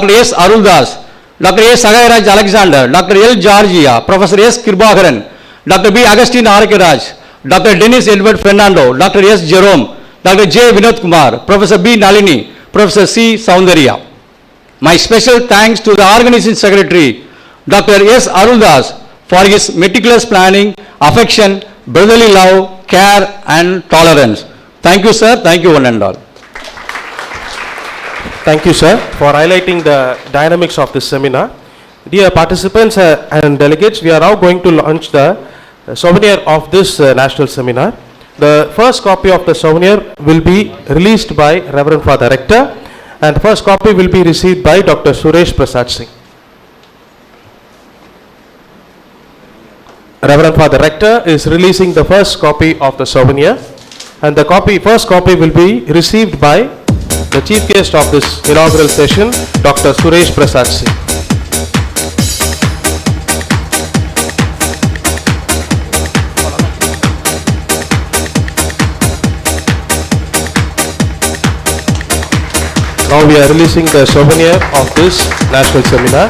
Dr. S. Aruldas, Dr. A. Sagairaj Alexander, Dr. L. Georgia, Professor S. Kirbakaran, Dr. B. Agustin Arakiraj, Dr. Dennis Edward Fernando, Dr. S. Jerome, Dr. J. Vinod Kumar, Professor B. Nalini, Professor C. Soundarya. My special thanks to the organizing secretary, Dr. S. Aruldas, for his meticulous planning, affection, brotherly love, care and tolerance. Thank you, sir. Thank you, one and all. Thank you, sir, for highlighting the dynamics of this seminar. Dear participants and delegates, we are now going to launch the souvenir of this national seminar. The first copy of the souvenir will be released by Reverend Father Rector, and the first copy will be received by Dr. Suresh Prasad Singh. Reverend Father Rector is releasing the first copy of the souvenir, and the first copy will be received by the chief guest of this inaugural session, Dr. Suresh Prasad Singh. Now we are releasing the souvenir of this national seminar.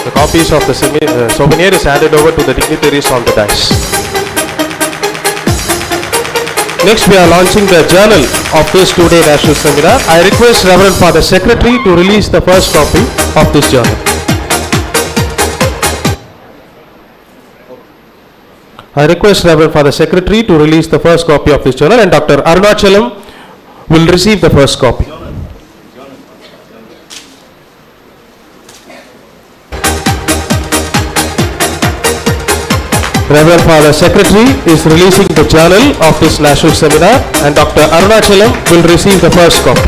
The copies of the souvenir is handed over to the dignitaries on the dais. Next, we are launching the journal of this two-day national seminar. I request Reverend Father Secretary to release the first copy of this journal. I request Reverend Father Secretary to release the first copy of this journal, and Dr. Arunachalam will receive the first copy. Reverend Father Secretary is releasing the journal of this national seminar, and Dr. Arunachalam will receive the first copy.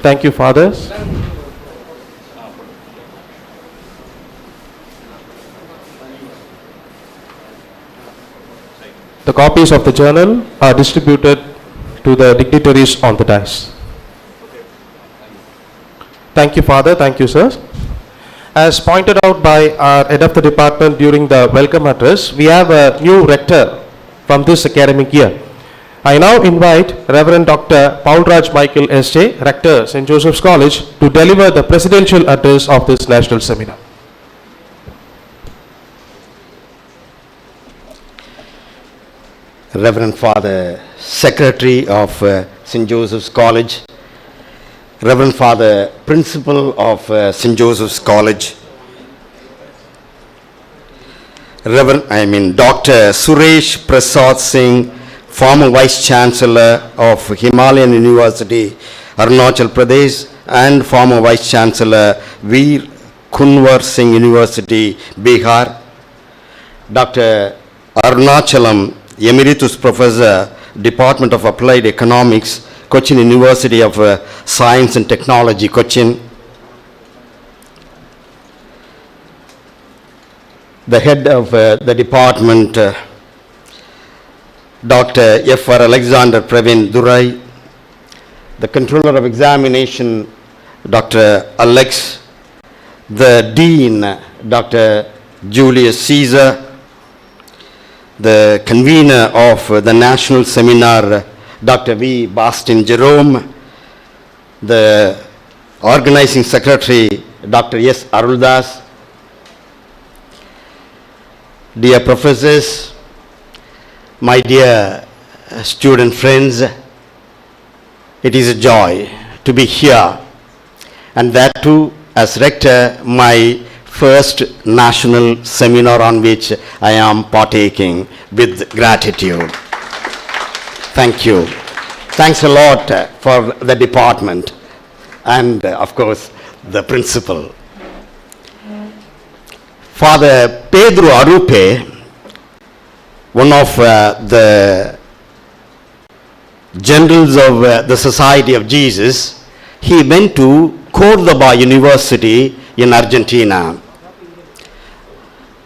Thank you, fathers. The copies of the journal are distributed to the dignitaries on the dais. Thank you, Father. Thank you, sir. As pointed out by our head of the department during the welcome address, we have a new rector from this academic year. I now invite Reverend Dr. Paul Raj Michael S.J., Rector, St. Joseph's College, to deliver the presidential address of this national seminar. Reverend Father Secretary of St. Joseph's College, Reverend Father Principal of St. Joseph's College, Dr. Suresh Prasad Singh, former Vice Chancellor of Himalayan University, Arunachal Pradesh, and former Vice Chancellor Veer Kunwar Singh University, Bihar, Dr. Arunachalam, Emeritus Professor, Department of Applied Economics, Cochin University of Science and Technology, Cochin. The head of the department, Dr. F.R. Alexander Praveen Durai. The Controller of Examination, Dr. Alex. The Dean, Dr. Julius Caesar. The convener of the National Seminar, Dr. V. Bastin Jerome, the organizing secretary, Dr. S. Aruldas, dear professors, my dear student friends, it is a joy to be here, and that too as rector, my first national seminar on which I am partaking with gratitude. Thank you. Thanks a lot for the department and of course the principal. Father Pedro Arupe, one of the generals of the Society of Jesus, he went to Cordoba University in Argentina.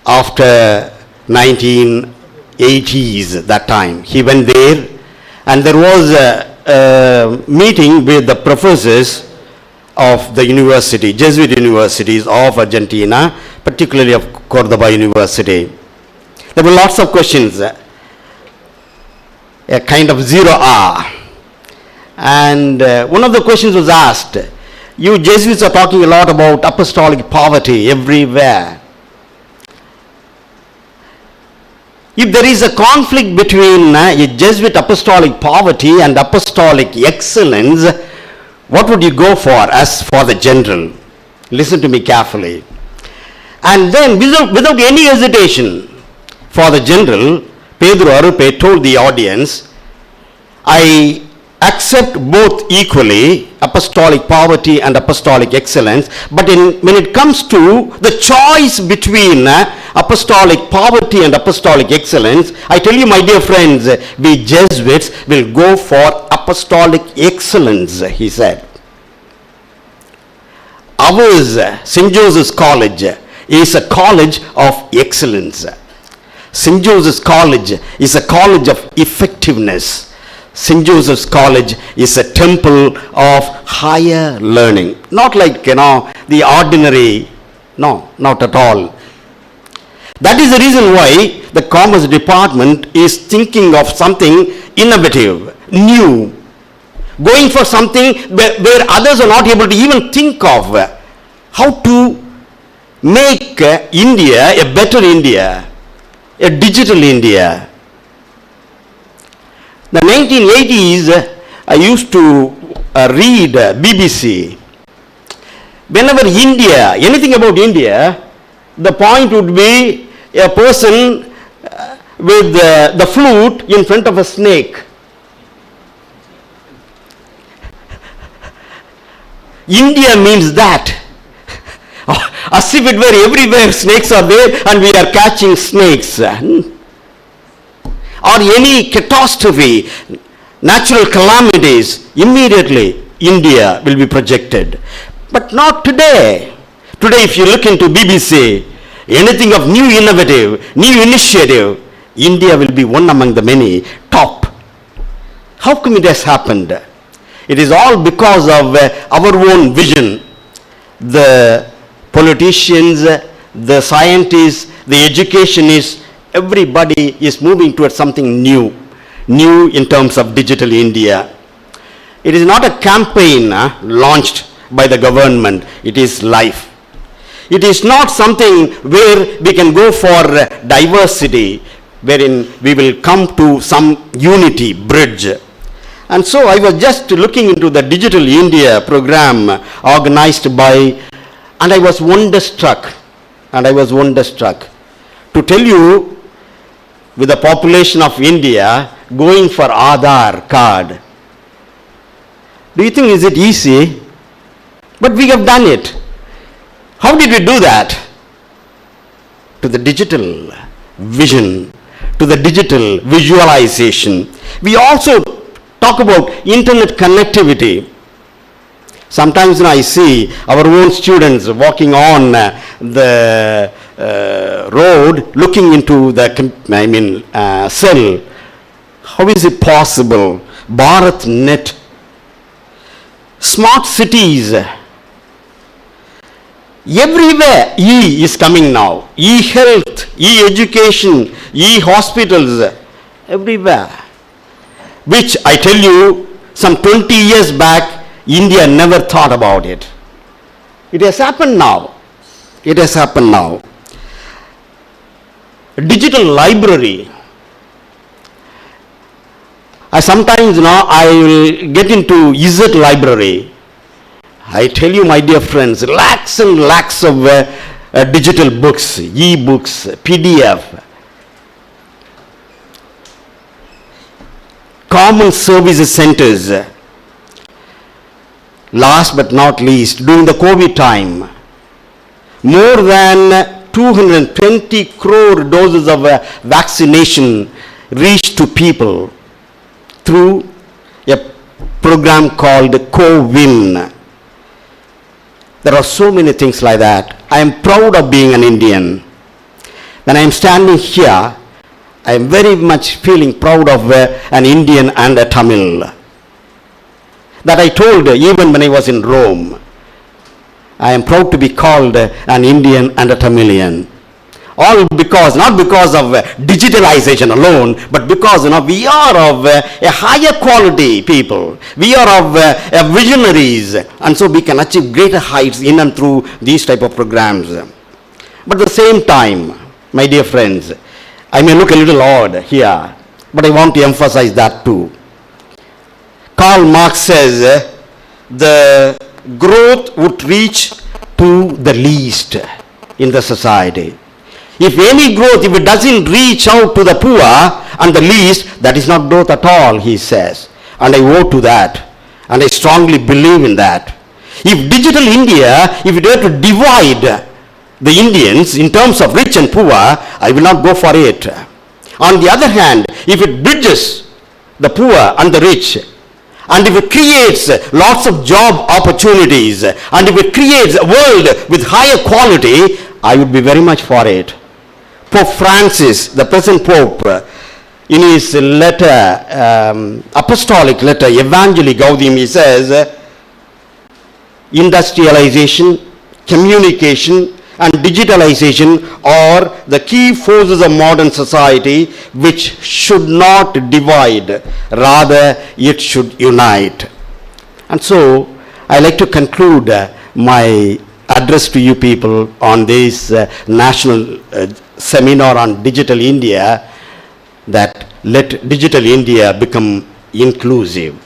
After 1980s, that time, he went there, and there was a meeting with the professors of the university, Jesuit universities of Argentina, particularly of Cordoba University. There were lots of questions, a kind of 0R. And one of the questions was asked, you Jesuits are talking a lot about apostolic poverty everywhere. If there is a conflict between a Jesuit apostolic poverty and apostolic excellence, what would you go for as for the general? Listen to me carefully. And then without any hesitation, for the general, Pedro Arupe told the audience, I accept both equally, apostolic poverty and apostolic excellence, but when it comes to the choice between apostolic poverty and apostolic excellence, I tell you, my dear friends, we Jesuits will go for apostolic excellence, he said. Ours, St. Joseph's College, is a college of excellence. St. Joseph's College is a college of effectiveness. St. Joseph's College is a temple of higher learning. Not like, the ordinary, no, not at all. That is the reason why the Commerce Department is thinking of something innovative, new, going for something where others are not able to even think of. How to make India a better India, a digital India. The 1980s, I used to read BBC. Whenever India, anything about India, the point would be a person with the flute in front of a snake. India means that. As if it were everywhere snakes are there and we are catching snakes. Or any catastrophe, natural calamities, immediately India will be projected. But not today. Today, if you look into BBC, anything of new innovative, new initiative, India will be one among the many top. How come it has happened? It is all because of our own vision. The politicians, the scientists, the educationists, everybody is moving towards something new in terms of digital India. It is not a campaign launched by the government, it is life. It is not something where we can go for diversity, wherein we will come to some unity, bridge. And so I was just looking into the Digital India program organized by, and I was wonderstruck. To tell you, with the population of India going for Aadhaar card, do you think is it easy? But we have done it. How did we do that? To the digital vision, to the digital visualization. We also talk about internet connectivity. Sometimes I see our own students walking on the road, looking into the cell. How is it possible? BharatNet. Smart cities. Everywhere E is coming now. E-health, e-education, e-hospitals, everywhere. Which I tell you, some 20 years back, India never thought about it. It has happened now. Digital library. I sometimes I will get into Z library. I tell you, my dear friends, lakhs and lakhs of digital books, e-books, PDF. Common services centers. Last but not least, during the COVID time, more than 220 crore doses of vaccination reached to people through a program called CoWIN. There are so many things like that. I am proud of being an Indian. When I am standing here, I am very much feeling proud of an Indian and a Tamil. That I told even when I was in Rome. I am proud to be called an Indian and a Tamilian. All because, not because of digitalization alone, but because we are of a higher quality people. We are of visionaries, and so we can achieve greater heights in and through these type of programs. But at the same time, my dear friends, I may look a little odd here, but I want to emphasize that too. Karl Marx says the growth would reach to the least in the society. If any growth, if it doesn't reach out to the poor and the least, that is not growth at all, he says. And I vote to that. And I strongly believe in that. If digital India, if it were to divide the Indians in terms of rich and poor, I will not go for it. On the other hand, if it bridges the poor and the rich, and if it creates lots of job opportunities, and if it creates a world with higher quality, I would be very much for it. Pope Francis, the present Pope, in his letter, apostolic letter, Evangelii Gaudium, he says, industrialization, communication, and digitalization are the key forces of modern society which should not divide, rather it should unite. And so, I like to conclude my address to you people on this national seminar on Digital India, that let Digital India become inclusive.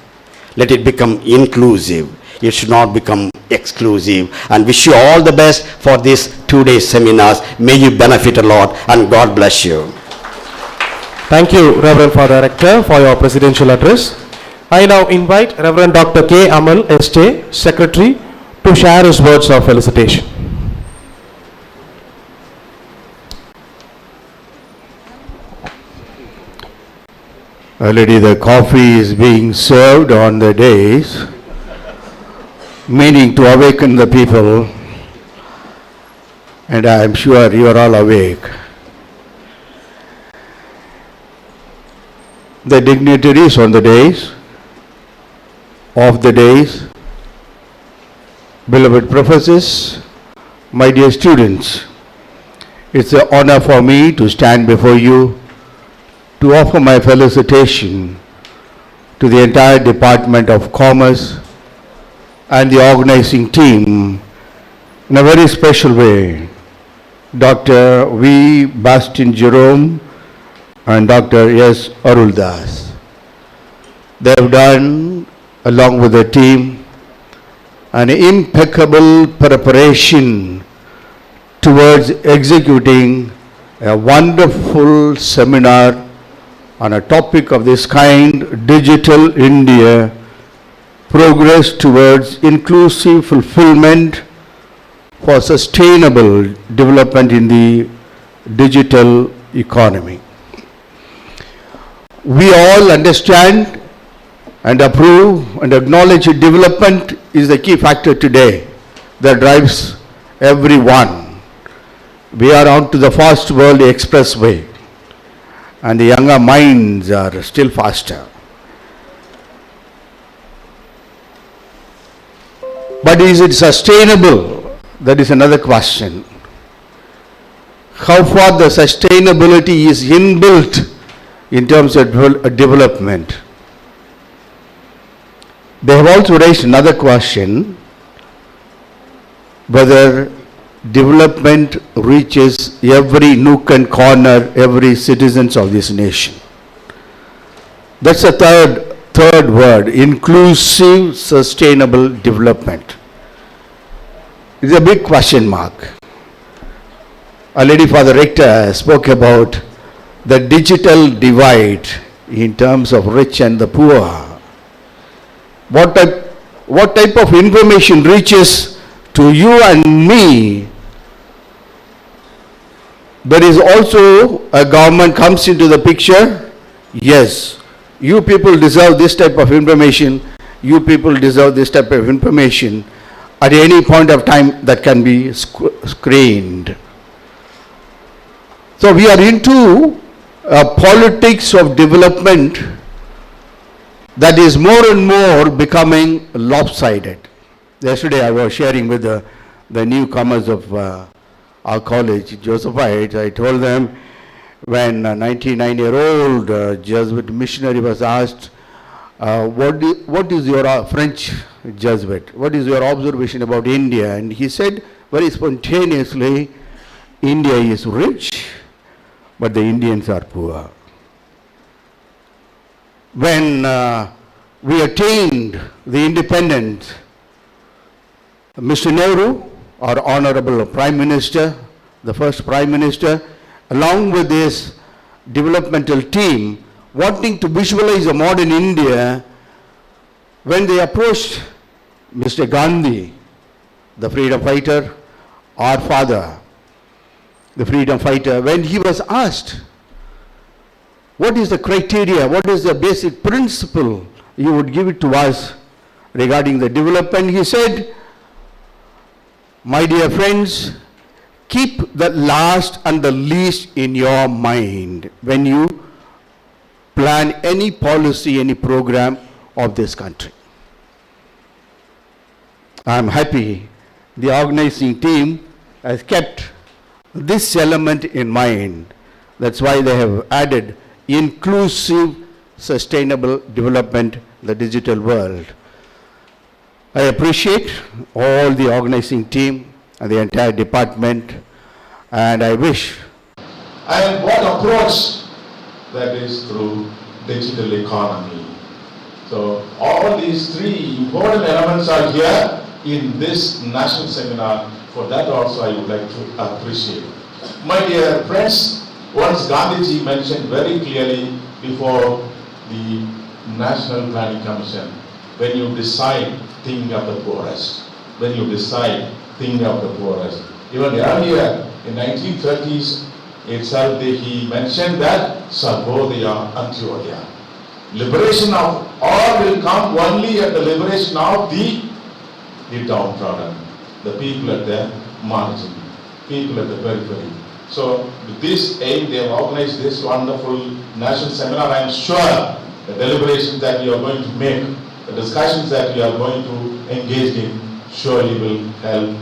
Let it become inclusive. It should not become exclusive. And wish you all the best for this 2-day seminars. May you benefit a lot, and God bless you. Thank you, Reverend Father Rector, for your presidential address. I now invite Reverend Dr. K. Amal, SJ, Secretary, to share his words of felicitation. Already the coffee is being served on the days, meaning to awaken the people, and I am sure you are all awake. The dignitaries on the days, of the days, beloved professors, my dear students, it's an honor for me to stand before you to offer my felicitation to the entire Department of Commerce and the organizing team in a very special way. Dr. V. Bastin Jerome and Dr. S. Aruldas. They have done, along with the team, an impeccable preparation towards executing a wonderful seminar on a topic of this kind, Digital India, progress towards inclusive fulfillment for sustainable development in the digital economy. We all understand and approve and acknowledge that development is the key factor today that drives everyone. We are on to the fast world expressway, and the younger minds are still faster. But is it sustainable? That is another question. How far the sustainability is inbuilt in terms of development? They have also raised another question, whether development reaches every nook and corner, every citizens of this nation. That's the third word, inclusive sustainable development. It's a big question mark. Already Father Rector spoke about the digital divide in terms of rich and the poor. What type of information reaches to you and me? There is also a government comes into the picture. Yes, you people deserve this type of information. You people deserve this type of information. at any point of time that can be screened. So we are into a politics of development that is more and more becoming lopsided. Yesterday I was sharing with the newcomers of our college, Josephites. I told them when a 99-year-old Jesuit missionary was asked, what is your French Jesuit, what is your observation about India? And he said very spontaneously, India is rich, but the Indians are poor. When we attained the independence, Mr. Nehru, our honorable Prime Minister, the first Prime Minister, along with his developmental team, wanting to visualize a modern India, when they approached Mr. Gandhi, the freedom fighter, our father, the freedom fighter, when he was asked, what is the criteria, what is the basic principle you would give it to us regarding the development, he said, my dear friends, keep the last and the least in your mind when you plan any policy, any program of this country. I am happy the organizing team has kept this element in mind. That's why they have added inclusive, sustainable development, the digital world. I appreciate all the organizing team and the entire department, and I wish. And what approach? That is through digital economy. So all these three important elements are here in this national seminar. For that also I would like to appreciate. My dear friends, once Gandhiji mentioned very clearly before the National Planning Commission, when you decide, think of the poorest. When you decide, think of the poorest. Even earlier, in 1930s itself, he mentioned that Sarvodaya Antyodaya. Liberation of all will come only at the liberation of the downtrodden, the people at the margin, people at the periphery. So with this aim, they have organized this wonderful national seminar. I am sure the deliberations that you are going to make, the discussions that you are going to engage in, surely will help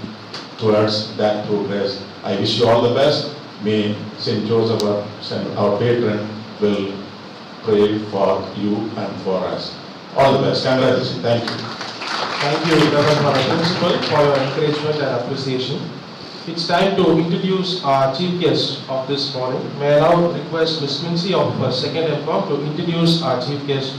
towards that progress. I wish you all the best. May St. Joseph, our patron, will pray for you and for us. All the best. Congratulations. Thank you. Thank you, Reverend Principal, for your encouragement and appreciation. It's time to introduce our chief guest of this morning. May I now request Ms. Mincy of 2nd MCOM to introduce our chief guest.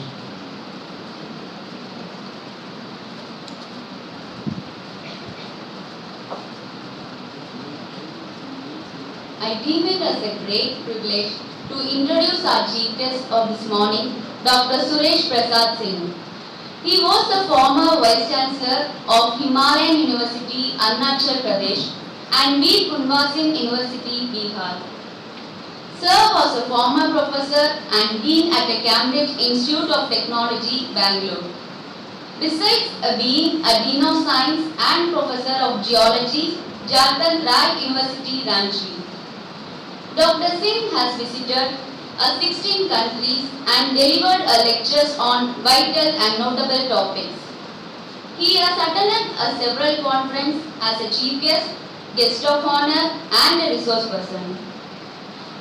I deem it as a great privilege to introduce our chief guest of this morning, Dr. Suresh Prasad Singh. He was the former Vice Chancellor of Himalayan University, Arunachal Pradesh, and Veer Kunwar Singh University, Bihar. Sir was a former professor and dean at the Cambridge Institute of Technology, Bangalore. Besides being a dean of science and professor of geology, Jharkhand Rai University, Ranchi. Dr. Singh has visited 16 countries and delivered lectures on vital and notable topics. He has attended several conferences as a chief guest of honor, and a resource person.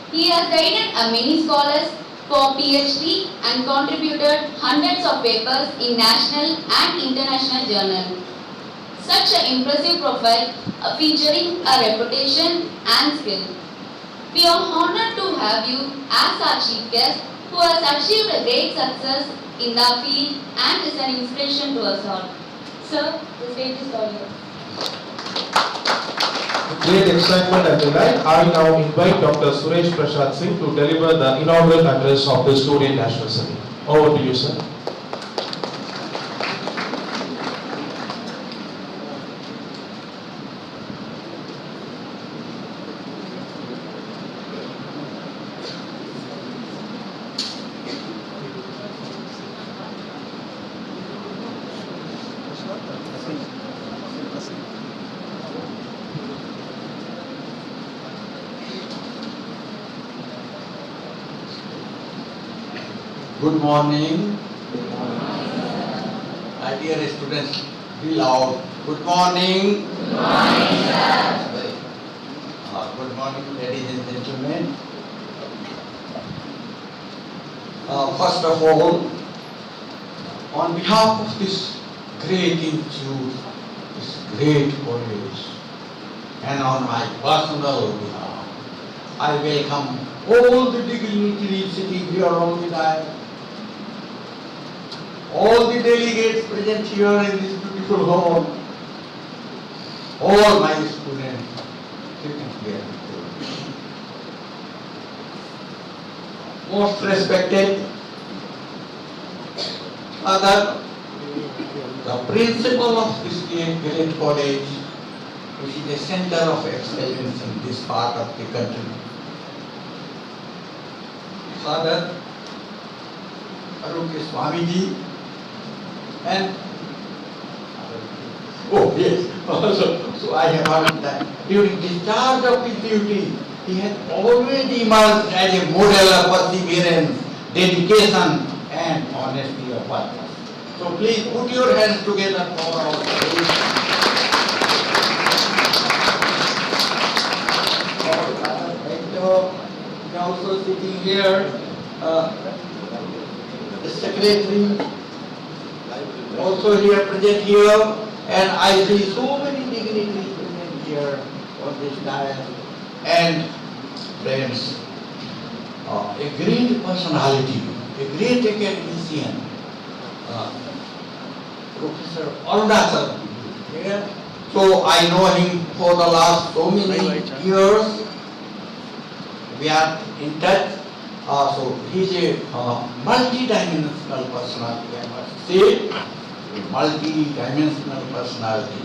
He has guided many scholars for PhD and contributed hundreds of papers in national and international journals. Such an impressive profile featuring a reputation and skill. We are honored to have you as our chief guest, who has achieved a great success in the field and is an inspiration to us all. Sir, the stage is all yours. With great excitement and delight, I now invite Dr. Suresh Prasad Singh to deliver the inaugural address of the Student National Seminar. Over to you, sir. Good morning. My dear students, be loud. Good morning. Good morning, sir. Good morning, ladies and gentlemen. First of all, on behalf of this great institute, this great college, and on my personal behalf, I welcome all the dignitaries sitting here on the dais, all the delegates present here in this beautiful hall, all my students sitting here. Most respected Father, the principal of this great college, which is a center of excellence in this part of the country. Father, Arunke Swamiji, and oh yes, so I have heard that during discharge of his duty, he has always emerged as a model of perseverance, dedication, and honesty of purpose. So please put your hands together for our colleague. Also sitting here, the secretary, also here present here, and I see so many dignitaries present here on this dais. And friends, a great personality, a great academician, Professor Arunachal here. So I know him for the last so many years. We are in touch. So he's a multi-dimensional personality, I must say, a multi-dimensional personality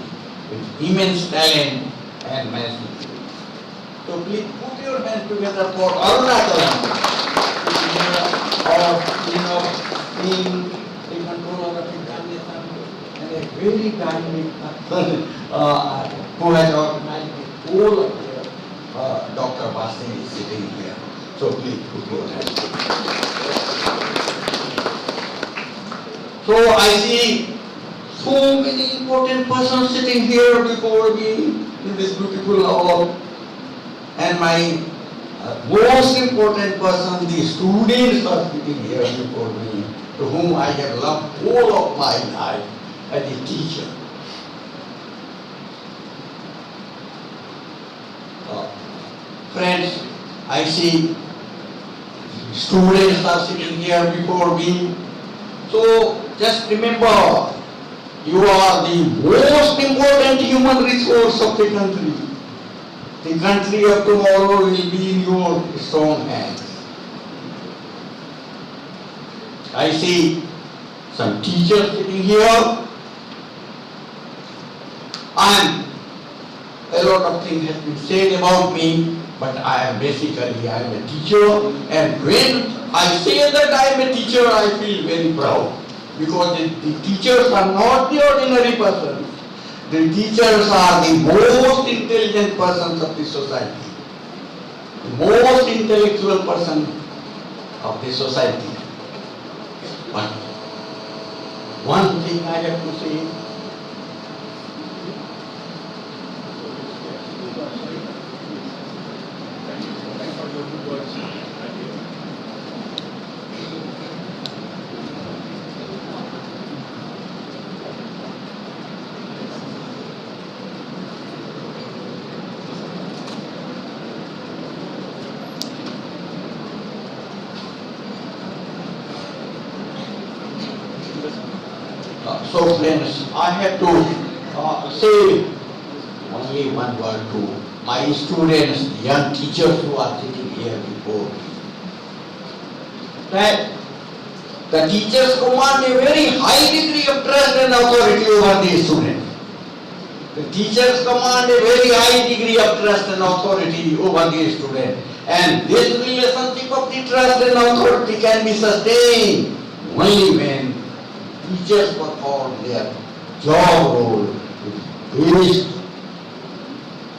with immense talent and mastery. So please put your hands together for Arunachal, being the controller of examination and a very dynamic person who has organized the whole of the Dr. Basti is sitting here. So please put your hands. So I see so many important persons sitting here before me in this beautiful hall. And my most important person, the students are sitting here before me, to whom I have loved all of my life as a teacher. Friends, I see students are sitting here before me. So just remember, you are the most important human resource of the country. The country of tomorrow will be in your strong hands. I see some teachers sitting here. A lot of things have been said about me, but I am a teacher, and when I say that I am a teacher, I feel very proud, because the teachers are not the ordinary persons. The teachers are the most intelligent persons of the society, the most intellectual person of the society. But one thing I have to say, so friends, I have to say only one word to my students, young teachers who are sitting here before me. That the teachers command a very high degree of trust and authority over the students. The teachers command a very high degree of trust and authority over the student. And this relationship of the trust and authority can be sustained only when teachers perform their job role with best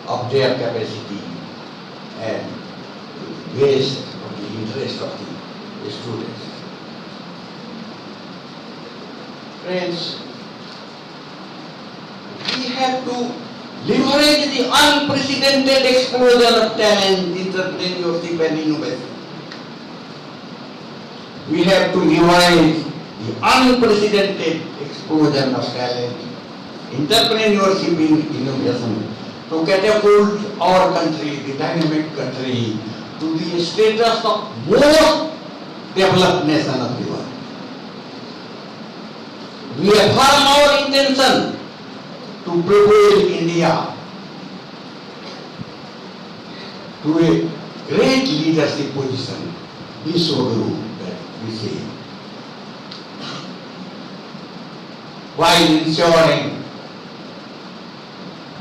of their capacity and best of the interest of the students. friends, we have to leverage the unprecedented explosion of talent, entrepreneurship and innovation. We have to leverage the unprecedented explosion of talent, entrepreneurship and innovation to catapult our country, the dynamic country, to the status of most developed nation of the world. We affirm our intention to propel India to a great leadership position, Vishwaguru that we say, while ensuring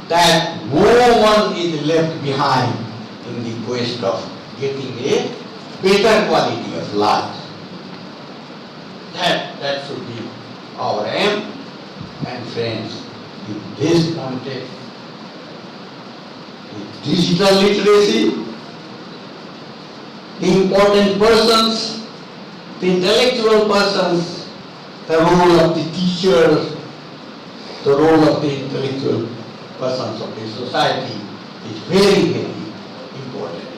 that no one is left behind in the quest of getting a better quality of life. That should be our aim. And friends, in this context, the digital literacy, the important persons, the intellectual persons, the role of the teachers, the role of the intellectual persons of the society is very, very important.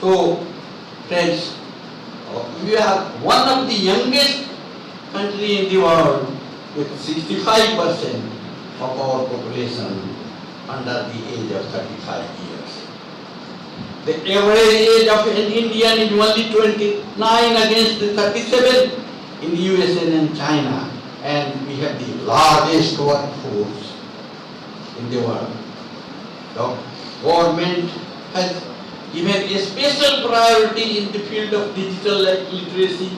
So, friends, we are one of the youngest country in the world with 65% of our population under the age of 35 years. The average age of an Indian is only 29 against the 37 in the USA and China, and we have the largest workforce in the world. The government has given a special priority in the field of digital literacy,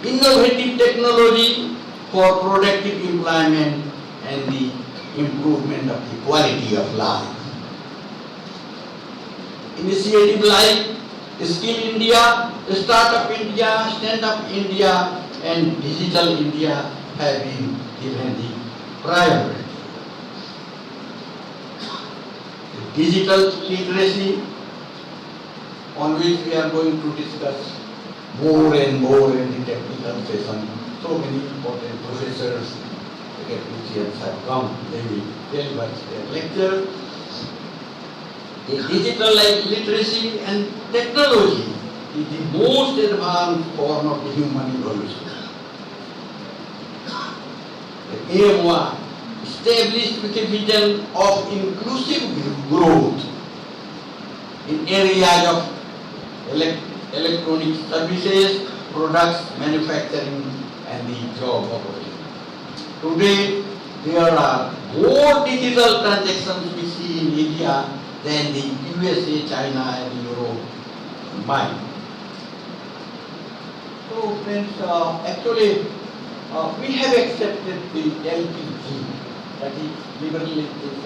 innovative technology for productive employment and the improvement of the quality of life. Initiative like Skill India, Startup India, Stand Up India and Digital India have been given the priority. The digital literacy, on which we are going to discuss more and more in the technical session. So many important professors, academicians have come, they will tell us their lecture. The digital literacy and technology is the most advanced form of the human evolution. The aim was established with a vision of inclusive growth in areas of electronic services, products, manufacturing and the job opportunity. Today, there are more digital transactions we see in India than the USA, China and Europe combined. So friends, actually we have accepted the LPG, that is liberalization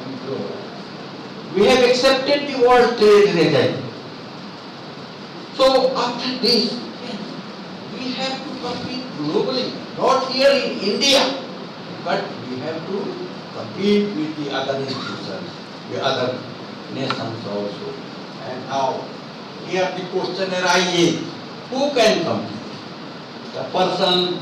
and global. We have accepted the World Trade Agreement. So after this, we have to compete globally, not here in India, but we have to compete with the other institutions, the other nations also. And now, here the question arises, who can compete? The person,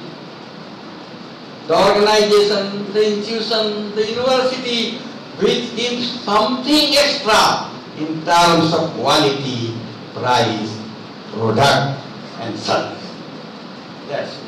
the organization, the institution, the university, which gives something extra in terms of quality, price, product and service. That's it.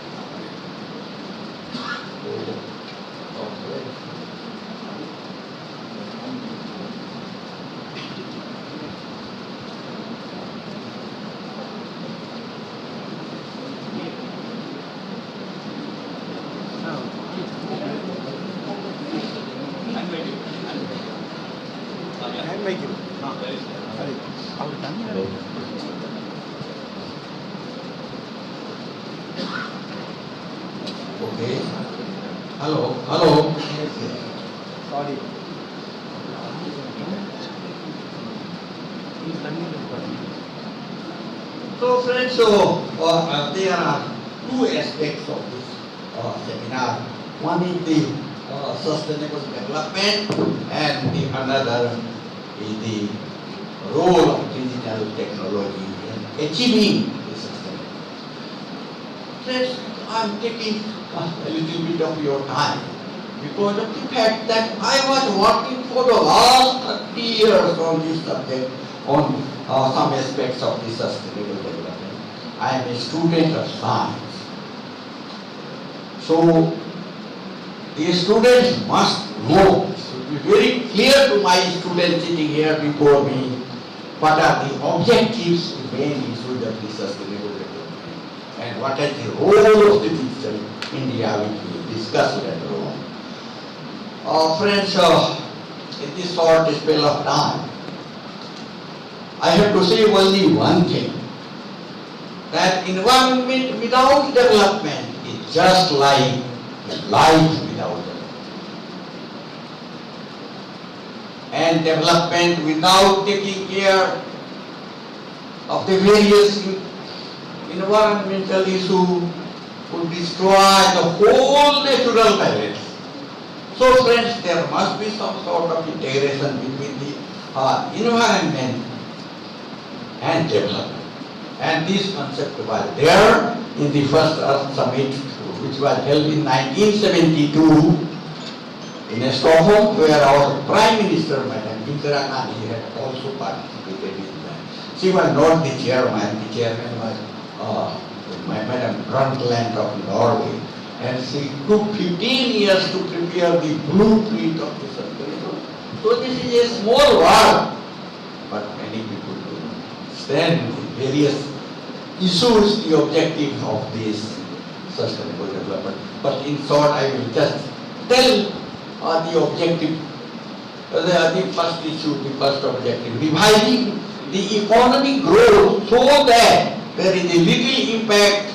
Okay. Hello. Sorry. So friends, there are two aspects of this seminar. One is the sustainable development and the another is the role of digital technology in achieving the sustainable. Friends, I'm taking a little bit of your time because of the fact that I was working for the last 30 years on this subject, on some aspects of the sustainable development. I am a student of science. So, the students must know, it should be very clear to my students sitting here before me, what are the objectives, the main issues of the sustainable development, and what is the role of the digital India, which we discussed later on. Friends, in this short spell of time, I have to say only one thing, that environment without development is just like life without development. And development without taking care of the various environmental issues would destroy the whole natural balance. So friends, there must be some sort of integration between the environment and development. And this concept was there in the first Earth Summit, which was held in 1972 in Stockholm, where our Prime Minister, Madam Indira Gandhi, had also participated in that. She was not the chairman. The chairman was Madam Brundtland of Norway, and she took 15 years to prepare the blueprint of the sustainable. So this is a small work, but many people do understand the various issues, the objective of this sustainable development. But in short, I will just tell the objective, the first issue, the first objective, reviving the economic growth so that there is a little impact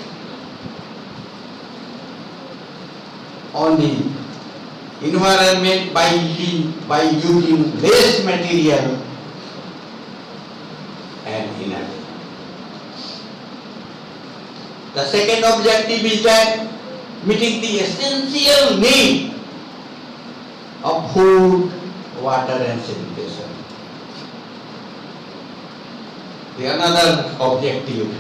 on the environment by using less material and energy. The second objective is that meeting the essential need of food, water and sanitation. The another objective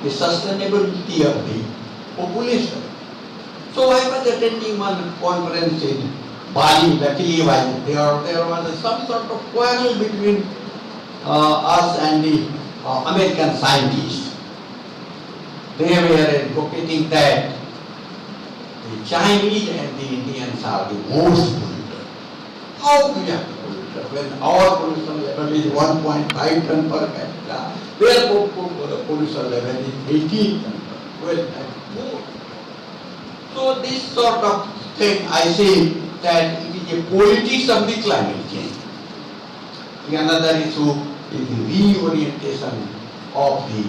is sustainability of the population. So I was attending one conference in Bali. Luckily, there was some sort of quarrel between us and the American scientists. They were advocating that the Chinese and the Indians are the most polluted. How do we have to pollute when our pollution level is 1.5 ton per capita? Their pollution level is 18 ton per capita. Well, more. So this sort of thing, I say that it is a politics of the climate change. The another issue is the reorientation of the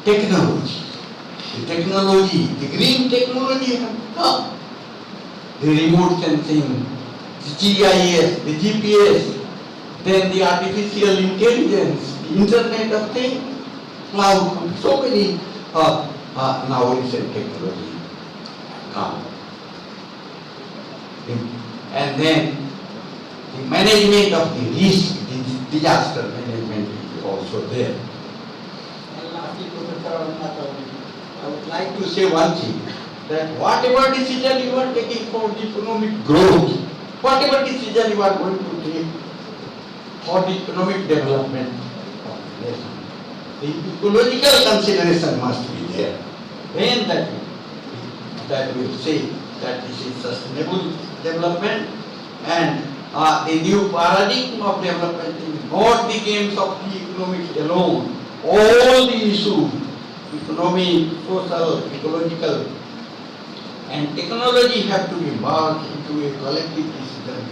technology. The technology, the green technology has come. The remote sensing, the GIS, the GPS, then the artificial intelligence, the Internet of Things, cloud, so many now recent technology come. And then the management of the risk, the disaster management is also there. And lastly, Professor, I would like to say one thing, that whatever decision you are taking for the economic growth, whatever decision you are going to take for the economic development of the nation, the ecological consideration must be there. Then that will say that this is sustainable development, and the new paradigm of development is not the games of the economics alone. All the issues, economic, social, ecological, and technology have to be merged into a collective decision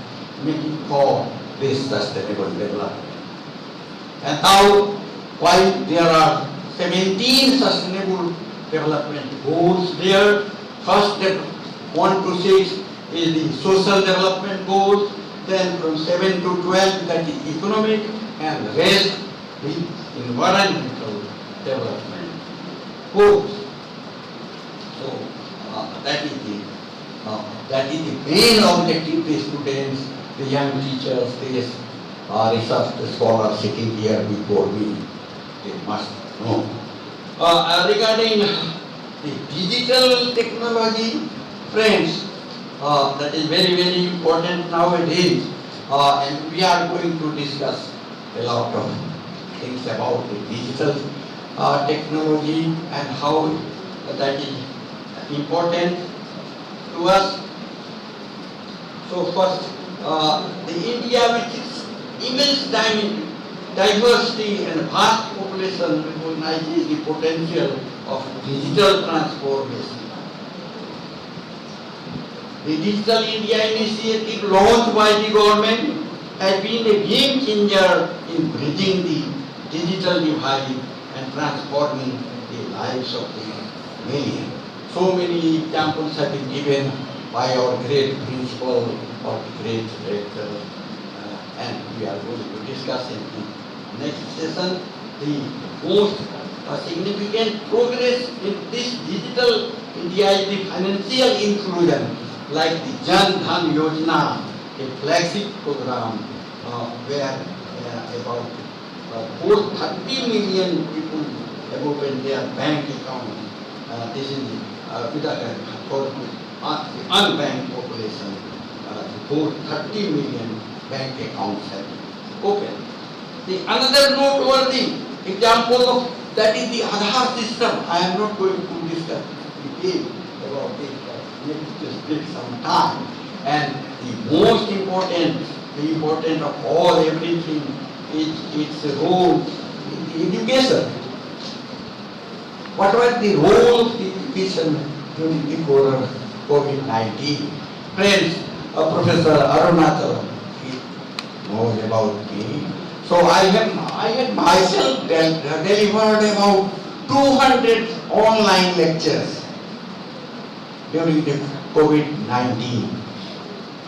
making for this sustainable development. And now, while there are 17 sustainable development goals there, first 1 to 6 is the social development goals, then from 7 to 12 that is economic, and rest the environmental development goals. So that is the main objective. The students, the young teachers, the research scholars sitting here before me, they must know. Regarding The digital technology, friends, that is very, very important nowadays. And we are going to discuss a lot of things about the digital technology and how that is important to us. So first, the India with its immense diversity and vast population recognizes the potential of digital transformation. The Digital India initiative launched by the government has been a game changer in bridging the digital divide and transforming the lives of the millions. So many examples have been given by our great principal or the great director, and we are going to discuss in the next session the most significant progress in this digital India is the financial inclusion, like the Jan Dhan Yojana, a flagship program where about 430 million people have opened their bank account. This is for the unbanked population. 430 million bank accounts have been opened. The another noteworthy example of that is the Aadhaar system. I am not going to discuss detail about this. Let me just take some time. And the most important, the important of all, everything is its role in the education. What was the role of the education during the COVID-19? Friends, Professor Arunachal knows about me. So I had myself delivered about 200 online lectures during the COVID-19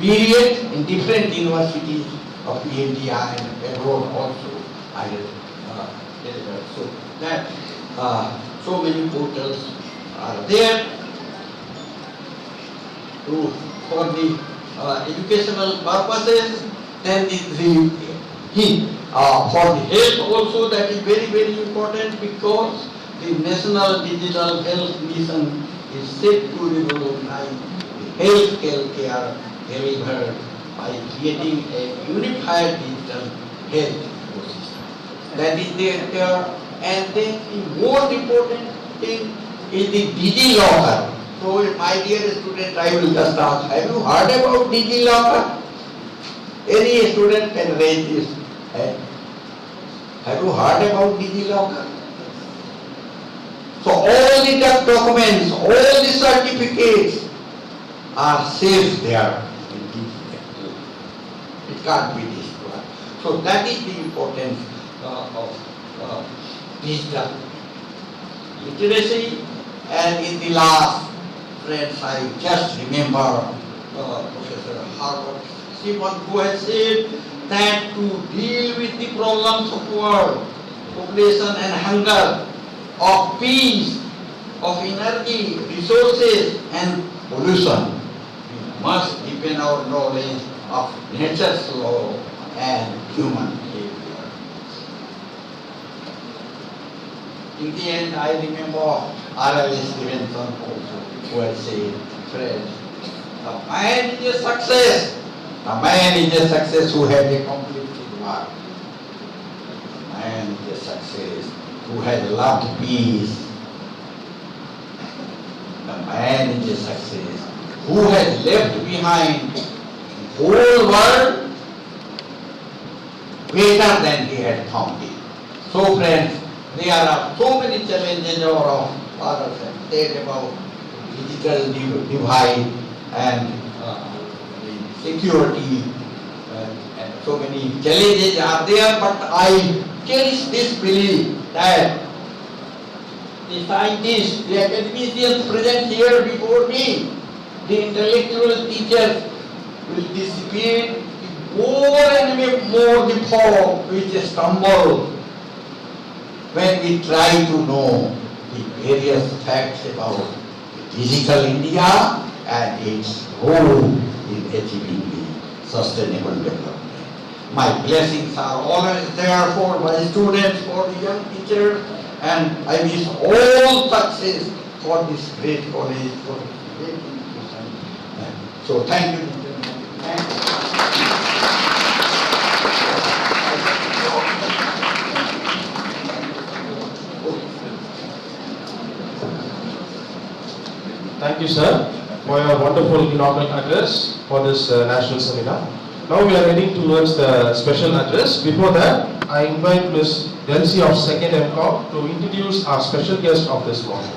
period in different universities of India and abroad also. I had delivered. So that so many portals are there for the educational purposes. Then for the health also, that is very, very important, because the National Digital Health Mission is set to revolutionize the healthcare care delivered by creating a unified digital health ecosystem. That is there. And then the most important thing is the DigiLocker. So my dear student, I will just ask, have you heard about DigiLocker? Any student can raise this hand. Have you heard about DigiLocker? So all the documents, all the certificates are safe there in DigiLocker. It can't be destroyed. So that is the importance of digital literacy. And in the last, friends, I just remember Professor Harvard Simon, who has said that to deal with the problems of world, population and hunger, of peace, of energy, resources and pollution, we must deepen our knowledge of nature's law and human behavior. In the end, I remember R.L. Stevenson also, who had said, friends, the man is a success. The man is a success who has accomplished his work. The man is a success who has loved peace. The man is a success who has left behind the whole world better than he had found it. So friends, there are so many challenges our fathers have said about digital divide and security, and so many challenges are there, but I cherish this belief that the scientists, the academicians present here before me, the intellectual teachers will dissipate more and more the fog which stumble when we try to know the various facts about digital India and its role in achieving the sustainable development. My blessings are always there for my students, for the young teachers, and I wish all success for this great college, for this great institution. So thank you. Thank you. Thank you, sir, for your wonderful inaugural address for this national seminar. Now we are heading towards the special address. Before that, I invite Ms. Delcy of 2nd MCOM to introduce our special guest of this morning.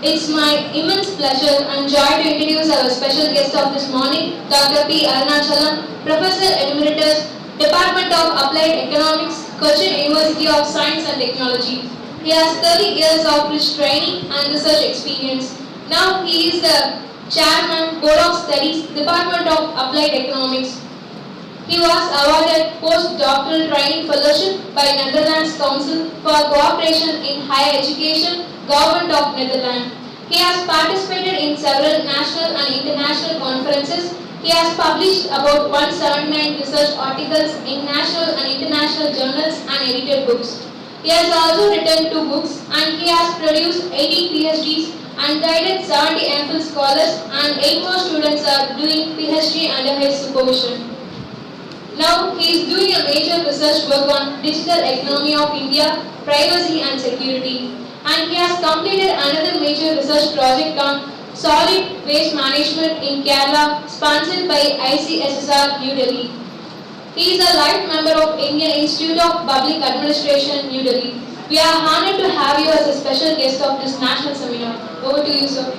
It's my immense pleasure and joy to introduce our special guest of this morning, Dr. P. Arunachalam, Professor Emeritus, Department of Applied Economics, Cochin University of Science and Technology. He has 30 years of rich training and research experience. Now he is the Chairman, Board of Studies, Department of Applied Economics. He was awarded postdoctoral training fellowship by Netherlands Council for Cooperation in Higher Education, Government of Netherlands. He has participated in several national and international conferences. He has published about 179 research articles in national and international journals and edited books. He has also written 2 books and he has produced 18 PhDs and guided 70 MPhil scholars, and 8 more students are doing PhD under his supervision. Now he is doing a major research work on digital economy of India, privacy and security, and he has completed another major research project on solid waste management in Kerala, sponsored by ICSSR New Delhi. He is a life member of Indian Institute of Public Administration, New Delhi. We are honored to have you as a special guest of this national seminar. Over to you, sir.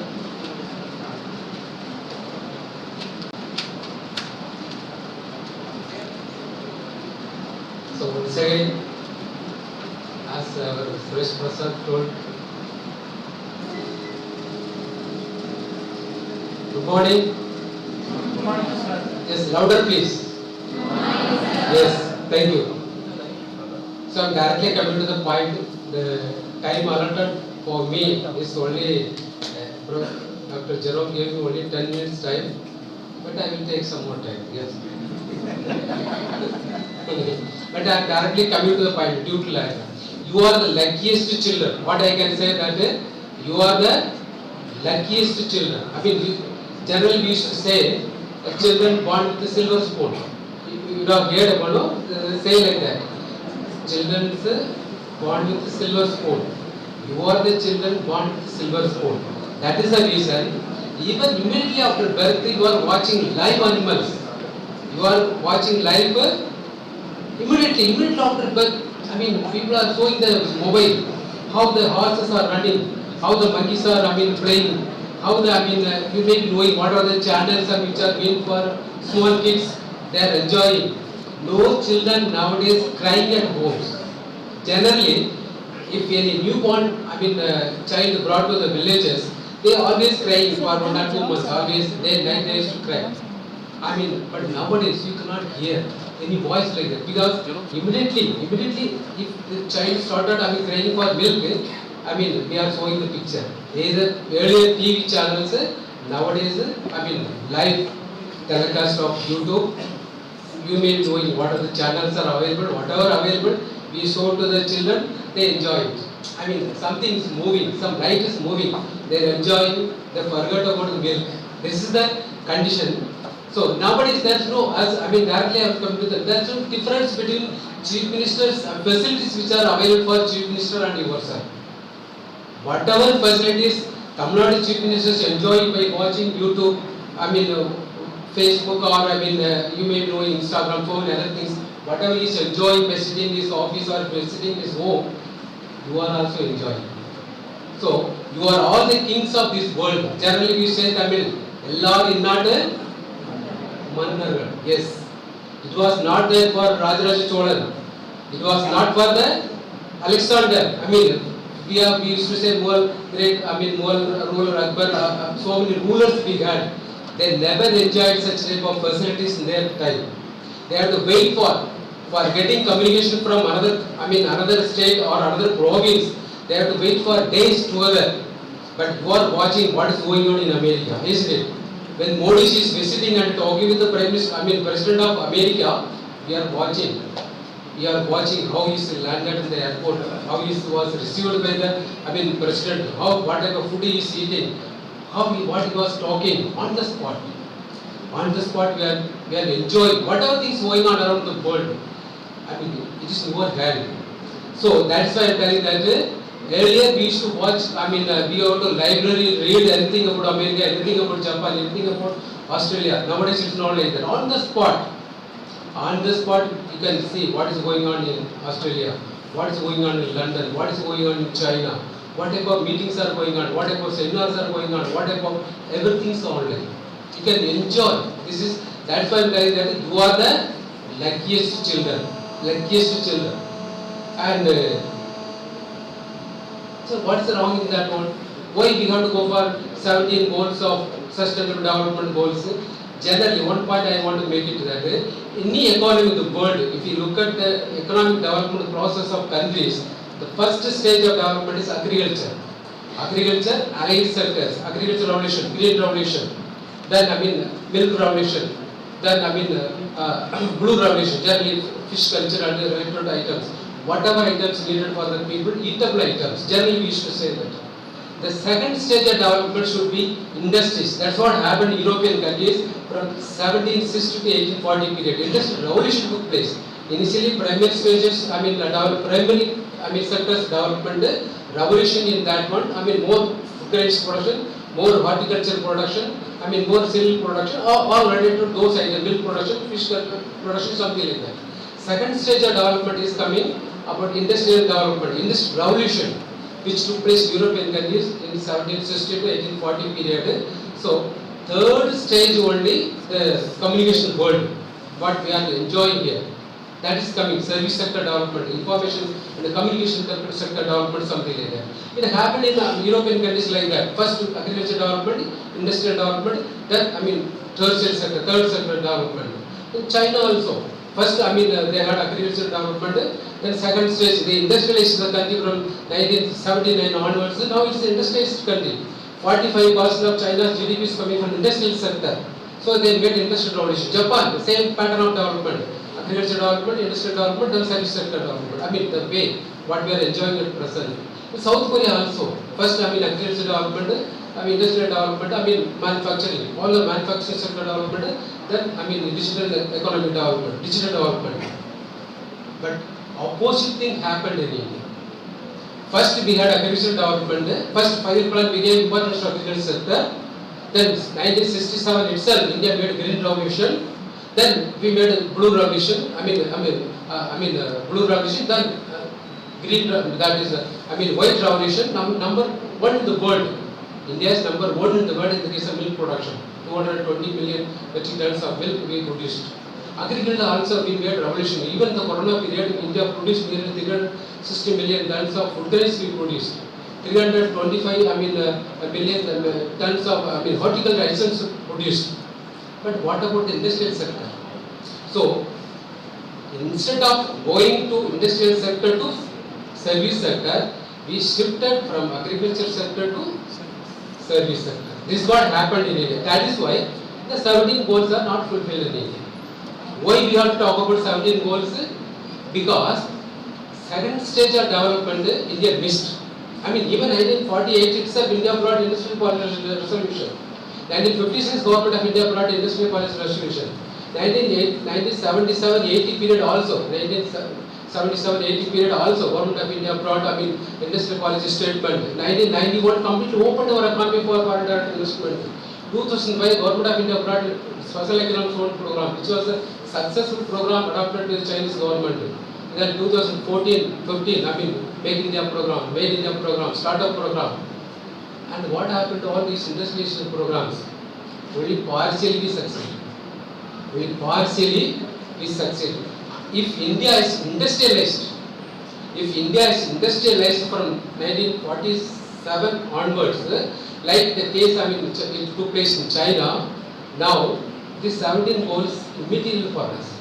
So once again, as our Suresh Prasad told, good morning. Good morning, sir. Yes, louder please. Yes, thank you. So I'm directly coming to the point. The time allotted for me is only, Dr. Jerome gave me only 10 minutes time, but I will take some more time, yes. But I am directly coming to the point due to life. You are the luckiest children. What I can say that you are the luckiest children. I mean, generally we used to say, children born with a silver spoon. You have heard about it, say like that. Children born with a silver spoon. You are the children born with a silver spoon. That is the reason. Even immediately after birth, you are watching live animals. You are watching live immediately after birth. I mean, people are showing the mobile, how the horses are running, how the monkeys are, playing, how the, you may be knowing what are the channels which are meant for small kids. They are enjoying. No children nowadays crying at homes. Generally, if any newborn, child brought to the villages, they are always crying for 1 or 2 months. Always, day and night they used to cry. But nowadays you cannot hear any voice like that, because immediately, if the child started crying for milk, we are showing the picture. Either earlier TV channels, nowadays, live telecast of YouTube. You may be knowing what are the channels are available, whatever available, we show to the children, they enjoy it. Something is moving, some light is moving, they are enjoying, they forget about the milk. This is the condition. So nowadays there is no, directly I have come to there is no difference between Chief Minister's facilities which are available for Chief Minister and yourself. Whatever facilities TamilNadu Chief Minister is enjoying by watching YouTube, Facebook, or you may be knowing Instagram, phone, other things. Whatever he is enjoying by sitting in his office or by sitting in his home, you are also enjoying. So you are all the kings of this world. Generally we say Tamil, Ella innadu Mannagal. Yes. It was not there for Rajaraja Cholan. It was not for the Alexander. We used to say more great, more ruler Akbar, so many rulers we had. They never enjoyed such type of facilities in their time. They had to wait for getting communication from another state or another province. They have to wait for days together. But you are watching what is going on in America, isn't it? When Modi is visiting and talking with the President of America, we are watching. We are watching how he landed in the airport, how he was received by the, president, how, what type of food he is eating, what he was talking on the spot. On the spot, we are enjoying whatever things going on around the world. It is in your hand. So that's why I'm telling that earlier we used to watch, we go to library, read anything about America, anything about Japan, anything about Australia. Nowadays it's not like that. On the spot, you can see what is going on in Australia, what is going on in London, what is going on in China, what type of meetings are going on, what type of seminars are going on, what type of everything is online. You can enjoy. That's why I'm telling that you are the luckiest children. And so what's wrong in that one? Why we have to go for 17 goals of sustainable development goals? Generally, one point I want to make it that any economy in the world, if you look at the economic development process of countries, the first stage of development is agriculture. Agriculture, allied sectors, agriculture revolution, green revolution, then milk revolution, then blue revolution, generally fish culture and related items. Whatever items needed for the people, eatable items. Generally, we used to say that. The second stage of development should be industries. That's what happened in European countries from 1760 to 1840 period. Industrial revolution took place. Initially, primary stages, primary sectors development, revolution in that one. More food grains production, more horticulture production, more cereal production, all related to those items, milk production, fish production, something like that. Second stage of development is coming about industrial development, industrial revolution, which took place in European countries in 1760 to 1840 period. So, third stage only the communication world, what we are enjoying here. That is coming, service sector development, information and the communication sector development, something like that. It happened in European countries like that. First agriculture development, industrial development, then third sector development. In China also, first they had agriculture development, then second stage they industrialized the country from 1979 onwards. Now it's an industrialized country. 45% of China's GDP is coming from industrial sector. So they made industrial revolution. Japan, the same pattern of development. Agriculture development, industrial development, then service sector development. The way what we are enjoying at present. In South Korea also, first agriculture development, industrial development, manufacturing, all the manufacturing sector development, then digital economic development, digital development. But opposite thing happened in India. First we had agricultural development, first 5-year plan we gave importance to agriculture sector, then 1967 itself India made green revolution, then we made blue revolution, blue revolution, then green, that is white revolution, number one in the world. India is number one in the world in the case of milk production. 220 million metric tons of milk we produced. Agriculture also we made revolution. Even the corona period, India produced nearly 360 million tons of food grains we produced. 325 million tons of horticulture items produced. But what about the industrial sector? So instead of going to industrial sector to service sector, we shifted from agriculture sector to service sector. This is what happened in India. That is why the 17 goals are not fulfilled in India. Why we have to talk about 17 goals? Because second stage of development India missed. Even 1948 itself India brought industrial policy resolution. 1956 government of India brought industrial policy resolution. 1977-80 period also, 1977-80 period also, government of India brought industrial policy statement. 1991 completely opened our economy for foreign direct investment. 2005 government of India brought special economic zone program, which was a successful program adopted by the Chinese government. Then 2014-15, Make India program, Made India program, Startup program. And what happened to all these industrialization programs? Only partially we succeeded. If India is industrialized from 1947 onwards, like the case it took place in China, now this 17 goals immaterial for us.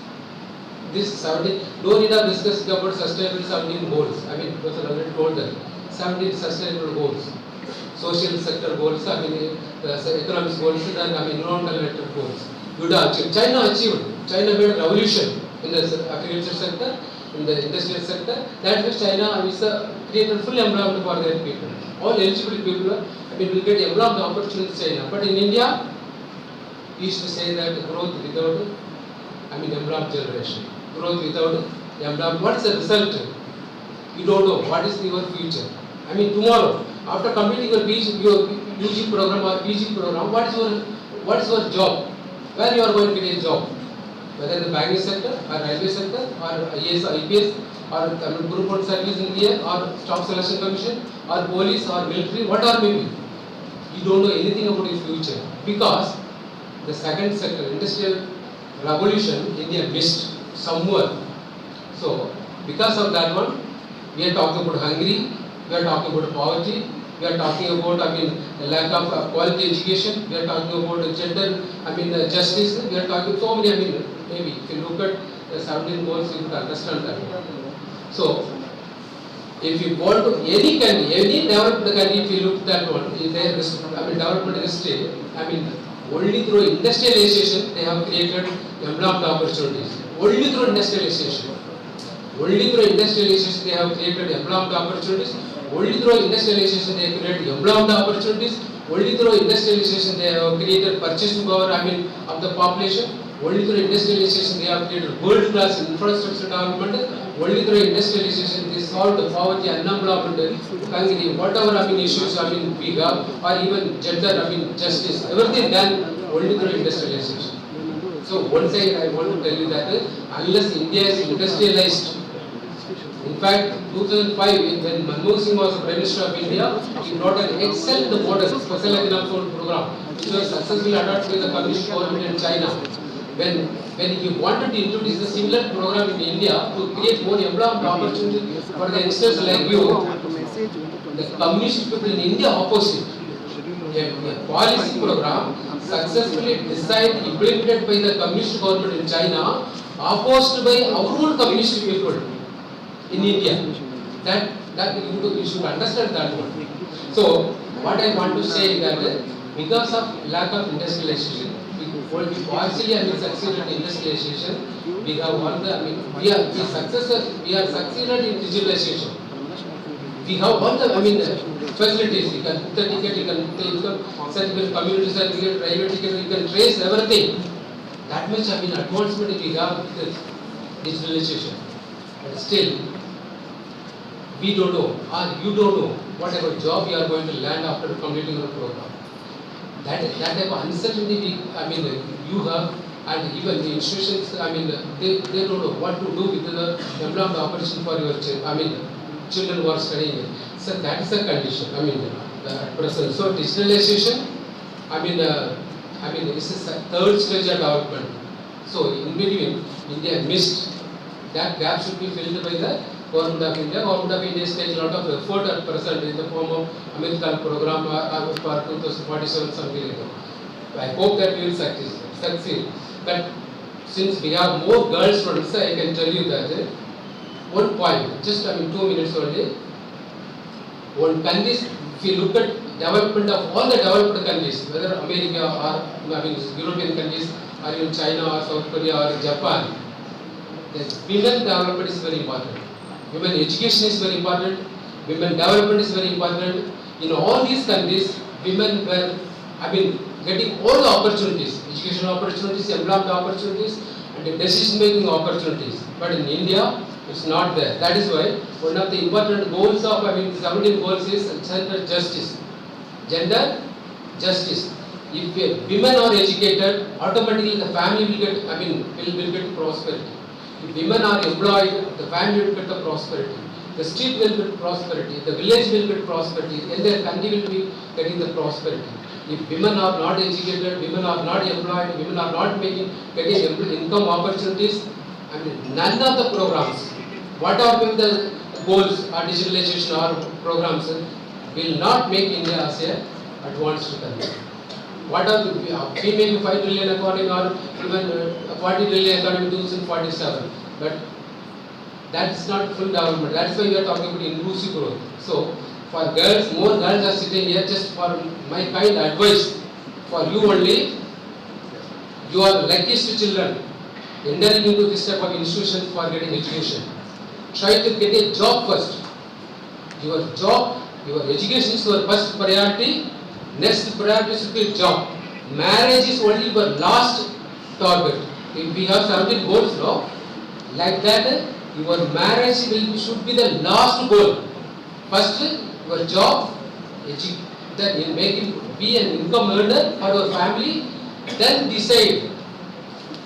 This 17, no need of discussing about sustainable 17 goals. Professor already told that 17 sustainable goals, social sector goals, the economic goals, and environmental goals. China achieved. China made a revolution. in the agriculture sector, in the industrial sector. That which China is created full employment for their people. All eligible people, will get employment opportunities in China. But in India, we used to say that growth without, employment generation. Growth without employment. What is the result? You don't know. What is your future? Tomorrow, after completing your UG program or PG program, what is your job? Where you are going to get a job? Whether in the banking sector or railway sector or IAS, IPS or group 1 service in the air or staff selection commission or police or military, whatever may be. You don't know anything about your future because the second sector, industrial revolution, India missed somewhere. So, because of that one, we are talking about Hungary, we are talking about poverty, we are talking about, the lack of quality education, we are talking about gender, justice, we are talking so many, maybe if you look at the 17 goals, you could understand that. So, if you want to, any country, any developed country, if you look at that one, if their development history, only through industrialization, they have created employment opportunities. Only through industrialization. Only through industrialization, they have created employment opportunities. Only through industrialization, they have created employment opportunities. Only through industrialization, they have created purchasing power, of the population. Only through industrialization, they have created world-class infrastructure development. Only through industrialization, they solved the poverty, unemployment, Hungary, whatever, issues, we have, or even gender, justice, everything done only through industrialization. So, one side I want to tell you that unless India is industrialized, in fact, 2005, when Manmohan Singh was the Prime Minister of India, he brought an excellent model, special economic program, which was successfully adopted by the Communist government in China. When he wanted to introduce a similar program in India to create more employment opportunities for the youngsters like you, the communist people in India opposed it. A policy program successfully designed, implemented by the communist government in China, opposed by our own communist people in India. That you should understand that one. So what I want to say is that because of lack of industrialization, we partially succeeded in industrialization. We have all the we are succeeded in digitalization. We have all the facilities. You can book the ticket, you can certificate, community certificate, railway ticket, you can trace everything. That much advancement we have with digitalization. But still, we don't know, or you don't know whatever job you are going to land after completing your program. That type of uncertainty you have, and even the institutions, they don't know what to do with the employment opportunity for your children who are studying. So that is the condition. At present. So digitalization, this is the third stage of development. So in between, India missed. That gap should be filled by the Government of India. Government of India has taken a lot of effort at present in the form of American program for 2047 something like that. I hope that we will succeed. But since we have more girls students, I can tell you that one point, just 2 minutes only. One countries, if you look at development of all the developed countries, whether America or European countries, or even China or South Korea or Japan, the women development is very important. Women education is very important. Women development is very important. In all these countries, women were, getting all the opportunities, education opportunities, employment opportunities, and decision-making opportunities. But in India, it's not there. That is why one of the important goals of, 17 goals is gender justice. Gender justice. If women are educated, automatically the family will get, will get prosperity. If women are employed, the family will get the prosperity. The street will get prosperity. The village will get prosperity. And the country will be getting the prosperity. If women are not educated, women are not employed, women are not getting income opportunities, none of the programs, what are the goals or digitalization or programs, will not make India as a advanced country. What are we make 5 trillion economy or even 40 trillion economy in 2047, but that is not full development. That's why we are talking about inclusive growth. So, for girls, more girls are sitting here. Just for my kind advice for you only, you are the luckiest children. entering into this type of institution for getting education. Try to get a job first. Your job, your education is your first priority. Next priority should be job. Marriage is only your last target. If we have 17 goals now, like that, your marriage should be the last goal. First, your job, then you make it be an income earner for your family. Then decide.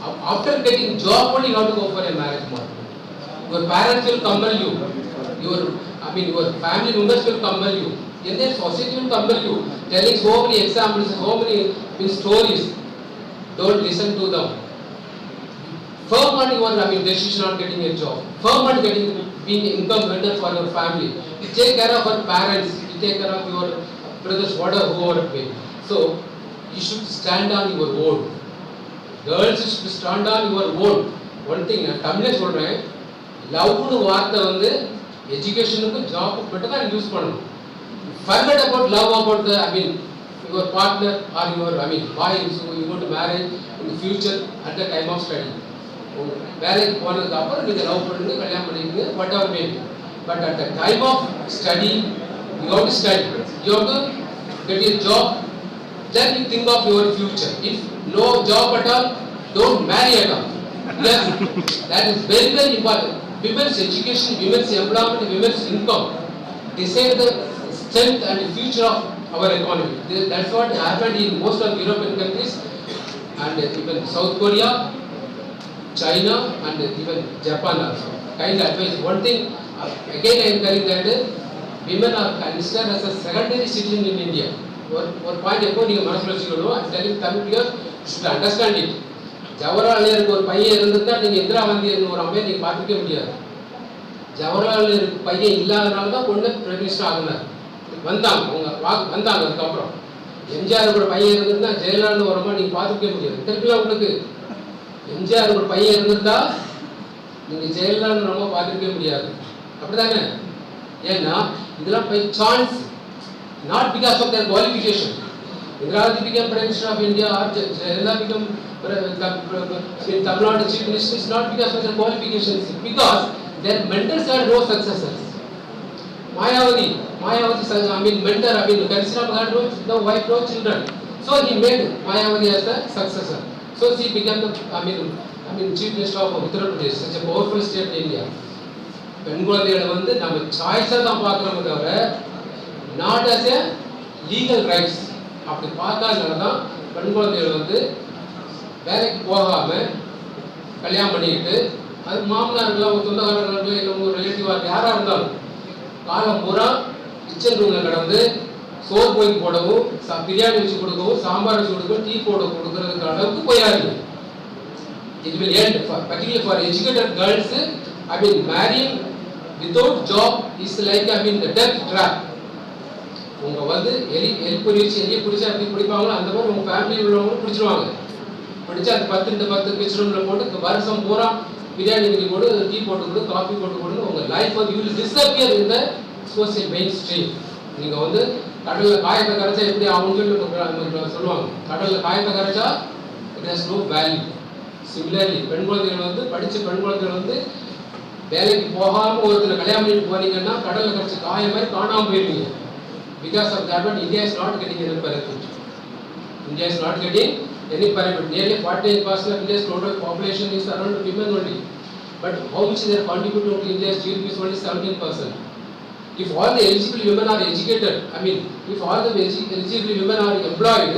After getting job, only you have to go for a marriage model. Your parents will compel you. Your family members will compel you. And then society will compel you. Telling so many examples, so many stories. Don't listen to them. Firm on your decision on getting a job. Firm on being income earner for your family. You take care of your parents. You take care of your brothers, whatever, whoever it may. So you should stand on your own. Girls should stand on your own. One thing, Tamil சொல்றேன், லவ்னு வார்த்தை வந்து எஜுகேஷனுக்கு ஜாபுக்கு மட்டும் தான் use பண்ணணும். Forget about love about the your partner or your why you want to marry in the future at the time of study. வேலைக்கு போனதுக்கு அப்புறம் நீங்க லவ் பண்ணுங்க, கல்யாணம் பண்ணிக்கங்க, whatever may be. But at the time of study, you have to study. You have to get a job. Then you think of your future. If no job at all, don't marry at all. Yes, that is very, very important. Women's education, women's employment, women's income decide the strength and the future of our economy. That's what happened in most of European countries and even South Korea, China and even Japan also. Kind of advice. One thing, again I am telling that women are considered as a secondary citizen in India. One point எப்போ நீங்க மனசுல வச்சுக்கணும், I'm telling Tamil players should understand it. Jawaharlal நேருக்கு ஒரு பையன் இருந்திருந்தா நீங்க இந்திரா காந்தி ஒரு அம்மையை நீங்க பார்த்துக்க முடியாது. ஜவஹர்லால் நேருக்கு பையன் இல்லாதனால தான் பொண்ணு பிரைம் மினிஸ்டர் ஆகுனார். வந்தாங்க வந்தாங்க. அதுக்கப்புறம் எம்ஜிஆர் ஒரு பையன் இருந்திருந்தா ஜெயலலிதா ஒரு அம்மா நீங்க பார்த்துக்க முடியாது. தெரியுங்களா உங்களுக்கு? எம்ஜிஆர் ஒரு பையன் இருந்திருந்தா நீங்க ஜெயலலிதா ரொம்ப பார்த்துக்க முடியாது. அப்படிதானே? ஏன்னா இதெல்லாம் by chance, not because of their qualification. Indira Gandhi became Prime Minister of India or Jayalalitha became Tamil Nadu Chief Minister is not because of their qualifications, because their mentors had no successors. Mayavati mentor, Kanisarama had no wife, no children. So he made Mayavati as the successor. So she became the Chief Minister of Uttar Pradesh, such a powerful state in India. பெண் குழந்தைகளை வந்து நம்ம சாய்ஸாக தான் பார்க்குறோமே தவிர not as a legal rights. அப்படி பார்க்காதனால தான் பெண் குழந்தைகள் வந்து வேலைக்கு போகாமல் கல்யாணம் பண்ணிக்கிட்டு அது மாமனார்களோ சொந்தக்காரர்களோ இல்லை உங்கள் ரிலேட்டிவாக யாராக இருந்தாலும் காலம் பூரா கிச்சன் ரூமில் கடந்து சோறு போய் போடவும், பிரியாணி வச்சு கொடுக்கவும், சாம்பார் வச்சு கொடுக்கவும், டீ போட கொடுக்கறதுக்கு அளவுக்கு போயாருங்க. It will end, particularly for educated girls, marrying without job is like the death trap. உங்க வந்து எலி பிடிச்சா எப்படி பிடிப்பாங்களோ அந்த மாதிரி உங்க ஃபேமிலி உள்ளவங்களும் பிடிச்சிருவாங்க. பிடிச்சா அது 10 கிச்சன் போட்டு வருஷம் பூரா பிரியாணி வெட்டி போடு, டீ போட்டு கொடு, காஃபி போட்டு கொடுன்னு உங்க லைஃப் வந்து you will disappear in the social main stream. நீங்க வந்து கடலில் காயத்தை கரைச்சா எப்படி ஆகும்னு சொல்லி சொல்லுவாங்க. கடலில் காயத்தை கரைச்சா it has no value. Similarly பெண் குழந்தைகள் வந்து படித்த பெண் குழந்தைகள் வந்து வேலைக்கு போகாமல் ஒருத்தர் கல்யாணம் பண்ணிட்டு போனீங்கன்னா கடலில் கரைச்சி காய மாதிரி காணாமல் போயிருவீங்க. Because of that one, India is not getting any benefit. India is not getting any benefit. Nearly 48% of India's total population is around women only. But how much they are contributing to India's GDP is only 17%. If all the eligible women are educated, if all the eligible women are employed,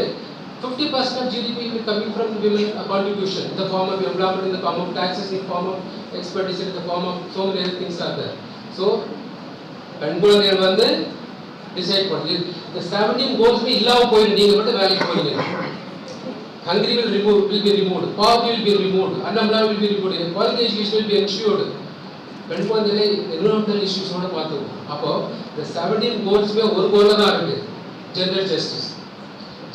50% of GDP will be coming from women contribution in the form of employment, in the form of taxes, in the form of expenditure, in the form of so many other things are there. So, பெண் குழந்தைகள் வந்து decide பண்ணி இந்த 17 goals இல்லாம போயிடும். நீங்க மட்டும் வேலைக்கு போறீங்க. Hungry will be removed, poverty will be removed, unemployment will be removed, quality education will be ensured. பெண் குழந்தைகளை என்விரான்மெண்டல் இஷ்யூஸோட பார்த்துக்கணும். அப்போ இந்த 17 கோல்ஸ்மே ஒரு கோல தான் இருக்கு, ஜெண்டர் ஜஸ்டிஸ்.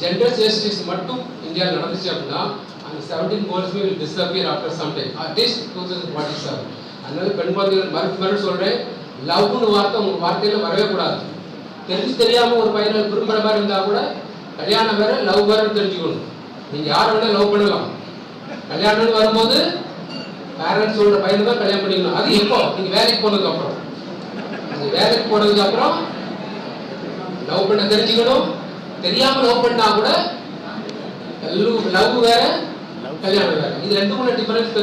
ஜெண்டர் ஜஸ்டிஸ் மட்டும் இந்தியாவில் நடந்துச்சு அப்படின்னா அந்த 17 கோல்ஸ்மே will disappear after some time, at least 2047. அதனால பெண் குழந்தைகள் மறுபடியும் சொல்றேன், லவ்னு வார்த்தை உங்க வார்த்தையில வரவே கூடாது. தெரியாம ஒரு பையனை விரும்புற மாதிரி இருந்தா கூட கல்யாணம் வேற லவ் வேற தெரிஞ்சுக்கணும். நீங்க யாரை வேணா லவ் பண்ணலாம். கல்யாணம்னு வரும்போது பேரண்ட்ஸ் சொல்ற பையனை தான் கல்யாணம் பண்ணிக்கணும். அது எப்போ? நீங்க வேலைக்கு போனதுக்கு அப்புறம். நீங்க வேலைக்கு போனதுக்கு அப்புறம் லவ் பண்ண தெரிஞ்சுக்கணும். தெரியாம லவ் பண்ணா கூட லவ் வேற, கல்யாணம் வேற. இது ரெண்டுக்குள்ள டிஃபரன்ஸ்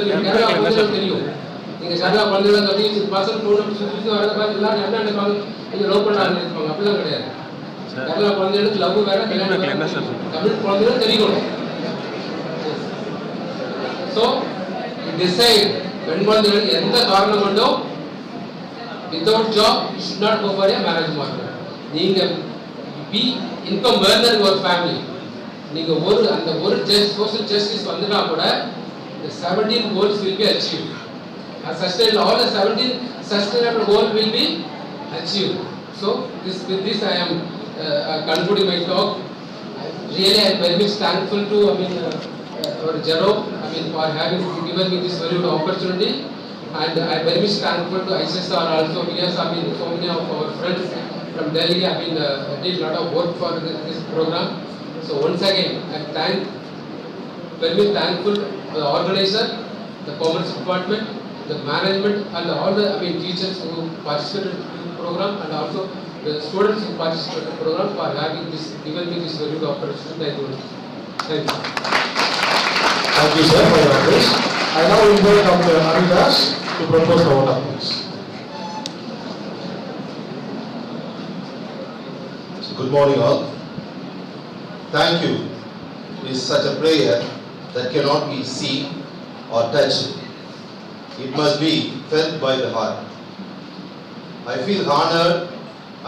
தெரியும். நீங்க சரளா குழந்தைகளை கட்டி பசங்க பொண்ணு சுற்றி வரத பார்த்து எல்லாரும் என்ன நினைப்பாங்க, நீங்க லவ் பண்ண ஆரம்பிப்பாங்க. அப்படிலாம் கிடையாது. சரளா குழந்தைகளுக்கு லவ் வேற, கல்யாணம் வேற. தமிழ் குழந்தைகளும் தெரியும். ஸோ டிசைட் பெண் குழந்தைகளுக்கு எந்த காரணம் கொண்டும் without job should not go for a marriage market. நீங்க be income earner your family. நீங்க அந்த ஒரு சோஷியல் ஜஸ்டிஸ் வந்துட்டா கூட the 17 goals will be achieved. All the 17 sustainable goals will be achieved. So with this I am concluding my talk. Really I am very much thankful to our Jerome for having given me this very good opportunity, and I am very much thankful to ICSR also, because so many of our friends from Delhi did a lot of work for this program. So once again I am very much thankful to the organizer, the Commerce Department, the management, and all the teachers who participated in the program, and also the students who participated in the program for having given me this very good opportunity. Thank you. Thank you, sir, for your address. I now invite Dr. Haridas to propose the vote of thanks. Good morning, all. Thank you is such a prayer that cannot be seen or touched. It must be felt by the heart. I feel honored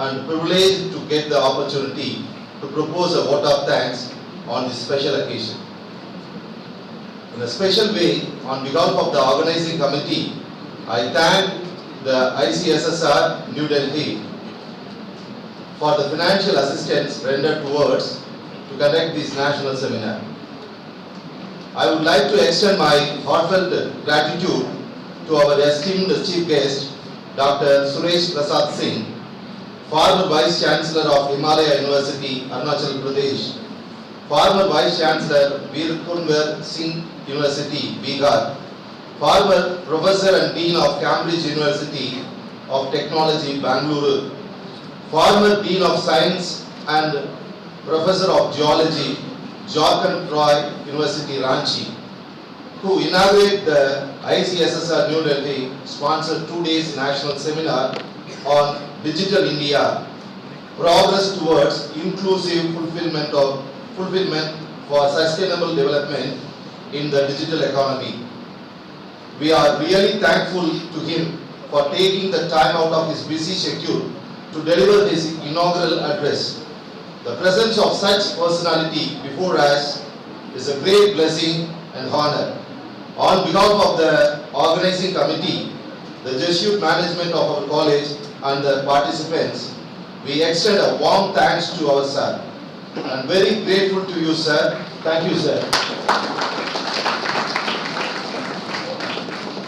and privileged to get the opportunity to propose a vote of thanks on this special occasion. In a special way, on behalf of the organizing committee, I thank the ICSSR New Delhi for the financial assistance rendered towards to conduct this national seminar. I would like to extend my heartfelt gratitude to our esteemed chief guest, Dr. Suresh Prasad Singh, former Vice Chancellor of Himalaya University, Arunachal Pradesh, former Vice Chancellor Veerkunwar Singh University, Bihar, former Professor and Dean of Cambridge University of Technology, Bangalore, former Dean of Science and Professor of Geology, Jharkhand Roy University, Ranchi, who inaugurated the ICSSR New Delhi sponsored 2 days national seminar on Digital India, Progress Towards Inclusive Fulfillment for Sustainable Development in the Digital Economy. We are really thankful to him for taking the time out of his busy schedule to deliver his inaugural address. The presence of such personality before us is a great blessing and honor. On behalf of the organizing committee, the Jesuit management of our college and the participants, we extend a warm thanks to our sir. I am very grateful to you, sir. Thank you, sir.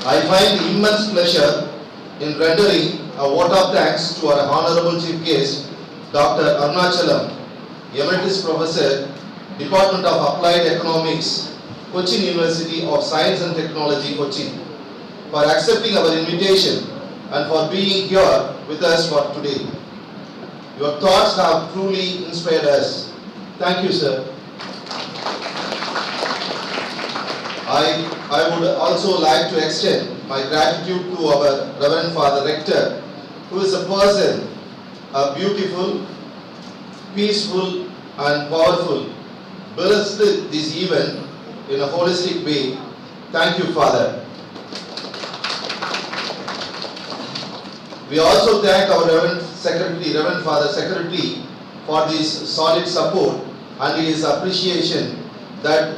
I find immense pleasure in rendering a vote of thanks to our honorable chief guest, Dr. Arunachalam, Emeritus Professor, Department of Applied Economics, Cochin University of Science and Technology, Cochin, for accepting our invitation and for being here with us for today. Your thoughts have truly inspired us. Thank you, sir. I would also like to extend my gratitude to our Reverend Father Rector, who is a person, a beautiful, peaceful and powerful, blessed this event in a holistic way. Thank you, Father. We also thank our Reverend Father Secretary for this solid support and his appreciation that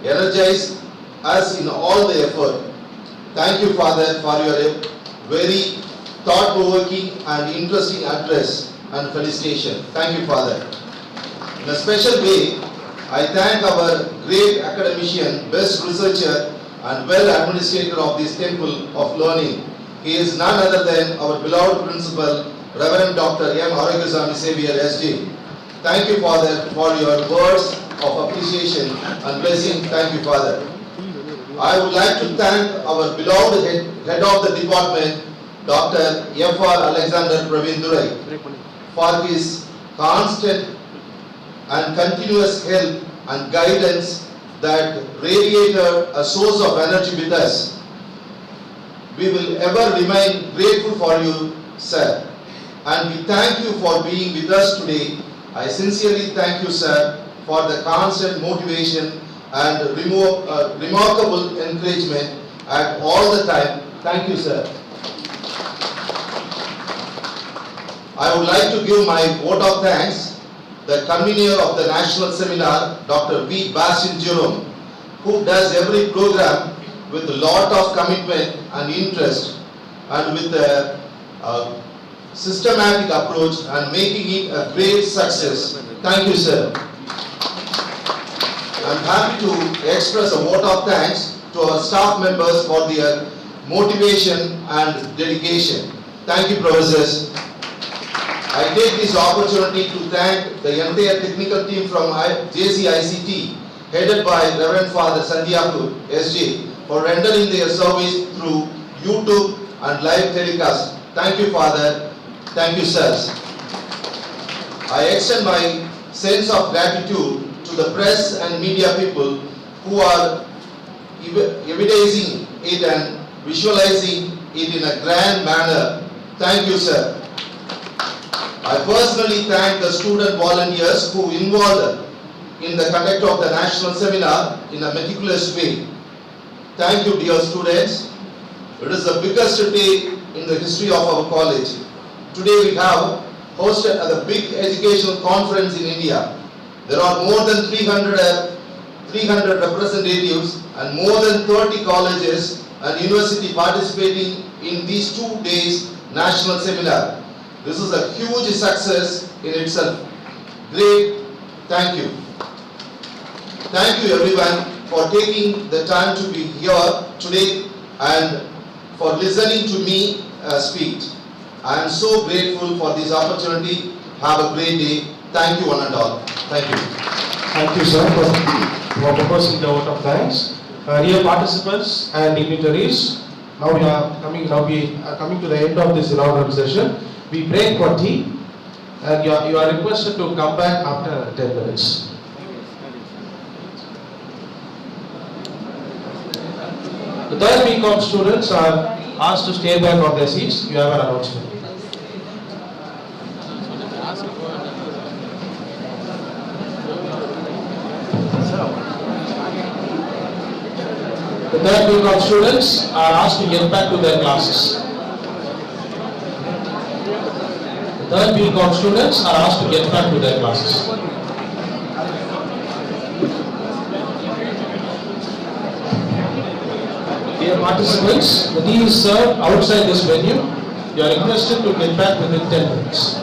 energized us in all the effort. Thank you, Father, for your very thought-provoking and interesting address and felicitation. Thank you, Father. In a special way, I thank our great academician, best researcher and well administrator of this temple of learning. He is none other than our beloved principal, Reverend Dr. M. Aragusami Xavier SJ. Thank you, Father, for your words of appreciation and blessing. Thank you, Father. I would like to thank our beloved head of the department, Dr. F.R. Alexander Pravindurai, for his constant and continuous help and guidance that radiated a source of energy with us. We will ever remain grateful for you, sir, and we thank you for being with us today. I sincerely thank you, sir, for the constant motivation and remarkable encouragement at all the time. Thank you, sir. I would like to give my vote of thanks the convener of the national seminar, Dr. V. Bastian Jerome, who does every program with a lot of commitment and interest and with a systematic approach and making it a great success. Thank you, sir. I'm happy to express a vote of thanks to our staff members for their motivation and dedication. Thank you, professors. I take this opportunity to thank the entire technical team from JCICT, headed by Reverend Father Sandhyaku, SJ, for rendering their service through YouTube and live telecast. Thank you, Father. Thank you, sirs. I extend my sense of gratitude to the press and media people who are evidencing it and visualizing it in a grand manner. Thank you, sir. I personally thank the student volunteers who involved in the conduct of the national seminar in a meticulous way. Thank you, dear students. It is the biggest day in the history of our college. Today we have hosted a big educational conference in India. There are more than 300 representatives and more than 30 colleges and university participating in these 2 days national seminar. This is a huge success in itself. Great. Thank you. Thank you everyone for taking the time to be here today and for listening to me speak. I am so grateful for this opportunity. Have a great day. Thank you one and all. Thank you. Thank you, sir, for proposing the vote of thanks. Dear participants and dignitaries, now we are coming to the end of this inaugural session. We break for tea, and you are requested to come back after 10 minutes. The third BCom students are asked to stay back on their seats. You have an announcement. The third BCom students are asked to get back to their classes. The third BCom students are asked to get back to their classes. Dear participants, the tea is served outside this venue. You are requested to get back within 10 minutes.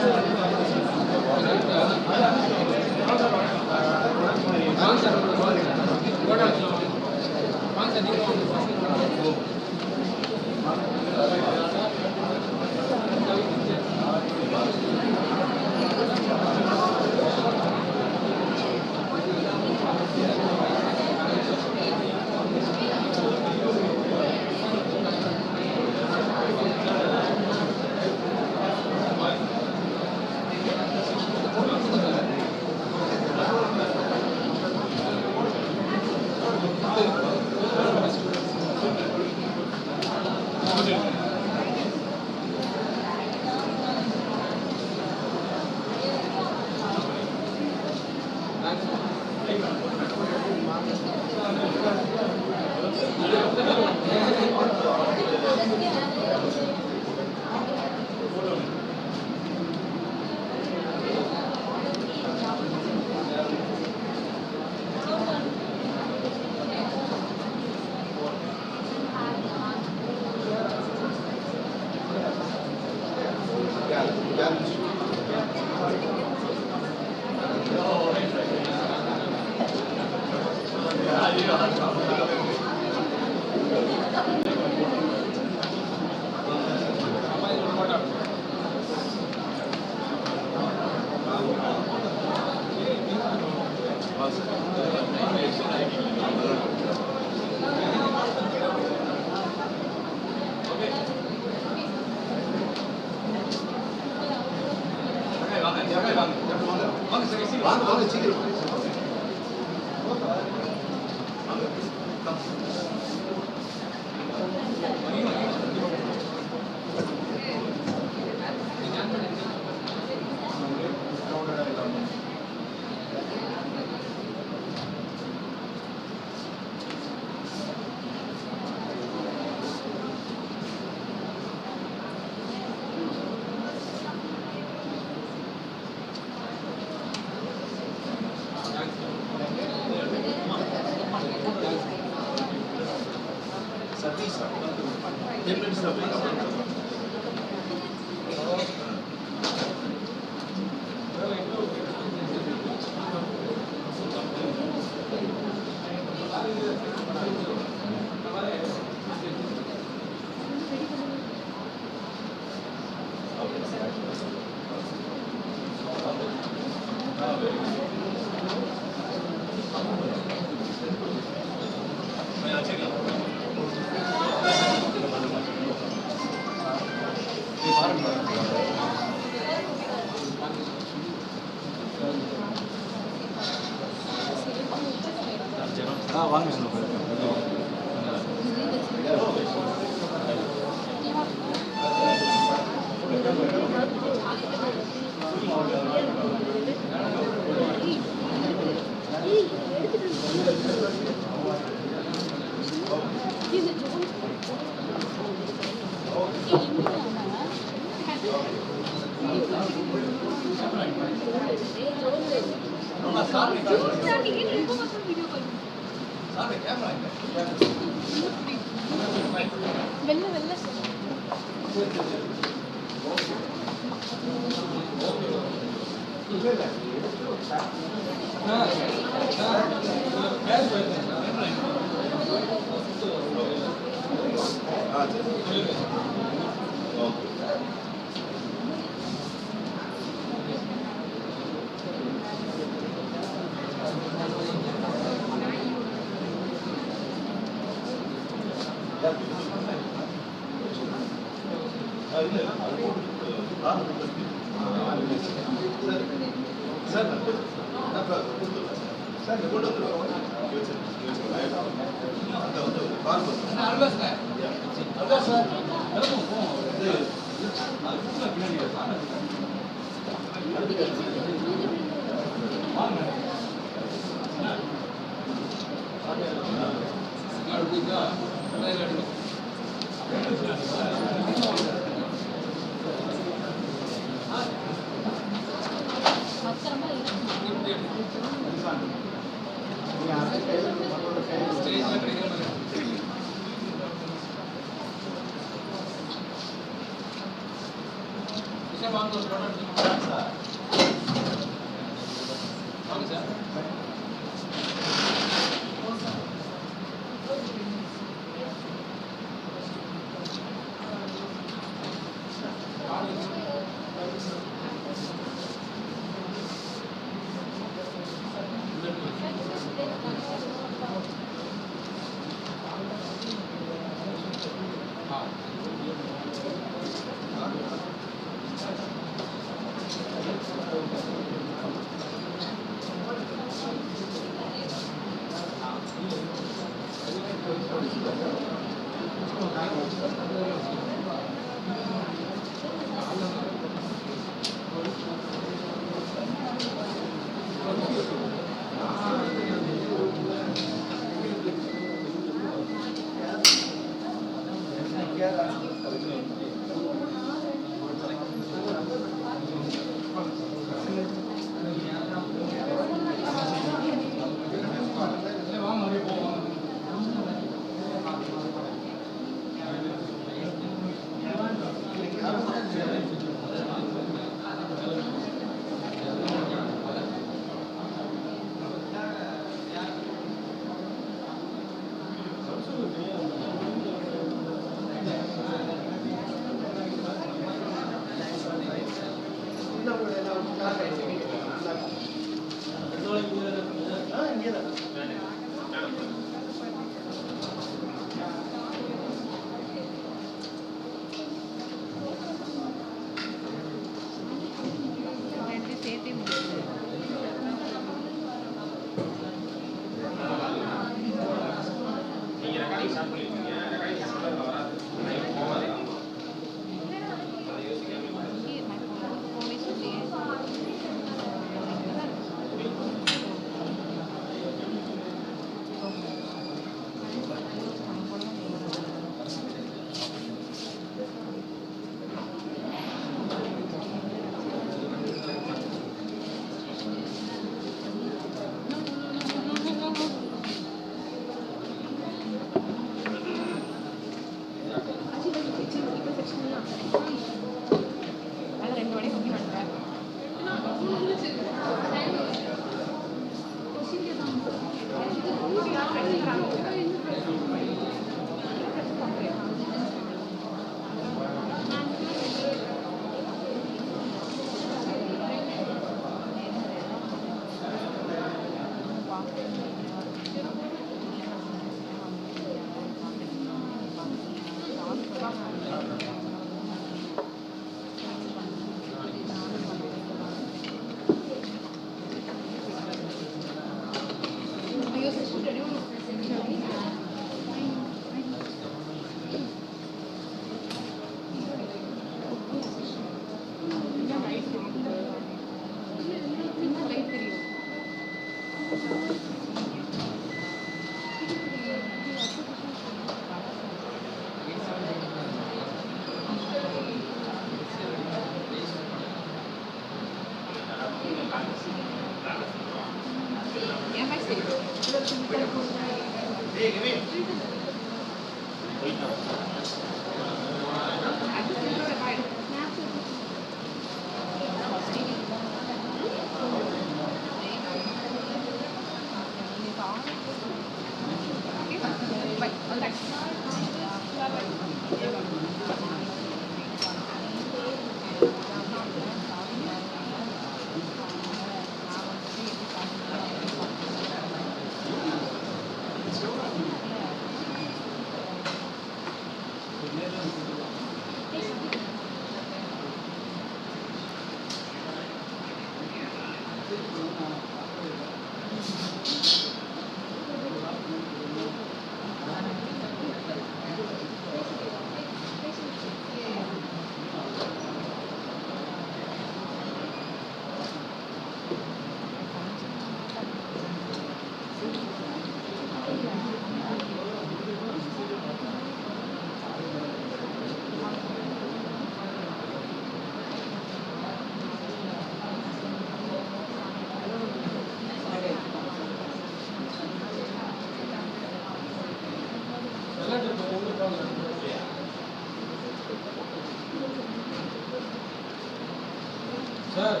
Sir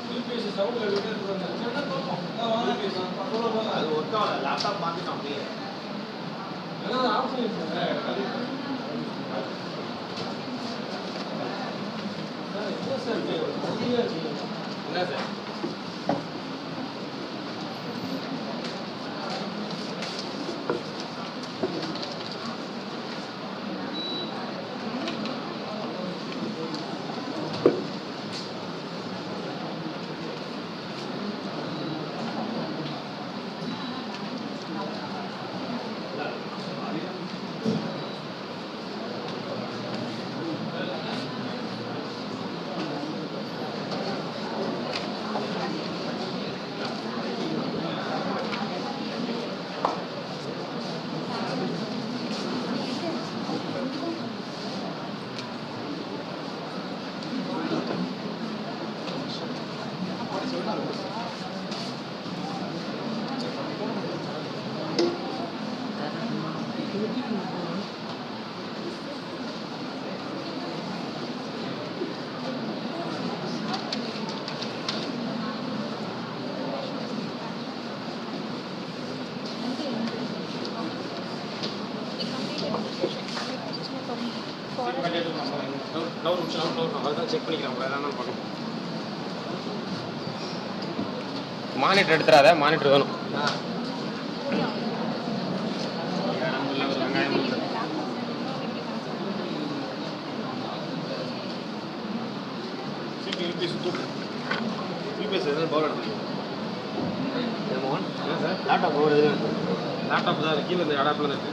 UPSC சவுண்டில் விட்டு அது work ஆகல laptop மாற்றிட்டோம் அப்படியே ஏன்னா option இருக்கு sir என்ன sir என்ன sir check பண்ணிக்கலாம் வேற என்ன பார்க்கணும் மானிட்டர் எடுத்துறாத, மானிட்டர் வேணும். லேப்டாப் ஓடுது. லேப்டாப் தான் கீழே இந்த அடாப்டில் இருக்கு.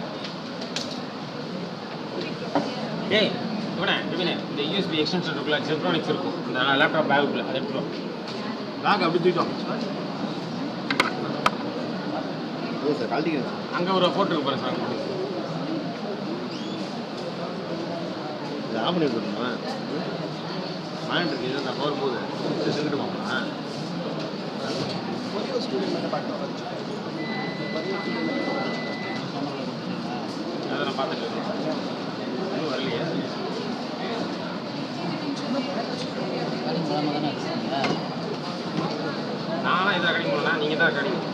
டேய் இவனே இந்த யூஎஸ்பி எக்ஸ்டென்ஷன் இருக்குல்ல, செப்ரானிக்ஸ் இருக்கும் இந்த லேப்டாப் பேக்குள்ள, அதை எடுத்துருவோம். பேக் அப்படி தூக்கிட்டோம். அங்கே ஒரு போட்டுருக்கு பாருங்க சார். ஆஃப் பண்ணி விட்டுருமா மானிட்டர் இருக்குது. இந்த பவர் போகுது செஞ்சுட்டு போமா. அதை நான் பார்த்துட்டு இருக்கேன். இன்னும் வரலையே. நானும் இதை கடிக்க முடியல, நீங்கள் தான் கடிக்கணும்.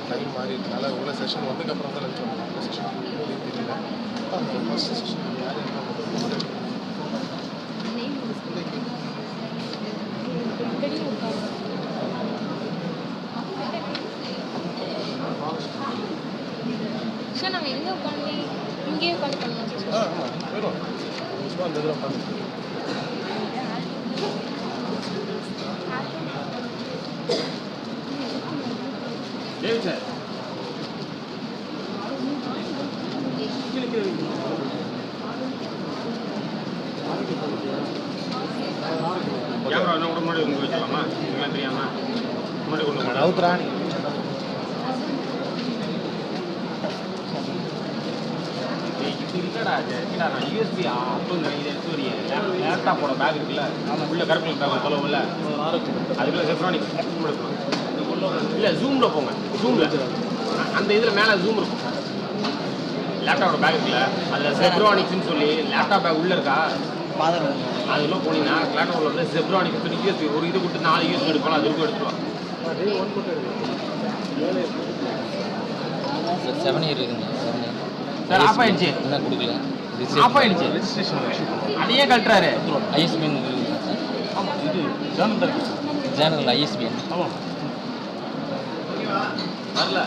டைம் மாறி இருக்கனால உள்ள செஷன் வந்ததுக்கப்புறம் தான் லஞ்ச் வந்தோம். செஷன் தெரியல. ஃபர்ஸ்ட் செஷன் யார் சார் நம்ம எங்கே உட்காந்து இங்கேயே உட்காந்து பண்ணலாம். ஆமாம் வரும் சும்மா அந்த இதில் உட்காந்து சார் கேமரா என்ன கூட முன்னாடி கொண்டு வச்சலாமா? இதெல்லாம் தெரியாம முன்னாடி கொண்டு நவுத்துறா. இல்லடா கேட்டா நான் யூஎஸ்பி அப்போ இதை எடுத்து வரீங்க. லேப்டாப்போட பேக் இருக்குல்ல, உள்ள கருப்பில் பேக் தொலைவில் அதுக்குள்ள செப்ரானிக்ஸ் எடுக்கணும். இல்லை ஜூமில் போங்க. ஜூமில் அந்த இதில் மேலே ஜூம் இருக்கும். லேப்டாப்போட பேக் இருக்குல்ல, அதில் செப்ரானிக்ஸ்னு சொல்லி லேப்டாப் பேக் உள்ளே இருக்கா அதெல்லாம் போனீங்கன்னா லேப்டாப்பில் வந்து செப்ரானிக்ஸ் சொல்லி யூஎஸ்பி ஒரு இது கொடுத்து 4 யூஎஸ்பி எடுக்கலாம். அது இருக்கும் எடுத்துருவான். 7 இயர் இருக்குங்க. சார் ஆஃப் ஆயிடுச்சு. என்ன கொடுக்கல, ஆஃப் ஆயிடுச்சு. ரெஜிஸ்ட்ரேஷன் அதையே கட்டுறாரு. ஐஎஸ்பிஎன் ஆமாம், இது ஜேர்னல் தான் இருக்குது. Journal ISBN. ஆமாம் வரல.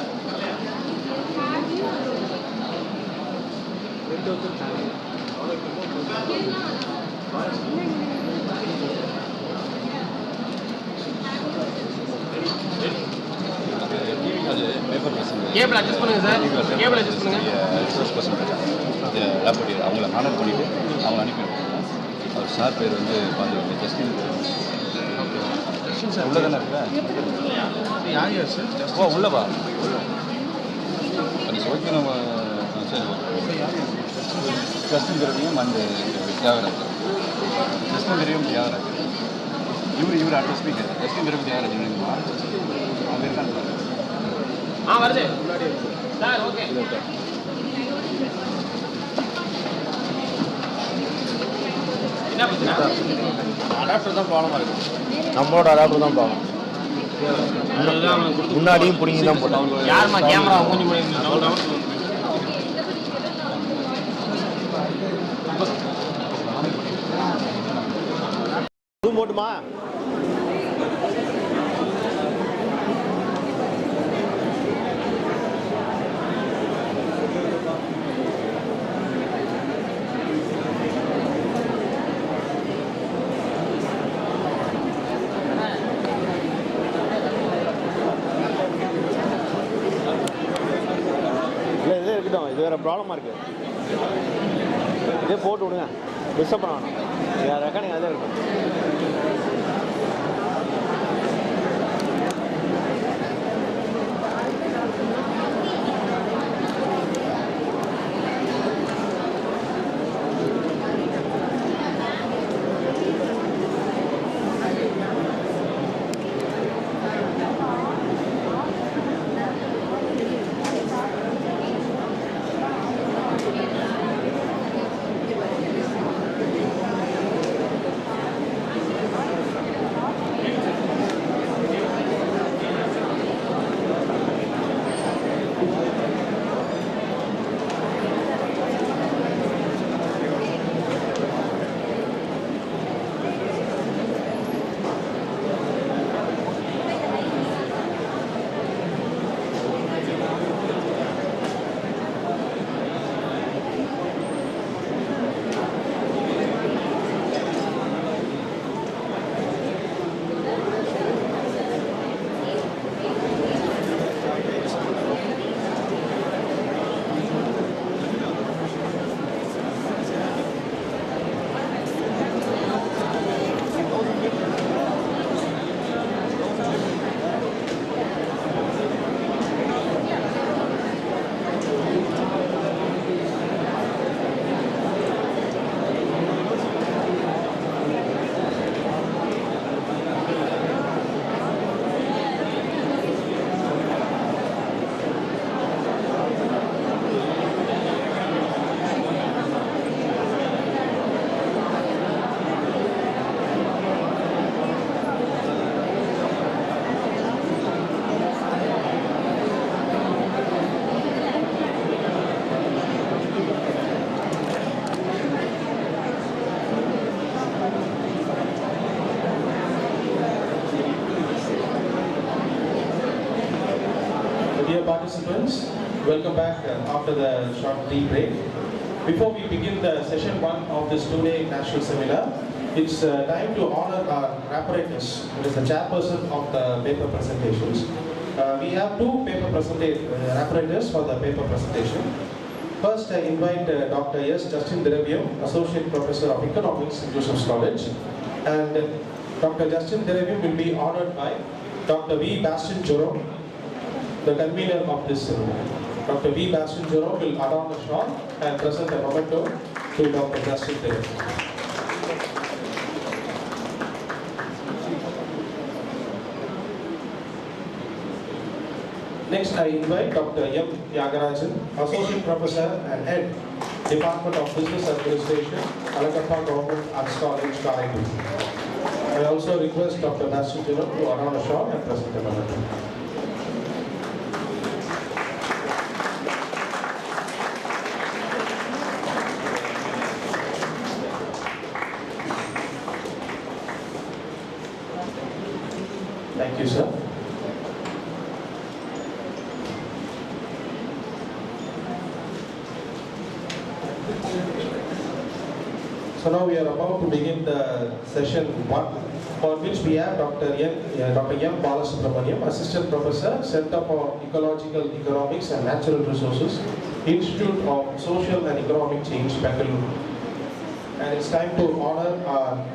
கேபிள் அட்ஜஸ்ட் பண்ணுங்க சார். கேபிள் அட்ஜஸ்ட் பண்ணுங்க. அவங்கள ஹானர் பண்ணிவிட்டு அவங்க அனுப்பிடுவோம். அவர் சார் பேர் வந்து பார்த்து ஜஸ்டின் சார் உள்ள தானே இருக்கா? யார் யார் சார்? ஓ உள்ளவா? அது ஓகே. நம்ம சரி ஓகே. ஜஸ்டின் தெரியும் அண்ட் தியாகராஜ். ஜஸ்டின் தெரியும் தியாகராஜ். இவர் அடுத்த ஸ்பீக்கர். ஜஸ்டின் தெரியும் தியாகராஜ். அவங்க இருக்காங்க. வருது சார். ஓகே என்ன பிரச்சனை? அடாப்டர் தான் ப்ராப்ளமாக இருக்குது. நம்மளோட அடாப்டர் தான் ப்ராப்ளம். முன்னாடியும் பிடிங்கி தான் போட்டோம். யாருமா கேமரா கொஞ்சம் போட்டுமா? இல்லை இதே இருக்கட்டும். இது வேறு ப்ராப்ளமாக இருக்குது. இதே போட்டு விடுங்க. டிஸ்டர்ப் பண்ண வேணாம். வேறு ரெக்கார்டிங் அதே இருக்கும். Dear participants, welcome back after the short tea break. Before we begin the session 1 of this 2-day national seminar, it's time to honor our apparatus, who is the chairperson of the paper presentations. We have two paper apparatus for the paper presentation. First, I invite Dr. S. Justin Diravium, Associate Professor of Economics in Joseph's College, and Dr. Justin Diravium will be honored by Dr. V. Bastian Jerome, the convener of this ceremony. Dr. V. Bastian Jerome will adorn the shawl and present a memento to Dr. Justin Diravium. Next, I invite Dr. M. Yagarajan, Associate Professor and Head, Department of Business Administration, Alagappa Government Arts College, Karaikal. I also request Dr. Bastian Jerome to adorn the shawl and present a memento. Thank you, sir. So now we are about to begin the session 1, for which we have Dr. M. Balasubramaniam, Assistant Professor, Center for Ecological Economics and Natural Resources, Institute of Social and Economic Change, Bengaluru. And it's time to honor our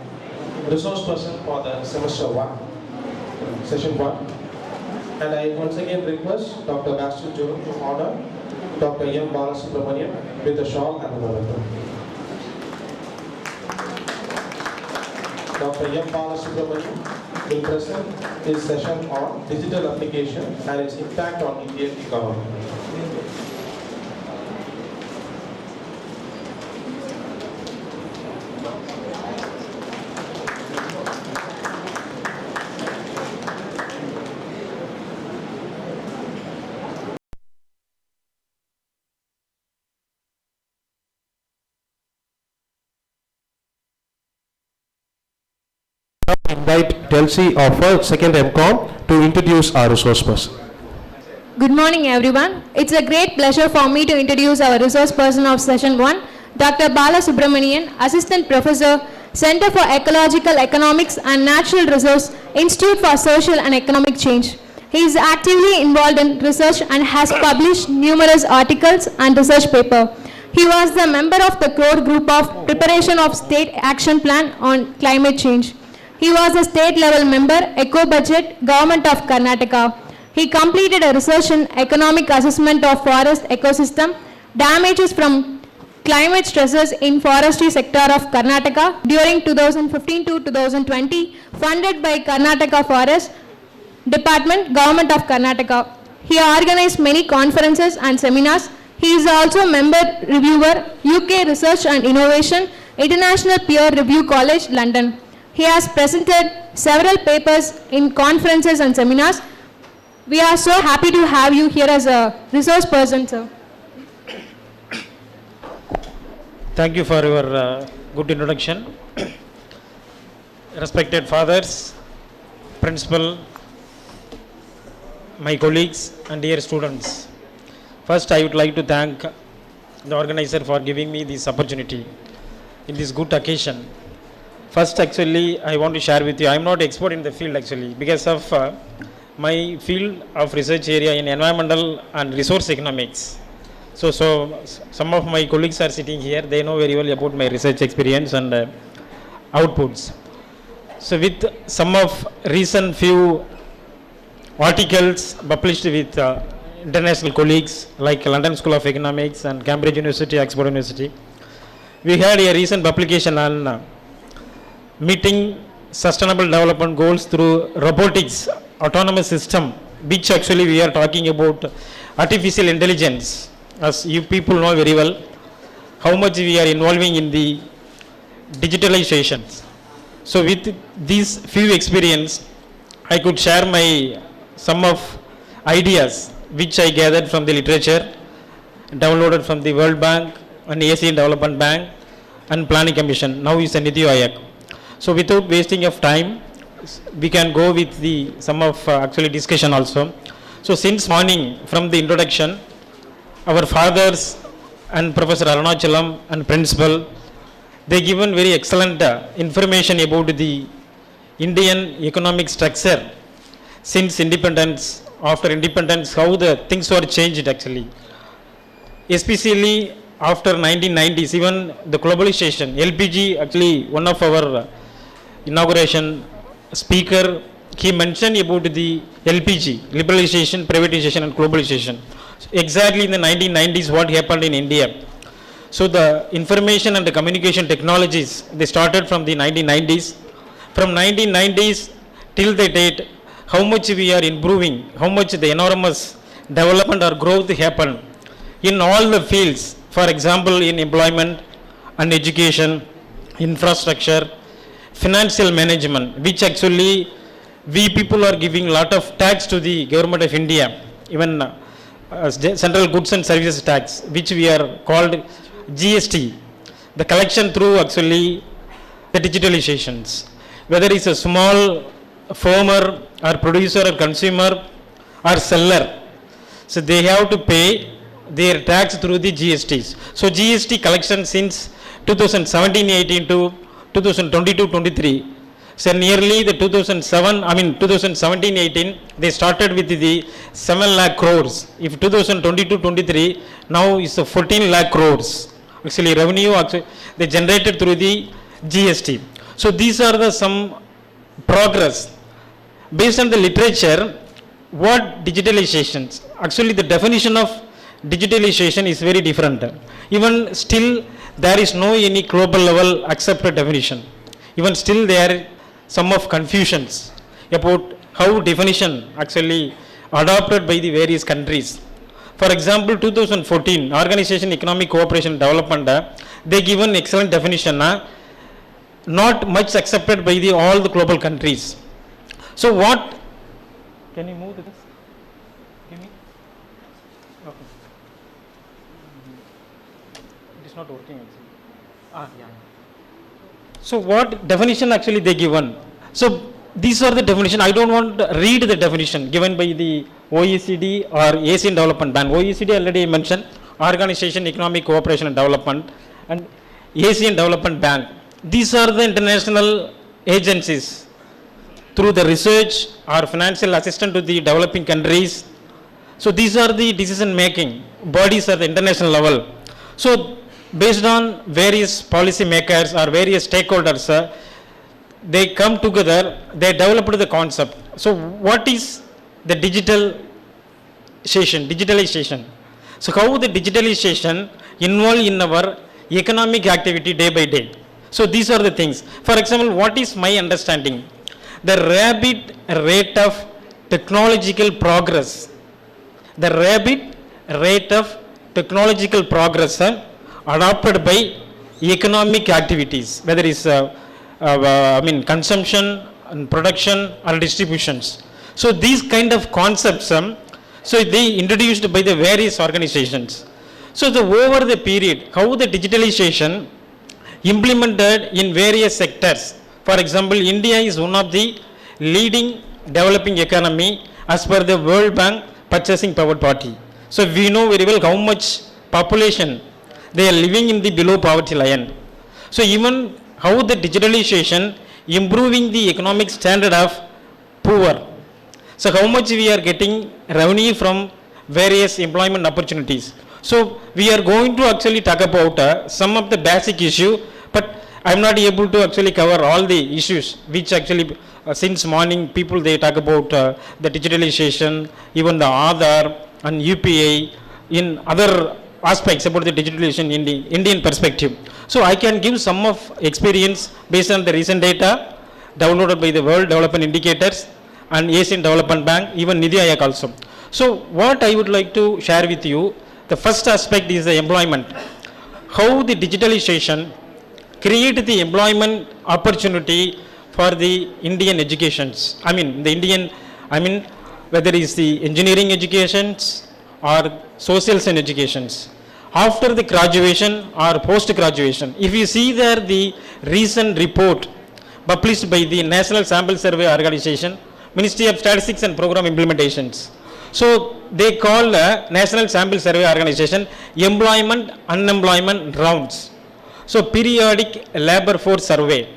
resource person for the semester 1, session 1. And I once again request Dr. Bastian Jerome to honor Dr. M. Balasubramaniam with the shawl and the memento. Dr. M. Balasubramaniam will present his session on digital application and its impact on Indian economy. Invite Delcy of second MCOM to introduce our resource person. Good morning, everyone. It's a great pleasure for me to introduce our resource person of session 1, Dr. Bala Subramanian, Assistant Professor, Center for Ecological Economics and Natural Resource, Institute for Social and Economic Change. He is actively involved in research and has published numerous articles and research papers. He was the member of the core group of preparation of State Action Plan on Climate Change. He was a state-level member, Eco Budget, Government of Karnataka. He completed a research in economic assessment of forest ecosystem, damages from climate stresses in forestry sector of Karnataka during 2015 to 2020, funded by Karnataka Forest Department, Government of Karnataka. He organized many conferences and seminars. He is also member reviewer, UK Research and Innovation, International Peer Review College, London. He has presented several papers in conferences and seminars. We are so happy to have you here as a resource person, sir. Thank you for your good introduction. Respected fathers, principal, my colleagues and dear students. First, I would like to thank the organizer for giving me this opportunity in this good occasion. First, actually, I want to share with you, I am not expert in the field actually because of my field of research area in environmental and resource economics. So some of my colleagues are sitting here, they know very well about my research experience and outputs. So with some of recent few articles published with international colleagues like London School of Economics and Cambridge University, Oxford University, we had a recent publication on meeting sustainable development goals through robotics, autonomous system, which actually we are talking about artificial intelligence. As you people know very well, how much we are involving in the digitalization. So with these few experience, I could share my some of ideas which I gathered from the literature, downloaded from the World Bank and Asian Development Bank and Planning Commission. Now is the Niti Aayog. So without wasting of time, we can go with the some of actually discussion also. So since morning from the introduction, our fathers and Professor Arunachalam and principal, they given very excellent information about the Indian economic structure since independence, after independence, how the things were changed actually. Especially after 1990s, even the globalization, LPG, actually one of our inauguration speaker, he mentioned about the LPG, liberalization, privatization and globalization. Exactly in the 1990s what happened in India. So the information and the communication technologies, they started from the 1990s. From 1990s till the date, how much we are improving, how much the enormous development or growth happened in all the fields. For example, in employment and education, infrastructure, financial management, which actually we people are giving lot of tax to the government of India, even Central Goods and Services Tax, which we are called GST, the collection through actually the digitalizations. Whether it's a small farmer or producer or consumer or seller, so they have to pay their tax through the GSTs. So GST collection since 2017-18 to 2022-23. So nearly the 2017-18, they started with the 7 lakh crores. If 2022-23, now is 14 lakh crores. Actually revenue actually they generated through the GST. So these are the some progress. Based on the literature, what digitalizations? Actually the definition of digitalization is very different. Even still there is no any global level accepted definition. Even still there are some of confusions about how definition actually adopted by the various countries. For example, 2014 Organization Economic Cooperation and Development, they given excellent definition, not much accepted by the all the global countries. So what, can you move this? Give me. Okay. It is not working actually. Yeah. So what definition actually they given? So these are the definition. I don't want to read the definition given by the OECD or Asian Development Bank. OECD already mentioned, Organization Economic Cooperation and Development, and Asian Development Bank. These are the international agencies through the research or financial assistance to the developing countries. So these are the decision making bodies at the international level. So based on various policy makers or various stakeholders, they come together, they developed the concept. So what is the digitalization? So how the digitalization involved in our economic activity day by day? So these are the things. For example, what is my understanding? The rapid rate of technological progress. The rapid rate of technological progress adopted by economic activities, whether it's consumption and production or distributions. So these kind of concepts, so they introduced by the various organizations. So the over the period, how the digitalization implemented in various sectors. For example, India is one of the leading developing economy as per the World Bank Purchasing Power Party. So we know very well how much population they are living in the below poverty line. So even how the digitalization improving the economic standard of poor. So how much we are getting revenue from various employment opportunities. So we are going to actually talk about some of the basic issue, but I am not able to actually cover all the issues which actually since morning people they talk about the digitalization, even the Aadhaar and UPI in other aspects about the digitalization in the Indian perspective. So I can give some of experience based on the recent data downloaded by the World Development Indicators and Asian Development Bank, even Nidhi Aayog also. So what I would like to share with you, the first aspect is the employment. How the digitalization create the employment opportunity for the Indian educations. Whether it's the engineering educations or social science educations. After the graduation or post-graduation, if you see there the recent report published by the National Sample Survey Organization, Ministry of Statistics and Program Implementations. So they call the National Sample Survey Organization employment unemployment rounds. So periodic labor force survey.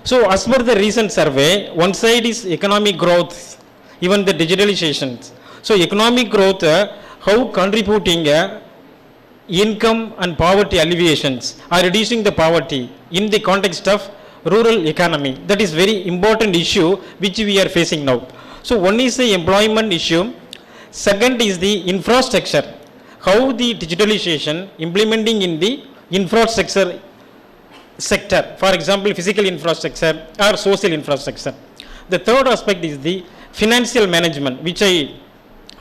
So as per the recent survey, one side is economic growth, even the digitalization. So economic growth, how contributing income and poverty alleviations are reducing the poverty in the context of rural economy. That is very important issue which we are facing now. So one is the employment issue. Second is the infrastructure. How the digitalization implementing in the infrastructure sector. For example, physical infrastructure or social infrastructure. The third aspect is the financial management, which I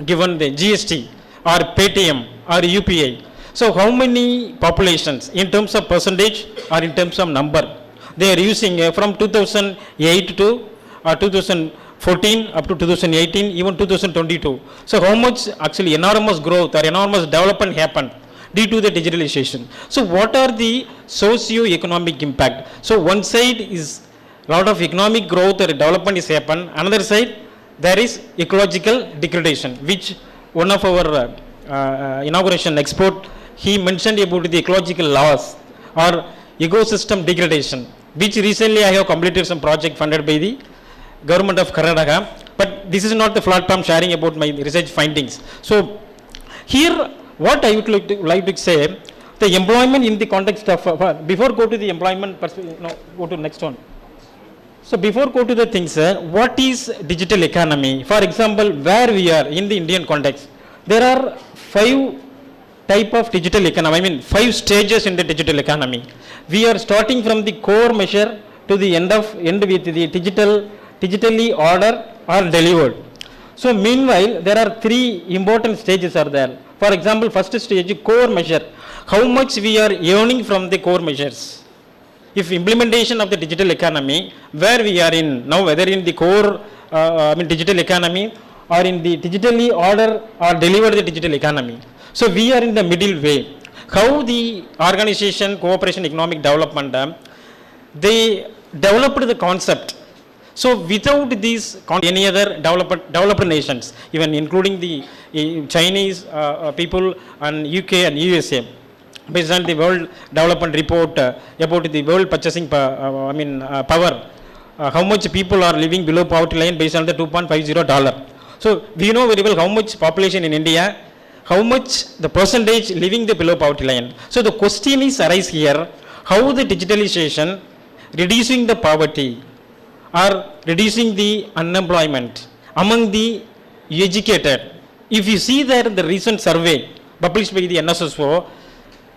given the GST or Paytm or UPI. So how many populations in terms of percentage or in terms of number they are using from 2008 to 2014 up to 2018, even 2022. So how much actually enormous growth or enormous development happened due to the digitalization. So what are the socio-economic impact? So one side is lot of economic growth or development is happened. Another side there is ecological degradation, which one of our inauguration expert he mentioned about the ecological loss or ecosystem degradation, which recently I have completed some project funded by the government of Karnataka, but this is not the platform sharing about my research findings. So here what I would like to say, the employment in the context of, before go to the employment perspective, no, go to next one. So before go to the things, what is digital economy? For example, where we are in the Indian context, there are 5 type of digital economy, 5 stages in the digital economy. We are starting from the core measure to the end with the digitally ordered or delivered. So meanwhile, there are 3 important stages are there. For example, first stage, core measure. How much we are earning from the core measures. If implementation of the digital economy, where we are in now, whether in the core digital economy or in the digitally order or deliver the digital economy. So we are in the middle way. How the organization, cooperation, economic development, they developed the concept. So without these, any other developed nations, even including the Chinese people and UK and USA, based on the World Development Report about the world purchasing power, how much people are living below poverty line based on the $2.50. So we know very well how much population in India, how much the percentage living the below poverty line. So the question is arise here, how the digitalization reducing the poverty or reducing the unemployment among the educated. If you see there the recent survey published by the NSSO,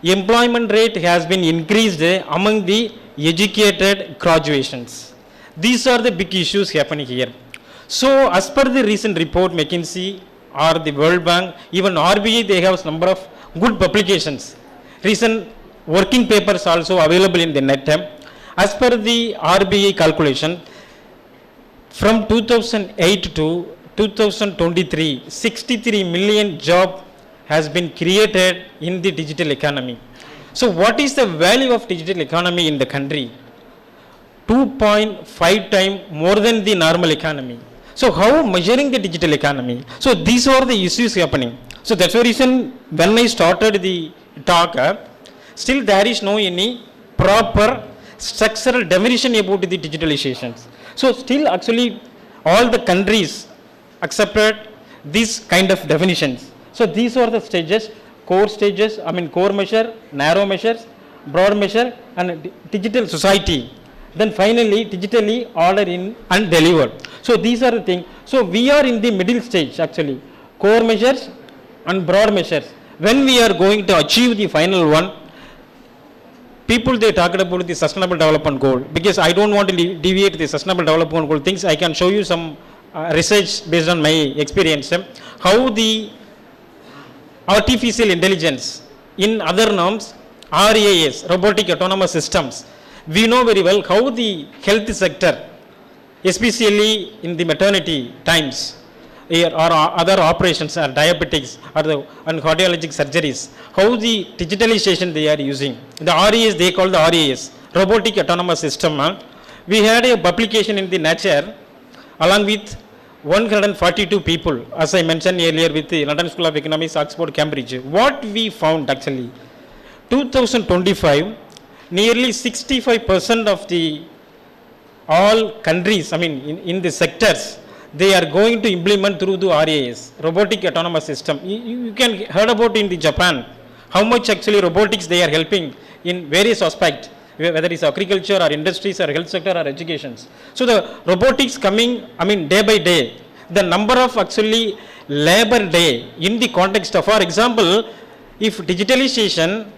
employment rate has been increased among the educated graduations. These are the big issues happening here. So as per the recent report, McKinsey or the World Bank, even RBI, they have number of good publications. Recent working papers also available in the net. As per the RBI calculation, from 2008 to 2023, 63 million job has been created in the digital economy. So what is the value of digital economy in the country? 2.5 times more than the normal economy. So how measuring the digital economy? So these are the issues happening. So that's the reason when I started the talk, still there is no any proper structural definition about the digitalizations. So still actually all the countries accepted these kind of definitions. So these are the stages, core measure, narrow measures, broad measure and digital society. Then finally digitally order in and delivered. So these are the things. So we are in the middle stage actually, core measures and broad measures. When we are going to achieve the final one, people they talked about the sustainable development goal, because I don't want to deviate the sustainable development goal things. I can show you some research based on my experience, how the artificial intelligence in other norms, RAS, robotic autonomous systems, we know very well how the health sector, especially in the maternity times or other operations or diabetics and cardiologic surgeries, how the digitalization they are using. The RAS, they call the RAS, robotic autonomous system. We had a publication in the Nature along with 142 people, as I mentioned earlier, with the London School of Economics, Oxford, Cambridge. What we found actually, 2025, nearly 65% of the all countries, in the sectors, they are going to implement through the RAS, robotic autonomous system. You can heard about in the Japan, how much actually robotics they are helping in various aspects, whether it's agriculture or industries or health sector or education. So the robotics coming, day by day, the number of actually labor day in the context of, for example, if digitalization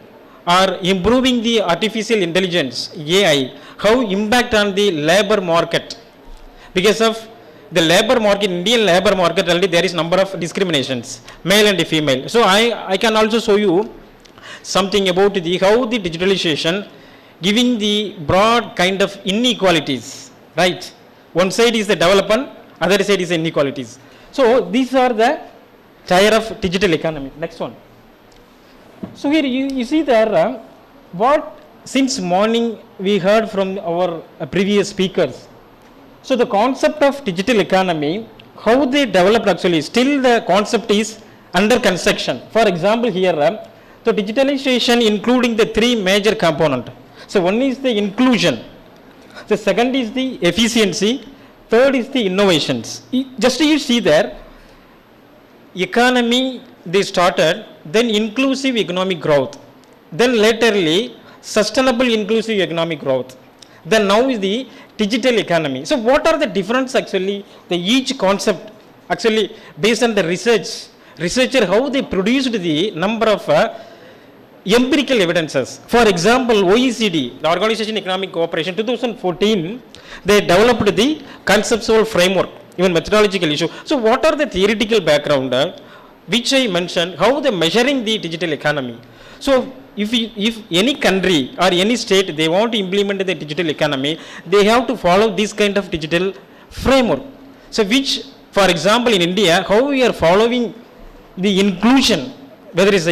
are improving the artificial intelligence, AI, how impact on the labor market? Because of the labor market, Indian labor market, already there is number of discriminations, male and female. So I can also show you something about the how the digitalization giving the broad kind of inequalities, right? One side is the development, other side is the inequalities. So these are the tier of digital economy. Next one. So here you see there, what since morning we heard from our previous speakers. So the concept of digital economy, how they developed actually, still the concept is under construction. For example here, the digitalization including the three major components. So one is the inclusion, the second is the efficiency, third is the innovations. Just you see there, economy they started, then inclusive economic growth, then laterly sustainable inclusive economic growth, then now is the digital economy. So what are the difference actually, the each concept actually based on the researcher how they produced the number of empirical evidences. For example, OECD, the Organization Economic Cooperation, 2014, they developed the conceptual framework, even methodological issue. So what are the theoretical background which I mentioned, how they measuring the digital economy. So if any country or any state they want to implement the digital economy, they have to follow this kind of digital framework. So which, for example, in India, how we are following the inclusion, whether it's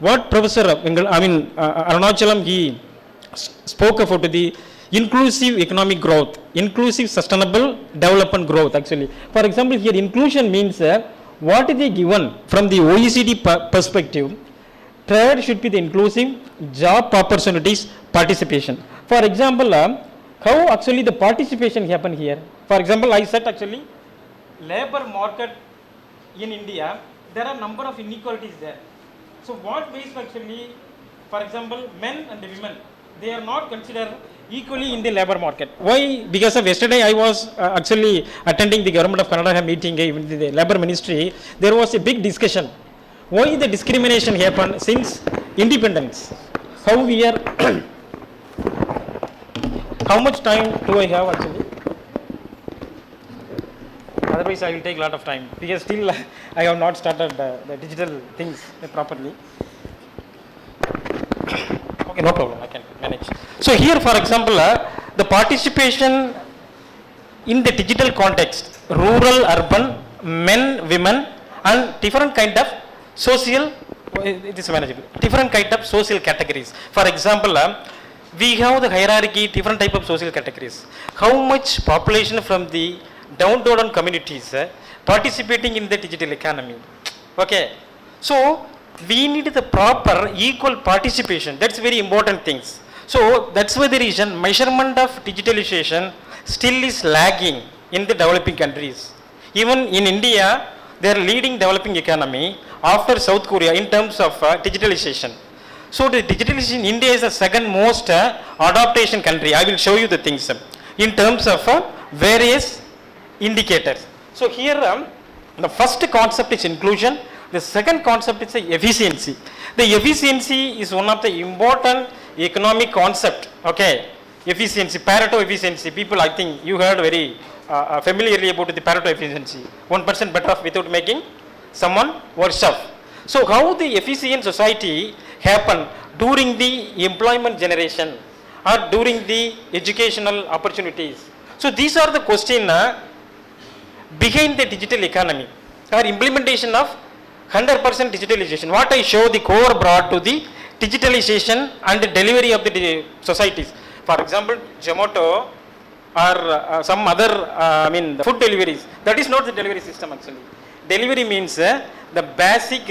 what Professor Arunachalam he spoke about the inclusive economic growth, inclusive sustainable development growth actually. For example, here inclusion means what is given from the OECD perspective. Third should be the inclusive job opportunities participation. For example, how actually the participation happen here. For example, I said actually labor market in India, there are number of inequalities there. So what ways actually, for example, men and women, they are not considered equally in the labor market. Why? Because of yesterday I was actually attending the Government of Canada meeting with the Labor Ministry. There was a big discussion. Why the discrimination happened since independence? How we are, how much time do I have actually? Otherwise I will take a lot of time because still I have not started the digital things properly. Okay, no problem, I can manage. So here for example, the participation in the digital context, rural, urban, men, women, and different kind of social, it is manageable, different kind of social categories. For example, we have the hierarchy, different type of social categories. How much population from the down communities participating in the digital economy? Okay, so we need the proper equal participation. That's very important things. So that's why the reason measurement of digitalization still is lagging in the developing countries. Even in India, they are leading developing economy after South Korea in terms of digitalization. So the digitalization in India is the second most adaptation country. I will show you the things in terms of various indicators. So here the first concept is inclusion. The second concept is efficiency. The efficiency is one of the important economic concept. Okay, efficiency, Pareto efficiency. People, I think you heard very familiarly about the Pareto efficiency. 1% better off without making someone worse off. So how the efficient society happen during the employment generation or during the educational opportunities? So these are the question behind the digital economy or implementation of 100% digitalization. What I show the core brought to the digitalization and the delivery of the societies. For example, Zomato or some other, the food deliveries. That is not the delivery system actually. Delivery means the basic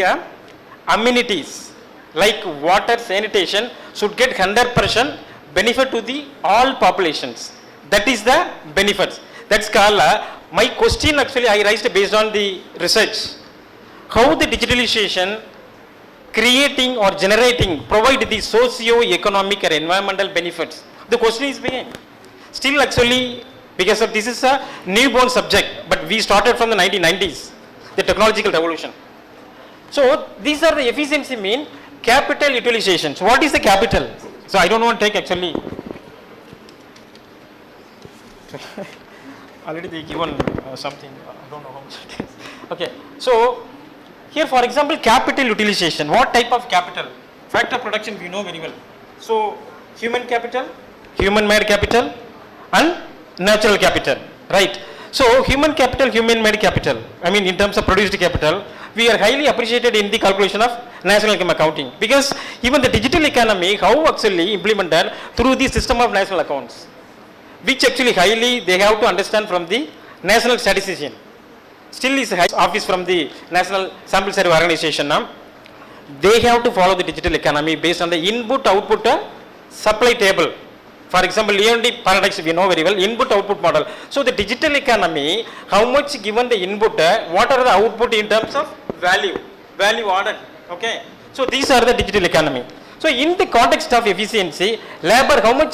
amenities like water, sanitation should get 100% benefit to the all populations. That is the benefits. That's called my question actually I raised based on the research. How the digitalization creating or generating provide the socio-economic or environmental benefits. The question is being still actually, because of this is a newborn subject, but we started from the 1990s, the technological revolution. So these are the efficiency mean capital utilization. So what is the capital? So I don't want to take actually already they given something, I don't know how much it is. Okay, so here for example capital utilization. What type of capital? Factor production we know very well. So human capital, human made capital and natural capital, right? So human capital, human made capital, in terms of produced capital, we are highly appreciated in the calculation of national income accounting, because even the digital economy, how actually implemented through the system of national accounts, which actually highly they have to understand from the national statistician. Still is a office from the National Sample Survey Organization now. They have to follow the digital economy based on the input output supply table. For example, Leonti paradox we know very well, input output model. So the digital economy, how much given the input, what are the output in terms of value added. Okay. So these are the digital economy. So in the context of efficiency, labor, how much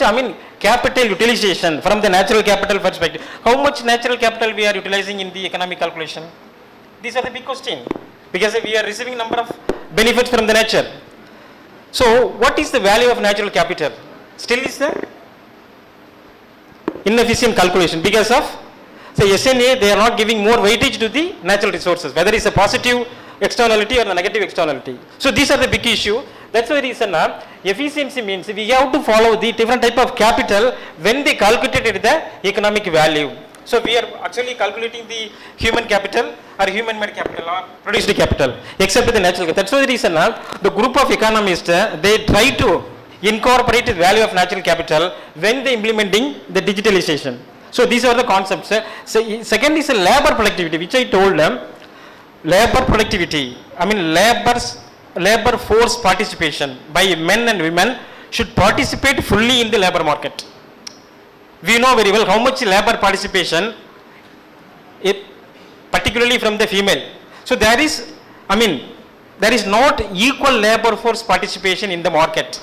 capital utilization from the natural capital perspective, how much natural capital we are utilizing in the economic calculation? These are the big question, because we are receiving number of benefits from the nature. So what is the value of natural capital? Still is the inefficient calculation, because of the SNA, they are not giving more weightage to the natural resources, whether it's a positive externality or a negative externality. So these are the big issue. That's the reason efficiency means we have to follow the different type of capital when they calculated the economic value. So we are actually calculating the human capital or human made capital or produced capital, except the natural capital. That's the reason the group of economists, they try to incorporate the value of natural capital when they implementing the digitalization. So these are the concepts. So second is labor productivity, which I told them. Labor productivity, labor force participation by men and women should participate fully in the labor market. We know very well how much labor participation, particularly from the female. So there is not equal labor force participation in the market.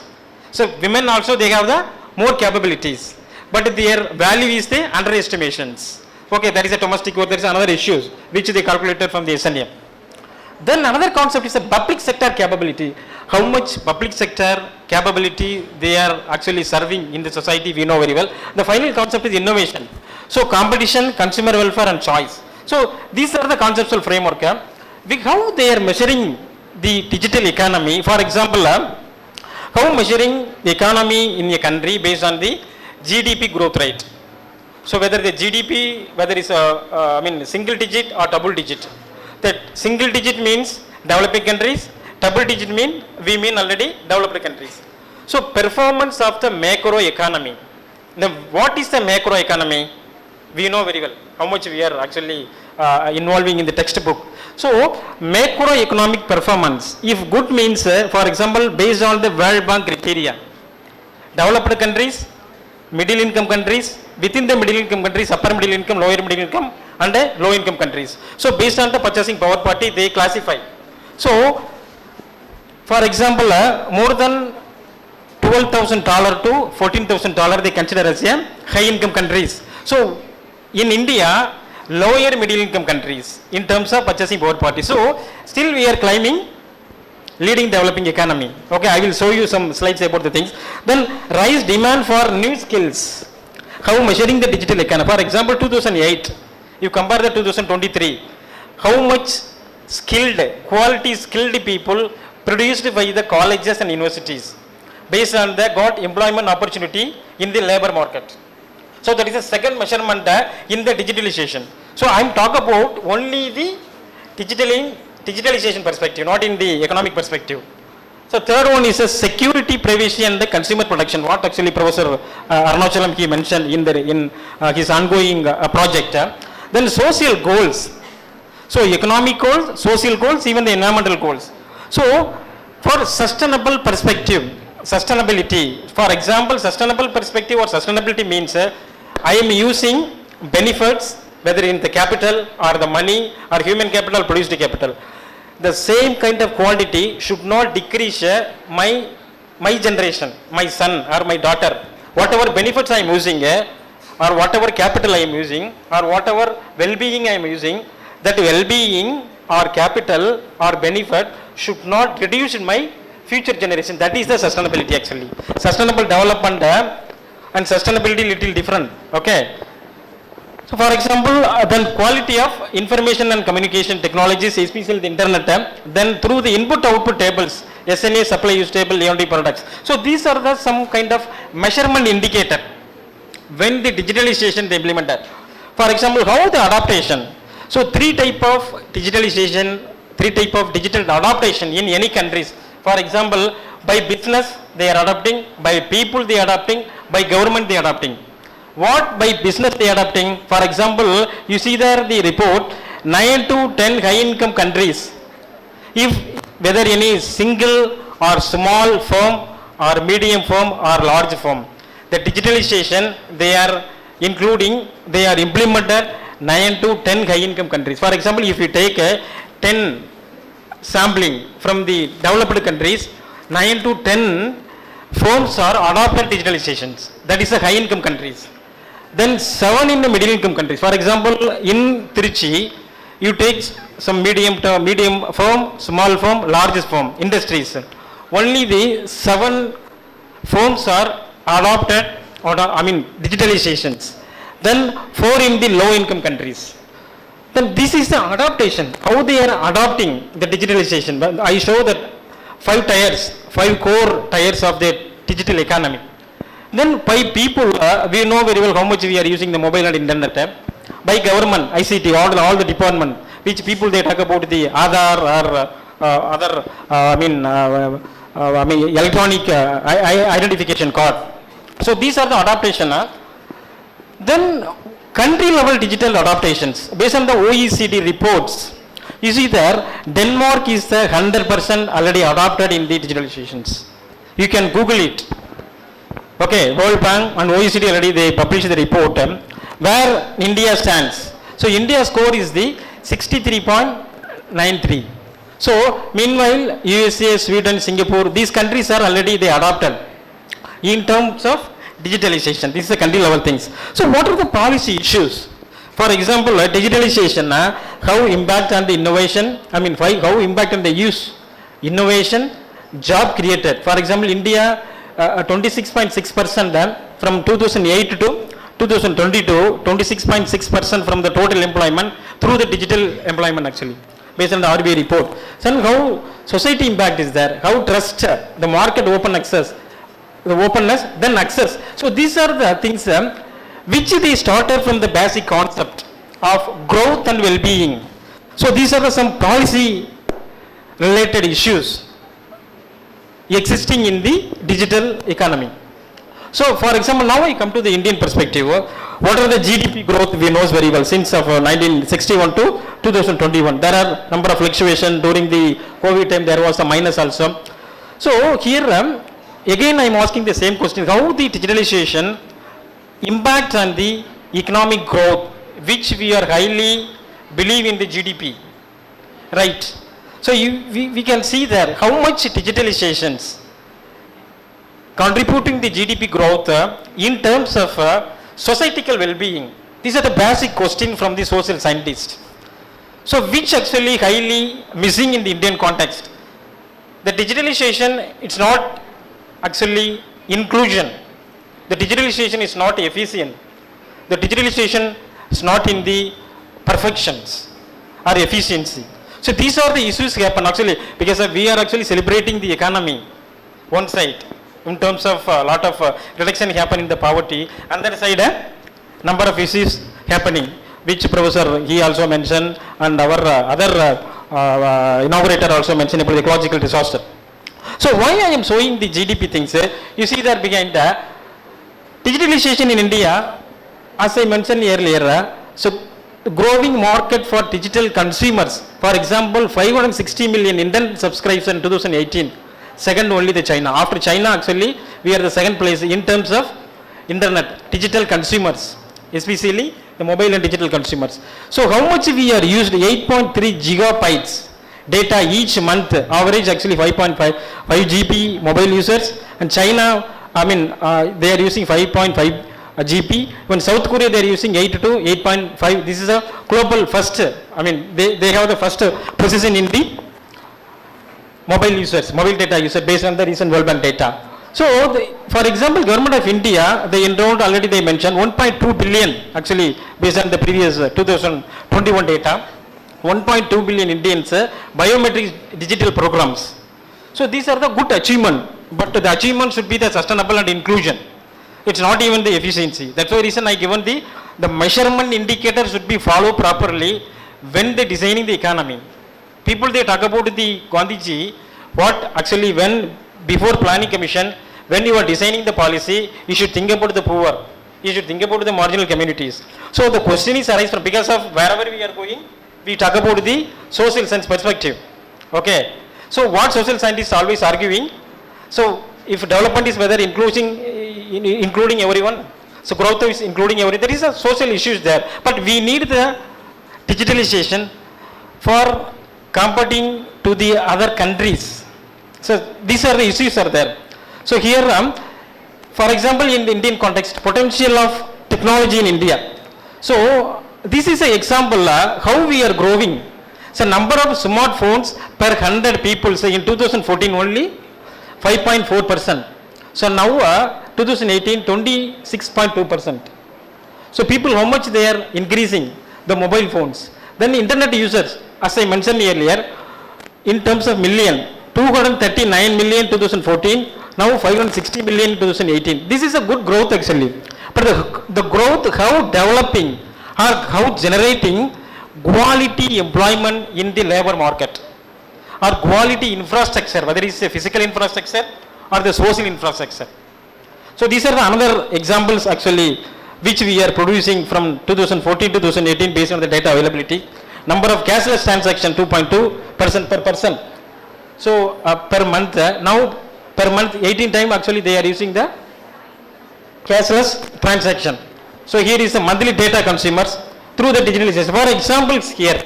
So women also, they have the more capabilities, but their value is the underestimations. Okay, that is a domestic work, there is another issues which they calculated from the SNA. Then another concept is a public sector capability. How much public sector capability they are actually serving in the society, we know very well. The final concept is innovation. So competition, consumer welfare and choice. So these are the conceptual framework. How they are measuring the digital economy, for example, how measuring the economy in a country based on the GDP growth rate. So whether the GDP, whether it's single digit or double digit. That single digit means developing countries, double digit we mean already developed countries. So performance of the macro economy. Now what is the macro economy? We know very well how much we are actually involving in the textbook. So macroeconomic performance, if good means, for example, based on the World Bank criteria, developed countries, middle income countries, within the middle income countries, upper middle income, lower middle income, and low income countries. So based on the purchasing power party, they classify. So for example, more than $12,000 to $14,000 they consider as a high income countries. So in India, lower middle income countries in terms of purchasing power party. So still we are climbing leading developing economy. Okay, I will show you some slides about the things. Then rise demand for new skills. How measuring the digital economy? For example, 2008, you compare the 2023. How much skilled, quality skilled people produced by the colleges and universities based on the got employment opportunity in the labor market. So that is the second measurement in the digitalization. So I am talking about only the digitalization perspective, not in the economic perspective. So third one is a security, privacy and the consumer protection. What actually Professor Arunachalam he mentioned in his ongoing project. Then social goals. So economic goals, social goals, even the environmental goals. So for sustainable perspective, sustainability. For example, sustainable perspective or sustainability means I am using benefits whether in the capital or the money or human capital, produced capital. The same kind of quantity should not decrease my generation, my son or my daughter. Whatever benefits I am using or whatever capital I am using or whatever well-being I am using, that well-being or capital or benefit should not reduce in my future generation. That is the sustainability actually. Sustainable development and sustainability little different. Okay. So for example, then quality of information and communication technologies, especially the internet, then through the input-output tables, SNA, supply use table, AMD products. So these are the some kind of measurement indicator when the digitalization they implemented. For example, how the adaptation. So three type of digitalization, three type of digital adaptation in any countries. For example, by business they are adapting, by people they are adapting, by government they are adapting. What by business they are adapting? For example, you see there the report, 9 to 10 high income countries. If whether any single or small firm or medium firm or large firm, the digitalization they are including, they are implemented 9 to 10 high income countries. For example, if you take 10 sampling from the developed countries, 9 to 10 firms are adopted digitalizations. That is the high income countries. Then 7 in the middle income countries. For example, in Tiruchi, you take some medium firm, small firm, largest firm, industries. Only the 7 firms are adopted or digitalizations. Then 4 in the low income countries. Then this is the adaptation, how they are adopting the digitalization. I show that 5 tiers, 5 core tiers of the digital economy. Then by people, we know very well how much we are using the mobile and internet. By government, ICT, all the department, which people they talk about the Aadhaar or other, electronic identification card. So these are the adaptation. Then country level digital adaptations based on the OECD reports. You see there, Denmark is the 100% already adopted in the digitalizations. You can Google it. Okay, World Bank and OECD already they published the report where India stands. So India's score is the 63.93. So meanwhile, USA, Sweden, Singapore, these countries are already they adopted in terms of digitalization. This is the country level things. So what are the policy issues? For example, digitalization, how impact on the innovation, how impact on the use, innovation, job created. For example, India 26.6% from 2008 to 2022, 26.6% from the total employment through the digital employment actually, based on the RBI report. So how society impact is there, how trust, the market open access, the openness, then access. So these are the things which they started from the basic concept of growth and well-being. So these are some policy related issues existing in the digital economy. So for example, now I come to the Indian perspective. What are the GDP growth we know very well since of 1961 to 2021. There are number of fluctuation during the COVID time. There was a minus also. So here again I am asking the same question. How the digitalization impact on the economic growth, which we are highly believe in the GDP, right? So we can see there how much digitalizations contributing the GDP growth in terms of societal well-being. These are the basic question from the social scientists. So which actually highly missing in the Indian context. The digitalization, it's not actually inclusion. The digitalization is not efficient. The digitalization is not in the perfections or efficiency. So these are the issues happen actually because we are actually celebrating the economy one side in terms of a lot of reduction happen in the poverty, another side number of issues happening, which professor he also mentioned and our other inaugurator also mentioned about ecological disaster. So why I am showing the GDP things, you see that behind the digitalization in India, as I mentioned earlier, so the growing market for digital consumers, for example 560 million Indian subscribers in 2018, second only the China. After China actually we are the second place in terms of internet digital consumers, especially the mobile and digital consumers. So how much we are used 8.3 gigabytes data each month, average actually 5 GB mobile users, and China they are using 5.5 GB. When South Korea they are using 8 to 8.5. This is a global first, they have the first position in the mobile users, mobile data users based on the recent World Bank data. So for example, government of India, they enrolled already, they mentioned 1.2 billion actually based on the previous 2021 data, 1.2 billion Indians biometric digital programs. So these are the good achievement, but the achievement should be the sustainable and inclusion. It's not even the efficiency. That's the reason I given the measurement indicator should be followed properly when they designing the economy. People they talk about the Gandhiji, what actually when before planning commission, when you are designing the policy, you should think about the poor, you should think about the marginal communities. So the question is arise from because of wherever we are going, we talk about the social science perspective. Okay. So what social scientists always arguing, so if development is whether including everyone, so growth is including everyone, there is a social issues there, but we need the digitalization for competing to the other countries. So these are the issues are there. So here for example in the Indian context, potential of technology in India. So this is an example how we are growing. So number of smartphones per 100 people, say in 2014 only 5.4%. So now 2018 26.2%. So people how much they are increasing the mobile phones. Then internet users, as I mentioned earlier, in terms of million, 239 million 2014, now 560 million 2018. This is a good growth actually. But the growth how developing or how generating quality employment in the labor market or quality infrastructure, whether it's a physical infrastructure or the social infrastructure. So these are the another examples actually which we are producing from 2014 to 2018 based on the data availability. Number of cashless transaction 2.2% per person. So per month, now per month 18 times actually they are using the cashless transaction. So here is the monthly data consumers through the digitalization. For examples here,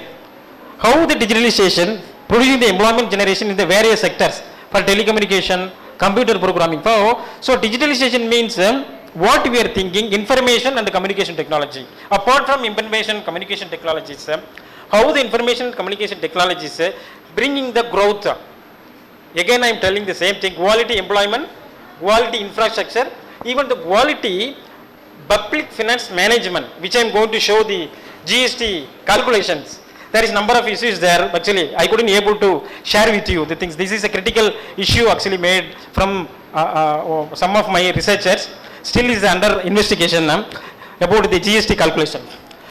how the digitalization producing the employment generation in the various sectors for telecommunication, computer programming. So digitalization means what we are thinking, information and communication technology. Apart from information communication technologies, how the information communication technologies bringing the growth. Again I am telling the same thing, quality employment, quality infrastructure, even the quality public finance management, which I am going to show the GST calculations. There is number of issues there. Actually, I couldn't able to share with you the things. This is a critical issue actually made from some of my researchers. Still is under investigation. about the GST calculation.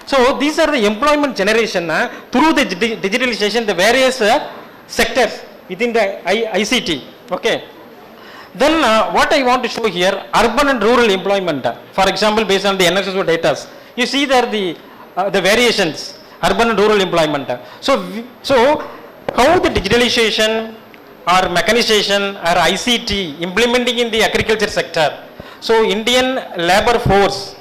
So these are the employment generation through the digitalization, the various sectors within the ICT. Okay. Then what I want to show here, urban and rural employment. For example, based on the NSSO data, you see there the variations, urban and rural employment. So how the digitalization or mechanization or ICT implementing in the agriculture sector. So Indian labor force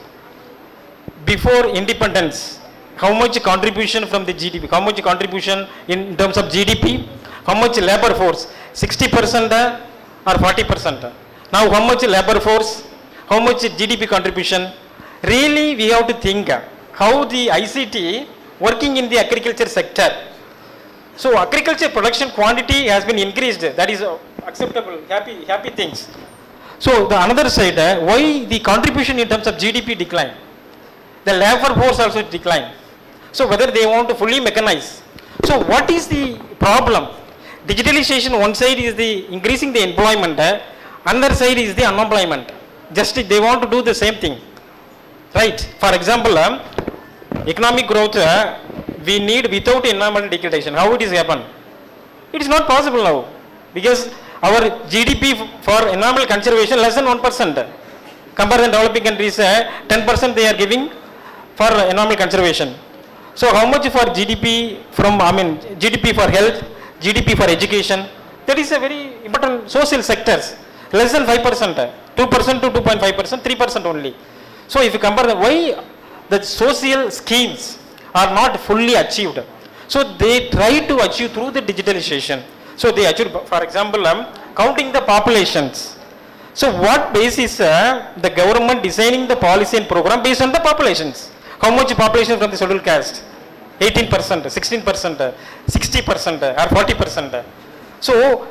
before independence, how much contribution from the GDP, how much contribution in terms of GDP, how much labor force, 60% or 40%. Now how much labor force, how much GDP contribution. Really we have to think how the ICT working in the agriculture sector. So agriculture production quantity has been increased, that is acceptable, happy things. So the another side, why the contribution in terms of GDP decline? The labor force also decline. So whether they want to fully mechanize. So what is the problem? Digitalization one side is the increasing the employment, another side is the unemployment. Just they want to do the same thing, right? For example, economic growth we need without environmental degradation. How it is happen? It is not possible now because our GDP for environmental conservation less than 1%. Compare the developing countries, 10% they are giving for environmental conservation. So how much for GDP from, GDP for health, GDP for education, that is a very important social sectors, less than 5%, 2% to 2.5%, 3% only. So if you compare why the social schemes are not fully achieved. So they try to achieve through the digitalization. So they achieve, for example, counting the populations. So what basis the government designing the policy and program based on the populations? How much population from the scheduled caste? 18%, 16%, 60% or 40%. So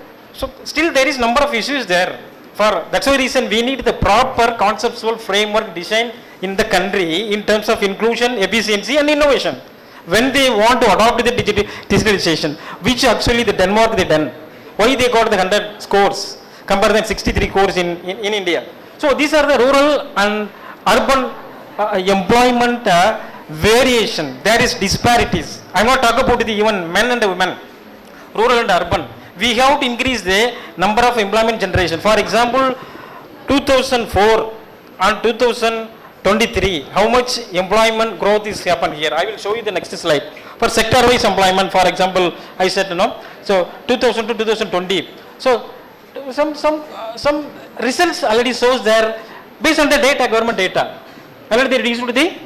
still there is number of issues there. That's why reason we need the proper conceptual framework design in the country in terms of inclusion, efficiency and innovation. When they want to adopt the digitalization, which actually the Denmark they done. Why they got the 100 scores compared to 63 scores in India. So these are the rural and urban employment variation. There is disparities. I am not talking about the even men and women, rural and urban. We have to increase the number of employment generation. For example, 2004 and 2023, how much employment growth is happened here? I will show you the next slide. For sector-wise employment, for example, I said so 2000 to 2020. So some results already shows there based on the data, government data. Already they reduced the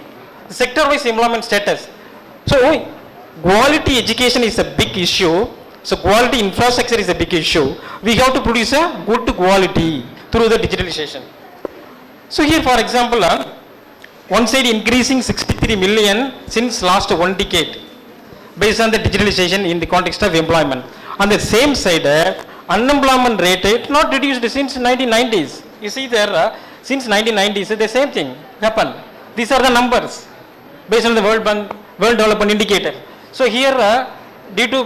sector-wise employment status. So quality education is a big issue. So quality infrastructure is a big issue. We have to produce a good quality through the digitalization. So here for example, one side increasing 63 million since last 1 decade based on the digitalization in the context of employment. On the same side, unemployment rate not reduced since 1990s. You see there, since 1990s, the same thing happened. These are the numbers based on the World Development Indicator. So here, due to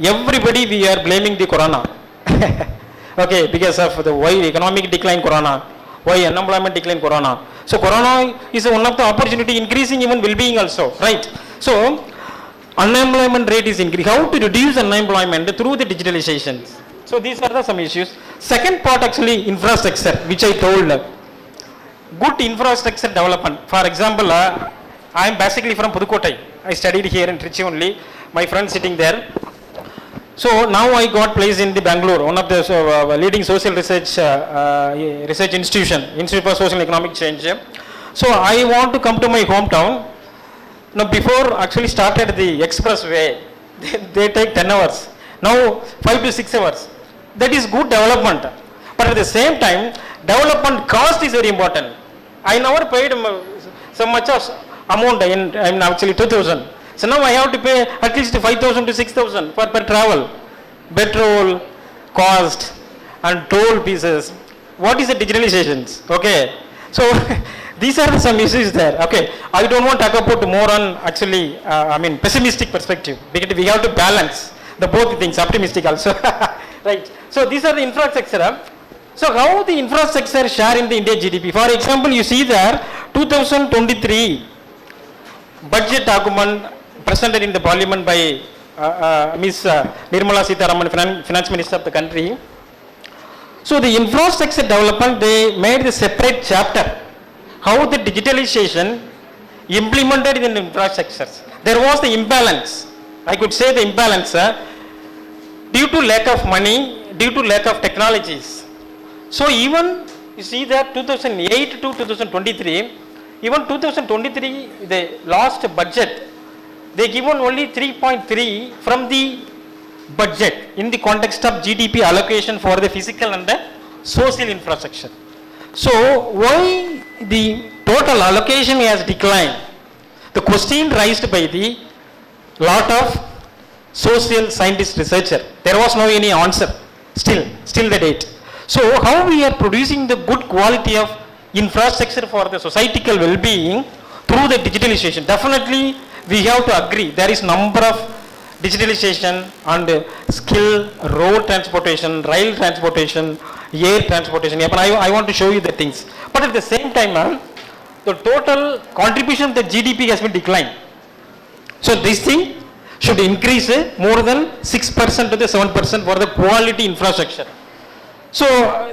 everybody we are blaming the corona. Okay, because of the why economic decline corona, why unemployment decline corona. So corona is one of the opportunity increasing even well-being also, right? So unemployment rate is increasing. How to reduce unemployment through the digitalization? So these are some issues. Second part actually infrastructure, which I told. Good infrastructure development. For example, I am basically from Pudukkottai. I studied here in Trichy only. My friend sitting there. So now I got placed in the Bangalore, one of the leading social research institution, Institute for Social and Economic Change. So I want to come to my hometown. Now before actually started the expressway, they take 10 hours. Now 5 to 6 hours. That is good development. But at the same time, development cost is very important. I never paid so much of amount in actually 2000. So now I have to pay at least 5,000 to 6,000 per travel. Petrol, cost and toll pieces. What is the digitalization? Okay. So these are some issues there. Okay. I don't want to talk about more on actually, pessimistic perspective. Because we have to balance the both things, optimistic also. Right. So these are the infrastructure. So how the infrastructure share in the India GDP? For example, you see there 2023 budget document presented in the parliament by Ms. Nirmala Sitharaman, finance minister of the country. So the infrastructure development, they made the separate chapter, how the digitalization implemented in the infrastructures. There was the imbalance, I could say the imbalance, due to lack of money, due to lack of technologies. So even you see that 2008 to 2023, even 2023, the last budget, they given only 3.3 from the budget in the context of GDP allocation for the physical and the social infrastructure. So why the total allocation has declined? The question raised by the lot of social scientist researcher, there was no any answer still the date. So how we are producing the good quality of infrastructure for the societal well-being through the digitalization? Definitely we have to agree there is number of digitalization and skill, road transportation, rail transportation, air transportation. I want to show you the things. But at the same time, the total contribution of the GDP has been declined. So this thing should increase more than 6% to the 7% for the quality infrastructure. So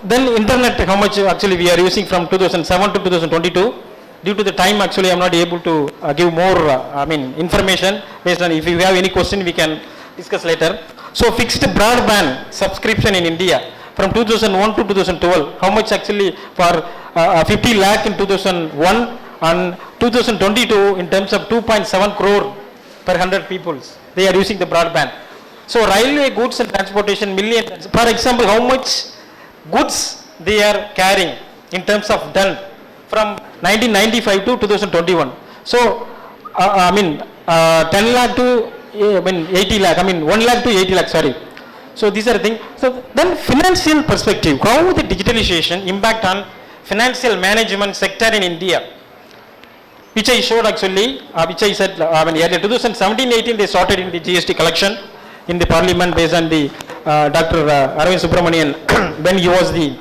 then internet, how much actually we are using from 2007 to 2022? Due to the time, actually I am not able to give more information based on, if you have any question we can discuss later. So fixed broadband subscription in India from 2001 to 2012, how much actually for 50 lakh in 2001 and 2022 in terms of 2.7 crore per 100 people, they are using the broadband. So railway goods and transportation million, for example, how much goods they are carrying in terms of done from 1995 to 2021. So 10 lakh to 80 lakh, 1 lakh to 80 lakh, sorry. So these are the things. So then financial perspective, how the digitalization impact on financial management sector in India, which I showed actually, which I said earlier, 2017-18 they started in the GST collection in the parliament based on the Dr. Arvind Subramanian when he was the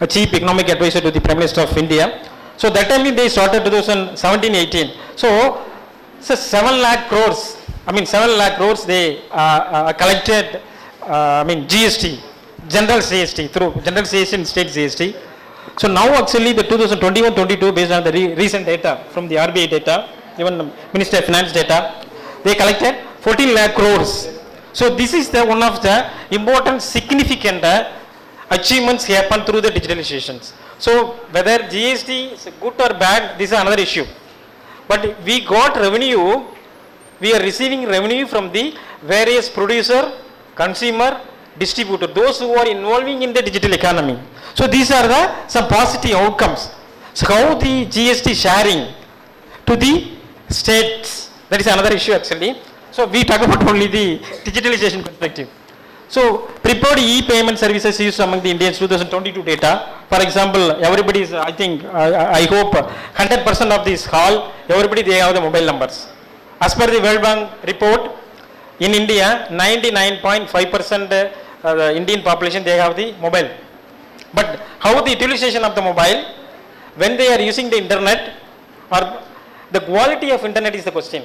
chief economic advisor to the Prime Minister of India. So that time they started 2017-18. So 7 lakh crores, 7 lakh crores they collected, GST, general GST, through general GST and state GST. So now actually the 2021-22 based on the recent data from the RBI data, even the Minister of Finance data, they collected 14 lakh crores. So this is the one of the important significant achievements happen through the digitalizations. So whether GST is good or bad, this is another issue. But we got revenue, we are receiving revenue from the various producer, consumer, distributor, those who are involving in the digital economy. So these are the some positive outcomes. So how the GST sharing to the states, that is another issue actually. So we talk about only the digitalization perspective. So prepared e-payment services used among the Indians 2022 data. For example, everybody is, I think, I hope 100% of this hall, everybody they have the mobile numbers. As per the World Bank report, in India, 99.5% the Indian population they have the mobile. But how the utilization of the mobile, when they are using the internet, or the quality of internet is the question.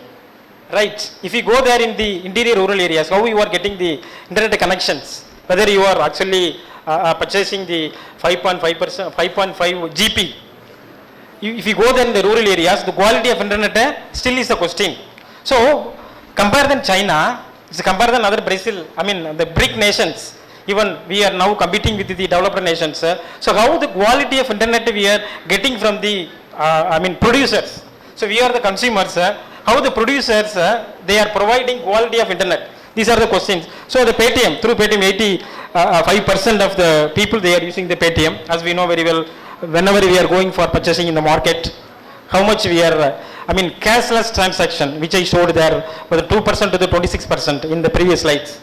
Right, if you go there in the interior rural areas, how you are getting the internet connections, whether you are actually purchasing the 5.5 GP. If you go there in the rural areas, the quality of internet still is the question. So compare than China, compare than other Brazil, the BRIC nations, even we are now competing with the developed nations. So how the quality of internet we are getting from the producers. So we are the consumers. How the producers, they are providing quality of internet. These are the questions. So the Paytm, through Paytm, 85% of the people they are using the Paytm. As we know very well, whenever we are going for purchasing in the market, how much we are, cashless transaction, which I showed there, was 2% to the 26% in the previous slides.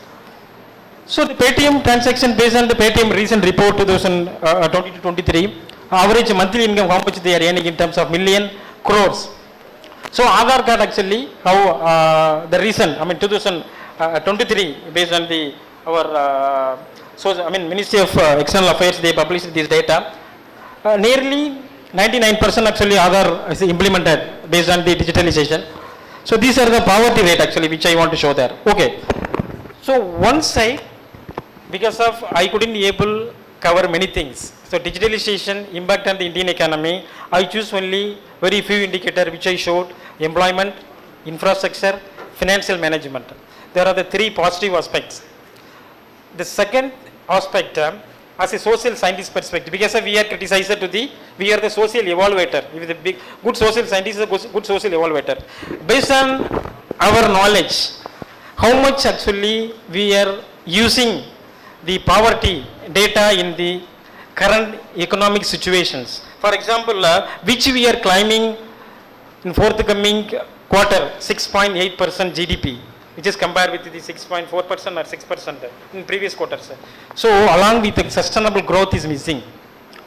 So the Paytm transaction based on the Paytm recent report 2020-23, average monthly income, how much they are earning in terms of million crores. So Aadhaar card actually, how the recent, 2023 based on the Ministry of External Affairs, they published this data. Nearly 99% actually Aadhaar is implemented based on the digitalization. So these are the poverty rate actually which I want to show there. Okay. So one side, because of I couldn't able cover many things. So digitalization impact on the Indian economy, I choose only very few indicator which I showed: employment, infrastructure, financial management. There are the three positive aspects. The second aspect, as a social scientist perspective, because we are criticized to the, we are the social evaluator. If the big good social scientist is a good social evaluator. Based on our knowledge, how much actually we are using the poverty data in the current economic situations. For example, which we are climbing in forthcoming quarter 6.8% GDP, which is compared with the 6.4% or 6% in previous quarters. So along with the sustainable growth is missing.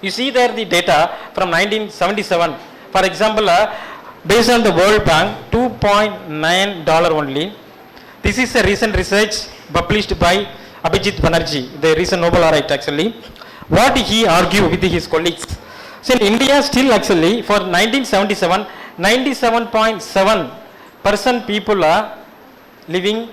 You see there the data from 1977. For example, based on the World Bank, $2.9 only. This is a recent research published by Abhijit Banerjee, the recent Nobel laureate actually. What he argued with his colleagues. So in India still actually for 1977, 97.7% people are living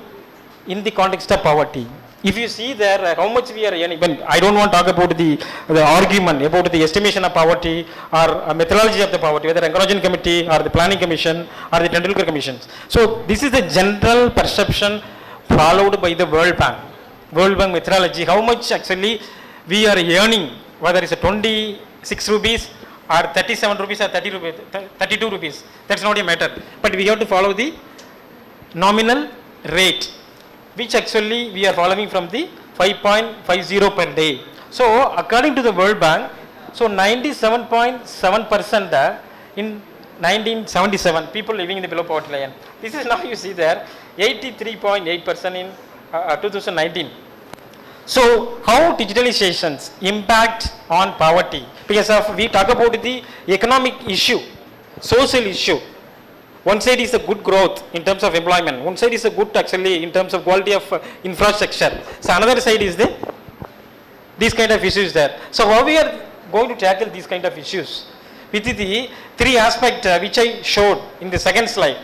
in the context of poverty. If you see there how much we are earning, I don't want to talk about the argument about the estimation of poverty or methodology of the poverty, whether Encouraging Committee or the Planning Commission or the Tendulkar Commissions. So this is the general perception followed by the World Bank methodology, how much actually we are earning, whether it's a 26 rupees or 37 rupees or 32 rupees, that's not a matter. But we have to follow the nominal rate, which actually we are following from the 5.50 per day. So according to the World Bank, so 97.7% in 1977 people living in the below poverty line. This is now you see there 83.8% in 2019. So how digitalizations impact on poverty? Because of we talk about the economic issue, social issue. One side is a good growth in terms of employment. One side is a good actually in terms of quality of infrastructure. So another side is the these kind of issues there. So how we are going to tackle these kind of issues? With the three aspects which I showed in the second slide.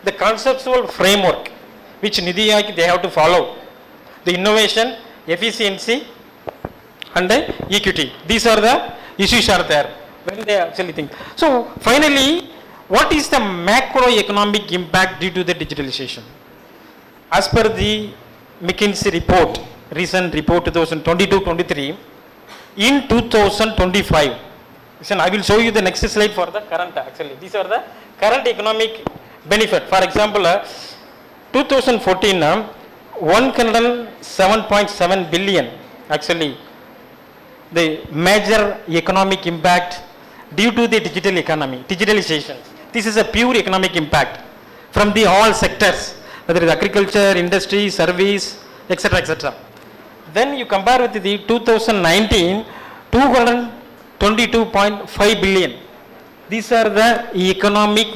The conceptual framework which Nidhi Aayog they have to follow. The innovation, efficiency and the equity. These are the issues are there when they actually think. So finally, what is the macroeconomic impact due to the digitalization? As per the McKinsey report, recent report 2022-23, in 2025, I will show you the next slide for the current actually. These are the current economic benefit. For example, 2014, 107.7 billion actually the major economic impact due to the digital economy, digitalization. This is a pure economic impact from the all sectors, whether it is agriculture, industry, service, etc., etc. Then you compare with the 2019, 222.5 billion. These are the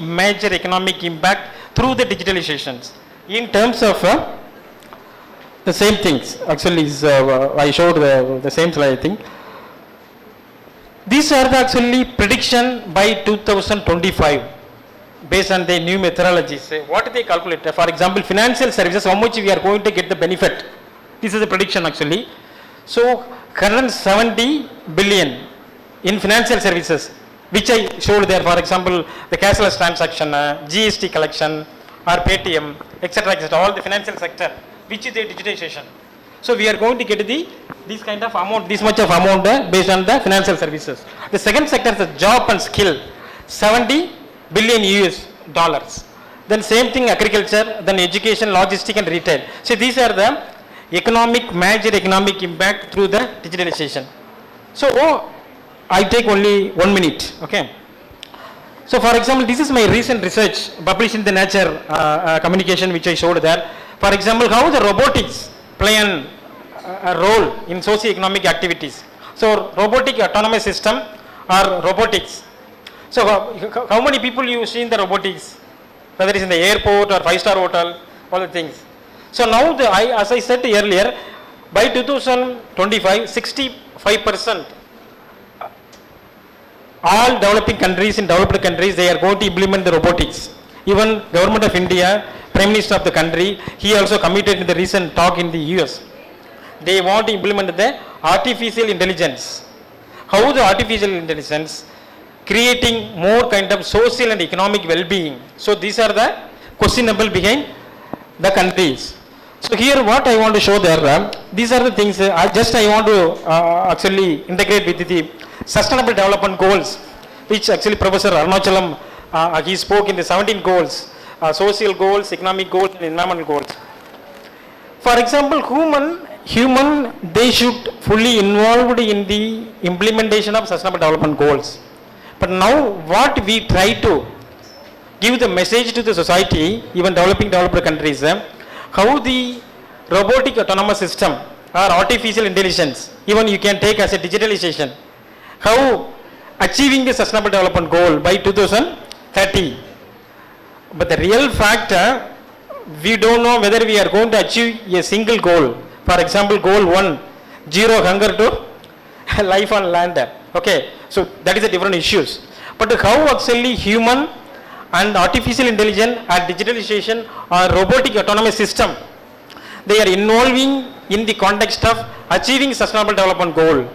major economic impact through the digitalizations. In terms of the same things, actually is, I showed the same slide I think. These are the actually prediction by 2025 based on the new methodologies. What they calculate? For example, financial services, how much we are going to get the benefit. This is the prediction actually. So current 70 billion in financial services, which I showed there. For example, the cashless transaction, GST collection or Paytm, etc., etc. All the financial sector, which is the digitization. So we are going to get this kind of amount, this much of amount based on the financial services. The second sector is the job and skill, 70 billion US dollars. Then same thing agriculture, then education, logistics and retail. So these are the major economic impact through the digitalization. So I take only 1 minute, okay. So for example, this is my recent research published in the Nature Communication which I showed there. For example, how the robotics play a role in socio-economic activities. So robotic autonomous system or robotics. So how many people you see in the robotics, whether it's in the airport or 5-star hotel, all the things. So now as I said earlier, by 2025, 65% all developing countries, in developed countries, they are going to implement the robotics. Even government of India, Prime Minister of the country, he also committed in the recent talk in the US. They want to implement the artificial intelligence. How the artificial intelligence creating more kind of social and economic well-being. So these are the questionable behind the countries. So here what I want to show there, these are the things I want to actually integrate with the sustainable development goals, which actually Professor Arunachalam, he spoke in the 17 goals, social goals, economic goals and environmental goals. For example, human, they should fully involved in the implementation of sustainable development goals. But now what we try to give the message to the society, even developed countries, how the robotic autonomous system or artificial intelligence, even you can take as a digitalization, how achieving the sustainable development goal by 2030. But the real fact, we don't know whether we are going to achieve a single goal. For example, goal 1, zero hunger to life on land. Okay, so that is a different issues. But how actually human and artificial intelligence or digitalization or robotic autonomous system, they are involving in the context of achieving sustainable development goal.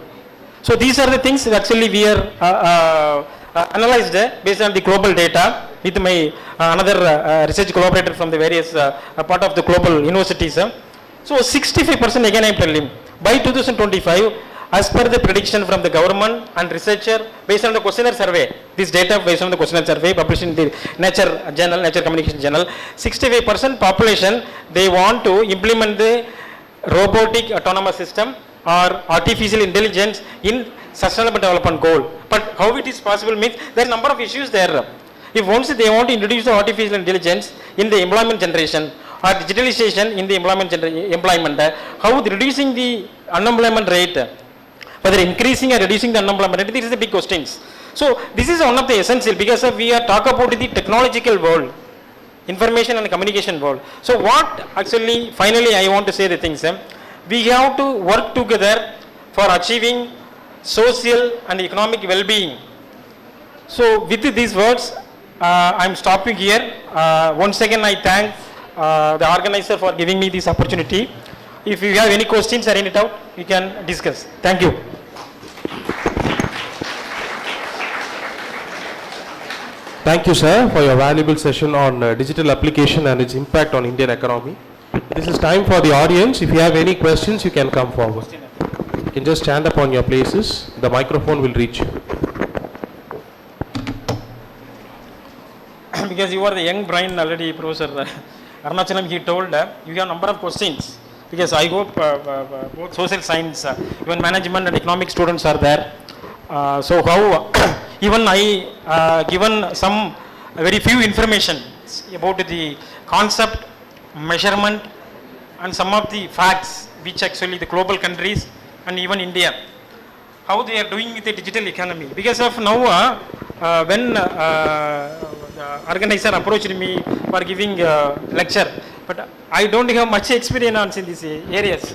So these are the things that actually we are analyzed based on the global data with my another research collaborator from the various part of the global universities. So 65% again I am telling, by 2025, as per the prediction from the government and researcher based on the questionnaire survey, this data based on the questionnaire survey published in the Nature Communication Journal, 65% population, they want to implement the robotic autonomous system or artificial intelligence in sustainable development goal. But how it is possible means there are number of issues there. If once they want to introduce the artificial intelligence in the employment generation or digitalization in the employment, how reducing the unemployment rate, whether increasing or reducing the unemployment rate, these are the big questions. So this is one of the essential, because we are talk about the technological world, information and communication world. So what actually finally I want to say the things, we have to work together for achieving social and economic well-being. So with these words, I am stopping here. Once again I thank the organizer for giving me this opportunity. If you have any questions or any doubt, we can discuss. Thank you. Thank you, sir, for your valuable session on digital application and its impact on Indian economy. This is time for the audience. If you have any questions, you can come forward. You can just stand up on your places. The microphone will reach you. Because you are the young brain already, Professor Arunachalam, he told you have number of questions. Because I hope both social science, even management and economic students are there. So how even I given some very few information about the concept, measurement and some of the facts which actually the global countries and even India, how they are doing with the digital economy. Because of now when the organizer approached me for giving lecture, but I don't have much experience in these areas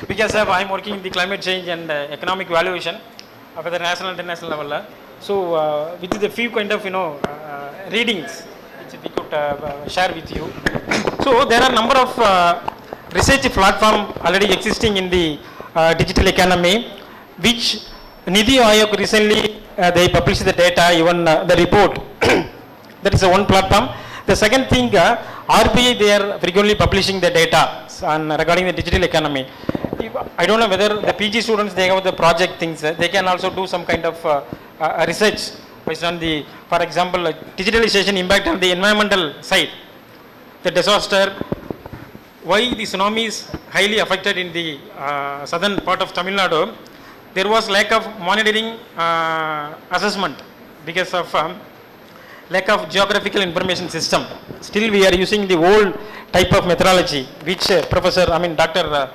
because I am working in the climate change and economic valuation of the national and international level. So with the few kind of readings which we could share with you. So there are number of research platform already existing in the digital economy, which Nidhi Aayog recently they published the data, even the report. That is one platform. The second thing, RBI, they are frequently publishing the data on regarding the digital economy. I don't know whether the PG students, they have the project things, they can also do some kind of research based on the, for example, digitalization impact on the environmental side, the disaster, why the tsunami is highly affected in the southern part of Tamil Nadu. There was lack of monitoring assessment because of lack of geographical information system. Still we are using the old type of methodology, which Dr.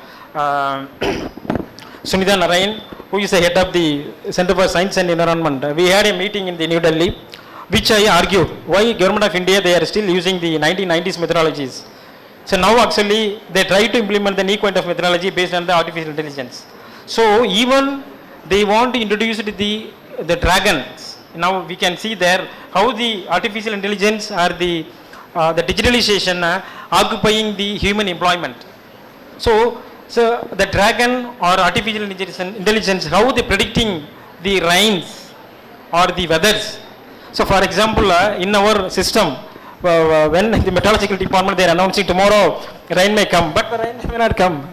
Sunitha Narayan, who is the head of the Center for Science and Environment, we had a meeting in the New Delhi, which I argued why government of India, they are still using the 1990s methodologies. So now actually they try to implement the new kind of methodology based on the artificial intelligence. So even they want to introduce the dragons Now we can see there how the artificial intelligence or the digitalization occupying the human employment. So the dragon or artificial intelligence, how they predicting the rains or the weathers. So for example, in our system, when the meteorological department they are announcing tomorrow rain may come, but the rain may not come.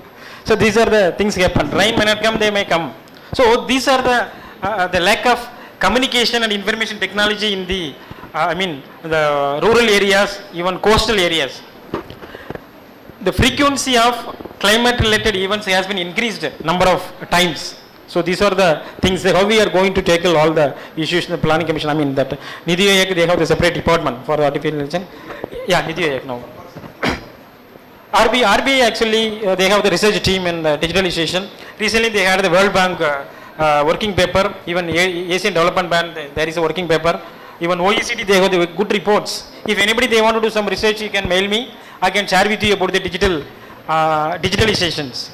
So these are the things happen. Rain may not come, they may come. So these are the lack of communication and information technology in the the rural areas, even coastal areas. The frequency of climate related events has been increased number of times. So these are the things how we are going to tackle all the issues in the planning commission. I mean that Nidhi Aayog, they have the separate department for artificial intelligence. Yeah, Nidhi Aayog now. RBI actually they have the research team in digitalization. Recently they had the World Bank working paper. Even Asian Development Bank there is a working paper. Even OECD they have the good reports. If anybody they want to do some research, you can mail me. I can share with you about the digitalizations.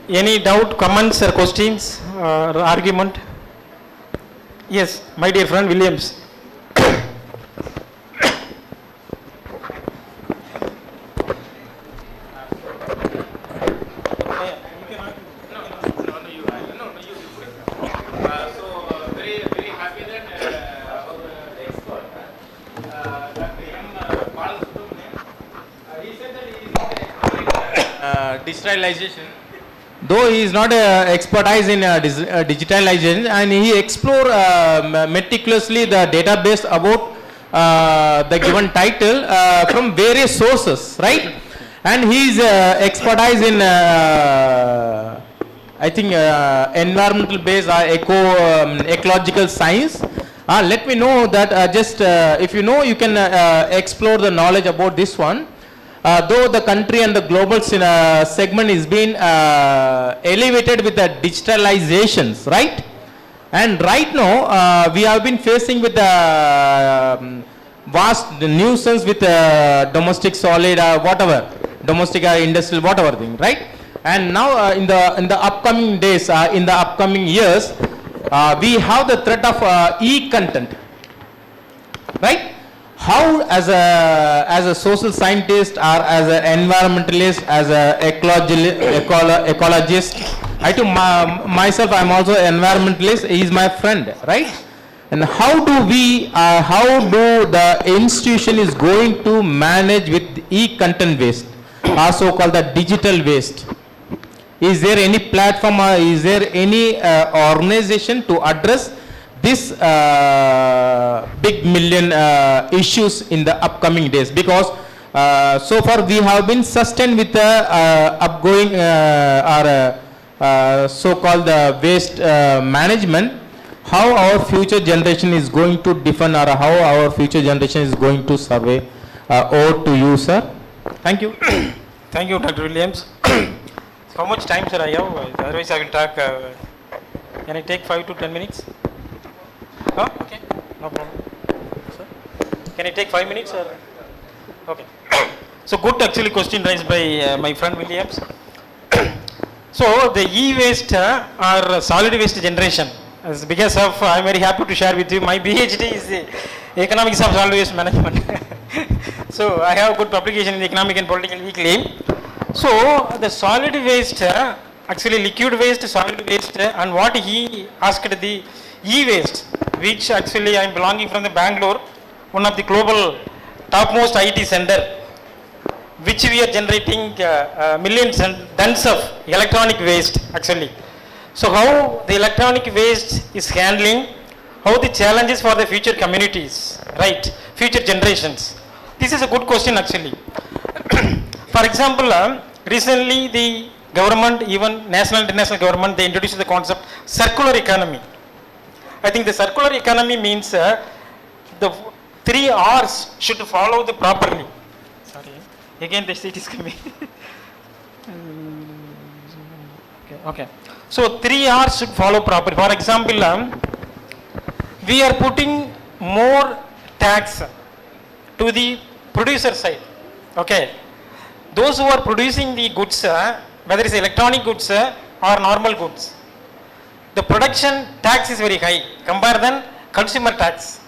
Any doubt, comments or questions or argument? Yes, my dear friend Williams. Digitalization, though he is not expertise in digitalization, and he explore meticulously the database about the given title from various sources, right? And he is expertise in I think environmental based ecological science. Let me know that just if you know, you can explore the knowledge about this one. Though the country and the global segment is being elevated with the digitalizations, right? And right now we have been facing with the vast nuisance with domestic solid whatever, domestic industrial whatever thing, right? And now in the upcoming days, in the upcoming years, we have the threat of e-content, right? How as a social scientist or as an environmentalist, as a ecologist, I too myself I am also environmentalist. He is my friend, right? And how do the institution is going to manage with e-content waste, also called the digital waste? Is there any platform or is there any organization to address this big million issues in the upcoming days? Because so far we have been sustained with the upgoing so-called waste management. How our future generation is going to defend, or how our future generation is going to survey? Over to you, sir. Thank you. Thank you, Dr. Williams. How much time, sir, I have? Otherwise I will talk. Can I take 5 to 10 minutes? Oh, okay, no problem. Sir? Can I take 5 minutes? Or? Okay. So good actually question raised by my friend Williams. So the e-waste or solid waste generation, because of I am very happy to share with you, my PhD is the economics of solid waste management. So I have good publication in the Economic and Political Weekly. So the solid waste, actually liquid waste, solid waste, and what he asked the e-waste, which actually I am belonging from the Bangalore, one of the global topmost IT center, which we are generating millions and tons of electronic waste actually. So how the electronic waste is handling, how the challenges for the future communities, right, future generations. This is a good question actually. For example, recently the government, even national and international government, they introduced the concept circular economy. I think the circular economy means the 3 R's should follow the properly. Sorry, again the state is coming. Okay. So 3 R's should follow properly. For example, we are putting more tax to the producer side. Okay. Those who are producing the goods, whether it's electronic goods or normal goods, the production tax is very high compared than consumer tax.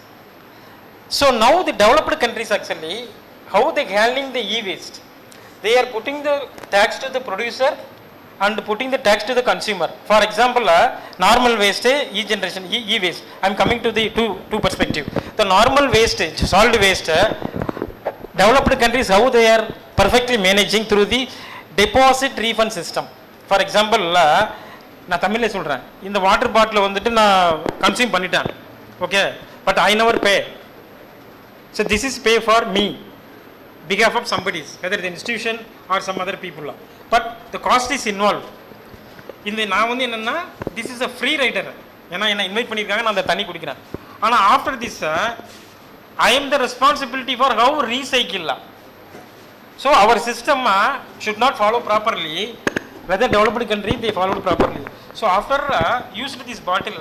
So now the developed countries actually, how they handling the e-waste? They are putting the tax to the producer and putting the tax to the consumer. For example, normal waste, e-generation, e-waste. I am coming to the two perspective. The normal wastage, solid waste, developed countries, how they are perfectly managing through the deposit refund system. For example, நான் தமிழில் சொல்கிறேன், இந்த water bottle வந்துட்டு நான் consume பண்ணிட்டேன், okay, but I never pay. So this is pay for me behalf of somebody, whether the institution or some other people, but the cost is involved. இந்த நான் வந்து என்னன்னா, this is a free rider, ஏன்னா என்ன invite பண்ணியிருக்காங்க, நான் அந்த தண்ணி குடிக்கிறேன். ஆனால் after this I am the responsibility for how recycle. So our system should not follow properly, whether developed country they followed properly. So after used this bottle,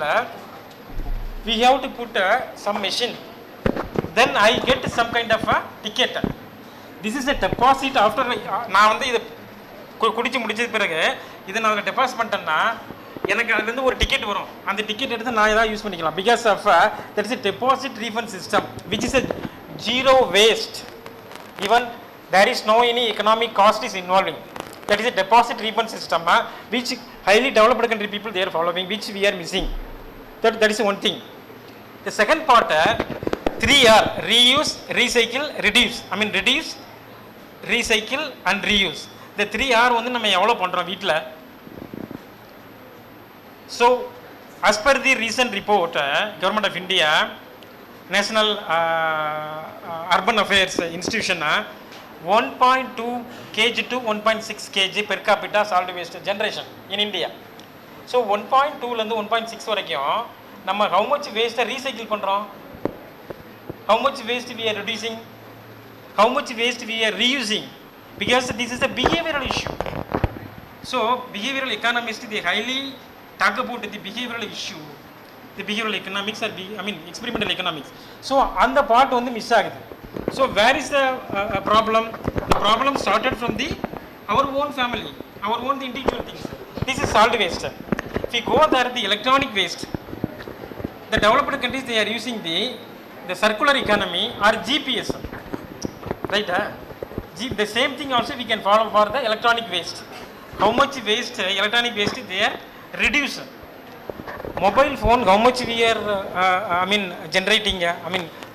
we have to put some machine, then I get some kind of a ticket. This is a deposit. After நான் வந்து இதை குடிச்சு முடிச்சது பிறகு இதை நான் அதில் deposit பண்ணிட்டேன்னா எனக்கு அதுலேருந்து ஒரு டிக்கெட் வரும். அந்த டிக்கெட் எடுத்து நான் ஏதாவது யூஸ் பண்ணிக்கலாம். Because of that is a deposit refund system which is a zero waste. Even there is no any economic cost is involving. That is a deposit refund system which highly developed country people they are following, which we are missing. That is one thing. The second part, 3R, reuse, recycle, reduce. I mean reduce, recycle and reuse. The 3R வந்து நம்ம எவ்வளோ பண்ணுறோம் வீட்டில். So as per the recent report, Government of India, National Urban Affairs Institution, 1.2 kg to 1.6 kg per capita solid waste generation in India. So 1.2லேருந்து 1.6 வரைக்கும் நம்ம how much waste recycle பண்ணுறோம், how much waste we are reducing, how much waste we are reusing, because this is a behavioral issue. So behavioral economists, they highly talk about the behavioral issue, the behavioral economics or experimental economics. So on the part வந்து miss ஆகுது. So where is the problem? The problem started from our own family, our own individual things. This is solid waste. If we go there, the electronic waste, the developed countries they are using the circular economy or GPS, right? The same thing also we can follow for the electronic waste. How much waste, electronic waste they are reducing. Mobile phone, how much we are generating,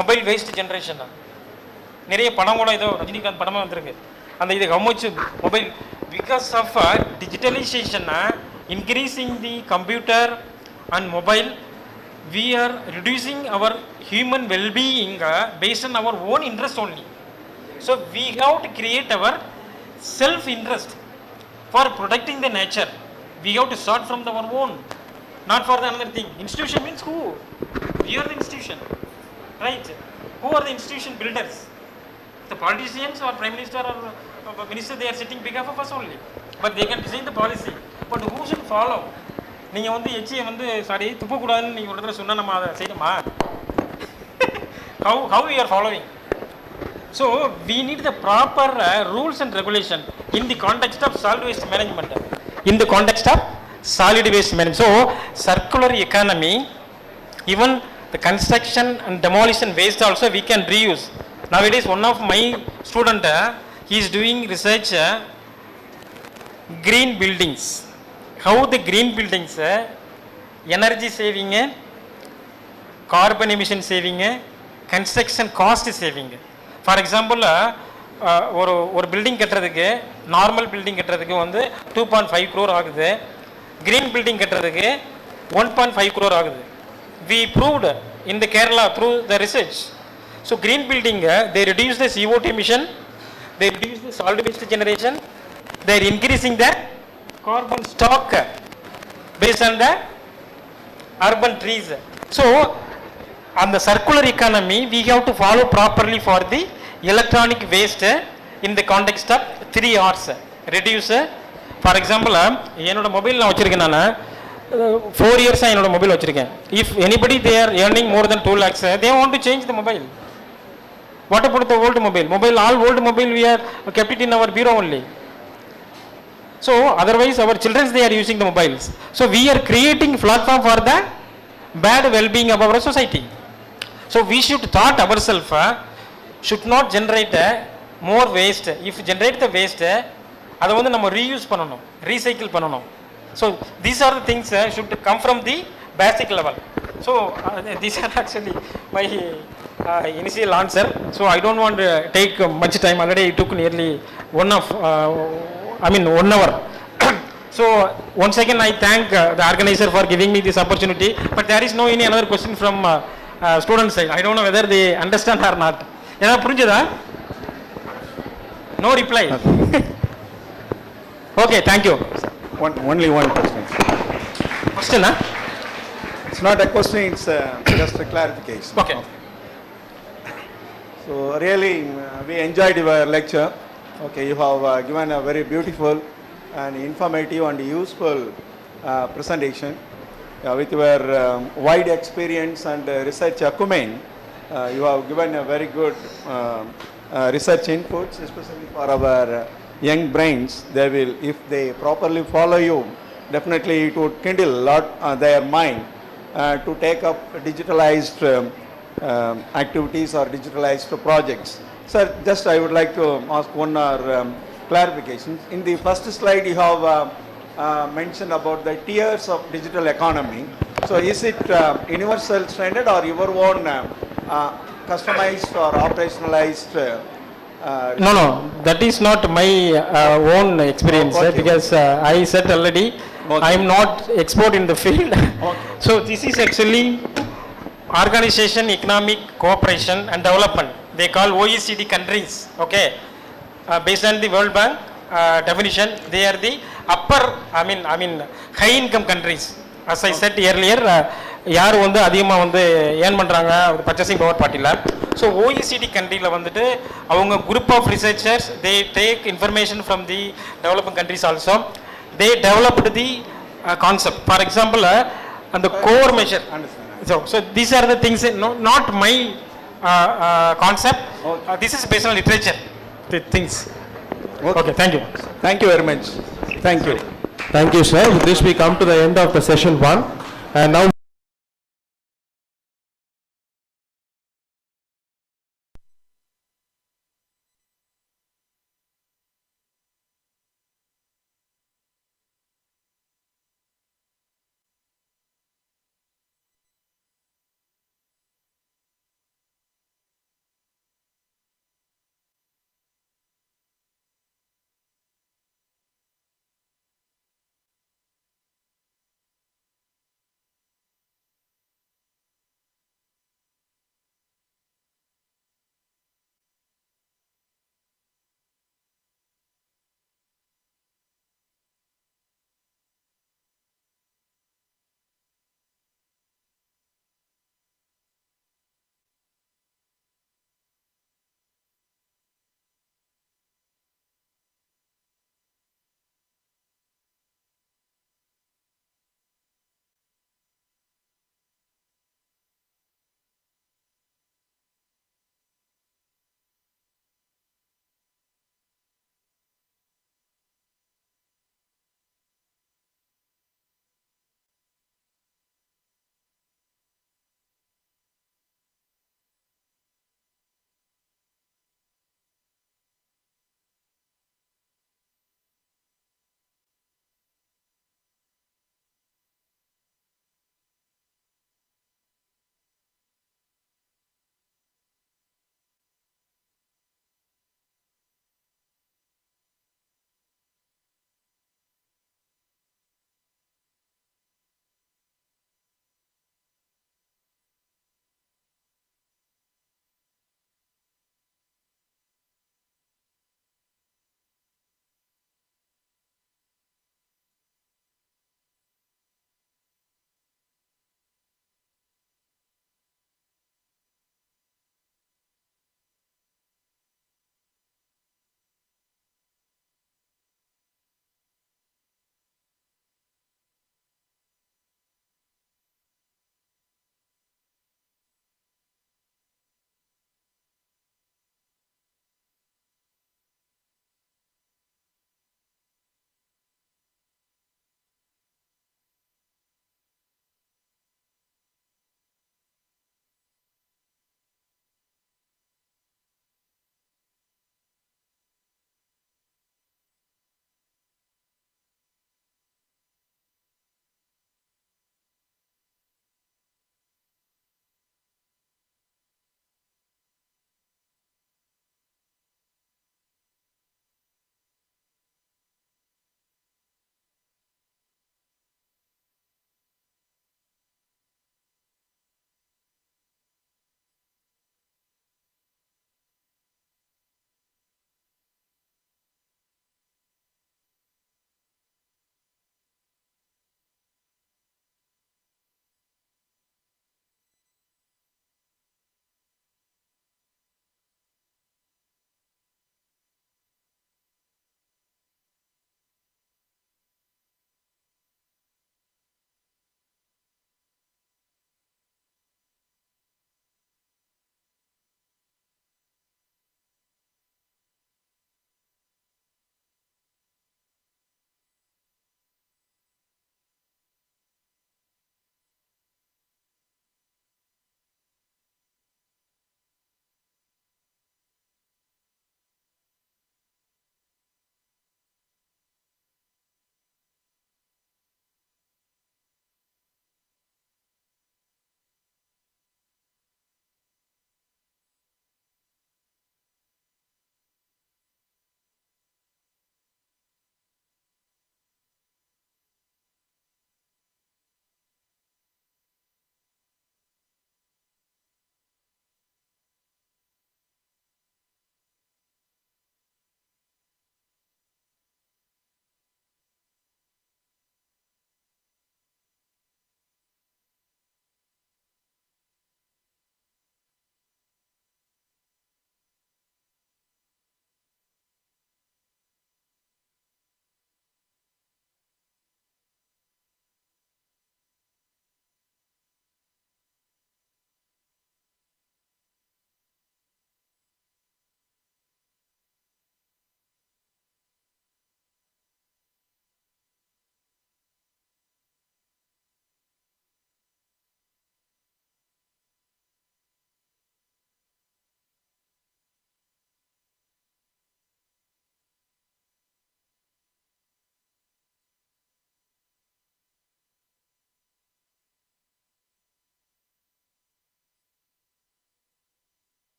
mobile waste generation. நிறைய படம் கூட ஏதோ ரஜினிகாந்த் படமாக வந்திருக்கு. அந்த இது how much mobile, because of digitalization, increasing the computer and mobile, we are reducing our human well-being based on our own interest only. So we have to create our self-interest for protecting the nature. We have to start from our own, not for the another thing. Institution means who? We are the institution, right? Who are the institution builders? The politicians or prime minister or minister, they are sitting behalf of us only, but they can design the policy, but who should follow? நீங்கள் வந்து எச்சியை வந்து sorry துப்பக்கூடாதுன்னு நீங்கள் ஒரு இடத்துல சொன்னால் நம்ம அதை செய்யணுமா? how we are following? So we need the proper rules and regulation in the context of solid waste management, in the context of solid waste management. So circular economy, even the construction and demolition waste also we can reuse. Nowadays one of my student, he is doing research green buildings, how the green buildings energy saving, carbon emission saving, construction cost saving. For example, ஒரு building கட்டுறதுக்கு normal building கட்டுறதுக்கு வந்து 2.5 crore ஆகுது, green building கட்டுறதுக்கு 1.5 crore ஆகுது. We proved in the Kerala through the research. So green building, they reduce the CO2 emission, they reduce the solid waste generation, they are increasing the carbon stock based on the urban trees. So on the circular economy, we have to follow properly for the electronic waste in the context of 3 R's. Reduce, for example, என்னோட mobile நான் வச்சிருக்கேன், நான் 4 years என்னோட mobile வச்சிருக்கேன். If anybody they are earning more than 2 lakhs, they want to change the mobile. What about the old mobile? All old mobile we are kept it in our bureau only. So otherwise our children they are using the mobiles. So we are creating platform for the bad well-being of our society. So we should thought ourselves should not generate more waste. If generate the waste, அதை வந்து நம்ம reuse பண்ணணும், recycle பண்ணணும். So these are the things should come from the basic level. So these are actually my initial answer. So I don't want to take much time. Already it took nearly 1 hour. So once again I thank the organizer for giving me this opportunity. But there is no any another question from student side. I don't know whether they understand or not. ஏதாவது புரிஞ்சதா? No reply. Okay, thank you. Only one question. Question, huh? It's not a question, it's just a clarification. Okay. So really, we enjoyed your lecture. Okay, you have given a very beautiful and informative and useful presentation. With your wide experience and research acumen, you have given a very good research inputs, especially for our young brains. They will, if they properly follow you, definitely it would kindle a lot their mind to take up digitalized activities or digitalized projects. Sir, just I would like to ask one or clarification. In the first slide you have mentioned about the tiers of digital economy. So is it universal standard or your own customized or operationalized? No, that is not my own experience, okay. because I said already, I am not expert in the field. So this is actually Organization Economic Cooperation and Development. They call OECD countries. Okay, based on the World Bank definition, they are the upper, high income countries. As I said earlier, யார் வந்து அதிகமாக வந்து earn பண்ணுறாங்க purchasing power பார்ட்டியில். So OECD கண்ட்ரியில் வந்துட்டு அவங்க group of researchers they take information from the developing countries also. They developed the concept. For example அந்த core measure. So these are the things, not my concept. This is based on literature. The things. Okay, thank you. Thank you very much. Thank you. Thank you, sir. With this, we come to the end of the session 1. And now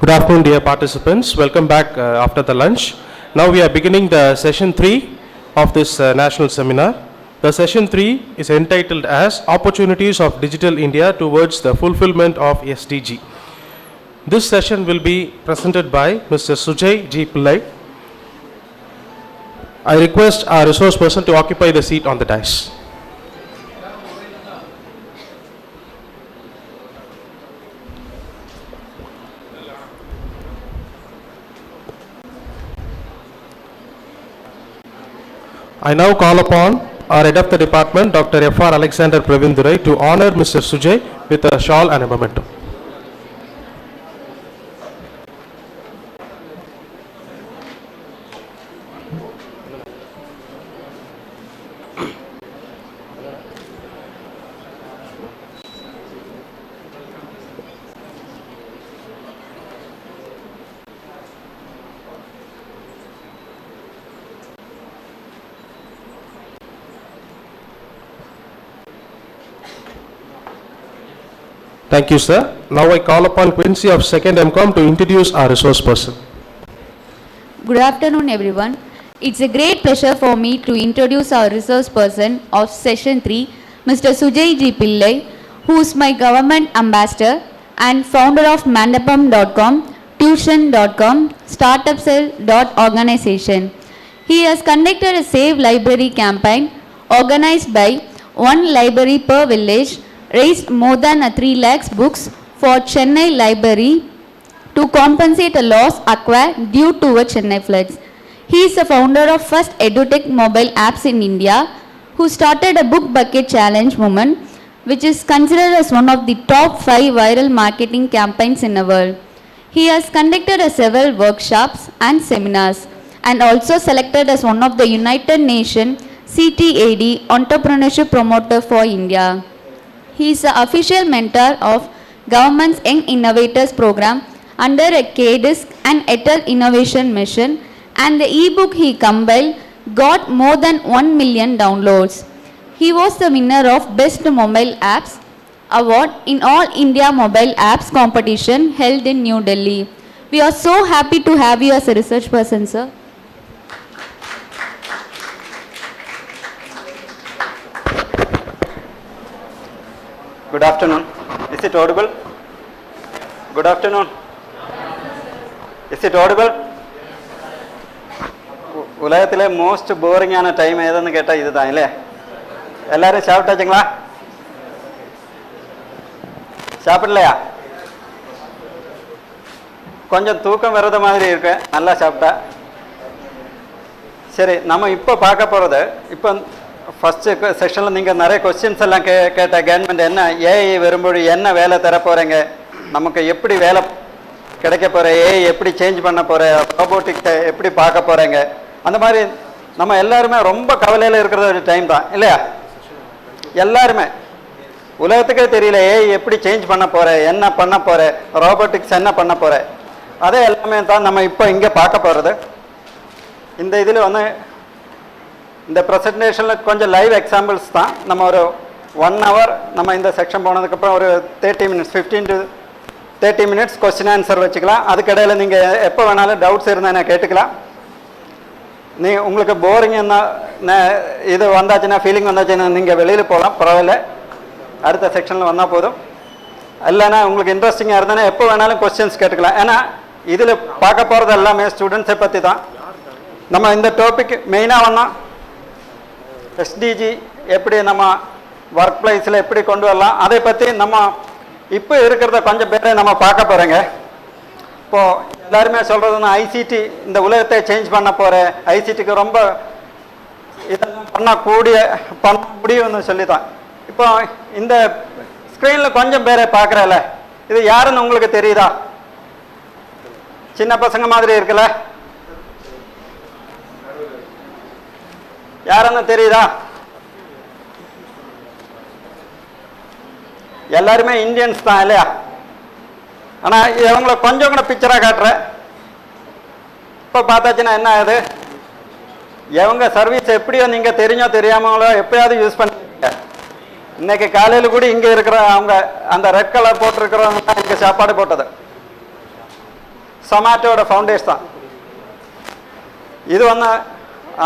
Good afternoon, dear participants. Welcome back after the lunch. Now we are beginning the session 3 of this national seminar. The session 3 is entitled as Opportunities of Digital India Towards the Fulfillment of SDG. This session will be presented by Mr. Sujay G. Pillai. I request our resource person to occupy the seat on the dais. I now call upon our head of the department, Dr. F.R. Alexander Pravindurai, to honor Mr. Sujay with a shawl and a memento. Thank you, sir. Now I call upon Quincy of 2nd MCom to introduce our resource person. Good afternoon, everyone. It's a great pleasure for me to introduce our resource person of session 3, Mr. Sujay G. Pillai, who is my government ambassador and founder of mandapam.com, tuition.com, startupcell.organization. He has conducted a Save Library campaign organized by One Library Per Village, raised more than 3 lakhs books for Chennai Library to compensate a loss acquired due to a Chennai floods. He is the founder of first edutech mobile apps in India, who started a book bucket challenge movement, which is considered as one of the top 5 viral marketing campaigns in the world. He has conducted several workshops and seminars and also selected as one of the United Nations CTAD Entrepreneurship Promoter for India. He is the official mentor of government's Young Innovators program under a KDISC and ETEL Innovation Mission, and the e-book he compiled got more than 1 million downloads. He was the winner of Best Mobile Apps Award in All India Mobile Apps competition held in New Delhi. We are so happy to have you as a research person, sir. Good afternoon. Is it audible? Good afternoon. Is it audible? உலகத்திலே most போரிங்கான time எதுன்னு கேட்டால் இது தான் இல்லை? எல்லாரும் சாப்பிட்டாச்சுங்களா? சாப்பிடலையா? கொஞ்சம் தூக்கம் வர்றது மாதிரி இருக்கு நல்லா சாப்பிட்டா. சரி, நம்ம இப்போ பார்க்க போகிறது, இப்போ ஃபஸ்ட்டு செக்ஷனில் நீங்கள் நிறைய கொஸ்டின்ஸ் எல்லாம் கேட்ட கவர்மெண்ட் என்ன ஏஐ வரும்போது என்ன வேலை தர போகிறீங்க, நமக்கு எப்படி வேலை கிடைக்க போகிற, ஏஐ எப்படி சேஞ்ச் பண்ண போகிற, ரோபோட்டிக்ஸை எப்படி பார்க்க போகிறீங்க, அந்த மாதிரி நம்ம எல்லாருமே ரொம்ப கவலையில் இருக்கிற ஒரு டைம் தான் இல்லையா? எல்லாருமே உலகத்துக்கே தெரியல ஏஐ எப்படி சேஞ்ச் பண்ண போகிற, என்ன பண்ண போகிற, ரோபோட்டிக்ஸ் என்ன பண்ண போகிற, அதே எல்லாமே தான் நம்ம இப்போ இங்கே பார்க்க போகிறது. இந்த இதில் வந்து இந்த ப்ரெசன்டேஷனில் கொஞ்சம் லைவ் எக்ஸாம்பிள்ஸ் தான். நம்ம ஒரு 1 hour நம்ம இந்த செக்ஷன் போனதுக்கப்புறம் ஒரு 30 minutes 15 to 30 minutes question answer வச்சுக்கலாம். அதுக்கிடையில் நீங்கள் எப்போ வேணாலும் டவுட்ஸ் இருந்தால் கேட்டுக்கலாம். உங்களுக்கு போரிங் என்ன இது வந்தாச்சுன்னா, ஃபீலிங் வந்தாச்சுன்னா நீங்கள் வெளியில் போகலாம், பரவாயில்ல, அடுத்த செக்ஷனில் வந்தால் போதும். இல்லைன்னா உங்களுக்கு இன்ட்ரெஸ்டிங்காக இருந்தால் எப்போ வேணாலும் கொஸ்டின்ஸ் கேட்டுக்கலாம். ஏன்னா இதில் பார்க்க போகிறது எல்லாமே ஸ்டூடெண்ட்ஸை பற்றி தான். நம்ம இந்த டாபிக் மெயினாக வந்தோம் எஸ்டிஜி எப்படி நம்ம ஒர்க் பிளேஸில் எப்படி கொண்டு வரலாம், அதை பற்றி நம்ம இப்போ இருக்கிறத கொஞ்சம் பேரை நம்ம பார்க்க போகிறோங்க. இப்போது எல்லாருமே சொல்கிறதுன்னா ஐசிடி இந்த உலகத்தை சேஞ்ச் பண்ண போகிற, ஐசிடிக்கு ரொம்ப இதெல்லாம் பண்ண முடியும்னு சொல்லி தான். இப்போ இந்த ஸ்க்ரீனில் கொஞ்சம் பேரை பார்க்குறல, இது யாருன்னு உங்களுக்கு தெரியுதா? சின்ன பசங்க மாதிரி இருக்குல்ல, யாருன்னு தெரியுதா? எல்லாருமே இந்தியன்ஸ் தான் இல்லையா? ஆனால் இவங்களை கொஞ்சம் கூட பிக்சராக காட்டுறேன். இப்போ பார்த்தாச்சுன்னா என்ன ஆகுது, இவங்க சர்வீஸ் எப்படியோ நீங்கள் தெரிஞ்சோ தெரியாமலோ எப்பயாவது யூஸ் பண்ணுவீங்க. இன்னைக்கு காலையில் கூட இங்கே இருக்கிற அவங்க அந்த ரெட் கலர் போட்டிருக்கிறவங்க இங்கே சாப்பாடு போட்டது. சொமாட்டோட ஃபவுண்டேஷன் தான். இது வந்து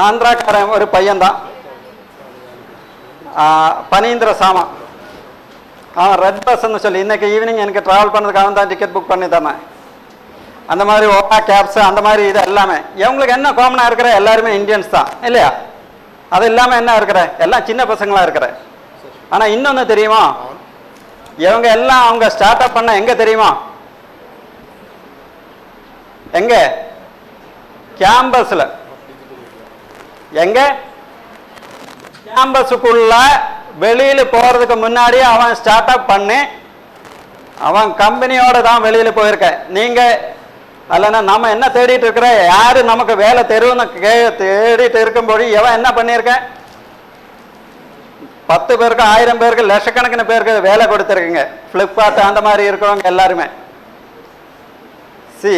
ஆந்திராக்காரன் ஒரு பையன்தான், பனீந்திர சாமா. அவன் ரெட் பஸ்ன்னு சொல்லி இன்னைக்கு ஈவினிங் எனக்கு ட்ராவல் பண்ணதுக்கு அவன் தான் டிக்கெட் புக் பண்ணி தரேன். அந்த மாதிரி ஓலா கேப்ஸ் அந்த மாதிரி இது எல்லாமே இவங்களுக்கு என்ன காமனாக இருக்கிற எல்லாருமே இந்தியன்ஸ் தான் இல்லையா? அது இல்லாமல் என்ன இருக்கிற எல்லாம் சின்ன பசங்களாக இருக்கிற. ஆனால் இன்னொன்று தெரியுமா, இவங்க எல்லாம் அவங்க ஸ்டார்ட் அப் பண்ண எங்கே தெரியுமா? எங்க? கேம்பஸில். எங்க? கேம்பஸுக்குள்ள வெளியில் போகிறதுக்கு முன்னாடி அவன் ஸ்டார்ட் அப் பண்ணி அவன் கம்பெனியோட தான் வெளியில் போயிருக்க. நீங்கள் அல்லனா நம்ம என்ன தேடிட்டு இருக்கிற, யாரு நமக்கு வேலை தெருவுன்னு தேடிட்டு இருக்கும்போது எவன் என்ன பண்ணியிருக்கேன்? 10 பேருக்கு 1000 பேருக்கு லட்சக்கணக்கிന് பேருக்கு வேலை கொடுத்துருக்குங்க. ஃப்ளிப்கார்ட் அந்த மாதிரி இருக்கிறவங்க எல்லாருமே. சி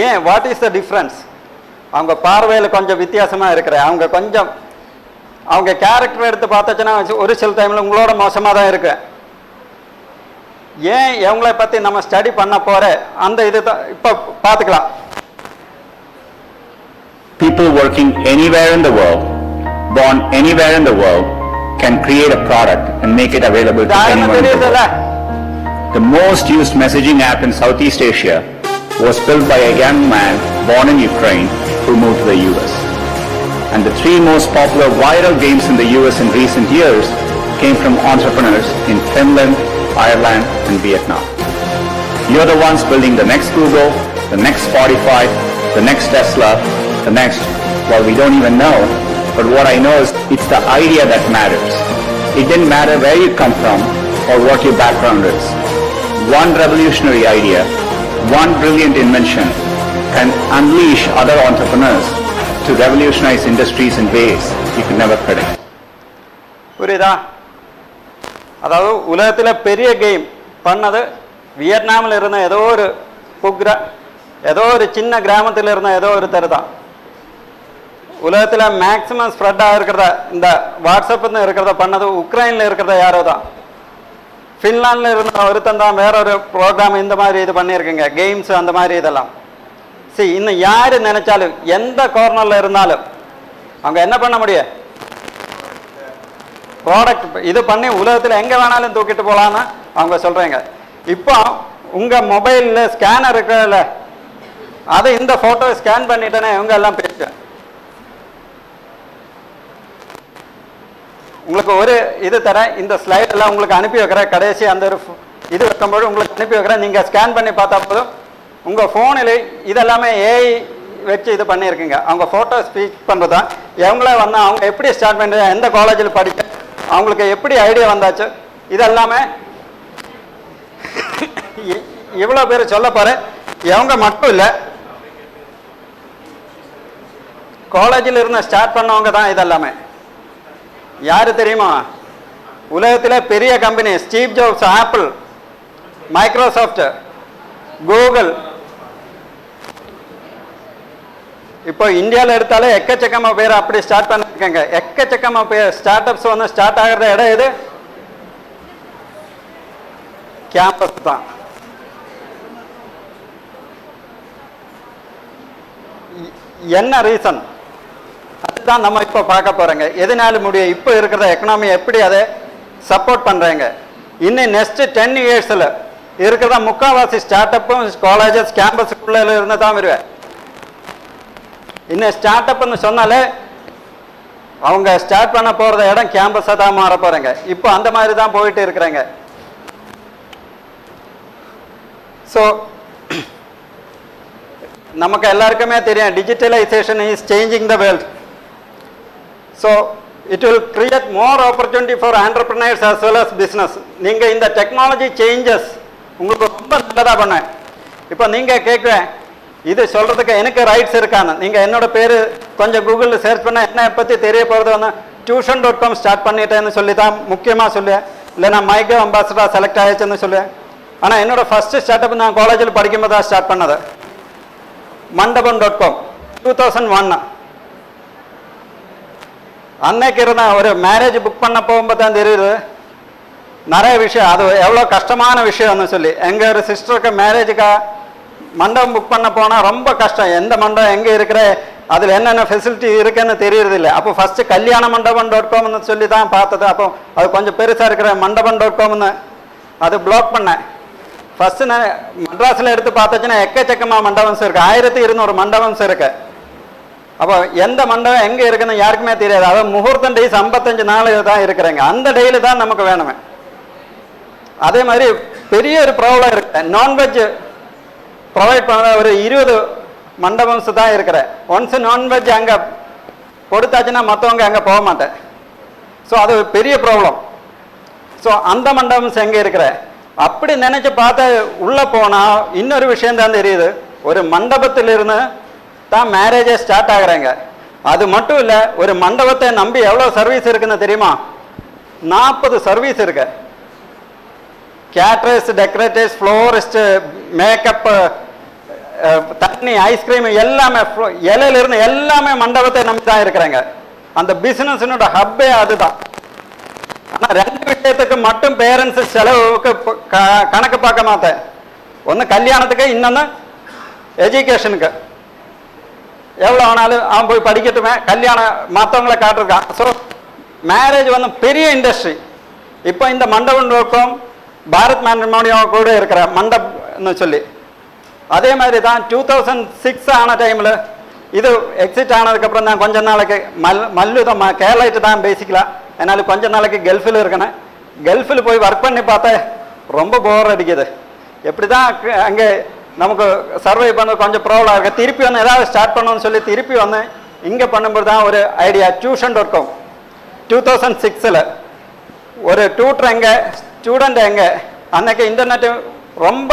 ஏன், வாட் இஸ் த டிஃப்ரென்ஸ்? அவங்க பார்வையில் கொஞ்சம் வித்தியாசமாக இருக்கிற, அவங்க கொஞ்சம் அவங்க கேரக்டர் எடுத்து பார்த்தாச்சுன்னா ஒரு சில டைமில் உங்களோட மோசமாக தான் இருக்கு. ஏன் இவங்களை பற்றி நம்ம ஸ்டடி பண்ண போகிற அந்த இது தான் இப்போ பார்த்துக்கலாம். People working anywhere in the world, born anywhere in the world, can create a product and make it available to anyone in the world. The most used messaging app in Southeast Asia was built by a young man born in Ukraine who moved to the US. And the 3 most popular viral games in the US in recent years came from entrepreneurs in Finland, Ireland and Vietnam. You're the ones building the next Google, the next Spotify, the next Tesla, the next, well, we don't even know, but what I know is it's the idea that matters. It didn't matter where you come from or what your background is. One revolutionary idea, one brilliant invention can unleash other entrepreneurs to revolutionize industries in ways you could never predict. புரியுதா? அதாவது உலகத்தில் பெரிய game பண்ணது வியட்நாமில் இருந்த ஏதோ ஒரு ஏதோ ஒரு சின்ன கிராமத்தில் இருந்த ஏதோ ஒரு தெரு தான். உலகத்தில் மேக்சிமம் ஸ்ப்ரெட்டாக இருக்கிறத இந்த வாட்ஸ்அப்னு இருக்கிறத பண்ணது உக்ரைனில் இருக்கிறத யாரோ தான். ஃபின்லாண்டில் இருந்த ஒருத்தன் தான் வேற ஒரு ப்ரோக்ராம் இந்த மாதிரி இது பண்ணியிருக்குங்க, கேம்ஸ் அந்த மாதிரி இதெல்லாம். சரி, இன்னும் யார் நினைச்சாலும் எந்த கார்னரில் இருந்தாலும் அவங்க என்ன பண்ண முடியும்? ப்ராடக்ட் இது பண்ணி உலகத்தில் எங்கே வேணாலும் தூக்கிட்டு போகலான்னு அவங்க சொல்கிறாங்க. இப்போ உங்கள் மொபைலில் ஸ்கேனர் இருக்குல்ல, அதை இந்த ஃபோட்டோ ஸ்கேன் பண்ணிட்டேனே இவங்க எல்லாம் பேச. உங்களுக்கு ஒரு இது தரேன், இந்த ஸ்லைடெல்லாம் உங்களுக்கு அனுப்பி வைக்கிறேன். கடைசி அந்த ஒரு இது வைக்கும்போது உங்களுக்கு அனுப்பி வைக்கிறேன். நீங்கள் ஸ்கேன் பண்ணி பார்த்தா போதும் உங்கள் ஃபோனில் இதெல்லாமே ஏஐ வச்சு இது பண்ணியிருக்குங்க. அவங்க ஃபோட்டோ ஸ்பீக் பண்ணுறது தான். இவங்களே வந்து அவங்க எப்படி ஸ்டார்ட் பண்ணுறது, எந்த காலேஜில் படிக்க, அவங்களுக்கு எப்படி ஐடியா வந்தாச்சு, இதெல்லாமே இவ்வளோ பேர் சொல்ல போகிறேன். இவங்க மட்டும் இல்லை, காலேஜில் இருந்து ஸ்டார்ட் பண்ணவங்க தான் இதெல்லாமே. யார் தெரியுமா? உலகத்தில் பெரிய company Steve jobs, apple, Microsoft, Google. இப்போ இந்தியாவில் எடுத்தாலே எக்கச்சக்கமாக பேர் அப்படி ஸ்டார்ட் பண்ணிருக்காங்க. எக்கச்சக்கமாக பேர் ஸ்டார்ட் அப்ஸ் வந்து ஸ்டார்ட் ஆகிற இடம் எது? கேம்பஸ் தான். என்ன ரீசன்? அதுதான் நம்ம இப்போ பார்க்க போறோங்க. எதனால முடியும்? இப்போ இருக்கிற எக்கனாமி எப்படி அதை சப்போர்ட் பண்றாங்க? இன்னும் நெக்ஸ்ட் 10 இயர்ஸில் இருக்கிற முக்கால்வாசி ஸ்டார்ட் அப்பும் காலேஜஸ் கேம்பஸுக்குள்ள இருந்து தான் வருவேன். இன்னும் ஸ்டார்ட் அப்னு சொன்னாலே அவங்க ஸ்டார்ட் பண்ண போகிற இடம் கேம்பஸாக தான் மாற போகிறாங்க. இப்போ அந்த மாதிரி தான் போயிட்டு இருக்கிறாங்க. ஸோ நமக்கு எல்லாருக்குமே தெரியும், digitalisation is changing the world. So it will create more opportunity for entrepreneurs as well as business. நீங்கள் இந்த டெக்னாலஜி சேஞ்சஸ் உங்களுக்கு ரொம்ப நல்லதாக பண்ணேன். இப்போ நீங்கள் கேட்குறேன், இது சொல்கிறதுக்கு எனக்கு ரைட்ஸ் இருக்கான்னு. நீங்கள் என்னோட பேர் கொஞ்சம் கூகுளில் சர்ச் பண்ண என்ன பற்றி தெரிய போகிறது ஒன்று tuition.com ஸ்டார்ட் பண்ணிட்டேன்னு சொல்லி தான் முக்கியமாக சொல்லுவேன். இல்லை நான் மைக்ரோ அம்பாசிடராக செலக்ட் ஆகிடுச்சுன்னு சொல்லுவேன். ஆனால் என்னோட ஃபஸ்ட்டு ஸ்டார்ட் அப் நான் காலேஜில் படிக்கும்போது தான் ஸ்டார்ட் பண்ணது. mandapam.com 2001. அன்னைக்கு இருந்த ஒரு மேரேஜ் புக் பண்ண போகும்போது தான் தெரியுது நிறைய விஷயம், அது எவ்வளோ கஷ்டமான விஷயம்னு சொல்லி. எங்கள் ஒரு சிஸ்டருக்கு மேரேஜுக்காக மண்டபம் புக் பண்ண போனால் ரொம்ப கஷ்டம். எந்த மண்டபம் எங்கே இருக்கிற, அதில் என்னென்ன ஃபெசிலிட்டி இருக்குன்னு தெரியறதில்ல. அப்போ ஃபஸ்ட்டு கல்யாண மண்டபம் .comனு சொல்லி தான் பார்த்தது. அப்போ அது கொஞ்சம் பெருசாக இருக்கிற மண்டபம் .comனு அது பிளாக் பண்ணேன். ஃபஸ்ட்டு நான் மெட்ராஸில் எடுத்து பார்த்தாச்சுன்னா எக்கச்சக்கமாக மண்டபம்ஸ் இருக்குது, 1200 மண்டபம்ஸ் இருக்குது. அப்போ எந்த மண்டபம் எங்கே இருக்குன்னு யாருக்குமே தெரியாது. அதாவது முகூர்த்தம் டேஸ் 55 நாள் தான் இருக்கிறேங்க, அந்த டேயில் தான் நமக்கு வேணுமே. அதே மாதிரி பெரிய ஒரு ப்ராப்ளம் இருக்கு, நான்வெஜ் ப்ரொவைட் பண்ண ஒரு 20 மண்டபம்ஸ் தான் இருக்கிறேன். ஒன்ஸ் நான்வெஜ் அங்கே கொடுத்தாச்சுன்னா மற்றவங்க அங்கே போக மாட்டேன். ஸோ அது ஒரு பெரிய ப்ராப்ளம். ஸோ அந்த மண்டபம்ஸ் எங்கே இருக்கிற அப்படி நினச்சி பார்த்தா உள்ளே போனால் இன்னொரு விஷயந்தான் தெரியுது. ஒரு மண்டபத்திலிருந்து தான் மேரேஜே ஸ்டார்ட் ஆகுறாங்க. அது மட்டும் இல்லை, ஒரு மண்டபத்தை நம்பி எவ்வளோ சர்வீஸ் இருக்குன்னு தெரியுமா? 40 சர்வீஸ் இருக்கு. கேட்ரஸ், டெக்கரேட்டர்ஸ், ஃப்ளோரிஸ்ட், மேக்கப், தண்ணி, ஐஸ்கிரீம் எல்லாமே இலையிலிருந்து எல்லாமே மண்டபத்தை நம்பி தான் இருக்கிறாங்க. அந்த பிசினஸினோட ஹப்பே அதுதான். ஆனால் 2 விஷயத்துக்கு மட்டும் பேரண்ட்ஸ் செலவுக்கு கணக்கு பார்க்க மாட்டேன். ஒன்று கல்யாணத்துக்கு, இன்னொன்று எஜுகேஷனுக்கு. எவ்வளோ ஆனாலும் அவன் போய் படிக்கட்டுமே, கல்யாணம் மற்றவங்கள காட்டிருக்கான். ஸோ மேரேஜ் வந்து பெரிய இண்டஸ்ட்ரி. இப்போ இந்த மண்டபம் பாரத் மேட்ரிமோனியம் கூட இருக்கிற மண்டபம்னு சொல்லி அதே மாதிரி தான் 2006 ஆன டைமில் இது எக்ஸிட் ஆனதுக்கப்புறம் தான் கொஞ்ச நாளைக்கு மல்லு தான் கேரளாயிட்டு தான் பேசிக்கலாம். என்னால் கொஞ்ச நாளைக்கு கல்ஃபில் இருக்கணும். கல்ஃபில் போய் ஒர்க் பண்ணி பார்த்தா ரொம்ப போர் அடிக்குது. எப்படி தான் அங்கே நமக்கு சர்வை பண்ண கொஞ்சம் ப்ராப்ளம் இருக்குது. திருப்பி வந்து ஏதாவது ஸ்டார்ட் பண்ணணும்னு சொல்லி திருப்பி வந்து இங்கே பண்ணும்போது தான் ஒரு ஐடியா tuition.com 2006 ஒரு டியூட்டர் எங்கே, ஸ்டூடெண்ட் எங்கே, அன்றைக்கி இன்டர்நெட்டு ரொம்ப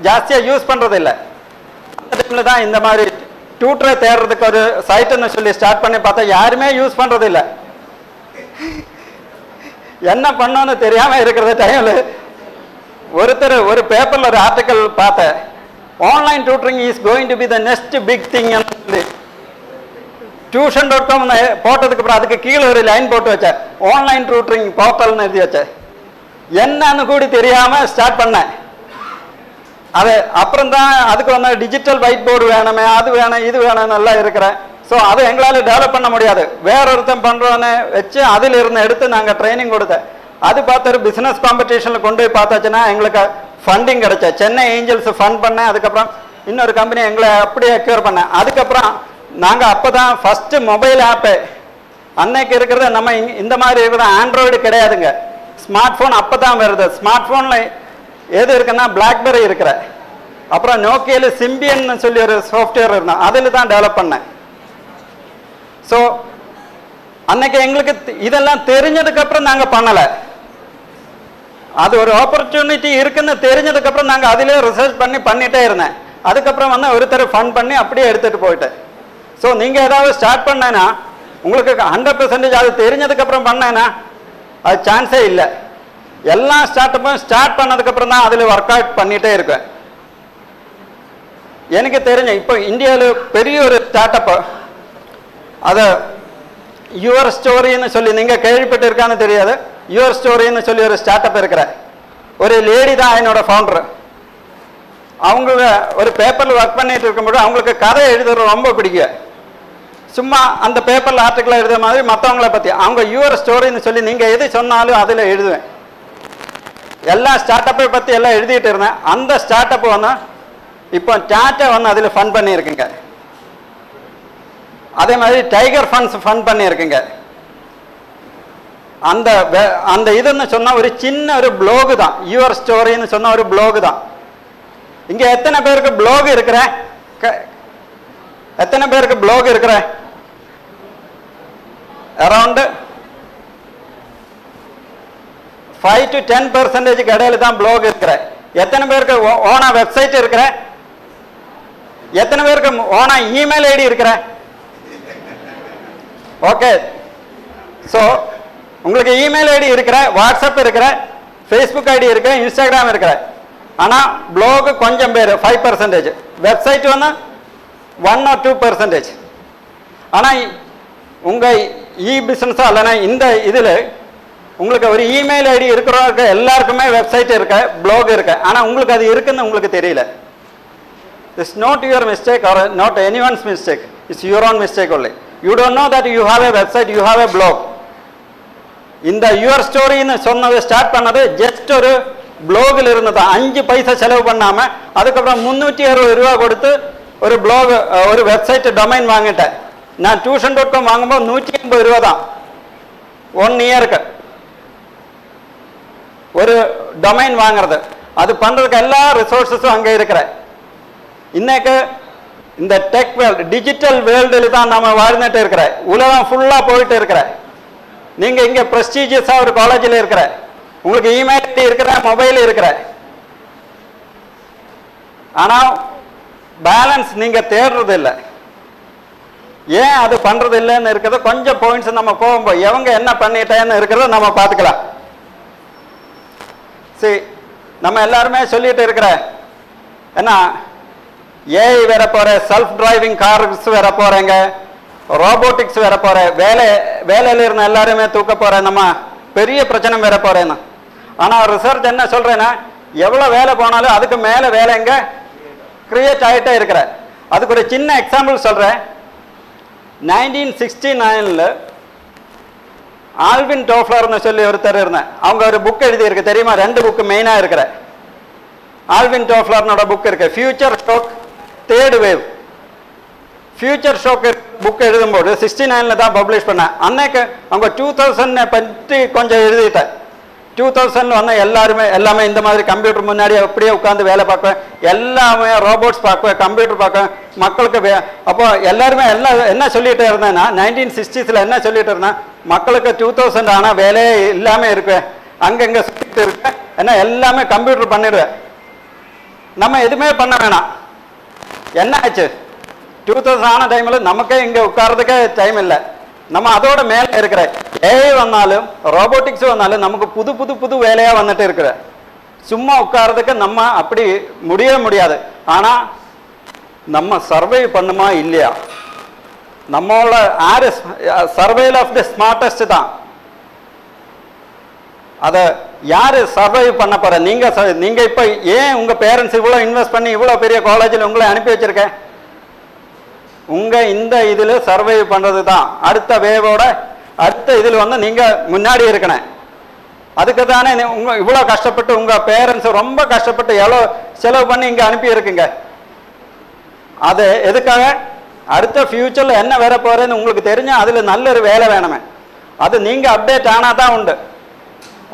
ஜாஸ்தியாக யூஸ் பண்ணுறது இல்லை. அந்த டைமில் தான் இந்த மாதிரி டியூட்டரை தேடுறதுக்கு ஒரு சைட்டுன்னு சொல்லி ஸ்டார்ட் பண்ணி பார்த்தா யாருமே யூஸ் பண்ணுறது இல்லை. என்ன பண்ணோன்னு தெரியாமல் இருக்கிற டைமில் ஒருத்தர் ஒரு பேப்பரில் ஒரு ஆர்டிக்கல் பார்த்தேன், online tutoring is going to be the next big thing சொல்லி tuition.com போட்டதுக்கு அப்புறம் அதுக்கு கீழே ஒரு லைன் போட்டு வச்சேன், ஆன்லைன் டியூட்டரிங் போர்ட்டல்னு எழுதி வச்சேன். என்னன்னு கூட தெரியாமல் ஸ்டார்ட் பண்ணேன். அது அப்புறம் தான் அதுக்கு வந்து டிஜிட்டல் ஒயிட் போர்டு வேணுமே, அது வேணும் இது வேணும்னு எல்லாம் இருக்கிறேன். ஸோ அது எங்களால் டெவலப் பண்ண முடியாது. வேறொருத்தன் பண்ணுறோன்னு வச்சு அதில் இருந்து எடுத்து நாங்கள் ட்ரைனிங் கொடுத்தேன். அது பார்த்து பிஸ்னஸ் காம்படிஷனில் கொண்டு போய் பார்த்தாச்சுன்னா எங்களுக்கு ஃபண்டிங் கிடைச்ச சென்னை ஏஞ்சல்ஸ் ஃபண்ட் பண்ணேன். அதுக்கப்புறம் இன்னொரு கம்பெனி எங்களை அப்படியே அக்யூர் பண்ணேன். அதுக்கப்புறம் நாங்கள் அப்போ தான் ஃபஸ்ட்டு மொபைல் ஆப்பு அன்னைக்கு இருக்கிறது நம்ம இந்த மாதிரி இருக்கிற ஆண்ட்ராய்டு கிடையாதுங்க, ஸ்மார்ட் ஃபோன் அப்போ தான் வருது. ஸ்மார்ட் ஃபோனில் எது இருக்குன்னா பிளாக்பெரி இருக்கிற, அப்புறம் நோக்கியில் சிம்பியன்னு சொல்லி ஒரு சாஃப்ட்வேர் இருந்தோம், அதில் தான் டெவலப் பண்ணேன். ஸோ அன்னைக்கு எங்களுக்கு இதெல்லாம் தெரிஞ்சதுக்கப்புறம் நாங்கள் பண்ணலை. அது ஒரு ஆப்பர்ச்சுனிட்டி இருக்குன்னு தெரிஞ்சதுக்கப்புறம் நாங்கள் அதிலே ரிசர்ச் பண்ணிட்டே இருந்தேன். அதுக்கப்புறம் வந்து ஒருத்தர் ஃபண்ட் பண்ணி அப்படியே எடுத்துகிட்டு போயிட்டேன். ஸோ நீங்கள் ஏதாவது ஸ்டார்ட் பண்ணேன்னா உங்களுக்கு 100% அது தெரிஞ்சதுக்கப்புறம் பண்ணேன்னா அது சான்ஸே இல்லை. எல்லா ஸ்டார்ட் பண்ணதுக்கப்புறம் தான் அதில் ஒர்க் அவுட் பண்ணிகிட்டே இருக்கேன். எனக்கு தெரிஞ்ச இப்போ இந்தியாவில் பெரிய ஒரு ஸ்டார்ட் அப், அதை யுவர் ஸ்டோரின்னு சொல்லி நீங்கள் கேள்விப்பட்டிருக்கான்னு தெரியாது. யுவர் ஸ்டோரின்னு சொல்லி ஒரு ஸ்டார்ட் அப் இருக்கிற ஒரு லேடி தான் என்னோட ஃபவுண்டர். அவங்க ஒரு பேப்பரில் ஒர்க் பண்ணிட்டு இருக்கும்போது அவங்களுக்கு கதை எழுதுறது ரொம்ப பிடிக்கும். சும்மா அந்த பேப்பரில் ஆர்டிக்கலாக எழுதுற மாதிரி மற்றவங்கள பற்றி அவங்க யுவர் ஸ்டோரின்னு சொல்லி நீங்கள் எது சொன்னாலும் அதில் எழுதுவேன். எல்லா ஸ்டார்ட் அப்பை பற்றி எல்லாம் எழுதிட்டு இருந்தேன். அந்த ஸ்டார்ட் அப் வந்து இப்போ டாட்டா வந்து அதில் ஃபண்ட் பண்ணியிருக்குங்க. அதே மாதிரி டைகர் ஃபண்ட்ஸ் ஃபண்ட் பண்ணியிருக்குங்க. அந்த இதுன்னு சொன்னால் ஒரு சின்ன ஒரு ப்ளாகு தான், யுவர் ஸ்டோரின்னு சொன்ன ஒரு ப்ளாகு தான். இங்கே எத்தனை பேருக்கு ப்ளாக் இருக்கிற, எத்தனை பேருக்கு ப்ளாக் இருக்கிற? அரௌண்டு 5 to 10% இடையில தான் ப்ளாக் இருக்கிற. எத்தனை பேருக்கு ஓனா வெப்சைட் இருக்கிற? எத்தனை பேருக்கு ஓனா இமெயில் ஐடி இருக்கிற? ஓகே, ஸோ உங்களுக்கு இமெயில் ஐடி இருக்கிற, வாட்ஸ்அப் இருக்கிற, ஃபேஸ்புக் ஐடி இருக்கிற, இன்ஸ்டாகிராம் இருக்கிற. ஆனால் ப்ளாக் கொஞ்சம் பேர் 5%, வெப்சைட் வந்து 1 or 2%. ஆனால் உங்கள் பிஸ்னஸோ இல்லைன்னா இந்த இதில் உங்களுக்கு ஒரு இமெயில் ஐடி இருக்கிறவங்க எல்லாருக்குமே வெப்சைட் இருக்க, ப்ளாக் இருக்கு. ஆனால் உங்களுக்கு அது இருக்குன்னு உங்களுக்கு தெரியல. It's not your mistake or not anyone's mistake. It's your own mistake only. You don't know that you have a website, you have a blog. இந்த யுவர் ஸ்டோரின்னு சொன்னது ஸ்டார்ட் பண்ணது ஜஸ்ட் ஒரு பிளாகில் இருந்தது. 5 பைசா செலவு பண்ணாமல் அதுக்கப்புறம் 360 ரூபா கொடுத்து ஒரு பிளாக் ஒரு வெப்சைட் டொமைன் வாங்கிட்டேன். நான் tuition.com வாங்கும்போது 180 ரூபா தான் 1 இயருக்கு ஒரு டொமைன் வாங்குறது. அது பண்ணுறதுக்கு எல்லா ரிசோர்ஸஸும் அங்கே இருக்கிற. இன்னைக்கு இந்த டெக் வேர்ல்டு டிஜிட்டல் வேர்ல்டில் தான் நம்ம வாழ்ந்துட்டு இருக்கிற. உலகம் ஃபுல்லாக போயிட்டு இருக்கிற. நீங்கள் இங்கே ப்ரெஸ்டீஜியஸாக ஒரு காலேஜில் இருக்கிற, உங்களுக்கு இமெயில் ஐடி இருக்கிற, மொபைல் இருக்கிற. ஆனால் பேலன்ஸ் நீங்கள் தேடுறது இல்லை. ஏன் அது பண்ணுறது இல்லைன்னு இருக்கிறத கொஞ்சம் பாயிண்ட்ஸ் நம்ம போகும்போது எவங்க என்ன பண்ணிட்டேன்னு இருக்கிறத நம்ம பார்த்துக்கலாம். சரி, நம்ம எல்லாருமே சொல்லிட்டு இருக்கிற ஏன்னா ஏஐ வர போகிற, செல்ஃப் டிரைவிங் கார்ஸ் வர போகிறேங்க, ரோபோட்டிக்ஸ் வர போகிற, வேலையில் இருந்த எல்லாருமே தூக்க போகிற, நம்ம பெரிய பிரச்சனை வர போகிறேன்னா. ஆனால் ரிசர்ச் என்ன சொல்கிறேன்னா எவ்வளோ வேலை போனாலும் அதுக்கு மேலே வேலைங்க கிரியேட் ஆகிட்டே இருக்கிற. அதுக்கு ஒரு சின்ன எக்ஸாம்பிள் சொல்கிறேன். 1969 ஆல்வின் டோஃப்லர்னு சொல்லி ஒருத்தர் இருந்தேன். அவங்க ஒரு புக் எழுதியிருக்கு தெரியுமா? 2 புக்கு மெயினாக இருக்கிற. ஆல்வின் டோஃப்லர்னோட புக் இருக்கு, future shock, third wave. Future shock book எழுதும்போது 69 தான் பப்ளிஷ் பண்ணேன். அன்னைக்கு அவங்க 2000 பற்றி கொஞ்சம் எழுதிட்டேன். 2000 வந்து எல்லாமே இந்த மாதிரி கம்ப்யூட்டர் முன்னாடி அப்படியே உட்காந்து வேலை பார்க்குவேன். எல்லாமே ரோபோட்ஸ் பார்க்குவேன், கம்ப்யூட்டர் பார்க்குவேன். மக்களுக்கு அப்போ எல்லாருமே என்ன சொல்லிட்டு இருந்தேன்னா 1960s என்ன சொல்லிட்டு இருந்தேன், மக்களுக்கு 2000 ஆனால் வேலையே இல்லாமல் இருக்குவேன், அங்கங்கே சொல்லிட்டு இருக்கேன். ஏன்னா எல்லாமே கம்ப்யூட்டர் பண்ணிடுவேன், நம்ம எதுவுமே பண்ண வேணாம். என்ன ஆச்சு? 2000 ஆன டைமில் நமக்கே இங்கே உட்கார்றதுக்கே டைம் இல்லை. நம்ம அதோட மேலே இருக்கிற ஏஐ வந்தாலும் ரோபோட்டிக்ஸ் வந்தாலும் நமக்கு புது புது புது வேலையாக வந்துட்டு இருக்கிற. சும்மா உட்கார்றதுக்கு நம்ம அப்படி முடியாது. ஆனால் நம்ம சர்வை பண்ணுமா இல்லையா? நம்மளோட சர்வைல் ஆஃப் தி ஸ்மார்ட்டஸ்ட் தான். அதை யார் சர்வை பண்ண போகிற? நீங்கள் இப்போ ஏன் உங்கள் பேரண்ட்ஸ் இவ்வளோ இன்வெஸ்ட் பண்ணி இவ்வளோ பெரிய காலேஜில் உங்களை அனுப்பி வச்சுருக்கேன்? உங்கள் இந்த இதில் சர்வை பண்ணுறது தான். அடுத்த வேவோட அடுத்த இதில் வந்து நீங்கள் முன்னாடி இருக்கணும். அதுக்கு தானே இவ்வளோ கஷ்டப்பட்டு உங்கள் பேரண்ட்ஸ் ரொம்ப கஷ்டப்பட்டு எவ்வளோ செலவு பண்ணி இங்கே அனுப்பி இருக்குங்க. அது எதுக்காக? அடுத்த ஃப்யூச்சரில் என்ன வர போகிறேன்னு உங்களுக்கு தெரிஞ்சால் அதில் நல்ல ஒரு வேலை வேணுமே. அது நீங்கள் அப்டேட் ஆனால் தான் உண்டு.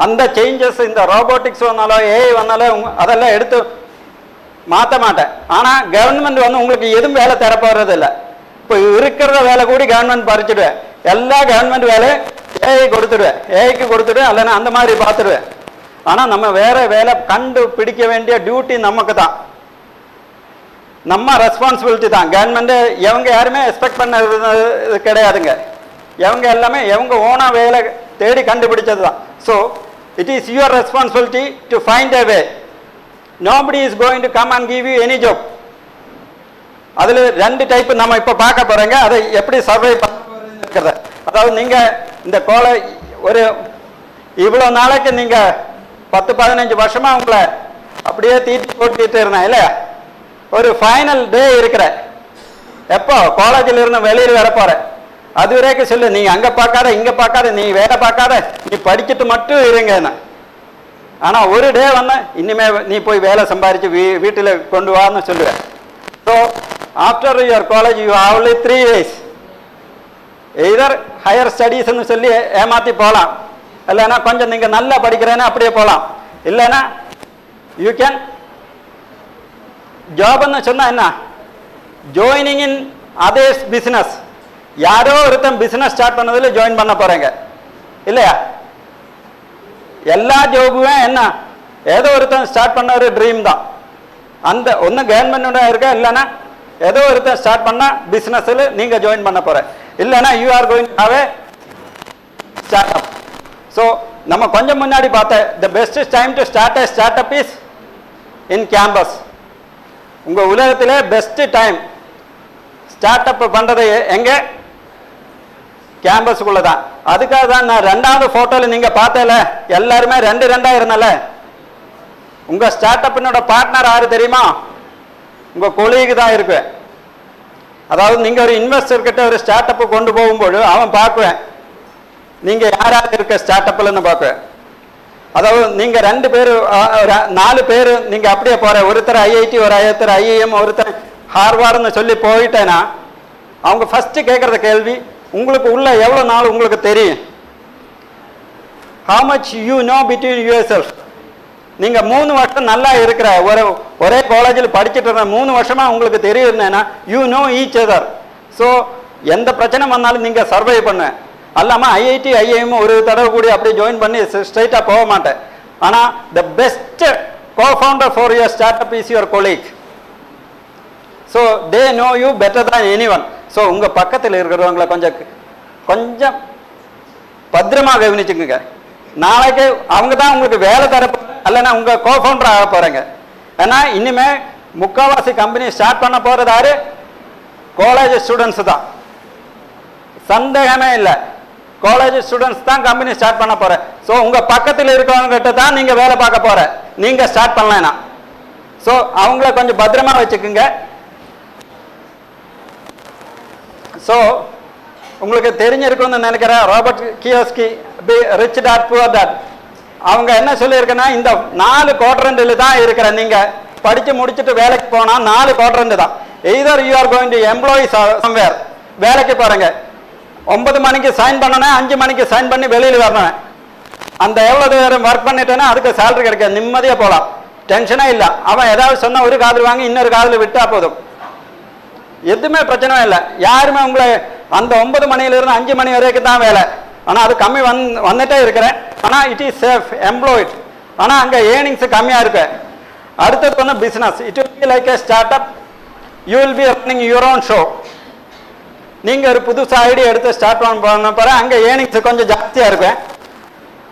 அந்த சேஞ்சஸ் இந்த ரோபோட்டிக்ஸ் வந்தாலும் ஏஐ வந்தாலும் அதெல்லாம் எடுத்து மாற்ற மாட்டேன். ஆனால் கவர்மெண்ட் வந்து உங்களுக்கு எதுவும் வேலை தரப்போகிறது இல்லை. இப்போ இருக்கிற வேலை கூடி கவர்மெண்ட் பறிச்சுடுவேன். எல்லா கவர்மெண்ட் வேலை ஏஐ கொடுத்துடுவேன், ஏஐக்கு கொடுத்துடுவேன், இல்லைன்னா அந்த மாதிரி பார்த்துடுவேன். ஆனால் நம்ம வேற வேலை கண்டுபிடிக்க வேண்டிய டியூட்டி நமக்கு தான், நம்ம ரெஸ்பான்சிபிலிட்டி தான். கவர்மெண்ட்டு எவங்க யாருமே எக்ஸ்பெக்ட் பண்ணது கிடையாதுங்க. எவங்க எல்லாமே எவங்க ஓனாக வேலை தேடி கண்டுபிடிச்சது தான். So it is your responsibility to find a way. Nobody is going to come and give you any job. அதில் 2 டைப்பு நம்ம இப்போ பார்க்க போகிறோங்க. அதை எப்படி சர்வை பண்ண போகிறேன்னு இருக்கிறத. அதாவது நீங்கள் இந்த ஒரு இவ்வளோ நாளைக்கு நீங்கள் 10-15 வருஷமாக உங்களை அப்படியே தீட்டி போட்டுக்கிட்டு இருந்தேன் இல்லையா? ஒரு ஃபைனல் டே இருக்கிற எப்போ காலேஜில் இருந்து வெளியில் வர போகிற அது வரைக்கும் சொல்லு, நீ அங்கே பார்க்காத இங்கே பார்க்காத, நீ வேலை பார்க்காத, நீ படிச்சுட்டு மட்டும் இருங்கன்னு. ஆனால் ஒரு டே வந்து இனிமேல் நீ போய் வேலை சம்பாதிச்சு வீட்டில் கொண்டு வான்னு சொல்லுவேன். So after your college you have only 3 ways. Either higher ஸ்டடீஸ்ன்னு சொல்லி ஏமாற்றி போகலாம், இல்லைன்னா கொஞ்சம் நீங்கள் நல்லா படிக்கிறேன்னா அப்படியே போகலாம், இல்லைன்னா யூ கேன் ஜாப்னு சொன்னால் என்ன, ஜாயினிங் இன் அதர்ஸ் பிஸ்னஸ். யாரோ ஒருத்தன் பிஸ்னஸ் ஸ்டார்ட் பண்ணதில் ஜாயின் பண்ண போகிறேங்க இல்லையா? எல்லா ஜாபுமே என்ன, ஏதோ ஒருத்தன் ஸ்டார்ட் பண்ண ஒரு ட்ரீம் தான். அந்த ஒன்று கவர்மெண்டோட இருக்கா, இல்லைன்னா ஏதோ ஒருத்தன் ஸ்டார்ட் பண்ணால் பிஸ்னஸில் நீங்கள் ஜாயின் பண்ண போகிற, இல்லைன்னா you are going have a start up. So நம்ம கொஞ்சம் முன்னாடி பார்த்த the best time to start A start up is in campus. உங்கள் உலகத்திலே பெஸ்ட் டைம் ஸ்டார்ட் அப் பண்ணுறது எங்கே? கேம்பஸுக்குள்ளே தான். அதுக்காக தான் நான் 2வது ஃபோட்டோவில் நீங்கள் பார்த்தல எல்லாருமே 2 இருந்தால. உங்கள் ஸ்டார்ட் அப்பினோட பார்ட்னர் யாரு தெரியுமா? உங்கள் கொலீக் தான் இருக்குவேன். அதாவது நீங்கள் ஒரு இன்வெஸ்டர் கிட்ட ஒரு ஸ்டார்ட் அப்பு கொண்டு போகும்போது அவன் பார்க்குவேன் நீங்கள் யாராவது இருக்க ஸ்டார்ட் அப்லன்னு பார்க்குவேன். அதாவது நீங்கள் 2 பேர் 4 பேர் நீங்கள் அப்படியே போகிற, ஒருத்தர் ஐஐடி, ஒருத்தர் ஐஏஎம், ஒருத்தர் ஹார்வார்டுன்னு சொல்லி போயிட்டேன்னா அவங்க ஃபஸ்ட்டு கேட்குற கேள்வி, உங்களுக்கு உள்ள எவ்வளோ நாள் உங்களுக்கு தெரியும், how much you know between yourself. நீங்கள் 3 வருஷம் நல்லா இருக்கிற ஒரே காலேஜில் படிச்சுட்டு இருந்த 3 வருஷமாக உங்களுக்கு தெரியுதுன்னா you know each other. So எந்த பிரச்சனை வந்தாலும் நீங்கள் சர்வை பண்ணுவேன். அல்லாமல் ஐஐடி ஐஏஎம் ஒரு தடவை கூடி அப்படியே ஜாயின் பண்ணி ஸ்ட்ரைட்டாக போக மாட்டேன். ஆனால் the best co-founder for your start up is your colleague. So they know you better தான் எனி ஒன். ஸோ உங்கள் பக்கத்தில் இருக்கிறவங்களை கொஞ்சம் பத்திரமாக கவனிச்சுக்குங்க. நாளைக்கு அவங்க தான் உங்களுக்கு வேலை தரப்போ இல்லைன்னா உங்கள் கோஃபவுண்டர் ஆக போகிறீங்க. ஏன்னா இனிமேல் முக்கால்வாசி கம்பெனி ஸ்டார்ட் பண்ண போகிறது யாரு? காலேஜ் ஸ்டூடெண்ட்ஸு தான், சந்தேகமே இல்லை. காலேஜ் ஸ்டூடெண்ட்ஸ் தான் கம்பெனி ஸ்டார்ட் பண்ண போகிறேன். ஸோ உங்கள் பக்கத்தில் இருக்கிறவங்ககிட்ட தான் நீங்கள் வேலை பார்க்க போகிற, நீங்கள் ஸ்டார்ட் பண்ணலைன்னா. ஸோ அவங்கள கொஞ்சம் பத்திரமா வச்சுக்குங்க. ஸோ உங்களுக்கு தெரிஞ்சிருக்கும்னு நினைக்கிறேன், Robert Kiyosaki, rich dad poor dad, அவங்க என்ன சொல்லியிருக்குன்னா இந்த 4 குவாட்ரண்டில் தான் இருக்கிற. நீங்கள் படித்து முடிச்சுட்டு வேலைக்கு போனால் 4 குவாட்ரண்ட் தான். Either you are going to employees somewhere, வேலைக்கு போகிறேங்க, 9 மணிக்கு சைன் பண்ணணும், 5 மணிக்கு சைன் பண்ணி வெளியில் வரணும். அந்த எவ்வளோ நேரம் ஒர்க் பண்ணிட்டேன்னா அதுக்கு சேலரி கிடைக்க நிம்மதியாக போகலாம், டென்ஷனே இல்லை. அவன் ஏதாவது சொன்னால் ஒரு காதில் வாங்கி இன்னொரு காதில் விட்டால் போதும், எதுவுமே பிரச்சனை இல்லை. யாருமே உங்களை அந்த 9 மணியிலிருந்து 5 மணி வரைக்கும் தான் வேலை, ஆனால் அது கம்மி வந்துட்டே இருக்கிறேன். ஆனால் இட் இஸ் சேஃப் எம்ப்ளாய்ட். ஆனால் அங்கே ஏர்னிங்ஸ் கம்மியாக இருக்கு. அடுத்தது வந்து business. It will be like A start up, you will B running your own show. நீங்கள் ஒரு புதுசாக ஐடியா எடுத்து ஸ்டார்ட் பண்ண போகிற, அங்கே ஏர்னிங்ஸ் கொஞ்சம் ஜாஸ்தியாக இருக்கும்.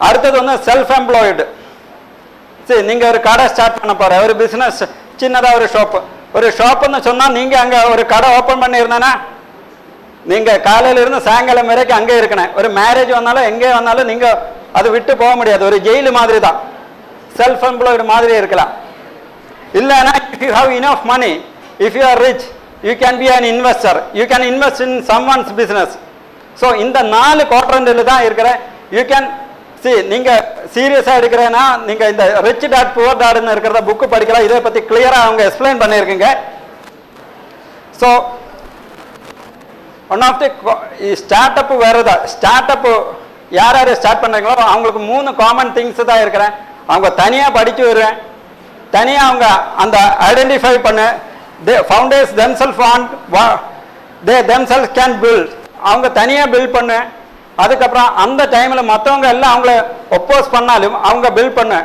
அடுத்தது வந்து செல்ஃப் எம்ப்ளாய்டு. சரி, நீங்கள் ஒரு கடை ஸ்டார்ட் பண்ண போகிற, ஒரு பிஸ்னஸ் சின்னதாக ஒரு ஷாப்புன்னு சொன்னால் நீங்கள் அங்கே ஒரு கடை ஓப்பன் பண்ணியிருந்தேன்னா நீங்கள் காலையிலிருந்து சாயங்காலம் வரைக்கும் அங்கே இருக்கணும். ஒரு மேரேஜ் வந்தாலும் எங்கே வந்தாலும் நீங்கள் அது விட்டு போக முடியாது. ஒரு ஜெயிலு மாதிரி தான், செல்ஃப் எம்ப்ளாய்டு மாதிரி இருக்கலாம். இல்லைன்னா if you have enough money, if you are rich, you can be an investor, you can invest in someone's business. So இந்த 4 குவாட்ரண்டில் தான் இருக்கிற. யூ கேன் நீங்கள் சீரியஸாக எடுக்கிறேன்னா நீங்கள் இந்த ரிச் டாட் புவர் டாட்னு இருக்கிறத புக்கு படிக்கலாம். இதை பற்றி கிளியராக அவங்க எக்ஸ்பிளைன் பண்ணியிருக்குங்க. So one of the start up வேறு தான். ஸ்டார்ட் அப்பு யார் ஸ்டார்ட் பண்ணுறீங்களோ அவங்களுக்கு 3 காமன் திங்ஸ் தான் இருக்கிறேன். அவங்க தனியாக படித்து வருவேன், தனியாக அவங்க அந்த ஐடென்டிஃபை பண்ணு, founders themself themself can build, அவங்க தனியாக பில்ட் பண்ணு. அதுக்கப்புறம் அந்த டைமில் மற்றவங்க எல்லாம் அவங்கள ஒப்போஸ் பண்ணாலும் அவங்க பில்ட் பண்ணு.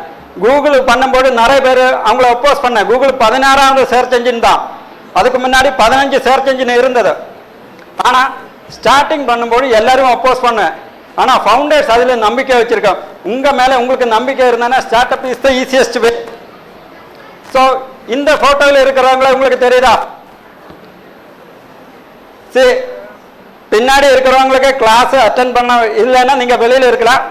கூகுள் பண்ணும்போது நிறைய பேர் அவங்கள ஒப்போஸ் பண்ண. கூகுள் 16வது சர்ச் என்ஜின் தான், அதுக்கு முன்னாடி 15 சர்ச் என்ஜின் இருந்தது. ஆனால் ஸ்டார்டிங் பண்ணும்போது எல்லாரும் ஒப்போஸ் பண்ண. ஆனால் ஃபவுண்டர்ஸ் அதில் நம்பிக்கை வச்சுருக்கோம். உங்கள் மேலே உங்களுக்கு நம்பிக்கை இருந்தேன்னா start up is the easiest way. So இந்த ஃபோட்டோவில் இருக்கிறவங்கள உங்களுக்கு தெரியுதா? சரி, பின்னாடி இருக்கிறவங்களுக்கு கிளாஸ் அட்டென்ட் பண்ண இல்லைன்னா நீங்கள் வெளியில் இருக்கலாம்.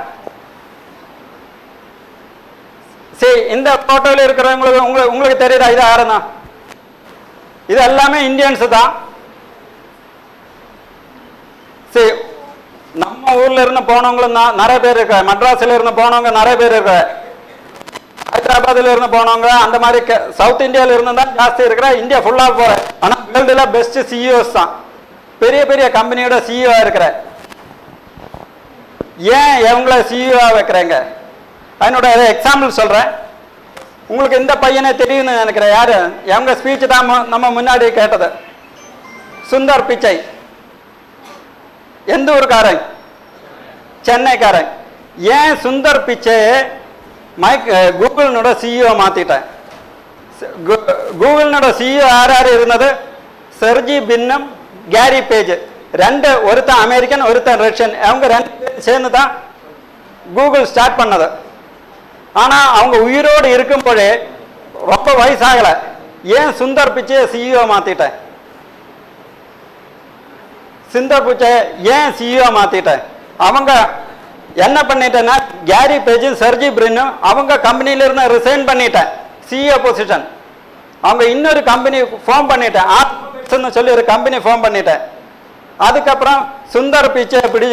சரி, இந்த ஃபோட்டோவில் இருக்கிறவங்களுக்கு உங்களுக்கு தெரியுதா இது யாருன்னா? இது எல்லாமே இந்தியன்ஸு தான். சரி, நம்ம ஊர்ல இருந்து போனவங்களும் நிறைய பேர் இருக்க, மெட்ராஸ்ல இருந்து போனவங்க நிறைய பேர் இருக்க, ஹைதராபாத்ல இருந்து போனவங்க, அந்த மாதிரி சவுத் இந்தியாவில இருந்து தான் ஜாஸ்தி இருக்கிற. இந்தியா ஃபுல்லாக போற. ஆனால் வேர்ல்டுல பெஸ்ட் சிஇஓஸ் தான், பெரிய பெரிய கம்பெனியோட சிஇஓ இருக்கிற. ஏன் இவங்கள சிஇஓ வைக்கிறேங்க? அதனோட எக்ஸாம்பிள் சொல்றேன். உங்களுக்கு இந்த பையனை தெரியும்னு நினைக்கிறேன். யாரு? எவங்க ஸ்பீச் தான் நம்ம முன்னாடி கேட்டது. சுந்தர் பிச்சை. எந்த ஊருக்காரன்? சென்னைக்காரன். ஏன் சுந்தர் பிச்சையை கூகுள்னோட சிஇஓ மாத்திட்டேன்? கூகுள்னோட சிஇஓ யார் யார் இருந்தது? செர்ஜி பின்னம், கேரி பேஜ். ஒருத்தன் அமெரிக்கன், ஒருத்தன் ரஷ்யன். அவங்க 2 பேரும் சேர்ந்து தான் கூகுள் ஸ்டார்ட் பண்ணது. ஆனால் அவங்க உயிரோடு இருக்கும்போதே ரொம்ப வயசாகலை. ஏன் சுந்தர் பிச்சையை சிஇஓ மாத்திட்டேன்? சுந்தர் பிச்சை ஏன் சிஇஓ மாத்திட்டேன்? அவங்க என்ன பண்ணிட்டேன்னா கேரி பேஜும் செர்ஜி பிரின்னும் அவங்க கம்பெனியிலிருந்து ரிசைன் பண்ணிட்டேன் சிஇஓ பொசிஷன். அவங்க இன்னொரு கம்பெனி ஃபார்ம் பண்ணிட்டேன், சொல்லி ஒரு கம்பெனி ஃபார்ம் பண்ணிட்டேன். அதுக்கப்புறம் சுந்தர் பிச்சை இப்படி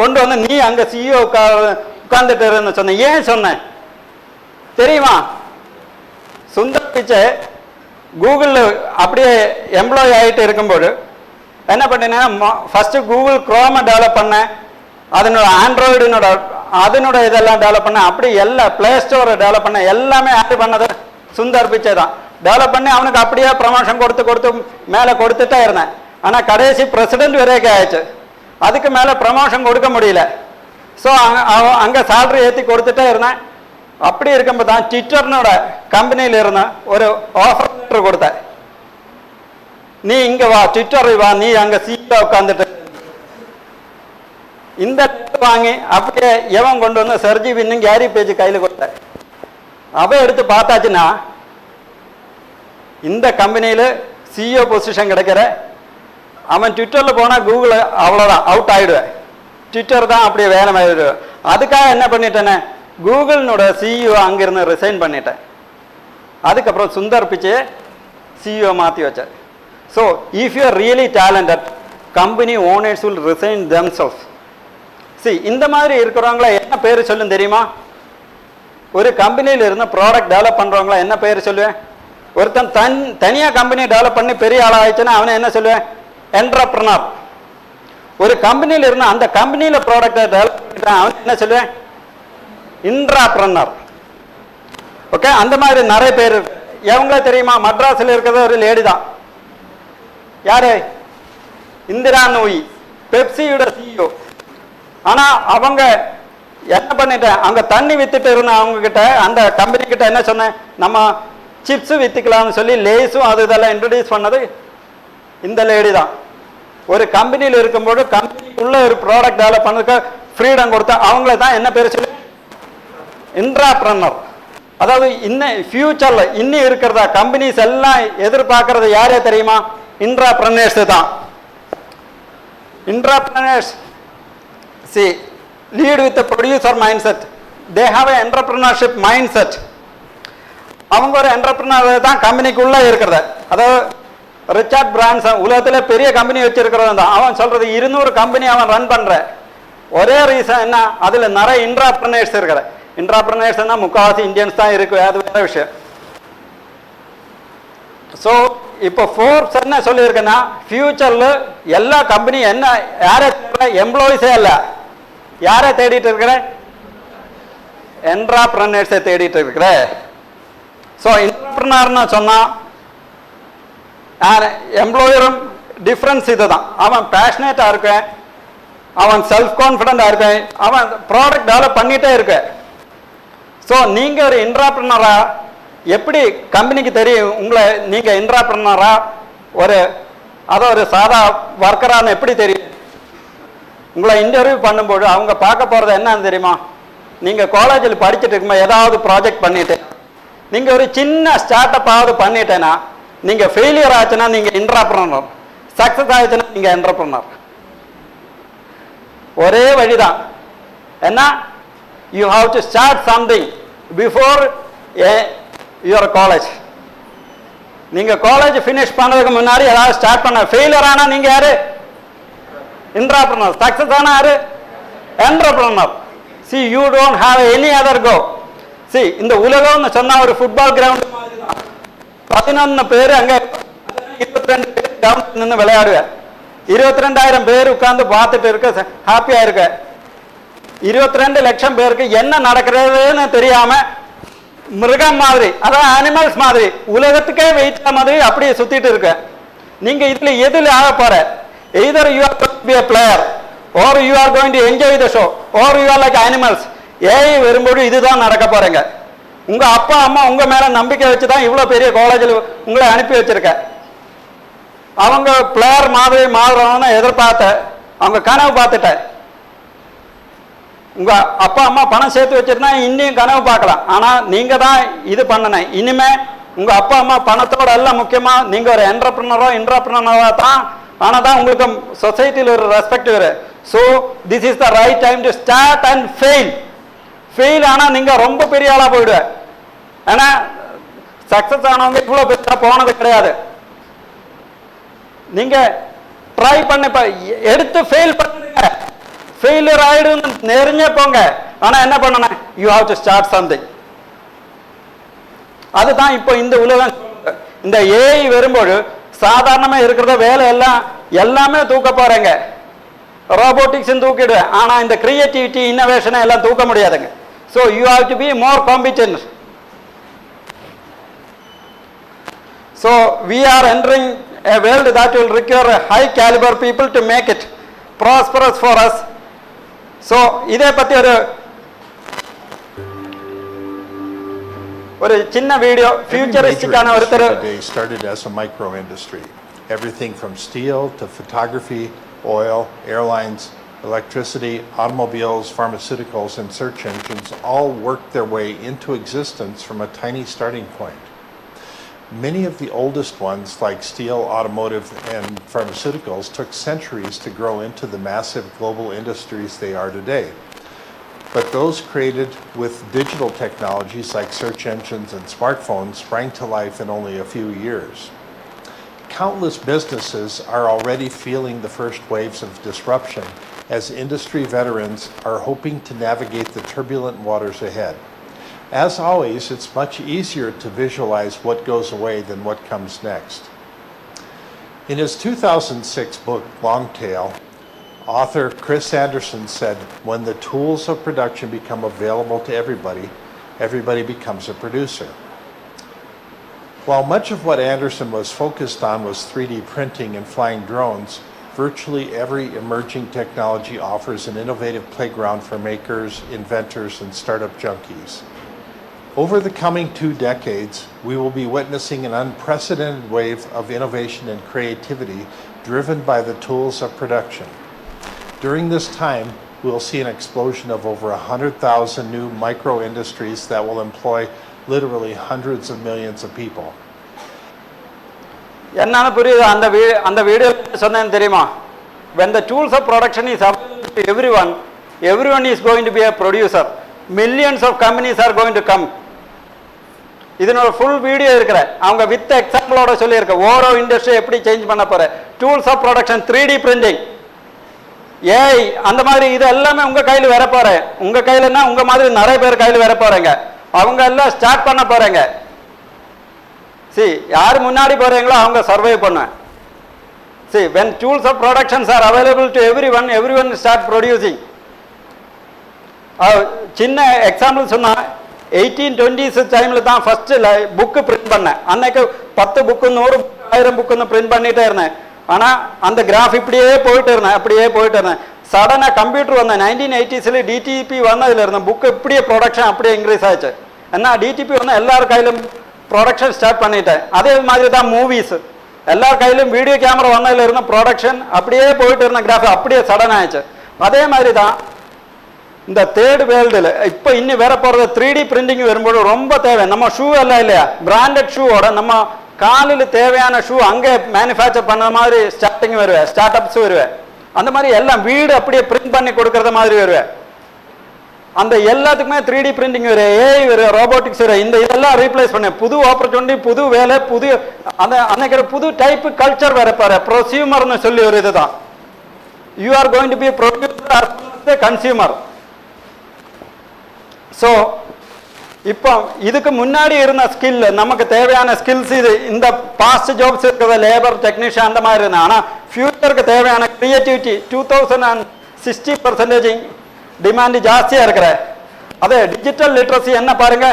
கொண்டு வந்து நீ அங்கே சிஇஓ உட்கார்ந்துட்டு சொன்னேன். ஏன் சொன்னேன் தெரியுமா? சுந்தர் பிச்சை கூகுளில் அப்படியே எம்ப்ளாயி ஆகிட்டு இருக்கும்போது என்ன பண்ணினேன்னா, ஃபஸ்ட்டு கூகுள் குரோமை டெவலப் பண்ணேன், அதனோட அதனோட இதெல்லாம் டெவலப் பண்ணேன், அப்படி எல்லா பிளே ஸ்டோரை டெவலப் பண்ணேன், எல்லாமே ஆட் பண்ணது சுந்தர் பிச்சை தான். டெவலப் பண்ணி அவனுக்கு அப்படியே ப்ரமோஷன் கொடுத்து மேலே கொடுத்துட்டே இருந்தேன். ஆனால் கடைசி பிரசிடென்ட் வரைக்கும் ஆயிடுச்சு. அதுக்கு மேலே ப்ரமோஷன் கொடுக்க முடியல. ஸோ அங்கே சேலரி ஏற்றி கொடுத்துட்டே இருந்தேன். அப்படி இருக்கும்போது தான் ட்விட்டர்னோட கம்பெனியில் இருந்தேன், ஒரு ஆஃபர் லெட்டர் கொடுத்தேன். நீ இங்கே வா, ட்விட்டர் வா, நீ அங்கே சீட்டாக உட்காந்துட்டு இந்த லெட்டர் வாங்கி அப்படியே எவன் கொண்டு வந்து சர்ஜி வின்னும் கேரி பேஜ் கையில் கொடுத்தேன். அவன் எடுத்து பார்த்தாச்சுன்னா இந்த கம்பெனியில் சிஇஓ பொசிஷன் கிடைக்கிற அவன் ட்விட்டரில் போனால் கூகுள் அவ்வளோதான் அவுட் ஆகிடுவேன். ட்விட்டர் தான் அப்படியே வேலை ஆகிடுவேன். அதுக்காக என்ன பண்ணிட்டேனே, கூகுளினோட சிஇஓ அங்கிருந்து ரிசைன் பண்ணிட்டேன். அதுக்கப்புறம் சுந்தர் பிச்சையை சிஇஓ மாற்றி வச்சேன். So if you are really talented, company owners will resign themselves. இந்த மாதிரி இருக்கிறவங்கள என்ன பேர் சொல்லும் தெரியுமா? ஒரு கம்பெனியில் இருந்து ப்ராடக்ட் டெவலப் பண்ணுறவங்கள என்ன பேர் சொல்லுவேன்? ஒருத்தன் தனியாக கம்பெனி டெவலப் பண்ணி பெரிய ஆளாக ஆயிடுச்சுன்னா அவனை என்ன சொல்லுவேன்? என்டர்பிரனர். ஒரு கம்பெனியில் இருந்து அந்த கம்பெனியில் ப்ராடக்டை டெவலப் பண்ணிட்டான் அவன் என்ன சொல்லுவேன்? இன்ட்ராப்ரனர். ஓகே, அந்த மாதிரி நிறைய பேர். எவங்களே தெரியுமா? மட்ராஸில் இருக்கிறது ஒரு லேடி தான். யாரு? இந்திரா நூயி, பெப்சியோட சிஇஓ. ஆனால் அவங்க என்ன பண்ணிட்டேன், அங்கே தண்ணி வித்துட்டு இருந்த அவங்க கிட்ட, அந்த கம்பெனி கிட்ட என்ன சொன்னேன், நம்ம சிப்ஸு வித்துக்கலாம்னு சொல்லி லேஸும் அது இதெல்லாம் இன்ட்ரடியூஸ் பண்ணது இந்த லேடி தான். ஒரு கம்பெனியில் இருக்கும்போது கம்பெனிக்குள்ள ஒரு ப்ராடக்ட் டெவலப் பண்ணதுக்கு ஃப்ரீடம் கொடுத்தா அவங்கள தான் என்ன பேர் சொல்லி இன்ட்ராப்ரனர். அதாவது இன்னும் ஃபியூச்சர்ல இன்னும் இருக்கிறதா கம்பெனிஸ் எல்லாம் எதிர்பார்க்கறது யாரே தெரியுமா? இன்ட்ராப்ரனர்ஸ் தான். இன்ட்ராப்ரனர்ஸ் lead with the producer mindset. They have an entrepreneurship mindset. அவங்க ஒரு என்டர்பிரினர் தான் கம்பெனிக்குள்ள இருக்கிறத. அதாவது ரிச்சர்ட் பிரான்சன் உலகத்தில் பெரிய கம்பெனி வச்சிருக்கிறவன் தான். அவன் சொல்றது 200 கம்பெனி அவன் ரன் பண்ற. ஒரே ரீசன் என்ன, அதில் நிறைய இன்ட்ராப்ரனர்ஸ் இருக்கிற. இன்ட்ராப்ரனர்ஸ்னா முக்கால்வாசி இந்தியன்ஸ் தான் இருக்கு, அது வேற விஷயம். ஸோ இப்போ ஃபோர்ப்ஸ் என்ன சொல்லியிருக்கேன்னா, ஃபியூச்சரில் எல்லா கம்பெனி என்ன யாரை எம்ப்ளாயிஸே இல்லை, யாரை தேடிட்டு இருக்கிற? என்ட்ராப்ரனர்ஸை தேடிட்டு இருக்கிற. ஸோ என்ட்ரப்ரனர்னு சொன்னால் எம்ப்ளாயரும் டிஃப்ரென்ஸ் இது தான். அவன் பேஷனேட்டாக இருக்கேன், அவன் செல்ஃப் கான்ஃபிடென்ட்டாக இருக்கேன், அவன் ப்ராடக்ட் டெவலப் பண்ணிகிட்டே இருக்கேன். ஸோ நீங்கள் ஒரு என்ட்ரப்ரனரா எப்படி கம்பெனிக்கு தெரியும் உங்களை நீங்கள் என்ட்ரப்ரனரா ஒரு சாதா ஒர்க்கரான்னு எப்படி தெரியும்? உங்களை இன்டர்வியூ பண்ணும்போது அவங்க பார்க்க போகிறது என்னன்னு தெரியுமா? நீங்கள் காலேஜில் படிச்சுட்டு இருக்கும்போது ஏதாவது ப்ராஜெக்ட் பண்ணிட்டு நீங்கள் ஒரு சின்ன ஸ்டார்ட் அப்பாவது பண்ணிட்டேன்னா, நீங்கள் ஃபெயிலியர் ஆச்சுன்னா நீங்கள் என்ட்ரப்ரனர், சக்ஸஸ் ஆயிடுச்சுன்னா நீங்கள் என்ட்ரப்ரனர். ஒரே வழிதான். என்ன, you have to start something before your college. நீங்கள் காலேஜ் ஃபினிஷ் பண்ணுறதுக்கு முன்னாடி ஏதாவது ஸ்டார்ட் பண்ண. ஃபெயிலியர் ஆனால் நீங்கள் யாரு? என்ட்ரப்ரனர். சக்ஸஸ் ஆனால் யாரு? என்ட்ரப்ரனர். See, you don't have any other go. See, இந்த உலகம்னு சொன்னா ஒரு ஃபுட்பால் கிரவுண்ட் மாதிரி தான். 11 பேர் அங்க 22 பேர் கிரவுண்ட் நின்று விளையாடுவேன். 22,000 பேர் உட்கார்ந்து பார்த்துட்டு இருக்க ஹாப்பியா இருக்க. 22 லட்சம் பேருக்கு என்ன நடக்கிறதுன்னு தெரியாம மிருகம் மாதிரி, அதாவது அனிமல்ஸ் மாதிரி உலகத்துக்கே வெயிட் மாதிரி அப்படியே சுத்திட்டு இருக்க. நீங்க இதுல எதுல ஆக போற? either you are going to be a player or you are going to enjoy the show or you are like animals. ஏய் வரும்போது இதுதான் நடக்க போறீங்க. உங்க அப்பா அம்மா உங்க மேல நம்பிக்கை வச்சுதான் இவ்வளவு பெரிய காலேஜில் உங்களை அனுப்பி வச்சிருக்க. அவங்க பிளேயர் மாதிரி மாறுறவன்னு எதிர்பார்த்த, அவங்க கனவு பார்த்துட்ட. உங்க அப்பா அம்மா பணம் சேர்த்து வச்சிருந்தா இன்னும் கனவு பார்க்கலாம். ஆனா நீங்க தான் இது பண்ணன. இனிமே உங்க அப்பா அம்மா பணத்தோட எல்லாம் முக்கியமா நீங்க ஒரு என்டர்பிரினரா தான். ஆனால் தான் உங்களுக்கு சொசைட்டியில் ஒரு ரெஸ்பெக்ட் வரும். So this is the right time to start and fail. Fail ஆனால் நீங்கள் ரொம்ப பெரிய ஆளாக போயிடுவேன். ஏன்னா சக்சஸ் ஆனவங்க இவ்வளோ பெருசா போனது கிடையாது. நீங்க ட்ரை பண்ண எடுத்து ஃபெயில் பண்ணுங்க, ஃபெயிலியர் ஆயிடும் நெருங்க போங்க. ஆனா என்ன பண்ணணும், you have to start something. அதுதான் இப்போ இந்த உலகம். இந்த ஏஐ வரும்போது சாதாரணமா இருக்கிறத வேலை எல்லாம் எல்லாமே தூக்க போறேங்க, ரோபோட்டிக்ஸ் தூக்கிடுவேன். ஆனா இந்த கிரியேட்டிவிட்டி இன்னோவேஷனை எல்லாம் தூக்க முடியாதுங்க. So you have to be more competent. So we are entering a world that will require high caliber people to make it prosperous for us. So இதே பத்தி ஒரு சின்ன வீடியோ ஃபியூச்சரிஸ்டிக்கான ஒருத்தர். Started as a micro industry. Everything from steel to photography, oil, airlines, electricity, automobiles, pharmaceuticals, and search engines all worked their way into existence from a tiny starting point. Many of the oldest ones, like steel, automotive, and pharmaceuticals, took centuries to grow into the massive global industries they are today. But those created with digital technologies like search engines and smartphones sprang to life in only a few years. Countless businesses are already feeling the first waves of disruption as industry veterans are hoping to navigate the turbulent waters ahead. As always, it's much easier to visualize what goes away than what comes next. In his 2006 book, Long Tail, author Chris Anderson said, "When the tools of production become available to everybody, everybody becomes a producer." While much of what Anderson was focused on was 3D printing and flying drones, virtually every emerging technology offers an innovative playground for makers, inventors, and startup junkies. Over the coming 2 decades, we will be witnessing an unprecedented wave of innovation and creativity driven by the tools of production. During this time, we will see an explosion of over 100,000 new micro industries that will employ literally hundreds of millions of people. என்னன்னு புரியுது அந்த video சொன்னேன்னு தெரியுமா? When the tools of production is available to everyone, everyone is going to be a producer. Millions of companies are going to come. இதனோட full video இருக்கிற அவங்க with எக்ஸாம்பிளோட சொல்லியிருக்க ஓரோ industry எப்படி சேஞ்ச் பண்ண போற, tools of production, 3D printing, AI, அந்த மாதிரி இது எல்லாமே உங்க கையில் வர போறேன். உங்க கையிலன்னா உங்க மாதிரி நிறைய பேர் கையில் வர போறேங்க. அவங்க எல்லாம் ஸ்டார்ட் பண்ண போறேங்க. யார் முன்னாடி போறீங்களோ அவங்க சர்வை பண்ணுவேன். when tools of productions are available to everyone, everyone start producing. சின்ன எக்ஸாம்பிள் சொன்னா 1820s டைம்ல தான் ஃபர்ஸ்ட் புக்கு பிரிண்ட் பண்ணேன். அன்னைக்கு 10 புக்கு 100 1000 புக்குன்னு பிரிண்ட் பண்ணிட்டே இருந்தேன். ஆனா அந்த கிராஃப் இப்படியே போயிட்டு இருந்தேன். சடனா கம்ப்யூட்டர் வந்தேன் 1980s டிடிபி வந்ததுல இருந்த புக்கு இப்படியே ப்ரொடக்ஷன் அப்படியே இன்க்ரீஸ் ஆச்சு. ஏன்னா டிடிபி வந்து எல்லார் கையிலும் ப்ரொடக்ஷன் ஸ்டார்ட் பண்ணிட்டேன். அதே மாதிரி தான் மூவிஸ், எல்லார் கையிலும் வீடியோ கேமரா வந்ததுல இருந்த ப்ரொடக்ஷன் அப்படியே போயிட்டு இருந்த கிராஃப் அப்படியே சடன் ஆயிடுச்சு. அதே மாதிரி தான் இந்த தேர்ட் வேர்ல்டுல இப்போ இன்னும் வேற போறது 3D பிரிண்டிங் வரும்போது ரொம்ப தேவை. நம்ம ஷூ எல்லாம் இல்லையா, பிராண்டட் ஷூவோட நம்ம காலில் தேவையான ஷூ அங்கே மேனுஃபேக்சர் பண்ண மாதிரி ஸ்டார்டிங் வருவேன், ஸ்டார்ட் அப்ஸ் வருவேன். அந்த மாதிரி எல்லாம் வீடு அப்படியே பிரிண்ட் பண்ணி கொடுக்கறத மாதிரி வருவேன். அந்த எல்லாத்துக்குமே 3D பிரிண்டிங் வரும், ஏஐ வரும், ரோபோட்டிக்ஸ் வரும். இதெல்லாம் ரீப்ளேஸ் பண்ண புது ஆப்பர்ச்சுனிட்டி, புது வேலை, புது அந்த அன்னைக்கு புது டைப் கல்ச்சர் வர பாரு. ப்ரொசியூமர்னு சொல்லி ஒரு இதுதான். You are going to be producer, consumer. So இப்போ இதுக்கு முன்னாடி இருந்த ஸ்கில், நமக்கு தேவையான ஸ்கில்ஸ் இது இந்த பாஸ்ட் ஜாப்ஸ் இருக்கிற லேபர், டெக்னீஷியன் அந்த மாதிரி இருந்தேன். ஆனால் ஃபியூச்சருக்கு தேவையான கிரியேட்டிவிட்டி 2060% டிமாண்ட் ஜாஸ்தியாக இருக்கிற. அதே டிஜிட்டல் லிட்ரஸி என்ன பாருங்க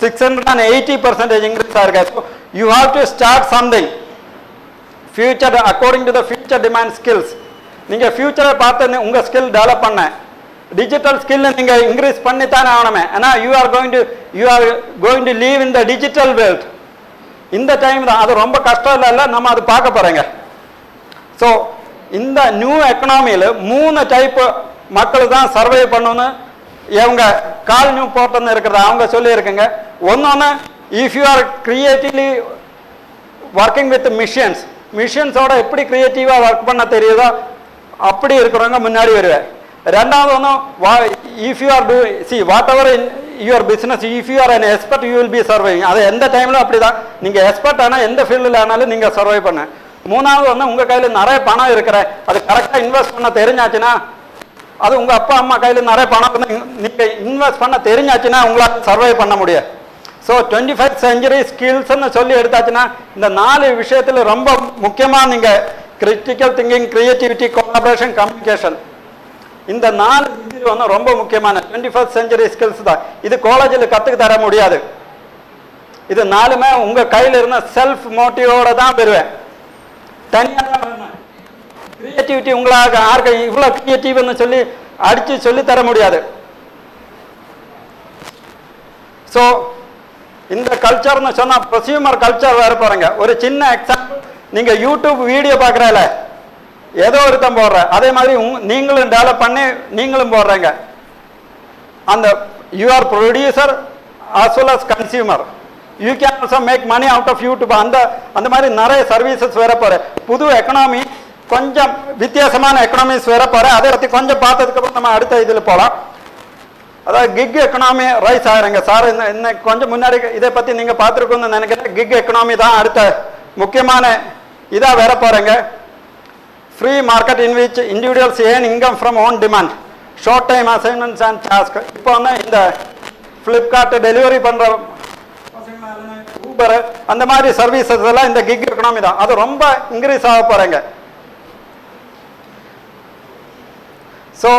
680% இன்க்ரீஸ் ஆகிருக்கு. So you have to start something. Future according to the future demand skills. நீங்கள் ஃபியூச்சரை பார்த்து உங்கள் ஸ்கில் டெவலப் பண்ண டிஜிட்டல் ஸ்கில் நீங்க இன்க்ரீஸ் பண்ணித்தானே ஆகணுமே. ஏன்னா you are going to leave in the digital world. இந்த டைம் தான் அது ரொம்ப கஷ்டம் இல்லை, நம்ம அது பார்க்க போறோங்க. ஸோ இந்த நியூ எக்கனாமியில் 3 டைப் மக்கள் தான் சர்வை பண்ணணும்னு இவங்க கால் நியூ போர்ட்னு இருக்கிறத அவங்க சொல்லியிருக்குங்க. ஒன்னொன்று, if you are creatively working with மிஷின்ஸோட எப்படி கிரியேட்டிவாக ஒர்க் பண்ண தெரியுதோ அப்படி இருக்கிறவங்க முன்னாடி வருவேன். ரெண்டாவது ஒன்று, if you are do whatever your business. If you are an expert you will be surviving. அது எந்த டைமில் அப்படி தான். நீங்கள் எக்ஸ்பர்ட் ஆனால் எந்த ஃபீல்டில் ஆனாலும் நீங்கள் சர்வை பண்ண. மூணாவது வந்து உங்கள் கையில் நிறைய பணம் இருக்கிற, அது கரெக்டாக இன்வெஸ்ட் பண்ண தெரிஞ்சாச்சுன்னா, அது உங்கள் அப்பா அம்மா கையில் நிறைய பணம் நீங்கள் இன்வெஸ்ட் பண்ண தெரிஞ்சாச்சுன்னா உங்களால் சர்வை பண்ண முடியாது. ஸோ 21st century ஸ்கில்ஸ்ன்னு சொல்லி எடுத்தாச்சுன்னா இந்த 4 விஷயத்தில் ரொம்ப முக்கியமாக நீங்கள் critical thinking, creativity, collaboration, communication, இந்த 4 இது வந்து ரொம்ப முக்கியமான 21st century ஸ்கில்ஸ் தான். இது காலேஜில் கற்றுக்கு தர முடியாது. இது 4மே உங்கள் கையில் இருந்த செல்ஃப் மோட்டிவோட தான் பெறுவேன். தனியாக தான் கிரியேட்டிவிட்டி உங்களாக யாருக்கு இவ்வளோ கிரியேட்டிவ்னு சொல்லி அடித்து சொல்லி தர முடியாது. ஸோ இந்த கல்ச்சர்னு சொன்னால் ப்ரொசியூமர் கல்ச்சர் வேறு பாருங்க. ஒரு சின்ன எக்ஸாம்பிள், நீங்கள் யூடியூப் வீடியோ பார்க்குறல ஏதோ ஒருத்தன் போடுற, அதே மாதிரி நீங்களும் டெவலப் பண்ணி நீங்களும் போடுறீங்க. அந்த you are producer as well as consumer. You can also make money out of YouTube. அந்த மாதிரி நிறைய சர்வீசஸ் வேற போற. புது எக்கனாமி, கொஞ்சம் வித்தியாசமான எக்கனாமிஸ் வேற போற. அதை பற்றி கொஞ்சம் பார்த்ததுக்கு அப்புறம் நம்ம அடுத்த இதில் போகலாம். அதாவது கிக் எக்கனாமி ரைஸ் ஆகிறங்க சார். இன்னைக்கு கொஞ்சம் முன்னாடி இதை பற்றி நீங்கள் பார்த்துருக்கோன்னு நினைக்கிறேன். கிக் எக்கனாமி தான் அடுத்த முக்கியமான இதாக வேற போகிறேங்க. Free market in which individuals earn income from own demand, short time assignments and task. இப்போ வந்து இந்த ஃப்ளிப்கார்ட் டெலிவரி பண்ணுற ஊபர் அந்த மாதிரி சர்வீசஸ் எல்லாம் இந்த கிக் எக்கனாமி தான். அது ரொம்ப இன்க்ரீஸ் ஆக போகிறேங்க. ஸோ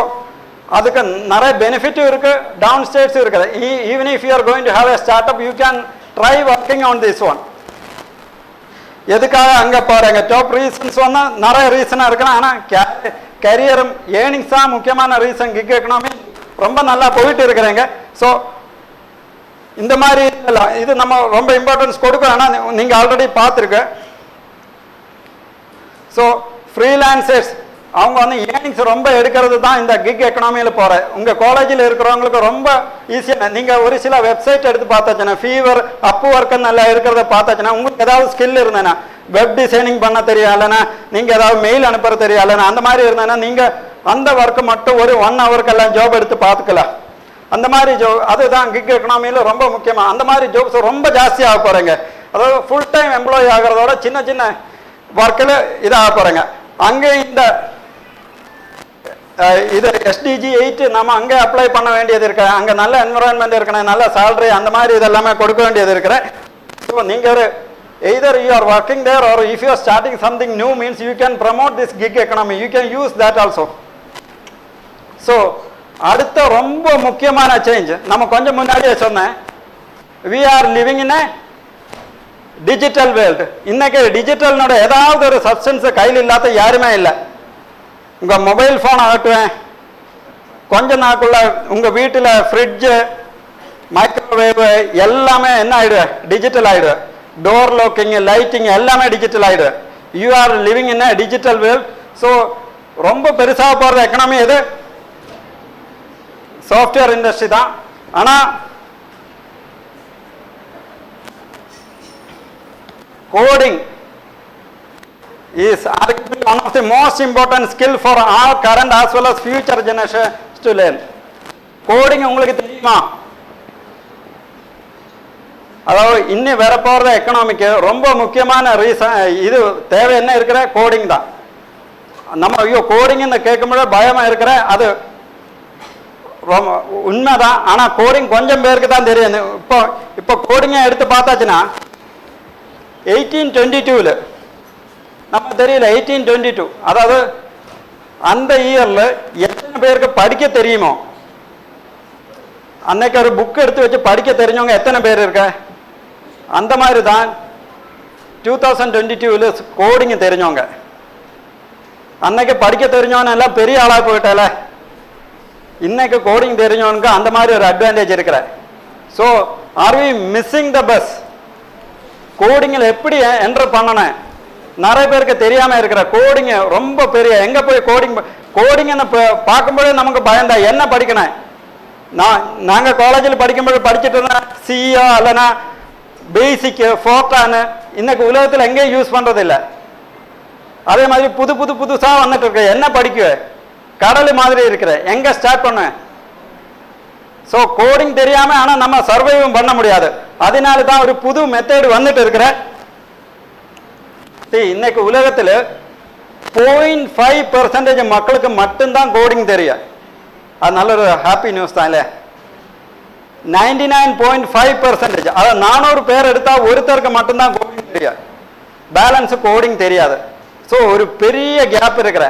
அதுக்கு நிறைய பெனிஃபிட்டும் இருக்கு, டவுன் ஸ்டேட்ஸும் இருக்குது. Even if you are going to have a start up you can try working on this one. எதுக்காக அங்கே போகிறேங்க? டாப் ரீசன்ஸ் சொன்னால் நிறைய ரீசனாக இருக்கணும். ஆனால் கரியரும் ஏர்னிங்ஸ் தான் முக்கியமான ரீசன். கிக் எக்கனாமி ரொம்ப நல்லா போயிட்டு இருக்கிறேங்க. ஸோ இந்த மாதிரி இது நம்ம ரொம்ப இம்பார்ட்டன்ஸ் கொடுக்கணும். ஆனால் நீங்கள் ஆல்ரெடி பார்த்துருக்க. ஸோ ஃப்ரீலான்சர்ஸ் அவங்க வந்து ஏர்னிங்ஸ் ரொம்ப எடுக்கிறது தான் இந்த கிக் எக்கனாமியில் போகிற. உங்கள் காலேஜில் இருக்கிறவங்களுக்கு ரொம்ப ஈஸியாக நீங்கள் ஒரு சில வெப்சைட் எடுத்து பார்த்தாச்சுன்னா, ஃபீவர், அப்பு ஒர்க்குன்னு நல்லா இருக்கிறத பார்த்தாச்சுன்னா, உங்களுக்கு ஏதாவது ஸ்கில் இருந்தேன்னா, வெப் டிசைனிங் பண்ண தெரியாதுன்னா, நீங்கள் ஏதாவது மெயில் அனுப்புற தெரியாதுன்னா, அந்த மாதிரி இருந்தேன்னா நீங்கள் அந்த ஒர்க்கு மட்டும் ஒரு 1 ஹவருக்கெல்லாம் ஜாப் எடுத்து பார்த்துக்கலாம். அந்த மாதிரி அதுதான் கிக் எக்கனாமியில் ரொம்ப முக்கியமாக. அந்த மாதிரி ஜாப்ஸ் ரொம்ப ஜாஸ்தியாக போகிறேங்க. அதாவது ஃபுல் டைம் எம்ப்ளாயி ஆகிறதோட சின்ன சின்ன ஒர்க்கில் இதாக போகிறேங்க. அங்கே இந்த இது SDG 8 நம்ம அங்கே அப்ளை பண்ண வேண்டியது இருக்கு. அங்கே நல்ல என்விரான்மெண்ட் இருக்கணும், நல்ல சேலரி, அந்த மாதிரி இதெல்லாமே கொடுக்க வேண்டியது இருக்கிற. ஸோ நீங்கள் ஒரு either you are working there or if you are starting something new means you can promote this gig economy, you can use that also. So அடுத்த ரொம்ப முக்கியமான சேஞ்ச் நம்ம கொஞ்சம் முன்னாடியே சொன்னேன். We are living in a digital world. இன்னைக்கு டிஜிட்டல்னோட ஏதாவது ஒரு சப்ஸ்டன்ஸை கையில் இல்லாத யாருமே இல்லை. உங்கள் மொபைல் ஃபோன் ஆகட்டுவேன், கொஞ்ச நாளுக்குள்ள உங்கள் வீட்டில் ஃப்ரிட்ஜு, மைக்ரோவேவு எல்லாமே என்ன ஆகிடுவேன்? டிஜிட்டல் ஆகிடுவேன். டோர் லாக்கிங், லைட்டிங் எல்லாமே டிஜிட்டல் ஆகிடுவேன். You are living in a digital world. So ரொம்ப பெருசாக போகிற எக்கனாமி எது? சாஃப்ட்வேர் இண்டஸ்ட்ரி தான். ஆனால் coding is arguably one of the most important skill for all current as well as future generations to learn. Coding உங்களுக்கு தெரியுமா? அதாவது இன்னும் வர போகிற எக்கனாமிக்கு ரொம்ப முக்கியமான ரீசன் இது தேவை என்ன இருக்கிற கோடிங் தான். நம்ம ஐயோ கோடிங்னு கேட்கும்போது பயமாக இருக்கிற அது ரொம்ப உண்மைதான். ஆனால் கோடிங் கொஞ்சம் பேருக்கு தான் தெரியும். இப்போ கோடிங்கை எடுத்து பார்த்தாச்சுன்னா 1822 நம்ம தெரியல. 1822 அதாவது அந்த இயரில் எத்தனை பேருக்கு படிக்க தெரியுமோ? அன்னைக்கு ஒரு புக் எடுத்து வச்சு படிக்க தெரிஞ்சவங்க எத்தனை பேர் இருக்க? அந்த மாதிரி தான் 2022 கோடிங் தெரிஞ்சவங்க. அன்னைக்கு படிக்க தெரிஞ்சவன எல்லாம் பெரிய ஆளாக போயிட்டால, இன்னைக்கு கோடிங் தெரிஞ்சவனுக்கு அந்த மாதிரி ஒரு அட்வான்டேஜ் இருக்கிற. So are we missing the bus? கோடிங்கில் எப்படி என்டர் பண்ணணும் நிறைய பேருக்கு தெரியாமல் இருக்கிற. கோடிங்க ரொம்ப பெரிய எங்கே போய் கோடிங்கன்னு பார்க்கும்போது நமக்கு பயந்தா என்ன படிக்கணும். நாங்கள் காலேஜில் படிக்கும்போது படிச்சுட்டு இருந்தேன் சிஇஓ இல்லைன்னா பேசிக்கு ஃபோர்டானு. இன்னைக்கு உலகத்தில் எங்கேயும் யூஸ் பண்ணுறது இல்லை. அதே மாதிரி புதுசாக வந்துட்டு இருக்கு. என்ன படிக்க கடல் மாதிரி இருக்கிற எங்கே ஸ்டார்ட் பண்ணுவேன்? ஸோ கோடிங் தெரியாமல் ஆனால் நம்ம சர்வைவும் பண்ண முடியாது. அதனால தான் ஒரு புது மெத்தேடு வந்துட்டு இருக்கிற. இன்னைக்கு உலகத்தில் 0.5% மக்களுக்கு மட்டும்தான் கோடிங் தெரியும். அது நல்ல ஒரு ஹாப்பி நியூஸ் தான் இல்லையா? 99.5%, அதாவது 400 பேர் எடுத்தால் ஒருத்தருக்கு மட்டும்தான் கோடிங் தெரியும், பேலன்ஸு கோடிங் தெரியாது. ஸோ ஒரு பெரிய கேப் இருக்கிற.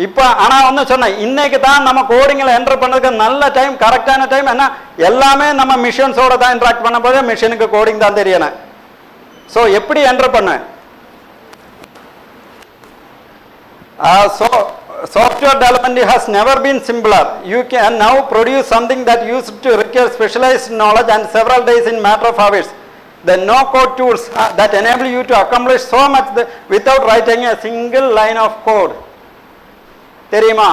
இப்போ ஆனால் ஒன்று சொன்னேன், இன்னைக்கு தான் நம்ம கோடிங்கில் என்டர் பண்ணதுக்கு நல்ல டைம், கரெக்டான டைம். என்ன எல்லாமே நம்ம மிஷின்ஸோட தான் இன்ட்ராக்ட் பண்ண போது மிஷினுக்கு கோடிங் தான் தெரியணும். ஸோ எப்படி என்டர் பண்ண? Software development has never been simpler. You can now produce something that used to require specialized knowledge and several days in matter of hours. The no-code tools that enable you to accomplish so much without writing a single line of code. தெரியுமா?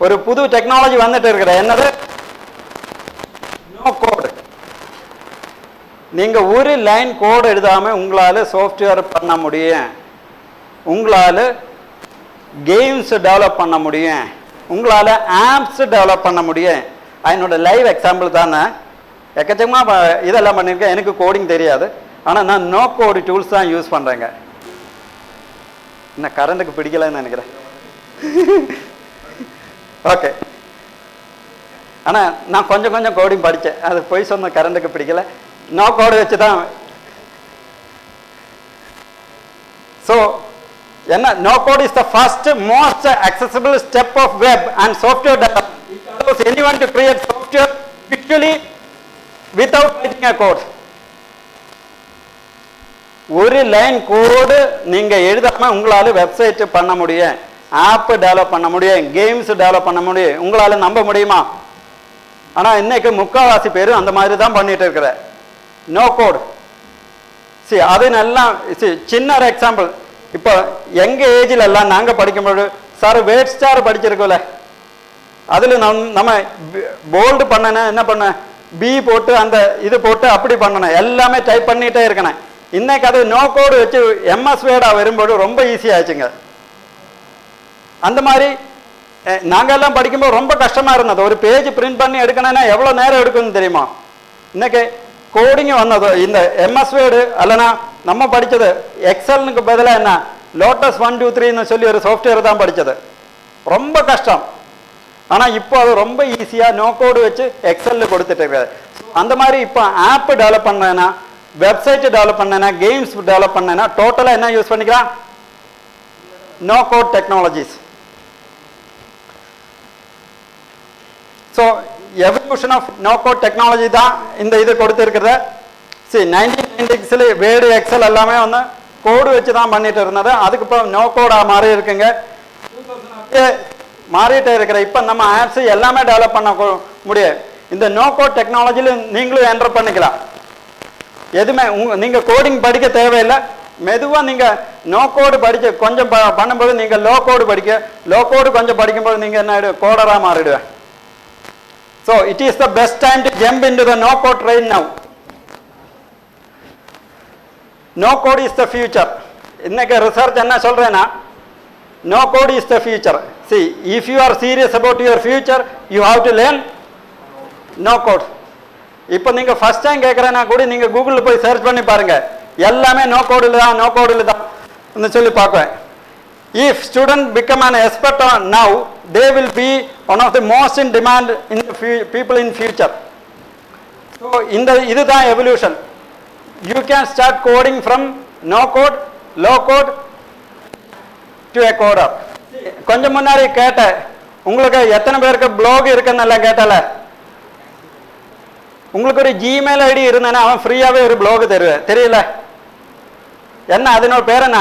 ஒரு புது technology வந்துட்டு இருக்கிற. என்னது? No code. நீங்க ஒரு line code எழுதாம உங்களால சாஃப்ட்வேர் பண்ண முடியும், உங்களால கேம்ஸ் டெவலப் பண்ண முடியும், உங்களால் ஆப்ஸ் டெவலப் பண்ண முடியும். என்னோட லைவ் எக்ஸாம்பிள் தானே, எக்கச்சக்கமாக இதெல்லாம் பண்ணியிருக்கேன். எனக்கு கோடிங் தெரியாது, ஆனால் நான் நோ கோடு டூல்ஸ் தான் யூஸ் பண்ணுறேங்க. என்ன கரண்ட்டுக்கு பிடிக்கலன்னு நினைக்கிறேன். ஓகே, ஆனால் நான் கொஞ்சம் கொஞ்சம் கோடிங் படித்தேன், அது போய் சொன்ன கரண்ட்டுக்கு பிடிக்கல, நோ கோடு வச்சு தான். ஸோ என்ன, no code is the first most accessible step of web and software development. It allows anyone to create software visually without writing a code. ஒரு லைன் கோடு நீங்க எழுதாம உங்களால வெப்சைட் பண்ண முடியும், ஆப் டெவலப் பண்ண முடியும், கேம்ஸ் டெவலப் பண்ண முடியும். உங்களால நம்ப முடியுமா? ஆனா இன்னைக்கு முக்காவாசி பேர் அந்த மாதிரி தான் பண்ணிட்டு இருக்கிற. No code. சரி, அது நல்லா சின்ன ஒரு எக்ஸாம்பிள். இப்போ எங்கள் ஏஜில் எல்லாம் நாங்கள் படிக்கும்போது சார் வேட் ஸ்டார் படிச்சிருக்கோம்ல, அதில் நம்ம போல்டு பண்ணனா என்ன பண்ண, பி போட்டு அந்த இது போட்டு அப்படி பண்ணணும், எல்லாமே டைப் பண்ணிகிட்டே இருக்கணும். இன்னைக்கு அது நோ கோடு வச்சு எம்எஸ் வேர்டாக வரும்போது ரொம்ப ஈஸியாகிடுச்சுங்க. அந்த மாதிரி நாங்கள் எல்லாம் படிக்கும்போது ரொம்ப கஷ்டமாக இருந்தது. ஒரு பேஜ் பிரிண்ட் பண்ணி எடுக்கணும்னா எவ்வளோ நேரம் எடுக்குன்னு தெரியுமா? இன்னைக்கு கோடிங் வந்தது இந்த எம்எஸ் வேர்டு அல்லனா நம்ம படித்தது எக்ஸலுக்கு பதிலாக என்ன லோட்டஸ் 1 2 3ன்னு சொல்லி ஒரு சாஃப்ட்வேர் தான் படித்தது. ரொம்ப கஷ்டம். ஆனால் இப்போ அது ரொம்ப ஈஸியாக நோ கோடு வச்சு எக்ஸலில் கொடுத்துட்டு இருக்காது. அந்த மாதிரி இப்போ ஆப் டெவலப் பண்ணேன்னா, வெப்சைட் டெவலப் பண்ணேன்னா, கேம்ஸ் டெவலப் பண்ணேன்னா டோட்டலாக என்ன யூஸ் பண்ணிக்கலாம்? No code technologies. So evolution of no code technology தான் இந்த இது கொடுத்துருக்கிறத. சரி, 1996 வேர்டு எக்ஸல் எல்லாமே வந்து கோடு வச்சு தான் பண்ணிட்டு இருந்தது. அதுக்கு இப்போ நோ கோடாக மாறி இருக்குங்க, மாறிட்டே இருக்கிற. இப்போ நம்ம ஆப்ஸ் எல்லாமே டெவலப் பண்ண முடியும். இந்த நோ கோட் டெக்னாலஜியில் நீங்களும் என்டர் பண்ணிக்கலாம். எதுவுமே நீங்கள் கோடிங் படிக்க தேவையில்லை. மெதுவாக நீங்கள் நோ கோடு படிக்க கொஞ்சம் பண்ணும்போது நீங்கள் லோ கோடு படிக்க, லோ கோடு கொஞ்சம் படிக்கும்போது நீங்கள் என்ன கோடராக மாறிடுவேன். So it is the best time to jump into the no code train now. No code is the future. இன்னைக்கு ரிசர்ச் என்ன சொல்றேன்னா, no code is the future. See, if you are serious about your future, you have to learn no code. இப்போ நீங்க first time கேட்கறேன்னா கூட நீங்க கூகுளில் போய் search பண்ணி பாருங்க, எல்லாமே நோ கோடில் தான், நோ கோடில் தான் சொல்லி பார்க்குவேன். If students become an expert on now, they will be one of the most in demand in the people in future. So இது தான் evolution. You can start coding from no code, low code to a coder. கொஞ்சம் முன்னாடி கேட்ட உங்களுக்கு எத்தனை பேருக்கு blog இருக்குன்னு எல்லாம் கேட்டல, உங்களுக்கு ஒரு ஜிமெயில் ஐடி இருந்தேன்னா அவன் ஃப்ரீயாவே ஒரு blog தருவேன், தெரியல என்ன அதனோட பேர் என்ன?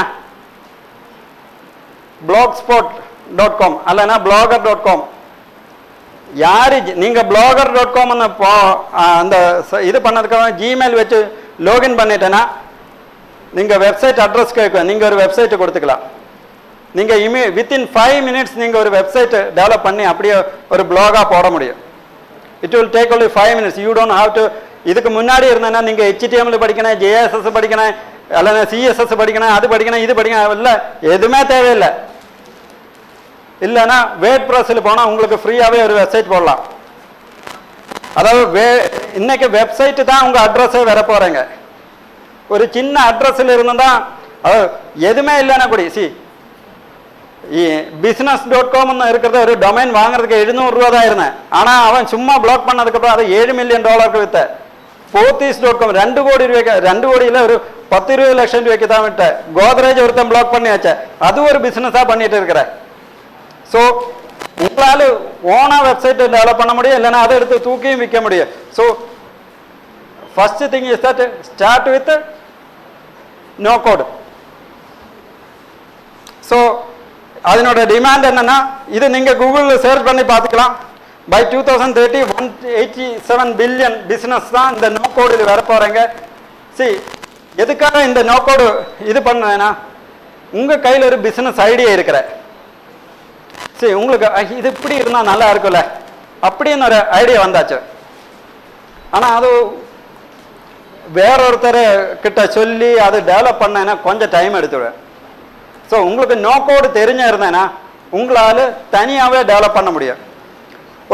blogspot.com அல்லனா blogger.com. யாரு நீங்க blogger.com அந்த இது பண்ணதுக்காக ஜிமெயில் வச்சு லாகின் பண்ணிட்டேன்னா நீங்க வெப்சைட் அட்ரஸ் கேட்கும், நீங்க ஒரு வெப்சைட் கொடுத்துக்கலாம். நீங்க வித்தின் 5 minutes நீங்க ஒரு வெப்சைட் டெவலப் பண்ணி அப்படியே ஒரு பிளாகா போட முடியும். It will take only 5 minutes. You don't have to. இதுக்கு முன்னாடி இருந்தேன்னா நீங்க HTML படிக்கணும், JSS படிக்கணும், அல்லனா CSS படிக்கணும், அது படிக்கணும், இது படிக்கணும், இல்லை எதுவுமே தேவையில்லை. இல்லைன்னா வேர்ட் ப்ரெஸ்ஸில் போனால் உங்களுக்கு ஃப்ரீயாகவே ஒரு வெப்சைட் போடலாம். அதாவது இன்னைக்கு வெப்சைட்டு தான் உங்கள் அட்ரஸே வர போகிறேங்க. ஒரு சின்ன அட்ரஸில் இருந்து தான் எதுவுமே இல்லைன்னா கூட business.com இருக்கிறத ஒரு டொமைன் வாங்குறதுக்கு 700 ரூபா தான் இருந்தேன். ஆனால் அவன் சும்மா பிளாக் பண்ணதுக்கப்புறம் அதை $7 மில்லியன் வித்த. Pothys.com 2 கோடி ரூபாய்க்கு, 2 கோடியில் ஒரு 10-20 லட்சம் ரூபாய்க்கு தான் விட்டேன். கோத்ரேஜ் ஒருத்தன் பிளாக் பண்ணி வச்சேன். அது ஒரு பிஸ்னஸாக பண்ணிட்டு இருக்கிறேன். ஸோ உங்களால் ஓனாக வெப்சைட்டை டெவலப் பண்ண முடியும், இல்லைன்னா அதை எடுத்து தூக்கியும் விற்க முடியும். So first thing is that start with no code. So அதனோட டிமாண்ட் என்னன்னா, இது நீங்கள் கூகுளில் சர்ச் பண்ணி பார்த்துக்கலாம். பை 2030 187 பில்லியன் பிஸ்னஸ் தான் இந்த நோ கோடு வர போகிறேங்க. எதுக்காக இந்த நோ கோடு இது பண்ணேன்னா, உங்கள் கையில் ஒரு பிஸ்னஸ் ஐடியா இருக்கிற உங்களுக்கு இது இப்படி இருந்தால் நல்லா இருக்குல்ல அப்படின்னு ஒரு ஐடியா வந்தாச்சு. ஆனால் அது வேறொருத்தர் கிட்ட சொல்லி அது டெவலப் பண்ணேன்னா கொஞ்சம் டைம் எடுத்துடுவேன். ஸோ உங்களுக்கு நோ கோடு தெரிஞ்ச இருந்தேன்னா உங்களால் தனியாகவே டெவலப் பண்ண முடியும்.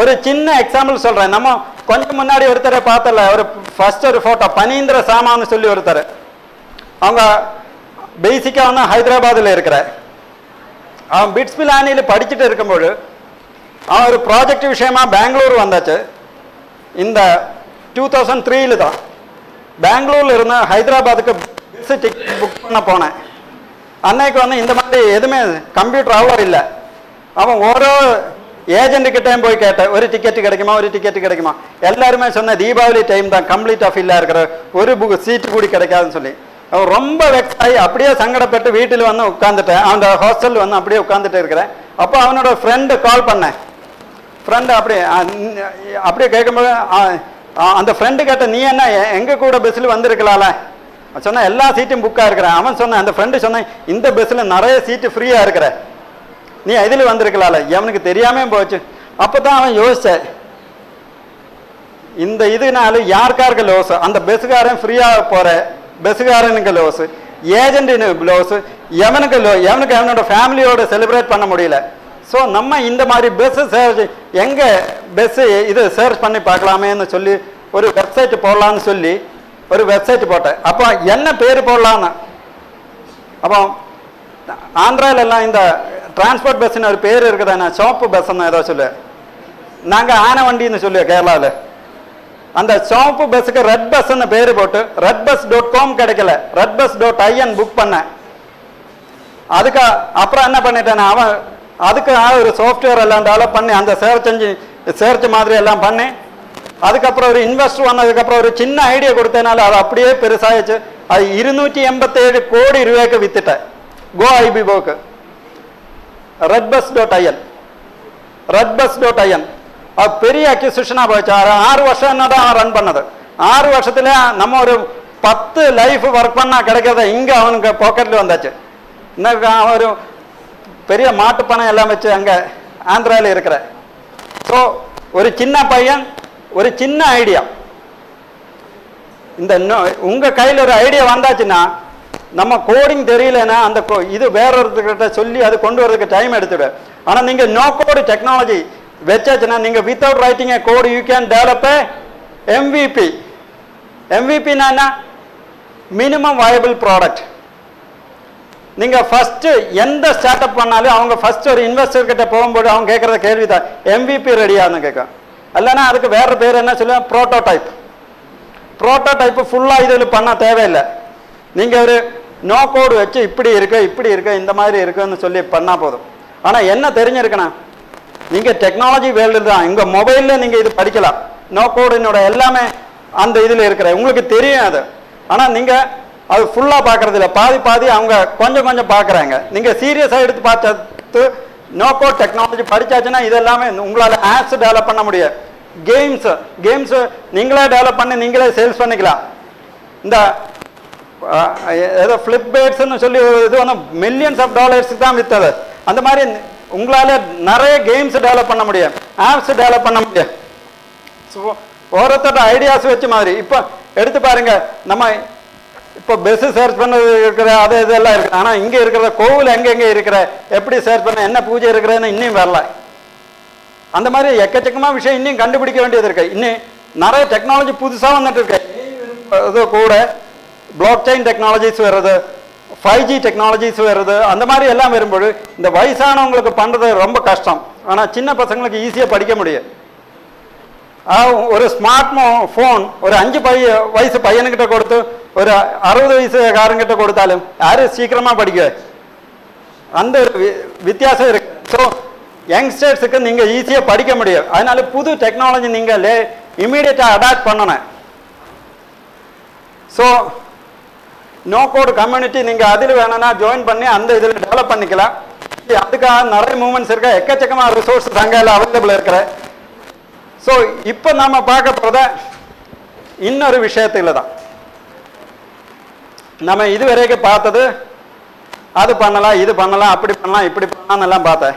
ஒரு சின்ன எக்ஸாம்பிள் சொல்கிறேன். நம்ம கொஞ்சம் முன்னாடி ஒருத்தரை பார்த்தல, ஒரு ஃபர்ஸ்ட் ஒரு ஃபோட்டோ பனீந்திர சாமான்னு சொல்லி ஒருத்தர், அவங்க பேசிக்காக வந்து ஹைதராபாத்தில் இருக்கிற, அவன் பிட்ஸ் பிலானியில் படிச்சுட்டு இருக்கும்போது அவன் ஒரு ப்ராஜெக்ட் விஷயமா பெங்களூர் வந்தாச்சு. இந்த 2003 தான் பெங்களூரில் இருந்து ஹைதராபாத்துக்கு பஸ் டிக்கெட் புக் பண்ண போனேன். அன்னைக்கு வந்து இந்த மாதிரி எதுவுமே கம்ப்யூட்டர் அவ்வளோ இல்லை. அவன் ஓரோ ஏஜென்ட்டுக்கிட்டையும் போய் கேட்டேன், ஒரு டிக்கெட்டு கிடைக்குமா, ஒரு டிக்கெட்டு கிடைக்குமா. எல்லாருமே சொன்ன தீபாவளி டைம் தான், கம்ப்ளீட் ஆஃப் இல்லை இருக்கிற, ஒரு சீட்டு கூடி கிடைக்காதுன்னு சொல்லி அவன் ரொம்ப வெக்ஸ் ஆகி அப்படியே சங்கடப்பட்டு வீட்டில் வந்து உட்காந்துட்டேன். அந்த ஹாஸ்டல் வந்து அப்படியே உட்காந்துட்டு இருக்கிறேன். அப்போ அவனோட ஃப்ரெண்டு கால் பண்ணேன். ஃப்ரெண்டு அப்படியே கேட்கும்போது அந்த ஃப்ரெண்டு கேட்ட, நீ என்ன எங்கள் கூட பஸ்ஸில் வந்திருக்கலாம்ல சொன்ன, எல்லா சீட்டும் புக்காக இருக்கிறேன். அவன் சொன்னேன், அந்த ஃப்ரெண்டு சொன்னேன், இந்த பஸ்ஸில் நிறைய சீட்டு ஃப்ரீயாக இருக்கிற, நீ இதில் வந்திருக்கலாம்ல. அவனுக்கு தெரியாமல் போச்சு. அப்போ தான் அவன் யோசிச்சேன், இந்த இதுனால யாருக்காருக்கு லோஸ், அந்த பஸ்ஸுக்காரன் ஃப்ரீயாக போகிற பஸ்ஸுக்காரனுக்கு லோஸு, ஏஜென்ட்டுக்கு லோஸு, எவனுக்கு அவனோட ஃபேமிலியோட செலிப்ரேட் பண்ண முடியல. ஸோ நம்ம இந்த மாதிரி பஸ்ஸு சர்ச் எங்கே பஸ்ஸு இது சர்ச் பண்ணி பார்க்கலாமேன்னு சொல்லி ஒரு வெப்சைட் போடலான்னு சொல்லி ஒரு வெப்சைட் போட்டேன். அப்போ என்ன பேர் போடலான்னு, அப்போ ஆந்திராவிலெல்லாம் இந்த டிரான்ஸ்போர்ட் பஸ்ஸுன்னு ஒரு பேர் இருக்குதுண்ணா, சோப்பு பஸ்ஸுன்னு ஏதோ சொல்லு, நாங்கள் ஆனை வண்டின்னு சொல்லுவோம் கேரளாவில். அந்த சோப்பு பஸ்ஸுக்கு ரெட் பஸ்ன்னு பேர் போட்டு redbus.com கிடைக்கல, redbus.in புக் பண்ணேன். அதுக்கு அப்புறம் என்ன பண்ணிட்டேன்னா, அவன் அதுக்கு ஒரு சாஃப்ட்வேர் எல்லாம் டெவலப் பண்ணி அந்த சர்ச் மாதிரி எல்லாம் பண்ணி, அதுக்கப்புறம் ஒரு இன்வெஸ்டர் வந்ததுக்கப்புறம் ஒரு சின்ன ஐடியா கொடுத்தனால அது அப்படியே பெருசாகிடுச்சு. அது 287 கோடி ரூபாய்க்கு வித்துட்டேன். கோ ஐபிஓக்கு redbus.in அது பெரிய அக்யூசிஷனாக போயிடுச்சு. 6 வருஷம் தான் ரன் பண்ணது. 6 வருஷத்துல நம்ம ஒரு 10 லைஃப் ஒர்க் பண்ணால் கிடைக்கிறத இங்கே அவனுக்கு பாக்கெட்டில் வந்தாச்சு. இன்னும் அவன் ஒரு பெரிய மாட்டு பணம் எல்லாம் வச்சு அங்கே ஆந்திராவில் இருக்கிற. ஸோ ஒரு சின்ன பையன், ஒரு சின்ன ஐடியா, இந்த உங்கள் கையில் ஒரு ஐடியா வந்தாச்சுன்னா, நம்ம கோடிங் தெரியலன்னா அந்த இது வேறொருத்தர்கிட்ட சொல்லி அது கொண்டு வரதுக்கு டைம் எடுத்துடு. ஆனால் நீங்கள் நோ கோடு டெக்னாலஜி வச்சாச்சுன்னா, நீங்கள் without writing A code you can develop A MVP. MVP-னா என்ன? Minimum viable product. நீங்கள் ஃபஸ்ட்டு எந்த ஸ்டார்ட் அப் பண்ணாலும் அவங்க ஃபஸ்ட்டு ஒரு இன்வெஸ்டர் கிட்ட போகும்போது அவங்க கேட்குற கேள்வி தான், MVP ரெடியான்னு கேட்கும். இல்லைன்னா அதுக்கு வேறு பேர் என்ன சொல்லுவேன், ப்ரோட்டோடைப். ப்ரோட்டோடைப்பு ஃபுல்லாக இதில் பண்ண தேவையில்லை. நீங்கள் ஒரு நோ கோடு வச்சு இப்படி இருக்கு இந்த மாதிரி இருக்குன்னு சொல்லி பண்ணால் போதும். ஆனால் என்ன தெரிஞ்சிருக்கணும், நீங்கள் டெக்னாலஜி வேர்ல்டு தான், உங்கள் மொபைலில் நீங்கள் இது படிக்கலாம். நோ கோடினோட எல்லாமே அந்த இதில் இருக்கிற உங்களுக்கு தெரியும் அது. ஆனால் நீங்கள் அது ஃபுல்லாக பார்க்குறது இல்லை, பாதி அவங்க கொஞ்சம் பார்க்குறாங்க. நீங்கள் சீரியஸாக எடுத்து பார்த்து நோ கோட் டெக்னாலஜி படித்தாச்சுன்னா இது எல்லாமே உங்களால் ஆப்ஸ் டெவலப் பண்ண முடியும். கேம்ஸு நீங்களே டெவலப் பண்ணி நீங்களே சேல்ஸ் பண்ணிக்கலாம். இந்த ஏதோ ஃப்ளிப்பேட்ஸ்ன்னு சொல்லி இது வந்து $மில்லியன்ஸ் தான் விற்றது. அந்த மாதிரி உங்களால் நிறைய கேம்ஸ் டெவலப் பண்ண முடியும், ஆப்ஸ் டெவலப் பண்ண முடியும். ஸோ ஒருத்தோட ஐடியாஸ் வச்சு மாதிரி இப்போ எடுத்து பாருங்க, நம்ம இப்போ பஸ்ஸு சர்ச் பண்ணது இருக்கிற அது இதெல்லாம் இருக்குது. ஆனால் இங்கே இருக்கிற கோவில் எங்கெங்கே இருக்கிற, எப்படி சர்ச் பண்ண, என்ன பூஜை இருக்கிறதுன்னு இன்னும் வரல. அந்த மாதிரி எக்கச்சக்கமாக விஷயம் இன்னும் கண்டுபிடிக்க வேண்டியது இருக்கு. இன்னும் நிறைய டெக்னாலஜி புதுசாக வந்துட்டு இருக்கு. இது கூட பிளாக் செயின் டெக்னாலஜிஸ் வருது, 5G டெக்னாலஜிஸ் வருது. அந்த மாதிரி எல்லாம் வரும்போது இந்த வயசானவங்களுக்கு பண்ணுறது ரொம்ப கஷ்டம். ஆனால் சின்ன பசங்களுக்கு ஈஸியாக படிக்க முடியும். ஒரு ஸ்மார்ட் ஃபோன் ஒரு 5 வயசு பையனுக்கிட்ட கொடுத்து ஒரு 60 வயசுக்காரங்கிட்ட கொடுத்தாலும் யாரும் சீக்கிரமாக படிக்க, அந்த வித்தியாசம் இருக்கு. ஸோ யங்ஸ்டர்ஸுக்கு நீங்கள் ஈஸியாக படிக்க முடியும். அதனால புது டெக்னாலஜி நீங்கள் இமீடியட்டாக அடாப்ட் பண்ணணும். ஸோ நோ கோட் கம்யூனிட்டி நீங்கள் அதில் வேணும்னா ஜாயின் பண்ணி அந்த இதில் டெவலப் பண்ணிக்கலாம். அதுக்காக நிறைய மூமெண்ட்ஸ் இருக்க, எக்கச்சக்கமாக ரிசோர்ஸஸ் அங்கே அவைலபிள் இருக்கிற. ஸோ இப்போ நாம் பார்க்க போகிறத இன்னொரு விஷயத்தில் தான். நம்ம இதுவரைக்கும் பார்த்தது அது பண்ணலாம், இது பண்ணலாம், அப்படி பண்ணலாம், இப்படி பண்ணலாம் எல்லாம் பார்த்தேன்.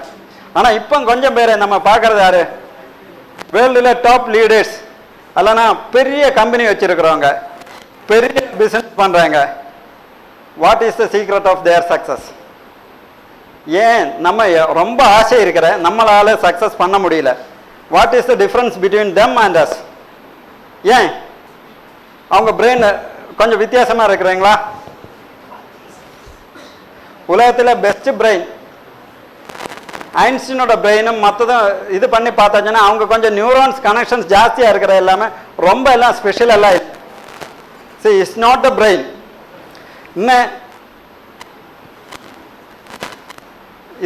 ஆனால் இப்போ கொஞ்சம் பேர் நம்ம பார்க்கறது யாரு, வேர்ல்டில் டாப் லீடர்ஸ் அல்லனா பெரிய கம்பெனி வச்சிருக்கிறவங்க, பெரிய பிஸ்னஸ் பண்ணுறாங்க. What is the secret of their success? ஏன் நம்ம ரொம்ப ஆசை இருக்கிற நம்மளால சக்ஸஸ் பண்ண முடியல? What is the difference between them and us? ஏன் அவங்க பிரெயின் கொஞ்சம் வித்தியாசமாக இருக்கிறீங்களா? உலகத்தில் பெஸ்ட் பிரெயின் ஐன்ஸ்டீனோட பிரெயினும் மற்றதும் இது பண்ணி பார்த்தாச்சுன்னா அவங்க கொஞ்சம் நியூரான்ஸ் கனெக்ஷன்ஸ் ஜாஸ்தியாக இருக்கிற எல்லாமே ரொம்ப எல்லாம் ஸ்பெஷல் எல்லாம் இல்லை. See it's not the brain. இன்னும்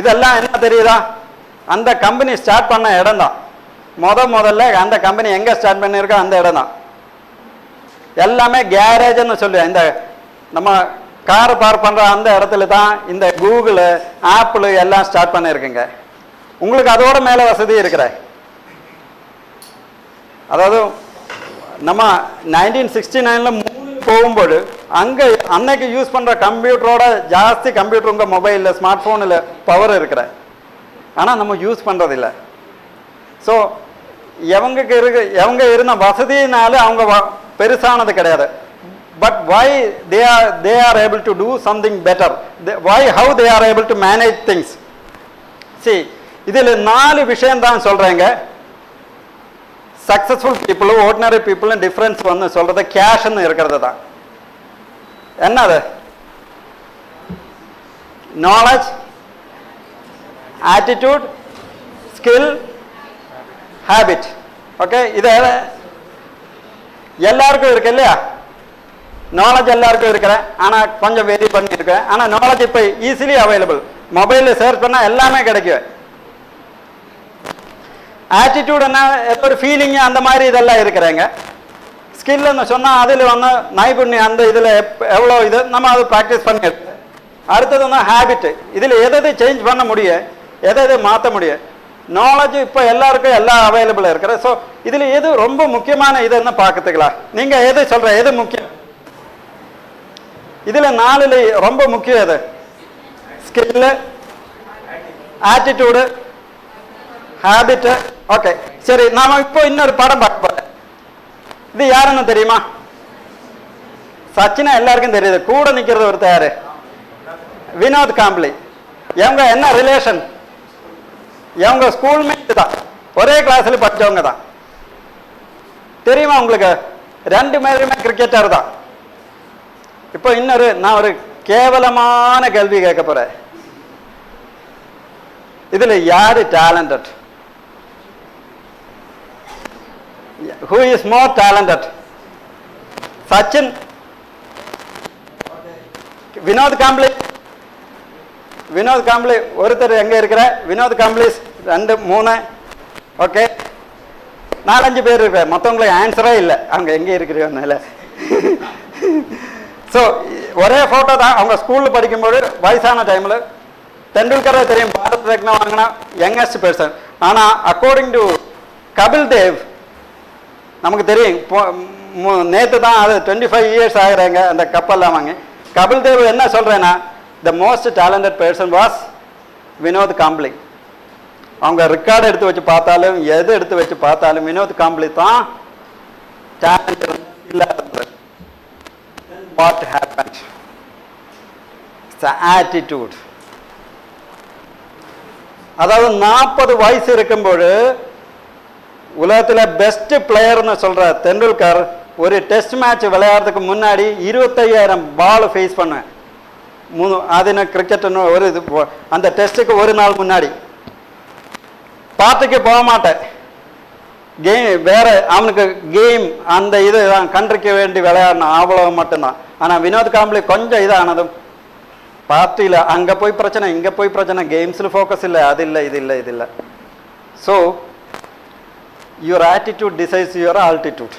இதெல்லாம் என்ன தெரியுதா, அந்த கம்பெனி ஸ்டார்ட் பண்ண இடம் தான். முதல்ல அந்த கம்பெனி எங்கே ஸ்டார்ட் பண்ணியிருக்கோ அந்த இடம் தான். எல்லாமே கேரேஜ்னு சொல்லுவேன். இந்த நம்ம கார் பார்க் பண்ணுற அந்த இடத்துல தான் இந்த கூகுள், ஆப்பிள் எல்லாம் ஸ்டார்ட் பண்ணியிருக்குங்க. உங்களுக்கு அதோட மேலே வசதி இருக்கிற, அதாவது நம்ம 1969 போகும்போது அங்கே அன்னைக்கு யூஸ் பண்ணுற கம்ப்யூட்டரோட ஜாஸ்தி கம்ப்யூட்டர் உங்கள் மொபைலில், ஸ்மார்ட் ஃபோனில் பவர் இருக்கிற. ஆனால் நம்ம யூஸ் பண்ணுறதில்ல. ஸோ எவங்க இருந்த வசதினால அவங்க பெருசானது கிடையாது. But why they are able to do something better? How they are able to manage things? See, இதில் 4 விஷயம் தான் சொல்கிறேங்க. Successful people, ordinary people difference வந்து சொல்கிறது கேஷ்ன்னு இருக்கிறது தான். என்னது? Knowledge, attitude, skill, habit. Okay, இது எல்லாருக்கும் இருக்கு இல்லையா? நாலேஜ் எல்லாருக்கும் இருக்கிறேன், ஆனால் கொஞ்சம் வெரி பண்ணியிருக்கேன். ஆனால் நாலேஜ் இப்போ ஈஸிலி அவைலபிள், மொபைலில் சர்ச் பண்ணால் எல்லாமே கிடைக்கும். ஆட்டிடியூடுன்னா ஏதோ ஒரு ஃபீலிங்கு அந்த மாதிரி இதெல்லாம் இருக்கிறேங்க. ஸ்கில்லுன்னு சொன்னால் அதில் வந்து நைபுண்ணியம், அந்த இதில் எவ்வளோ இது நம்ம அதை ப்ராக்டிஸ் பண்ணி எடுத்து. அடுத்தது வந்து ஹேபிட்டு, இதில் எதை சேஞ்ச் பண்ண முடியும், எதை மாற்ற முடியும். நாலேஜ் இப்போ எல்லாருக்கும் எல்லாம் அவைலபிளாக இருக்கிற. ஸோ இதில் எது ரொம்ப முக்கியமான இதுன்னு பார்க்கறதுக்கலாம். நீங்கள் எது சொல்கிற, எது முக்கியம்? இதில் 4 ரொம்ப முக்கியம் எது? Skill, attitude, habit. ஓகே, சரி, நாம இப்போ இன்னொரு படம் பார்க்க போறேன். இது யாருன்னு தெரியுமா? சச்சினா எல்லாருக்கும் தெரியுது. கூட நிற்கிறது ஒருத்தர் யாரு? வினோத் காம்ப்ளி. இவங்க என்ன ரிலேஷன்? இவங்க ஸ்கூல்மேட் தான், ஒரே கிளாஸில் படித்தவங்க தான். தெரியுமா உங்களுக்கு? 2 பேருமே கிரிக்கெட்டர் தான். இப்போ இன்னொரு நான் ஒரு கேவலமான கேள்வி கேட்க போறேன். இதுல யாரு talented? Who is more talented? Sachin, Vinod Kambli. Vinod Kambli ஒருத்தர் எங்க இருக்கிற? வினோத் காம்ப்ளி 2, 3. ஓகே, 4-5 பேர் இருக்க. மற்றவங்களுக்கு ஆன்சரே இல்லை, அவங்க எங்கே இருக்கிறீங்க. ஸோ ஒரே ஃபோட்டோ தான். அவங்க ஸ்கூலில் படிக்கும்போது வயசான டைமில் தெண்டுல்கரை தெரியும், பாரத் ரத்னா வாங்கினா யங்கஸ்ட் பர்சன். ஆனால் அக்கார்டிங் டு கபில் தேவ் நமக்கு தெரியும், நேற்று தான் அது 25 இயர்ஸ் ஆகிறாங்க அந்த கப்பல்லாம் வாங்கி. கபில் தேவ் என்ன சொல்கிறேன்னா, the most talented person was Vinod Kambli. அவங்க ரெக்கார்டு எடுத்து வச்சு பார்த்தாலும், எது எடுத்து வச்சு பார்த்தாலும் வினோத் காம்ப்ளி தான் டேலண்ட் இல்லாத. What happened? It's the attitude. அதாவது 40 வயசு இருக்கும்போது உலகத்தில் பெஸ்ட் பிளேயர்னு சொல்கிற தெண்டுல்கர் ஒரு டெஸ்ட் மேட்ச் விளையாடுறதுக்கு முன்னாடி 25,000 பால் ஃபேஸ் பண்ணுவேன். அது கிரிக்கெட்டுன்னு ஒரு இது அந்த டெஸ்ட்டுக்கு ஒரு நாள் முன்னாடி பார்ட்டிக்கு போக மாட்டேன். கேம் வேற அவனுக்கு கேம் அந்த இது தான் கண்ட்ரிக்கு வேண்டி விளையாடணும் அவ்வளவு மட்டும்தான். ஆனால் வினோத் காம்ப்ளி கொஞ்சம் இதானதும் பார்ட்டியில் அங்கே போய் பிரச்சனை இங்கே போய் பிரச்சனை, கேம்ஸில் ஃபோக்கஸ் இல்லை, அது இல்லை இது இல்லை இது இல்லை. So your attitude decides your altitude.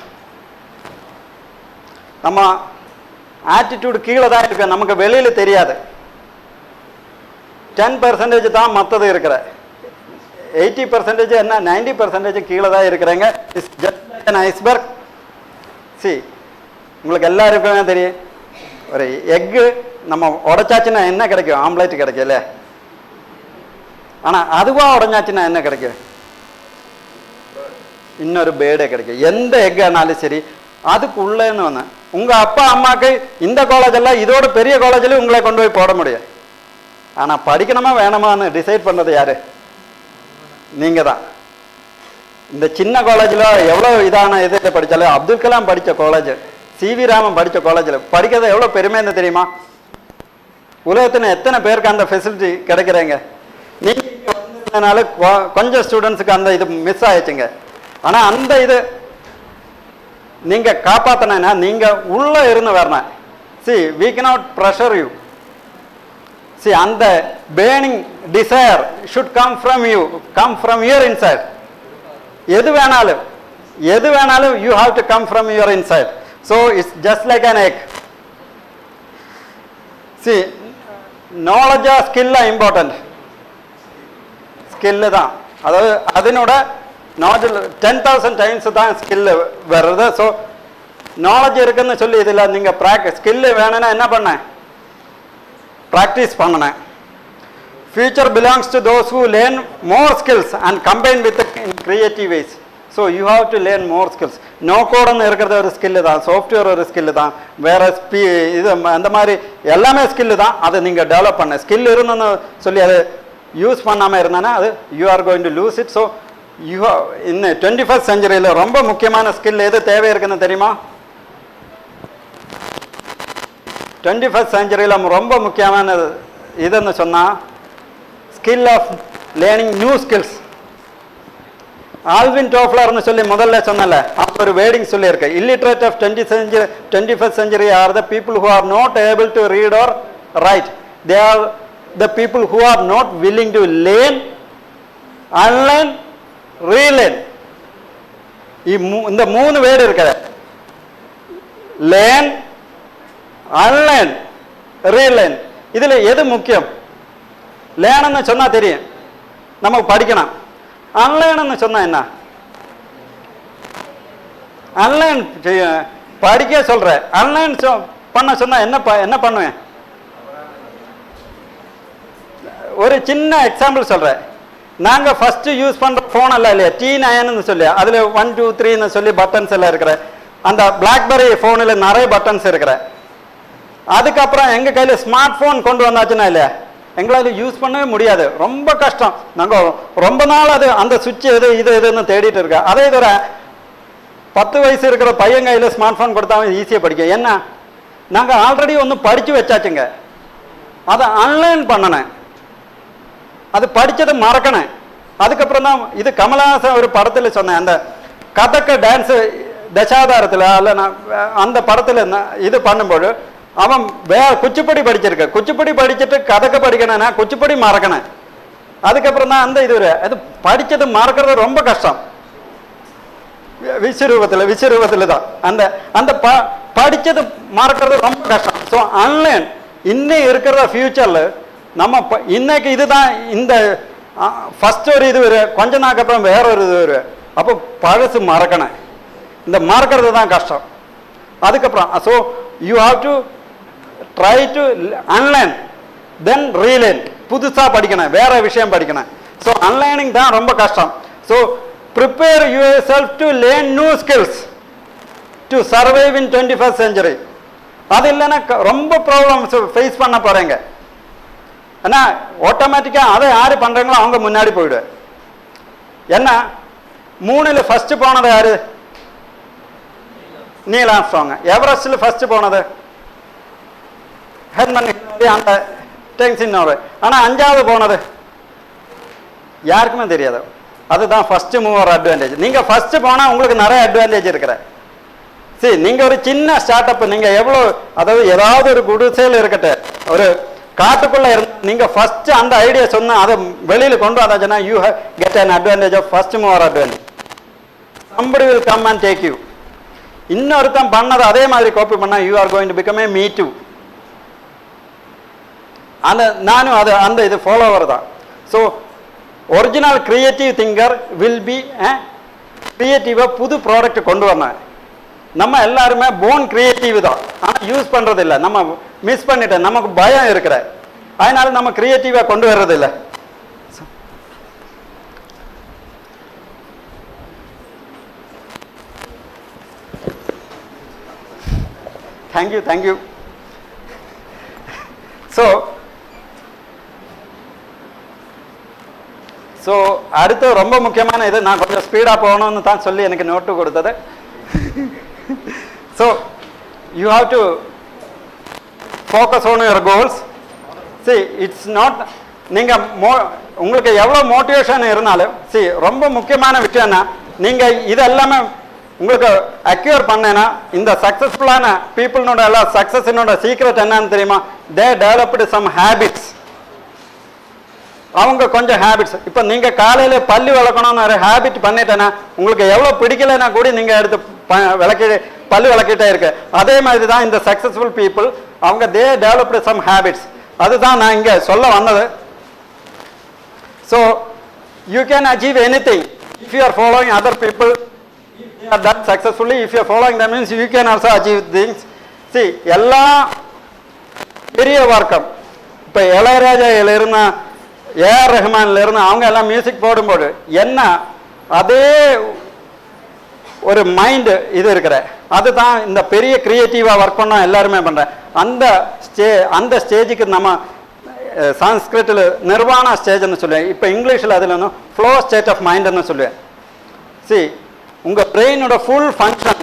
நம்ம ஆட்டிடியூட் கீழே தான் இருக்கு, நமக்கு வெளியில் தெரியாது. 10% தான் மற்றது இருக்கிற, 80% என்ன 90% கீழே தான் இருக்கிறாங்க. It's just like an iceberg. C உங்களுக்கு எல்லாருக்குமே தெரியும், ஒரு எக்கு நம்ம உடைச்சாச்சுன்னா என்ன கிடைக்கும்? ஆம்லேட் கிடைக்கல. ஆனால் அதுவாக உடஞ்சாச்சுன்னா என்ன கிடைக்கும்? இன்னொரு பேடே கிடைக்கும். எந்த எக் ஆனாலும் சரி அதுக்குள்ளேன்னு வந்தேன். உங்கள் அப்பா அம்மாவுக்கு இந்த காலேஜெல்லாம் இதோட பெரிய காலேஜில் உங்களை கொண்டு போய் போட முடியும். ஆனால் படிக்கணுமா வேணுமான்னு டிசைட் பண்ணுறது யார்? நீங்கள் தான். இந்த சின்ன காலேஜில் எவ்வளோ இதான இதில் படித்தாலும், அப்துல் கலாம் படித்த காலேஜ், சிவி ராமன் படித்த காலேஜில் படிக்கிறது எவ்வளோ பெருமைன்னு தெரியுமா? உலகத்தில் எத்தனை பேருக்கு அந்த ஃபெசிலிட்டி கிடைக்கிறீங்க? நீங்கள் வந்ததுனால கொஞ்சம் ஸ்டூடெண்ட்ஸுக்கு அந்த இது மிஸ் ஆயிடுச்சுங்க. ஆனால் அந்த இது நீங்கள் காப்பாற்றினா நீங்கள் உள்ளே இருந்து வரணும். C V cannot pressure you. See, and the burning desire should come from your inside. எது வேணாலும் you have to come from your inside. So it's just like an egg. See, knowledge or skill are important. Skill தான், அதாவது அதனோட knowledge 10,000 times தான் skill வருது. So knowledge இருக்குன்னு சொல்லி இதில் நீங்கள் ஸ்கில்லு வேணும்னா என்ன பண்ண? ப்ராக்டிஸ் பண்ணணும். Future belongs to those who learn more skills and combine with in creative ways. So you have to learn more skills. No கோடுன்னு இருக்கிறது ஒரு ஸ்கில்லு தான், சாஃப்ட்வேர் ஒரு ஸ்கில்லு தான், வேறு இது அந்த மாதிரி எல்லாமே ஸ்கில்லு தான். அதை நீங்கள் டெவலப் பண்ண ஸ்கில் இருந்துன்னு சொல்லி அதை யூஸ் பண்ணாமல் இருந்தானா அது you are going to lose it. So you இந்த 21st centuryல ரொம்ப முக்கியமான ஸ்கில் எது தேவை இருக்குன்னு தெரியுமா? 21st centuryல ரொம்ப முக்கியமான இதுன்னு சொன்னால் skill of learning new skills. Alvin டோஃப்லர்னு சொல்லி முதல்ல சொன்னல, அப்போ ஒரு வேர்டிங் சொல்லியிருக்கு. Illiterate of 21st century are the people who are not able to read or write. They are the people who are not willing to learn, unlearn, relearn. இந்த 3 word இருக்கிற learn, unlearn, relearn. இதில் எது முக்கியம்? லேர்ன்னு சொன்னால் தெரியும், நமக்கு படிக்கணும். அன்லேர்ன்னு சொன்னால் என்ன? அன்லேர்ன் படிக்க சொல்கிறேன், அன்லேர்ன் பண்ண சொன்னால் என்ன பண்ணுவேன்? ஒரு சின்ன எக்ஸாம்பிள் சொல்கிறேன். நாங்கள் ஃபஸ்ட்டு யூஸ் பண்ணுற ஃபோன் எல்லாம் இல்லையா, T9ன்னு சொல்லி அதில் 1 2 3ன்னு சொல்லி பட்டன்ஸ் எல்லாம் இருக்கிற அந்த பிளாக்பெரி ஃபோனில் நிறைய பட்டன்ஸ் இருக்கிற. அதுக்கப்புறம் எங்கள் கையில் ஸ்மார்ட் ஃபோன் கொண்டு வந்தாச்சுன்னா இல்லையா, எங்களால் யூஸ் பண்ணவே முடியாது, ரொம்ப கஷ்டம். நாங்கள் ரொம்ப நாள் அந்த சுவிட்ச் இதுன்னு தேடிட்டு இருக்கோம். அதே இது ஒரு 10 வயசு இருக்கிற பையன் கையில் ஸ்மார்ட் ஃபோன் கொடுத்தாலும் ஈஸியாக படிக்க. என்ன, நாங்கள் ஆல்ரெடி ஒன்று படித்து வச்சாச்சுங்க, அதை அன்லேர்ன் பண்ணனேன், அது படித்ததை மறக்கணும். அதுக்கப்புறம் தான் இது கமலஹாசன் ஒரு படத்தில் சொன்னேன், அந்த கதக்க டான்ஸு தசாதாரத்தில் அல்ல நான் அந்த படத்தில் இது பண்ணும்போது அவன் குச்சிப்படி படிச்சிருக்க, குச்சிப்படி படிச்சுட்டு கதக்க படிக்கணும்னா குச்சிப்படி மறக்கணும். அதுக்கப்புறம் தான் அந்த இது அது படித்தது மறக்கிறது ரொம்ப கஷ்டம். விஸ்வரூபத்தில் தான் அந்த அந்த படித்தது மறக்கிறது ரொம்ப கஷ்டம். ஸோ அன்லேர்ன் இன்னும் இருக்கிற ஃபியூச்சரில் நம்ம இன்னைக்கு இதுதான் இந்த ஃபர்ஸ்ட் ஒரு இது வரும், கொஞ்ச நாளுக்கு அப்புறம் வேற ஒரு இது வரும். அப்போ பழசு மறக்கணும், இந்த மறக்கிறது தான் கஷ்டம். அதுக்கப்புறம் so you have to try to unlearn then relearn. புதுசாக படிக்கணும், வேற விஷயம் படிக்கணும். ஸோ அன்லேர்னிங் தான் ரொம்ப கஷ்டம். So prepare your self to learn new skills to survive in 21st century. அது இல்லைன்னா ரொம்ப ப்ராப்ளம்ஸ் ஃபேஸ் பண்ண போகிறீங்க. ஏன்னா ஆட்டோமேட்டிக்காக அதை யார் பண்ணுறாங்களோ அவங்க முன்னாடி போயிடுவேன். என்ன 3ல் ஃபர்ஸ்ட் போனது யாரு? Neil Armstrong. எவரெஸ்ட்ல ஃபர்ஸ்ட் போனது ஹெர்மன் அந்த டெங்ஸின். ஆனா 5வது போனது யாருக்குமே தெரியாது. அதுதான் ஃபர்ஸ்ட் மூவர் அட்வான்டேஜ். நீங்க ஃபர்ஸ்ட் போனா உங்களுக்கு நிறைய அட்வான்டேஜ் இருக்கிற. சரி, நீங்க ஒரு சின்ன ஸ்டார்ட் அப், நீங்க எவ்வளவு, அதாவது ஏதாவது ஒரு குடிசையில் இருக்கட்டும், ஒரு காட்டுக்குள்ள இருந்து நீங்க ஃபர்ஸ்ட் அந்த ஐடியா சொன்னா அதை வெளியில கொண்டு வந்தாச்சுன்னா you get an advantage of first mover advantage. somebody will come and take you. இன்னொருத்தன் பண்ணது அதே மாதிரி காப்பி பண்ணா you are going to become a me too. அந்த நானும் அது அந்த இது ஃபாலோவர் தான். So original creative thinker will be கிரியேட்டிவாக புது ப்ராடக்ட் கொண்டு வரணும். நம்ம எல்லாருமே போன் கிரியேட்டிவ் தான், ஆனால் யூஸ் பண்ணுறது இல்லை. நம்ம மிஸ் பண்ணிட்டேன், நமக்கு பயம் இருக்கிற, அதனால நம்ம கிரியேட்டிவாக கொண்டு வர்றது இல்லை. Thank you thank you. ஸோ அடுத்து ரொம்ப முக்கியமான இது, நான் கொஞ்சம் ஸ்பீடாக போகணும்னு தான் சொல்லி எனக்கு நோட்டு கொடுத்தது. So you have to focus on your goals. It's not, நீங்கள் உங்களுக்கு எவ்வளோ மோட்டிவேஷன் இருந்தாலும் ரொம்ப முக்கியமான விஷயம்னா நீங்கள் இது எல்லாமே உங்களுக்கு அக்யூர் பண்ணேன்னா இந்த சக்ஸஸ்ஃபுல்லான பீப்புள்னோட எல்லாம் சக்ஸஸினோட சீக்ரெட் என்னன்னு தெரியுமா? தே டெவலப்டு சம் ஹேபிட்ஸ். அவங்க கொஞ்சம் ஹேபிட்ஸ். இப்போ நீங்கள் காலையில் பல்லு விளக்கணும்னு ஒரு ஹேபிட் பண்ணிட்டேன்னா உங்களுக்கு எவ்வளோ பிடிக்கலைன்னா கூட நீங்கள் எடுத்து பல்லு விளக்கிட்டே இருக்கு. அதே மாதிரி தான் இந்த சக்ஸஸ்ஃபுல் பீப்புள், அவங்க தே டெவலப்டு சம் ஹேபிட்ஸ். அதுதான் நான் இங்கே சொல்ல வந்தது. So you can achieve any thing if you are following other people. They are done successfully. If you are following them means you can also achieve things. எல்லா பெரிய வர்க்கம், இப்போ இளையராஜாவில் இருந்த ஏஆர் ரஹ்மான்ல இருந்து அவங்க எல்லாம் மியூசிக் போடும்போது என்ன அதே ஒரு மைண்டு இது இருக்கிற, அதுதான் இந்த பெரிய கிரியேட்டிவாக ஒர்க் பண்ணால் எல்லாருமே பண்ணுறேன். அந்த ஸ்டேஜுக்கு நம்ம சான்ஸ்கிரிட்டில் நிர்வாணா ஸ்டேஜ்னு சொல்லுவேன். இப்போ இங்கிலீஷில் அதில் வந்து ஃப்ளோ ஸ்டேட் ஆஃப் மைண்டுன்னு சொல்லுவேன். உங்கள் பிரெயினோட ஃபுல் ஃபங்க்ஷன்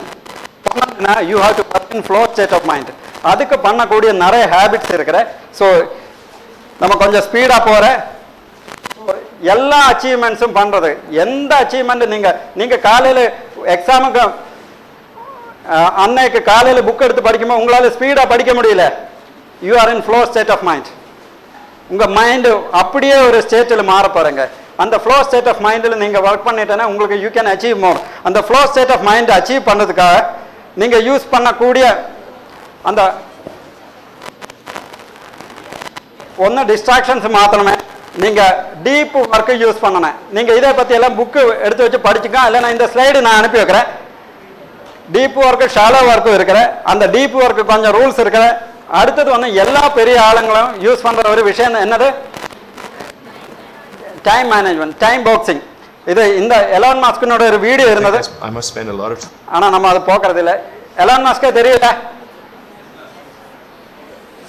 பண்ணா you have to work in flow state of mind. அதுக்கு பண்ணக்கூடிய நிறைய ஹேபிட்ஸ் இருக்கிற. ஸோ நம்ம கொஞ்சம் ஸ்பீடாக போகிற எல்லா அச்சீவ்மெண்ட்ஸும் பண்ணுறது. எந்த அச்சீவ்மெண்ட் நீங்கள் காலையில் எக்ஸாமுக்கு அன்னைக்கு காலையில் புக் எடுத்து படிக்கும்போது உங்களால் ஸ்பீடாக படிக்க முடியல. You are in flow state of mind. உங்கள் மைண்டு அப்படியே ஒரு ஸ்டேட்டில் மாற போகிறீங்க. அந்த ஃப்ளோ ஸ்டேட் ஆஃப் மைண்டில் நீங்கள் ஒர்க் பண்ணிட்டேன்னா உங்களுக்கு யூ கேன் அச்சீவ் மோர். அந்த flow state of mind achieve பண்ணதுக்காக நீங்கள் யூஸ் பண்ணக்கூடிய அந்த ஒன்று டிஸ்ட்ராக்ஷன்ஸ் மாற்றணுமே, நீங்கள் டீப் ஒர்க்கு யூஸ் பண்ணணும். நீங்கள் இதை பற்றி எல்லாம் புக்கு எடுத்து வச்சு படிச்சுக்கா, இல்லை நான் இந்த ஸ்லைடு நான் அனுப்பி வைக்கிறேன். டீப் ஒர்க்கு ஷாலோ ஒர்க்கும் இருக்கிற, அந்த டீப் ஒர்க்கு கொஞ்சம் ரூல்ஸ் இருக்கிற. அடுத்தது வந்து எல்லா பெரிய ஆளுங்களும் யூஸ் பண்ணுற ஒரு விஷயம் என்னது? Time management, time boxing. இது இந்த எலான் மாஸ்கினோட ஒரு வீடியோ இருந்தது, ஆனால் நம்ம அதை போக்குறது இல்லை. எலான் மாஸ்கே தெரியல.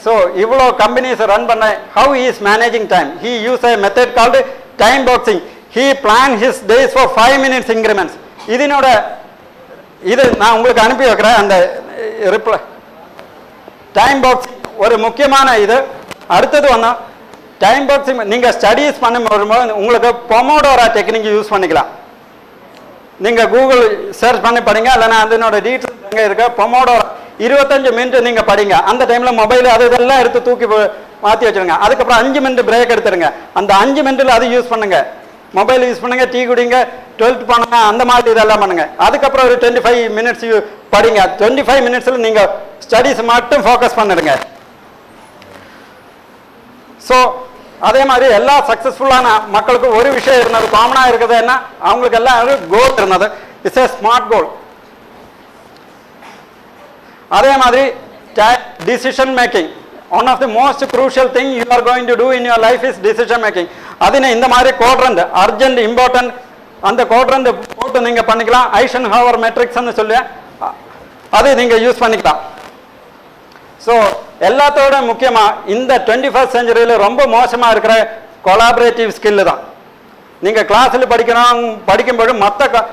ஸோ இவ்வளோ கம்பெனிஸ் ரன் பண்ண how he is managing time. He use a method called time boxing. He planned his days for 5 minutes increments. இதனோட இது நான் உங்களுக்கு அனுப்பி வைக்கிறேன். அந்த ரிப்ளை டைம் பாக்ஸிங் ஒரு முக்கியமான இது. அடுத்தது ஒன்று டைம் பாக்ஸிங். நீங்கள் ஸ்டடீஸ் பண்ணும்போது உங்களுக்கு பொமோடோரா டெக்னிக் யூஸ் பண்ணிக்கலாம். நீங்கள் கூகுள் சர்ச் பண்ணி படிங்க, இல்லைனா அதனோட டீட்டெயில்ஸ் எங்கே இருக்க. பொமோடோரா 25 மினிட் நீங்கள் படிங்க. அந்த டைமில் மொபைல் அது இதெல்லாம் எடுத்து தூக்கி மாற்றி வச்சுருங்க. அதுக்கப்புறம் 5 மினிட் பிரேக் எடுத்துருங்க. அந்த 5 மினிட்டில் அது யூஸ் பண்ணுங்க. மொபைல் யூஸ் பண்ணுங்க, டீ குடிங்க, 12th பண்ணுங்க, அந்த மாதிரி இதெல்லாம் பண்ணுங்க. அதுக்கப்புறம் ஒரு 25 மினிட்ஸ் படிங்க. 25 மினிட்ஸில் நீங்கள் ஸ்டடீஸ் மட்டும் ஃபோக்கஸ் பண்ணிடுங்க. ஸோ அதே மாதிரி எல்லா சக்ஸஸ்ஃபுல்லான மக்களுக்கும் ஒரு விஷயம் இருந்தது, காமனாக இருக்குது. என்ன அவங்களுக்கு எல்லாம் ஒரு கோல் இருந்தது. It's a smart goal. அதே மாதிரி decision making. One of the most crucial thing you are going to do in your life is decision making. அதுன்னு இந்த மாதிரி குவாட்ரண்ட், அர்ஜென்ட், இம்பார்ட்டன்ட், அந்த குவாட்ரண்ட் போட்டு நீங்கள் பண்ணிக்கலாம். ஐசன்ஹவர் மெட்ரிக்ஸ்ன்னு சொல்லி அது நீங்கள் யூஸ் பண்ணிக்கலாம். ஸோ எல்லாத்தோட முக்கியமாக இந்த 21st செஞ்சுரியில் ரொம்ப மோசமாக இருக்கிற கொலாபரேட்டிவ் ஸ்கில்லு தான். நீங்கள் கிளாஸில் படிக்கும்போது மற்ற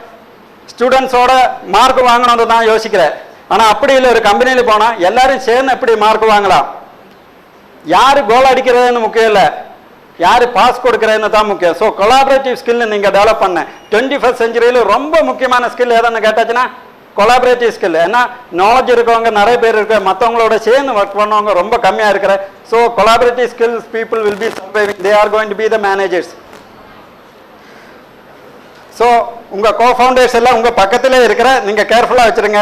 ஸ்டூடெண்ட்ஸோட மார்க் வாங்கணும்னு தான் யோசிக்கிறேன். ஆனால் அப்படி இல்லை, ஒரு கம்பெனியில் போனால் எல்லாரும் சேர்ந்து எப்படி மார்க் வாங்கலாம். யார் கோல் அடிக்கிறதுன்னு முக்கியம் இல்லை, யார் பாஸ் கொடுக்குறதுன்னு தான் முக்கியம். ஸோ கொலாபரேட்டிவ் ஸ்கில் நீங்கள் டெவலப் பண்ண 21st centuryயில் ரொம்ப முக்கியமான ஸ்கில் எதுன்னு கேட்டாச்சுன்னா கொலாபரேட்டிவ் ஸ்கில். ஏன்னா நாலேஜ் இருக்கவங்க நிறைய பேர் இருக்க, மற்றவங்களோட சேர்ந்து ஒர்க் பண்ணவங்க ரொம்ப கம்மியாக இருக்கிற. So collaborative skills people will be surviving, they are going to be the managers. So உங்கள் கோஃபவுண்டர்ஸ் எல்லாம் உங்கள் பக்கத்திலே இருக்கிற, நீங்கள் கேர்ஃபுல்லாக வச்சுருங்க.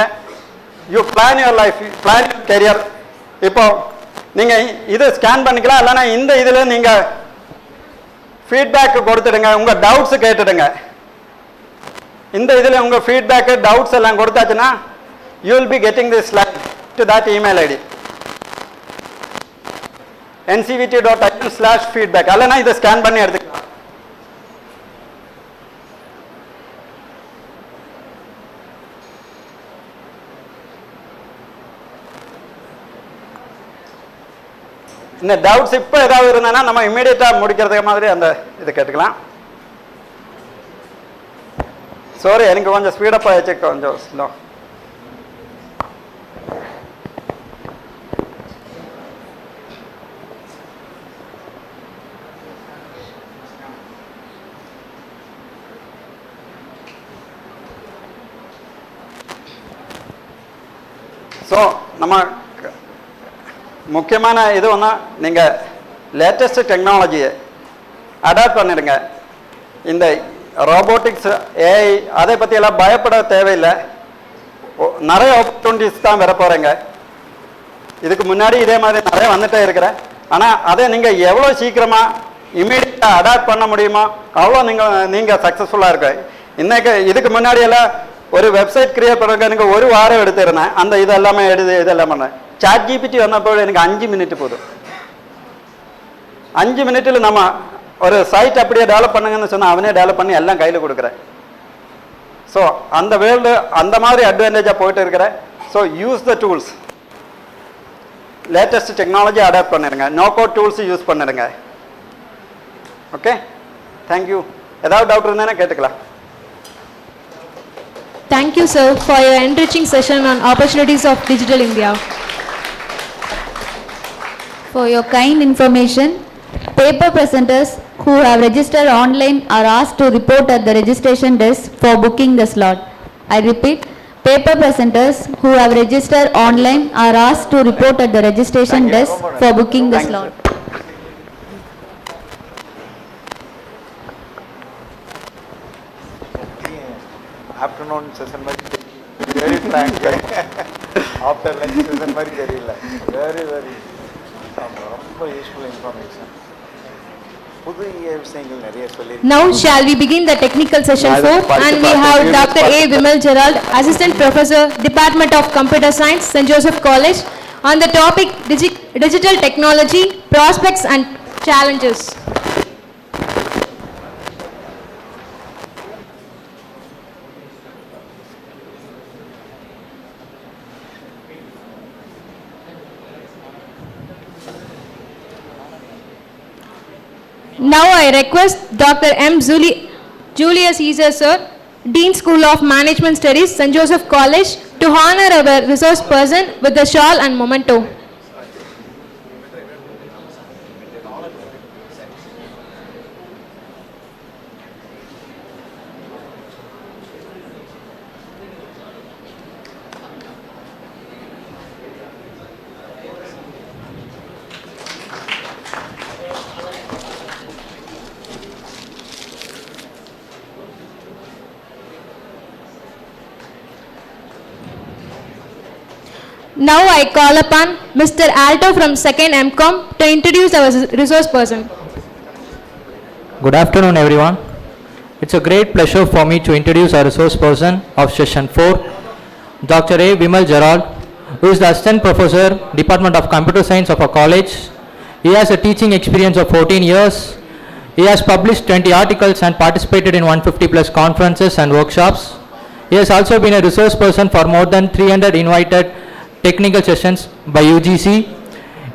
You plan your life, plan your career. இப்போ நீங்கள் இதை ஸ்கேன் பண்ணிக்கலாம், இல்லைன்னா இந்த இதில் நீங்கள் ஃபீட்பேக் கொடுத்துடுங்க, உங்கள் டவுட்ஸு கேட்டுடுங்க. இந்த இதில் உங்கள் ஃபீட்பேக்கு டவுட்ஸ் எல்லாம் கொடுத்தாச்சுன்னா you will be getting this line to that email ID ncvt.in/feedback. அல்லனா இதை ஸ்கேன் பண்ணி எடுத்துக்கலாம். இந்த டவுட்ஸ் இப்போ ஏதாவது இருந்ததுன்னா நம்ம இமீடியட்டாக முடிக்கிறதுக்கு மாதிரி அந்த இதை கேட்டுக்கலாம். சாரி, எனக்கு கொஞ்சம் ஸ்பீடப் ஆயிடுச்சு, கொஞ்சம் ஸ்லோ. ஸோ நம்ம முக்கியமான இது ஒன்று, நீங்கள் லேட்டஸ்ட் டெக்னாலஜியை அடாப்ட் பண்ணிடுங்க. இந்த ரோபோட்டிக்ஸ், ஏஐ அதை பற்றியெல்லாம் பயப்பட தேவையில்லை. நிறைய ஆப்பர்ச்சுனிட்டிஸ் தான் வர போகிறேங்க. இதுக்கு முன்னாடி இதே மாதிரி நிறைய வந்துட்டே இருக்கிறேன். ஆனால் அதை நீங்கள் எவ்வளோ சீக்கிரமாக இமீடியட்டாக அடாப்ட் பண்ண முடியுமோ அவ்வளோ நீங்கள் சக்ஸஸ்ஃபுல்லாக இருக்க. இன்னைக்கு இதுக்கு முன்னாடியெல்லாம் ஒரு வெப்சைட் கிரியேட் பண்ணுறதுக்கு எனக்கு ஒரு வாரம் எடுத்துருந்தேன். அந்த இதெல்லாமே இதெல்லாம் பண்ணேன். சாட் ஜிபிடி வந்தப்போ எனக்கு 5 மினிட் போதும். 5 மினிட்டில் நம்ம ஒரு சைட் அப்படியே டெவலப் பண்ணுங்கன்னு சொன்னால் அவனே டெவலப் பண்ணி எல்லாம் கையில் கொடுக்குறேன். ஸோ அந்த வேர்ல்டு அந்த மாதிரி அட்வான்டேஜாக போயிட்டு இருக்கிறேன். So use the tools, latest technology adapt பண்ணிடுங்க, நோ கோட் டூல்ஸ் யூஸ் பண்ணிடுங்க. Okay, thank you. ஏதாவது டவுட் இருந்தேன்னா கேட்டுக்கலாம். Thank you, sir, for your enriching session on opportunities of digital India. For your kind information, paper presenters who have registered online are asked to report at the registration desk for booking the slot. I repeat, paper presenters who have registered online are asked to report at the registration desk for booking the slot. Afternoon session மாதிரி very frank, after lunch session மாதிரி தெரியல. Very ரொம்ப useful information, புது விஷயங்கள் நிறைய சொல்லி. Now shall we begin the technical session 4, and we have Dr. A. Vimal Gerald, Assistant Professor, Department of Computer Science, St. Joseph College, on the topic Digital Technology, Prospects and Challenges. Now I request Dr. M. Julius Caesar, sir, Dean School of Management Studies, St. Joseph College, to honor our resource person with the shawl and memento. Now I call upon Mr. Alto from 2nd MCom to introduce our resource person. Good afternoon, everyone. It's a great pleasure for me to introduce our resource person of session 4, Dr. A. Vimal Gerald, who is the Assistant Professor, Department of Computer Science of our college. He has a teaching experience of 14 years. He has published 20 articles and participated in 150 plus conferences and workshops. He has also been a resource person for more than 300 invited technical sessions by UGC.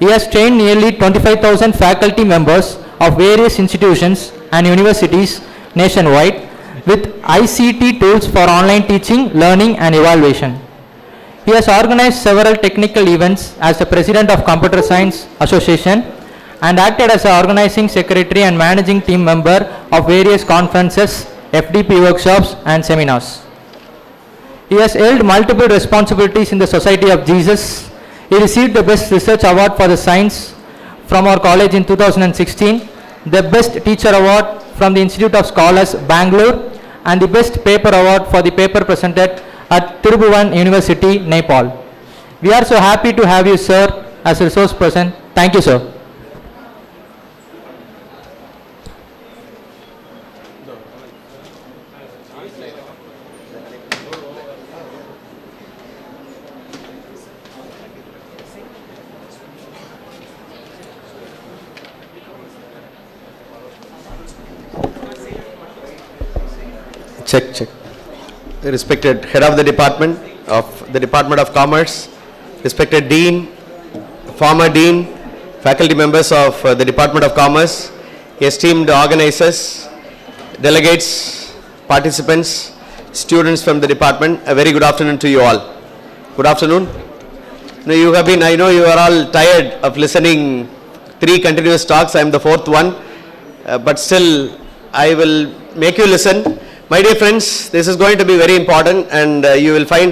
He has trained nearly 25,000 faculty members of various institutions and universities nationwide with ICT tools for online teaching, learning and evaluation. He has organized several technical events as the President of Computer Science Association and acted as an organizing secretary and managing team member of various conferences, FDP workshops and seminars. He has held multiple responsibilities in the Society of Jesus. He received the Best Research Award for the Science from our college in 2016, the Best Teacher Award from the Institute of Scholars, Bangalore, and the Best Paper Award for the paper presented at Tirubhuvan University, Nepal. We are so happy to have you, sir, as a resource person. Thank you, sir. Check. Respected Head of the Department of Commerce, respected Dean, former Dean, faculty members of the Department of Commerce, esteemed organizers, delegates, participants, students from the department, a very good afternoon to you all. Good afternoon. Now I know you are all tired of listening 3 continuous talks. I am the 4th one, but still I will make you listen. My dear friends, this is going to be very important, and you will find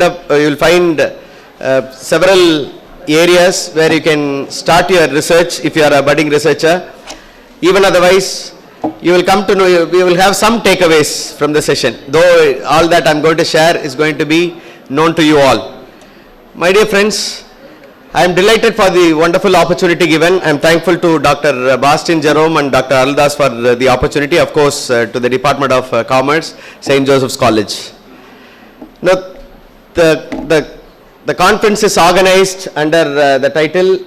several areas where you can start your research if you are a budding researcher. Even otherwise, you will come to know, we will have some takeaways from the session, though all that I am going to share is going to be known to you all. My dear friends, I am delighted for the wonderful opportunity given. I am thankful to Dr. Bastin Jerome and Dr. Aldas for the opportunity, of course, to the Department of Commerce, St. Joseph's College. Now, the conference is organized under the title,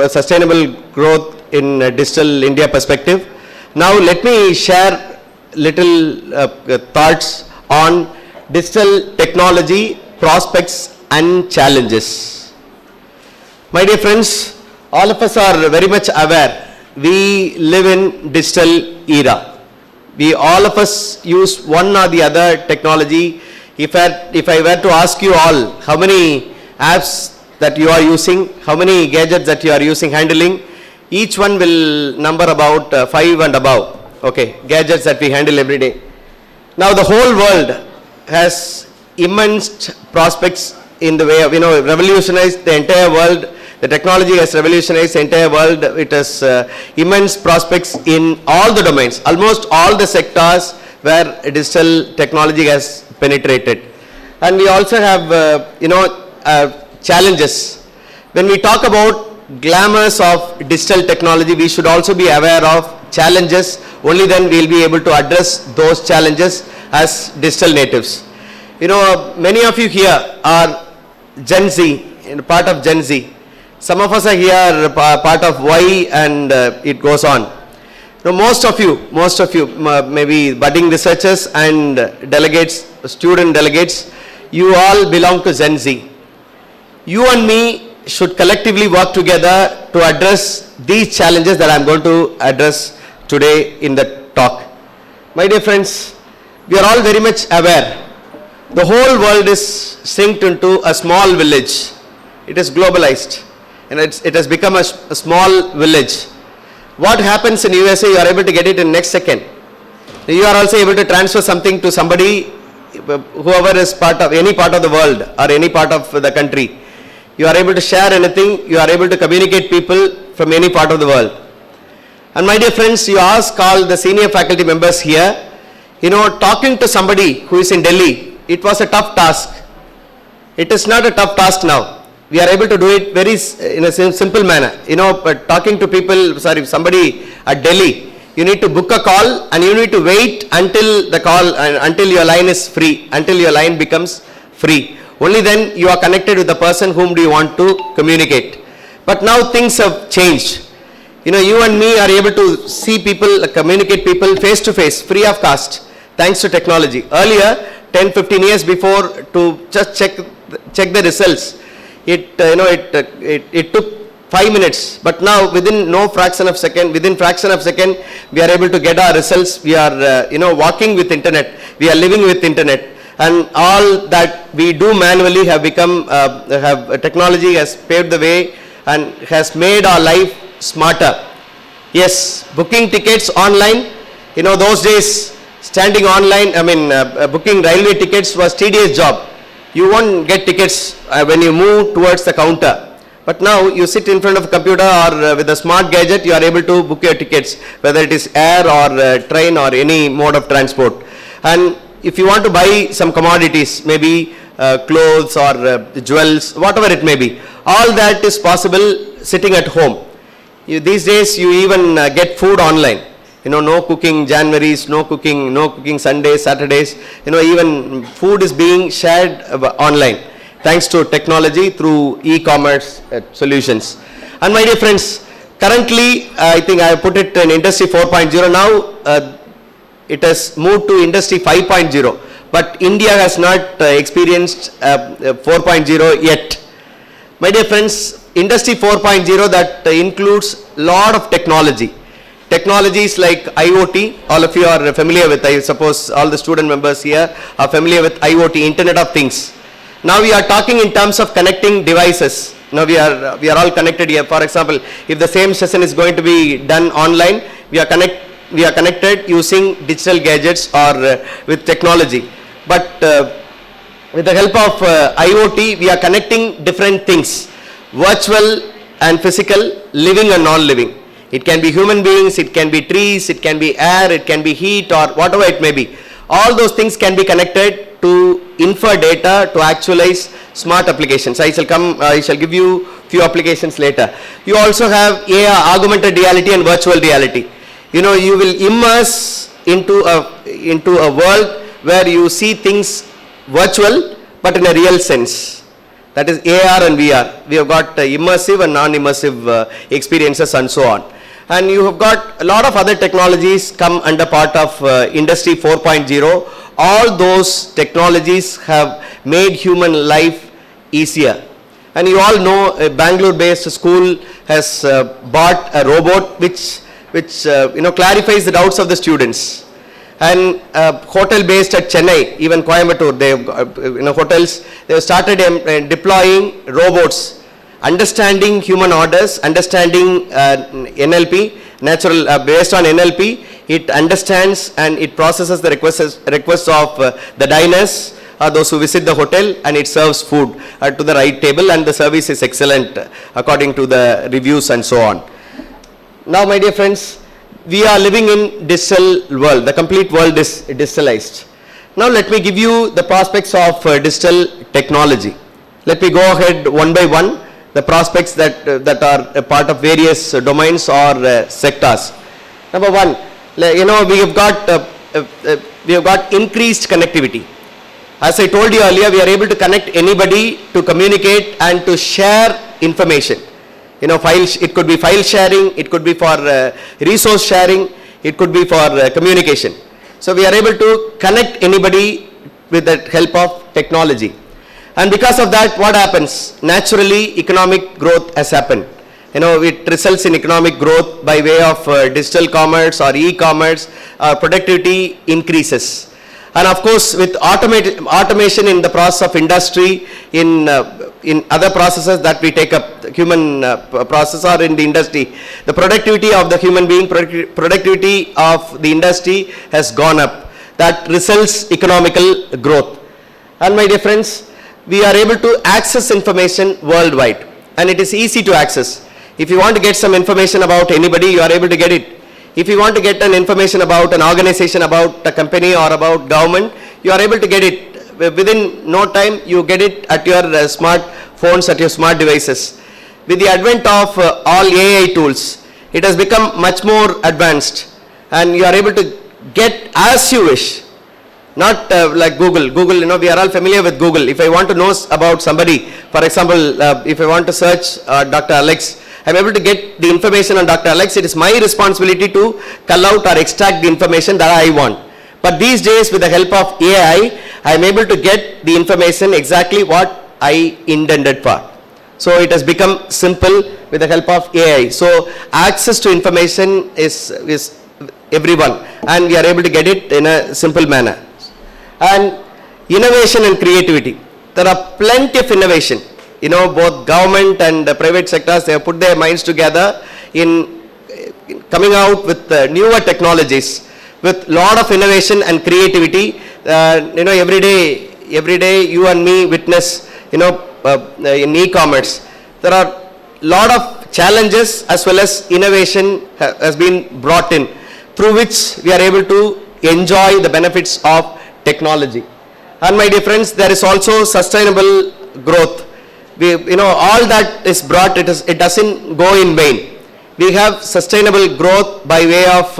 Sustainable Growth in Digital India Perspective. Now, let me share little thoughts on digital technology, prospects and challenges. My dear friends, all of us are very much aware we live in digital era. All of us use one or the other technology. If I were to ask you all how many apps that you are using, how many gadgets that you are using, handling, each one will number about 5 and above. Okay, gadgets that we handle every day. Now the whole world has immense prospects in the way of, revolutionized the entire world. The technology has revolutionized the entire world. It has immense prospects in all the domains, almost all the sectors where digital technology has penetrated. And we also have, challenges. When we talk about glamours of digital technology, we should also be aware of challenges. Only then we will be able to address those challenges as digital natives. Many of you here are Gen Z, part of Gen Z. Some of us are here part of Y, and it goes on. Now, most of you, maybe budding researchers and delegates, student delegates, you all belong to Gen Z. You and me should collectively work together to address these challenges that I am going to address today in the talk. My dear friends, we are all very much aware. The whole world is synced into a small village. It is globalized, and it has become a small village. What happens in USA, you are able to get it in next second. You are also able to transfer something to somebody, whoever is part of any part of the world or any part of the country. You are able to share anything. You are able to communicate people from any part of the world. And my dear friends, you ask all the senior faculty members here, talking to somebody who is in Delhi, it was a tough task. It is not a tough task now. We are able to do it in a simple manner. But talking to people, somebody at Delhi, you need to book a call and you need to wait until until your line is free, until your line becomes free. Only then you are connected with the person whom do you want to communicate. But now things have changed. You and me are able to see people, communicate people face to face, free of cost, thanks to technology. Earlier, 10-15 years before, to just check the results, it took 5 minutes, but now within fraction of second, we are able to get our results. We are, walking with internet. We are living with internet. And all that we do manually have become, technology has paved the way and has made our life smarter. Yes, booking tickets online, those days standing online, booking railway tickets was tedious job. You won't get tickets when you move towards the counter. But now you sit in front of a computer or with a smart gadget, you are able to book your tickets, whether it is air or train or any mode of transport. And if you want to buy some commodities, maybe clothes or jewels, whatever it may be, all that is possible sitting at home. These days you even get food online. No cooking Januaries, no cooking Sundays, Saturdays. Even food is being shared online, thanks to technology through e-commerce solutions. And my dear friends, currently I think I have put it in Industry 4.0. Now it has moved to Industry 5.0, but India has not experienced 4.0 yet. My dear friends, Industry 4.0 that includes lot of technology. Technologies like IoT, all of you are familiar with, I suppose all the student members here are familiar with IoT, Internet of Things. Now we are talking in terms of connecting devices. Now we are all connected here. For example, if the same session is going to be done online, we are connected using digital gadgets or with technology. But with the help of IoT, we are connecting different things, virtual and physical, living and non-living. It can be human beings, it can be trees, it can be air, it can be heat or whatever it may be. All those things can be connected to infer data to actualize smart applications. I shall give you few applications later. You also have AR, augmented reality and virtual reality. You will immerse into a world where you see things virtual but in a real sense. That is AR and VR. We have got immersive and non-immersive experiences and so on. And you have got a lot of other technologies come under part of Industry 4.0. All those technologies have made human life easier. And you all know a Bangalore-based school has bought a robot which clarifies the doubts of the students. And hotel based at Chennai, even Coimbatore, they have, hotels, they have started deploying robots, understanding human orders, understanding NLP, based on NLP, it understands and it processes the requests of the diners, those who visit the hotel, and it serves food to the right table, and the service is excellent according to the reviews and so on. Now my dear friends, we are living in digital world. The complete world is digitalized. Now let me give you the prospects of digital technology. Let me go ahead one by one, the prospects that are a part of various domains or sectors. Number one, we have got increased connectivity. As I told you earlier, we are able to connect anybody to communicate and to share information. Files, it could be file sharing, it could be for resource sharing, it could be for communication. So we are able to connect anybody with the help of technology. And because of that, what happens? Naturally, economic growth has happened. It results in economic growth by way of digital commerce or e-commerce. Productivity increases. And of course, with automation in the process of industry, in other processes that we take up, human process or in the industry, the productivity of the human being, productivity of the industry has gone up. That results economical growth. And my dear friends, we are able to access information worldwide, and it is easy to access. If you want to get some information about anybody, you are able to get it. If you want to get an information about an organization, about a company or about government, you are able to get it. Within no time, you get it at your smartphones, at your smart devices. With the advent of all AI tools, it has become much more advanced, and you are able to get as you wish. Not like Google. Google, we are all familiar with Google. If I want to know about somebody, for example, if I want to search Dr. Alex, I am able to get the information on Dr. Alex. It is my responsibility to cull out or extract the information that I want. But these days, with the help of AI, I am able to get the information exactly what I intended for. So it has become simple with the help of AI. So access to information is everyone, and we are able to get it in a simple manner. And innovation and creativity. There are plenty of innovation. Both government and private sectors, they have put their minds together in coming out with newer technologies, with lot of innovation and creativity. Every day you and me witness, in e-commerce, there are lot of challenges as well as innovation has been brought in, through which we are able to enjoy the benefits of technology. And my dear friends, there is also sustainable growth. All that is brought, it doesn't go in vain. We have sustainable growth by way of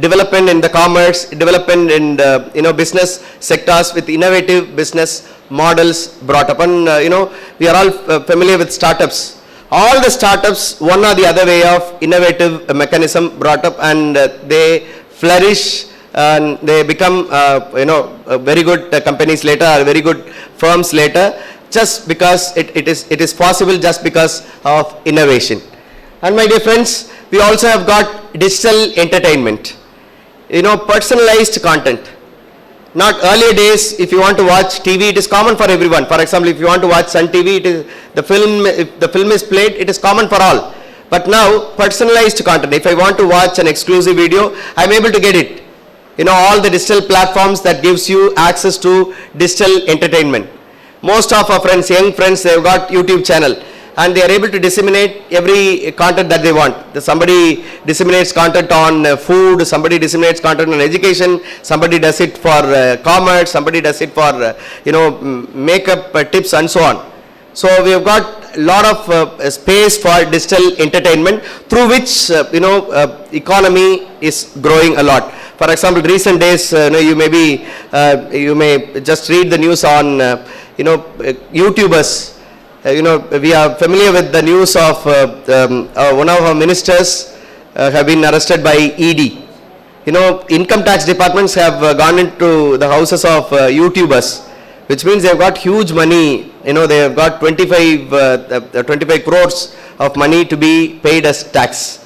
development in the commerce, development in the, business sectors with innovative business models brought up. And we are all familiar with startups. All the startups, one or the other way of innovative mechanism brought up, and they flourish and they become very good companies later, or very good firms later, just because it is possible just because of innovation. And my dear friends, we also have got digital entertainment, personalized content. Not earlier days, if you want to watch TV, it is common for everyone. For example, if you want to watch Sun TV, if the film is played, it is common for all. But now, personalized content, if I want to watch an exclusive video, I am able to get it. All the digital platforms that gives you access to digital entertainment. Most of our friends, young friends, they have got YouTube channel, and they are able to disseminate every content that they want. Somebody disseminates content on food, somebody disseminates content on education, somebody does it for commerce, somebody does it for makeup tips and so on. So we have got a lot of space for digital entertainment, through which economy is growing a lot. For example, recent days, you may just read the news on YouTubers. We are familiar with the news of one of our ministers have been arrested by ED. Income tax departments have gone into the houses of YouTubers, which means they have got huge money. They have got 25 crores of money to be paid as tax,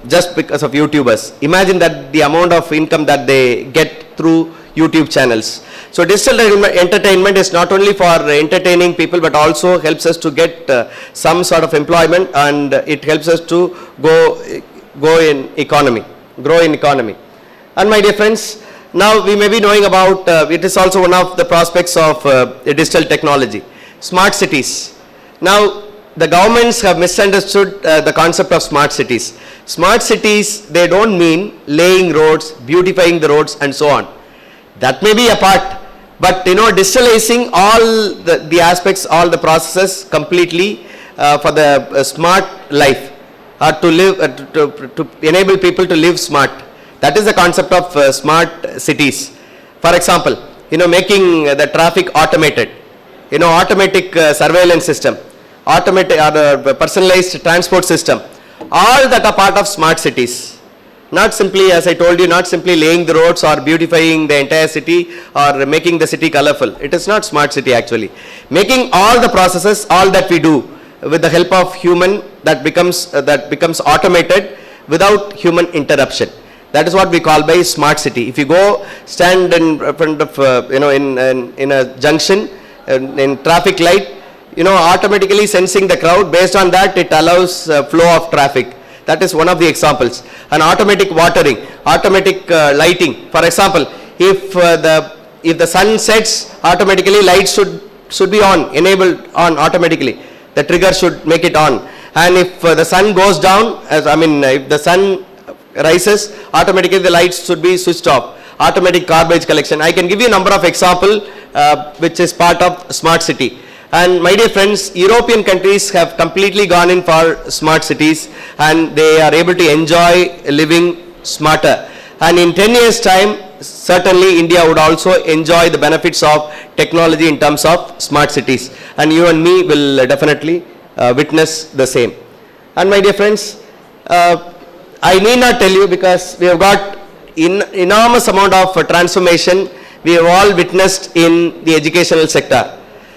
just because of YouTubers. Imagine that the amount of income that they get through YouTube channels. So digital entertainment is not only for entertaining people, but also helps us to get some sort of employment, and it helps us to grow in economy. And my dear friends, now we may be knowing about, it is also one of the prospects of digital technology, smart cities. Now the governments have misunderstood the concept of smart cities. Smart cities, they don't mean laying roads, beautifying the roads and so on. That may be a part, but digitalizing all the aspects, all the processes completely for the smart life, to live, to enable people to live smart. That is the concept of smart cities. For example, making the traffic automated, automatic surveillance system, automatic or personalized transport system. All that are part of smart cities. Not simply, as I told you, not simply laying the roads or beautifying the entire city or making the city colorful. It is not smart city actually. Making all the processes, all that we do with the help of human, that becomes automated without human interruption. That is what we call by smart city. If you go stand in front of, in a junction, in traffic light, automatically sensing the crowd, based on that it allows flow of traffic. That is one of the examples. And automatic watering, automatic lighting. For example, if the sun sets, automatically lights should be on, enabled on automatically. The trigger should make it on. And if the sun goes down, if the sun rises, automatically the lights should be switched off. Automatic garbage collection. I can give you a number of examples which is part of smart city. And my dear friends, European countries have completely gone in for smart cities, and they are able to enjoy living smarter. And in 10 years time, certainly India would also enjoy the benefits of technology in terms of smart cities. And you and me will definitely witness the same. And my dear friends, I need not tell you, because we have got enormous amount of transformation we have all witnessed in the educational sector.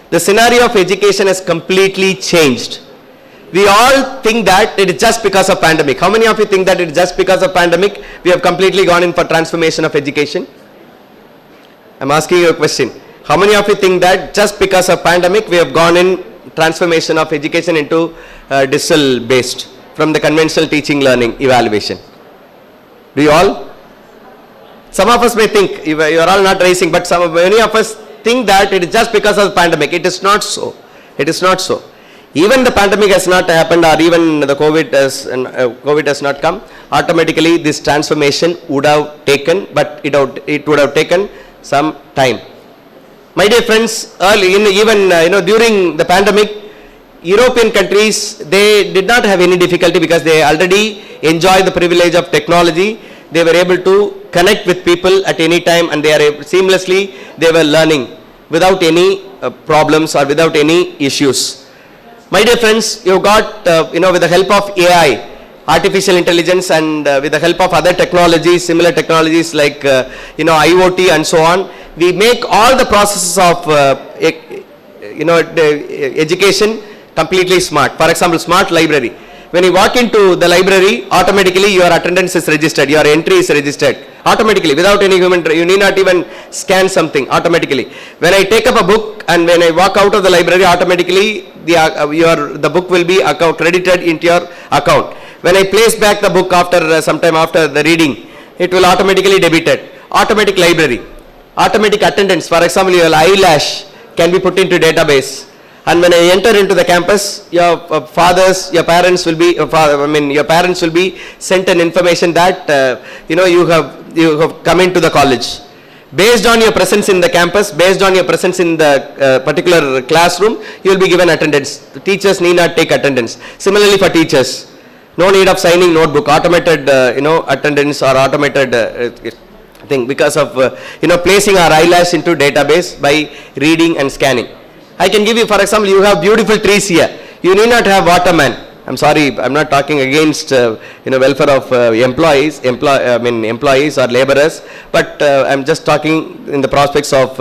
The scenario of education has completely changed. We all think that it is just because of pandemic. How many of you think that it is just because of pandemic we have completely gone in for transformation of education? I'm asking you a question. How many of you think that just because of pandemic we have gone in transformation of education into digital based from the conventional teaching, learning, evaluation? Do you all? Some of us may think, you are all not raising, but many of us think that it is just because of the pandemic. It is not so. It is not so. Even the pandemic has not happened, or even the COVID has not come, automatically this transformation would have taken, but it would have taken some time. My dear friends, during the pandemic, European countries, they did not have any difficulty because they already enjoyed the privilege of technology. They were able to connect with people at any time, and they were learning without any problems or without any issues. My dear friends, you got, with the help of AI, artificial intelligence, and with the help of other technologies, similar technologies like, IoT and so on, we make all the processes of, education completely smart. For example, smart library. When you walk into the library, automatically your attendance is registered, your entry is registered. Automatically, without any human, you need not even scan something, automatically. When I take up a book and when I walk out of the library, automatically the book will be credited into your account. When I place back the book after some time after the reading, it will automatically debited. Automatic library. Automatic attendance. For example, your eyelash can be put into database. And when I enter into the campus, your parents will be sent an information that you have come into the college. Based on your presence in the campus, based on your presence in the particular classroom, you will be given attendance. The teachers need not take attendance. Similarly for teachers, no need of signing notebook, automated attendance or automated thing because of placing our eyelash into database by reading and scanning. I can give you, for example, you have beautiful trees here. You need not have waterman. I'm sorry, I'm not talking against welfare of employees or laborers, but I'm just talking in the prospects of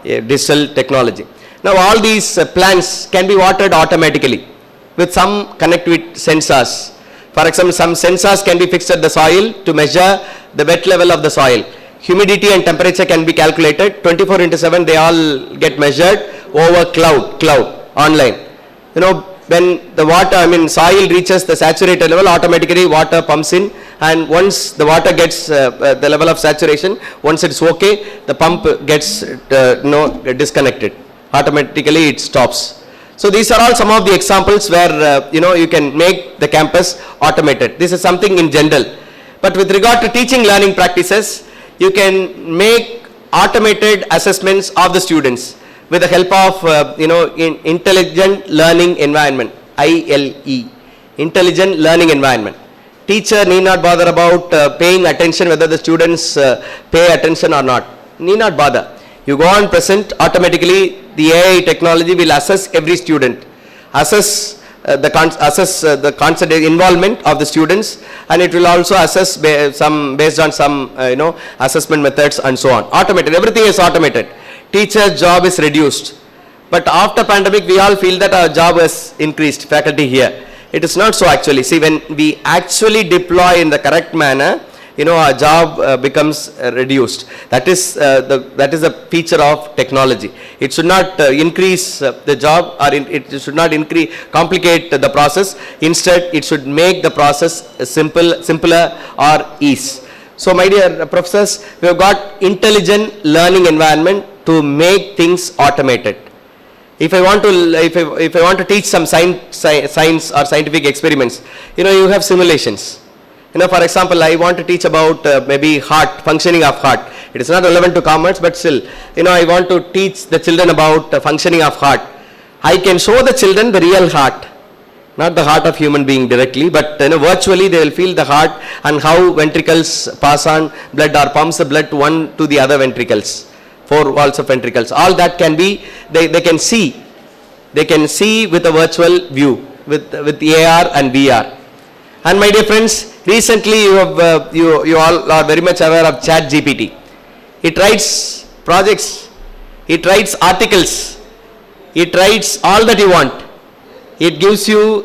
digital technology. Now all these plants can be watered automatically with some connectivity sensors. For example, some sensors can be fixed at the soil to measure the wet level of the soil. Humidity and temperature can be calculated 24/7. They all get measured over cloud online. When the soil reaches the saturated level, automatically water pumps in, and once the water gets the level of saturation, once it's okay, the pump gets disconnected. Automatically it stops. So these are all some of the examples where you can make the campus automated. This is something in general. But with regard to teaching learning practices, you can make automated assessments of the students with the help of intelligent learning environment, ILE, intelligent learning environment. Teacher need not bother about paying attention whether the students pay attention or not. Need not bother. You go on present, automatically the AI technology will assess every student, assess the constant involvement of the students, and it will also assess based on some assessment methods and so on. Automated, everything is automated. Teacher's job is reduced. But after pandemic, we all feel that our job has increased, faculty here. It is not so actually. See, when we actually deploy in the correct manner, our job becomes reduced. That is a feature of technology. It should not increase the job, or it should not complicate the process. Instead, it should make the process simpler or ease. So, my dear professors, we have got intelligent learning environment to make things automated. If I want to teach some science or scientific experiments, you have simulations. For example, I want to teach about maybe heart, functioning of heart. It is not relevant to commerce, but still, I want to teach the children about functioning of heart. I can show the children the real heart, not the heart of human being directly, but virtually they will feel the heart and how ventricles pass on blood or pumps the blood one to the other ventricles. 4 walls of ventricles. All that can be, they can see. They can see with a virtual view, with AR and VR. And my dear friends, recently you all are very much aware of ChatGPT. It writes projects, it writes articles, it writes all that you want. It gives you,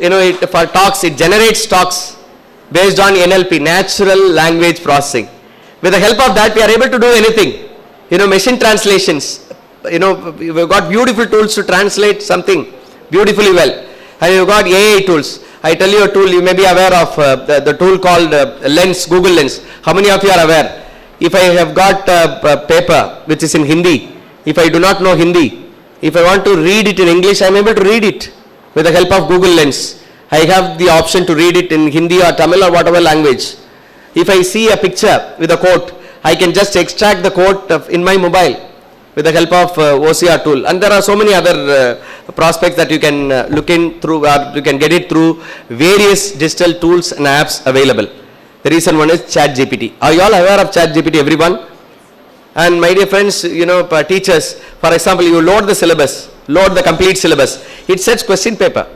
for talks, it generates talks based on NLP, natural language processing. With the help of that, we are able to do anything. Machine translations. We've got beautiful tools to translate something beautifully well. And you've got AI tools. I tell you a tool, you may be aware of the tool called Lens, Google Lens. How many of you are aware? If I have got a paper which is in Hindi, if I do not know Hindi, if I want to read it in English, I am able to read it with the help of Google Lens. I have the option to read it in Hindi or Tamil or whatever language. If I see a picture with a quote, I can just extract the quote in my mobile with the help of OCR tool. And there are so many other prospects that you can look in through, or you can get it through various digital tools and apps available. The recent one is ChatGPT. Are you all aware of ChatGPT, everyone? And my dear friends, teachers, for example, you load the syllabus, load the complete syllabus. It sets question paper.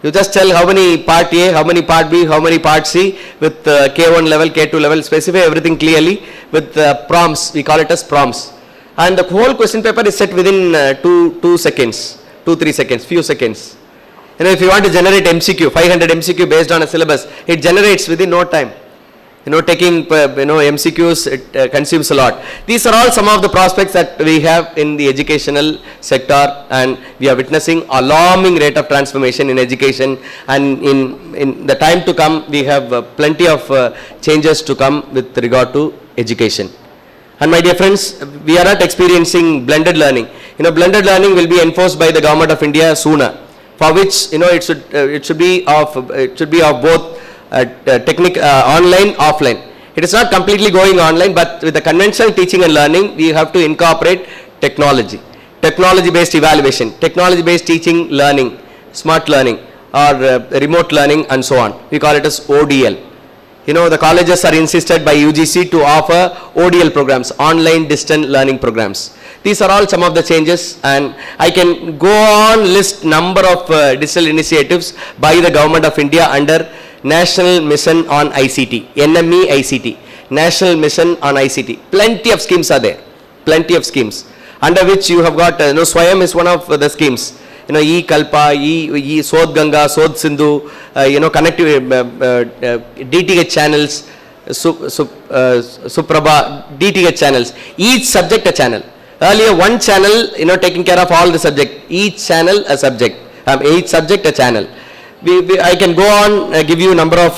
You just tell how many part A, how many part B, how many part C with K1 level, K2 level, specify everything clearly with prompts. We call it as prompts. And the whole question paper is set within 2 seconds, 2-3 seconds, few seconds. If you want to generate MCQ, 500 MCQ based on a syllabus, it generates within no time. Taking MCQs, it consumes a lot. These are all some of the prospects that we have in the educational sector, and we are witnessing alarming rate of transformation in education, and in the time to come we have plenty of changes to come with regard to education. And my dear friends, we are not experiencing blended learning. Blended learning will be enforced by the Government of India sooner, for which it should be of both online, offline. It is not completely going online, but with the conventional teaching and learning, we have to incorporate technology, technology-based evaluation, technology-based teaching, learning, smart learning, or remote learning, and so on. We call it as ODL. The colleges are insisted by UGC to offer ODL programs, online distant learning programs. These are all some of the changes, and I can go on list number of digital initiatives by the Government of India under National Mission on ICT, NME ICT, National Mission on ICT. Plenty of schemes are there, plenty of schemes, under which you have got, Swayam is one of the schemes. E-Kalpa, Sodh Ganga, Sodh Sindhu, connective DTH channels, Suprabha, DTH channels, each subject a channel. Earlier one channel, taking care of all the subject, each channel a subject, each subject a channel. I can go on, give you a number of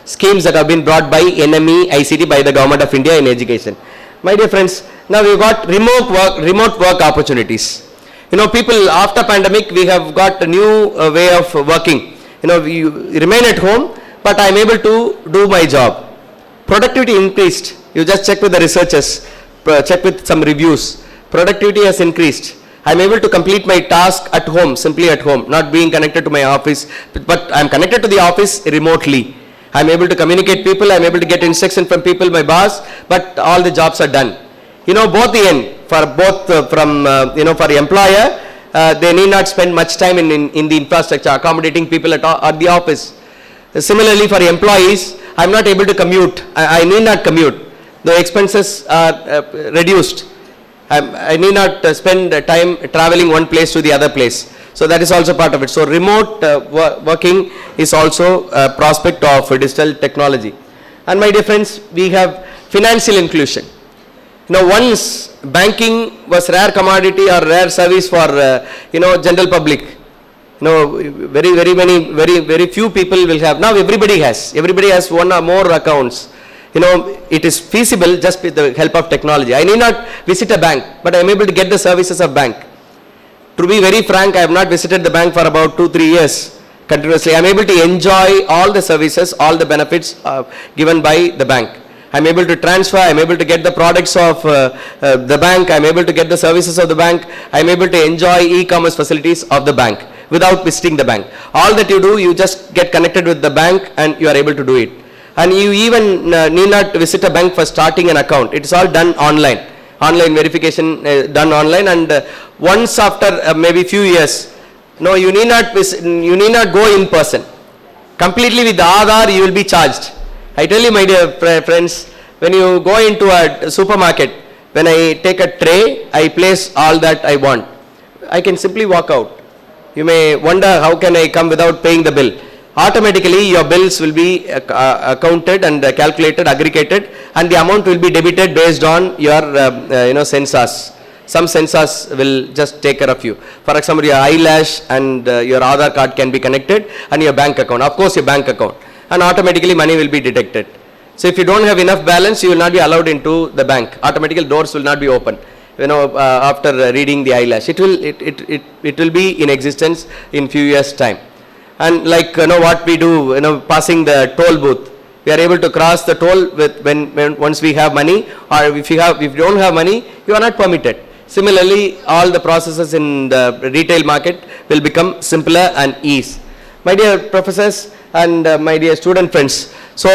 schemes that have been brought by NME ICT by the Government of India in education. My dear friends, now we've got remote work opportunities. People after pandemic, we have got a new way of working. You remain at home, but I am able to do my job. Productivity increased. You just check with the researchers, check with some reviews. Productivity has increased. I am able to complete my task at home, simply at home, not being connected to my office, but I am connected to the office remotely. I am able to communicate people, I am able to get instruction from people, my boss, but all the jobs are done. Both the end, for the employer, they need not spend much time in the infrastructure, accommodating people at the office. Similarly, for employees, I am not able to commute, I need not commute. The expenses are reduced. I need not spend time traveling one place to the other place. So that is also part of it. So remote working is also a prospect of digital technology. And my dear friends, we have financial inclusion. Once banking was rare commodity or rare service for general public. Very few people will have. Now everybody has one or more accounts. It is feasible just with the help of technology. I need not visit a bank, but I am able to get the services of bank. To be very frank, I have not visited the bank for about 2-3 years continuously. I am able to enjoy all the services, all the benefits given by the bank. I am able to transfer, I am able to get the products of the bank, I am able to get the services of the bank, I am able to enjoy e-commerce facilities of the bank without visiting the bank. All that you do, you just get connected with the bank and you are able to do it. And you even need not visit a bank for starting an account. It is all done online. Online verification done online, and once after maybe few years, you need not go in person. Completely with the Aadhaar, you will be charged. I tell you, my dear friends, when you go into a supermarket, when I take a tray, I place all that I want. I can simply walk out. You may wonder, how can I come without paying the bill? Automatically your bills will be accounted and calculated, aggregated, and the amount will be debited based on your sensors. Some sensors will just take care of you. For example, your eyelash and your Aadhaar card can be connected, and your bank account, of course your bank account, and automatically money will be detected. So if you don't have enough balance, you will not be allowed into the bank. Automatically doors will not be open. After reading the eyelash, it will be in existence in few years time. And like what we do, passing the toll booth, we are able to cross the toll with once we have money, or if you don't have money, you are not permitted. Similarly, all the processes in the retail market will become simpler and ease. My dear professors and my dear student friends, so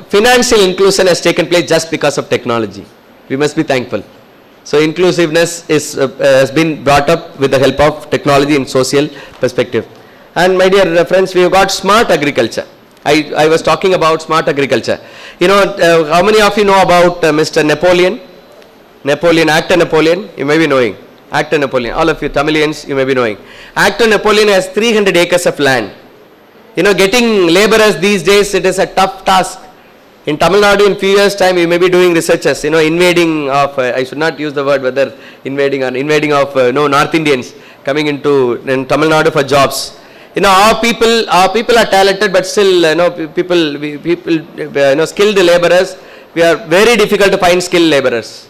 financial inclusion has taken place just because of technology. We must be thankful. So inclusiveness has been brought up with the help of technology in social perspective. And my dear friends, we have got smart agriculture. I was talking about smart agriculture. How many of you know about Mr. Napoleon? Actor Napoleon, you may be knowing. Actor Napoleon, all of you Tamilians, you may be knowing. Actor Napoleon has 300 acres of land. Getting laborers these days, it is a tough task. In TamilNadu, in few years time, you may be doing researches, invading of, I should not use the word whether invading of North Indians coming into TamilNadu for jobs. Our people are talented, but still, skilled laborers, we are very difficult to find skilled laborers.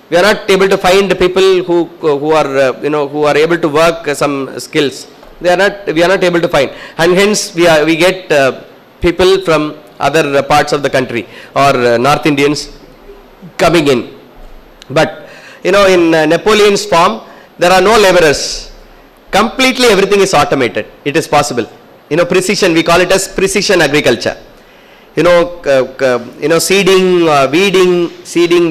We are not able to find people who are able to work some skills. We are not able to find, and hence we get people from other parts of the country or North Indians coming in. But in Napoleon's farm, there are no laborers. Completely everything is automated. It is possible. Precision, we call it as precision agriculture. Seeding,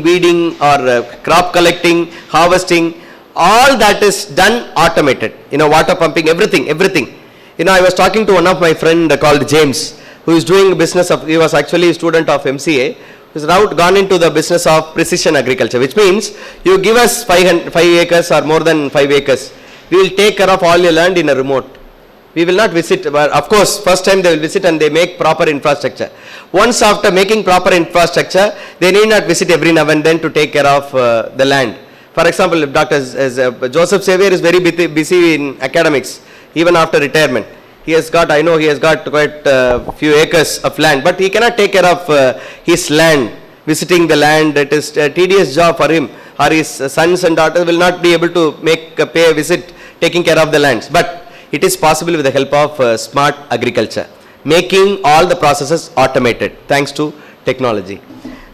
weeding, or crop collecting, harvesting, all that is done automated. Water pumping, everything. I was talking to one of my friend called James, who is doing business of, he was actually a student of MCA, who has now gone into the business of precision agriculture, which means you give us 5 acres or more than 5 acres. We will take care of all your land in a remote. We will not visit, but of course, first time they will visit and they make proper infrastructure. Once after making proper infrastructure, they need not visit every now and then to take care of the land. For example, if Joseph Xavier is very busy in academics, even after retirement. He has got quite a few acres of land, but he cannot take care of his land, visiting the land. It is a tedious job for him, or his sons and daughters will not be able to pay a visit taking care of the lands. But it is possible with the help of smart agriculture, making all the processes automated thanks to technology.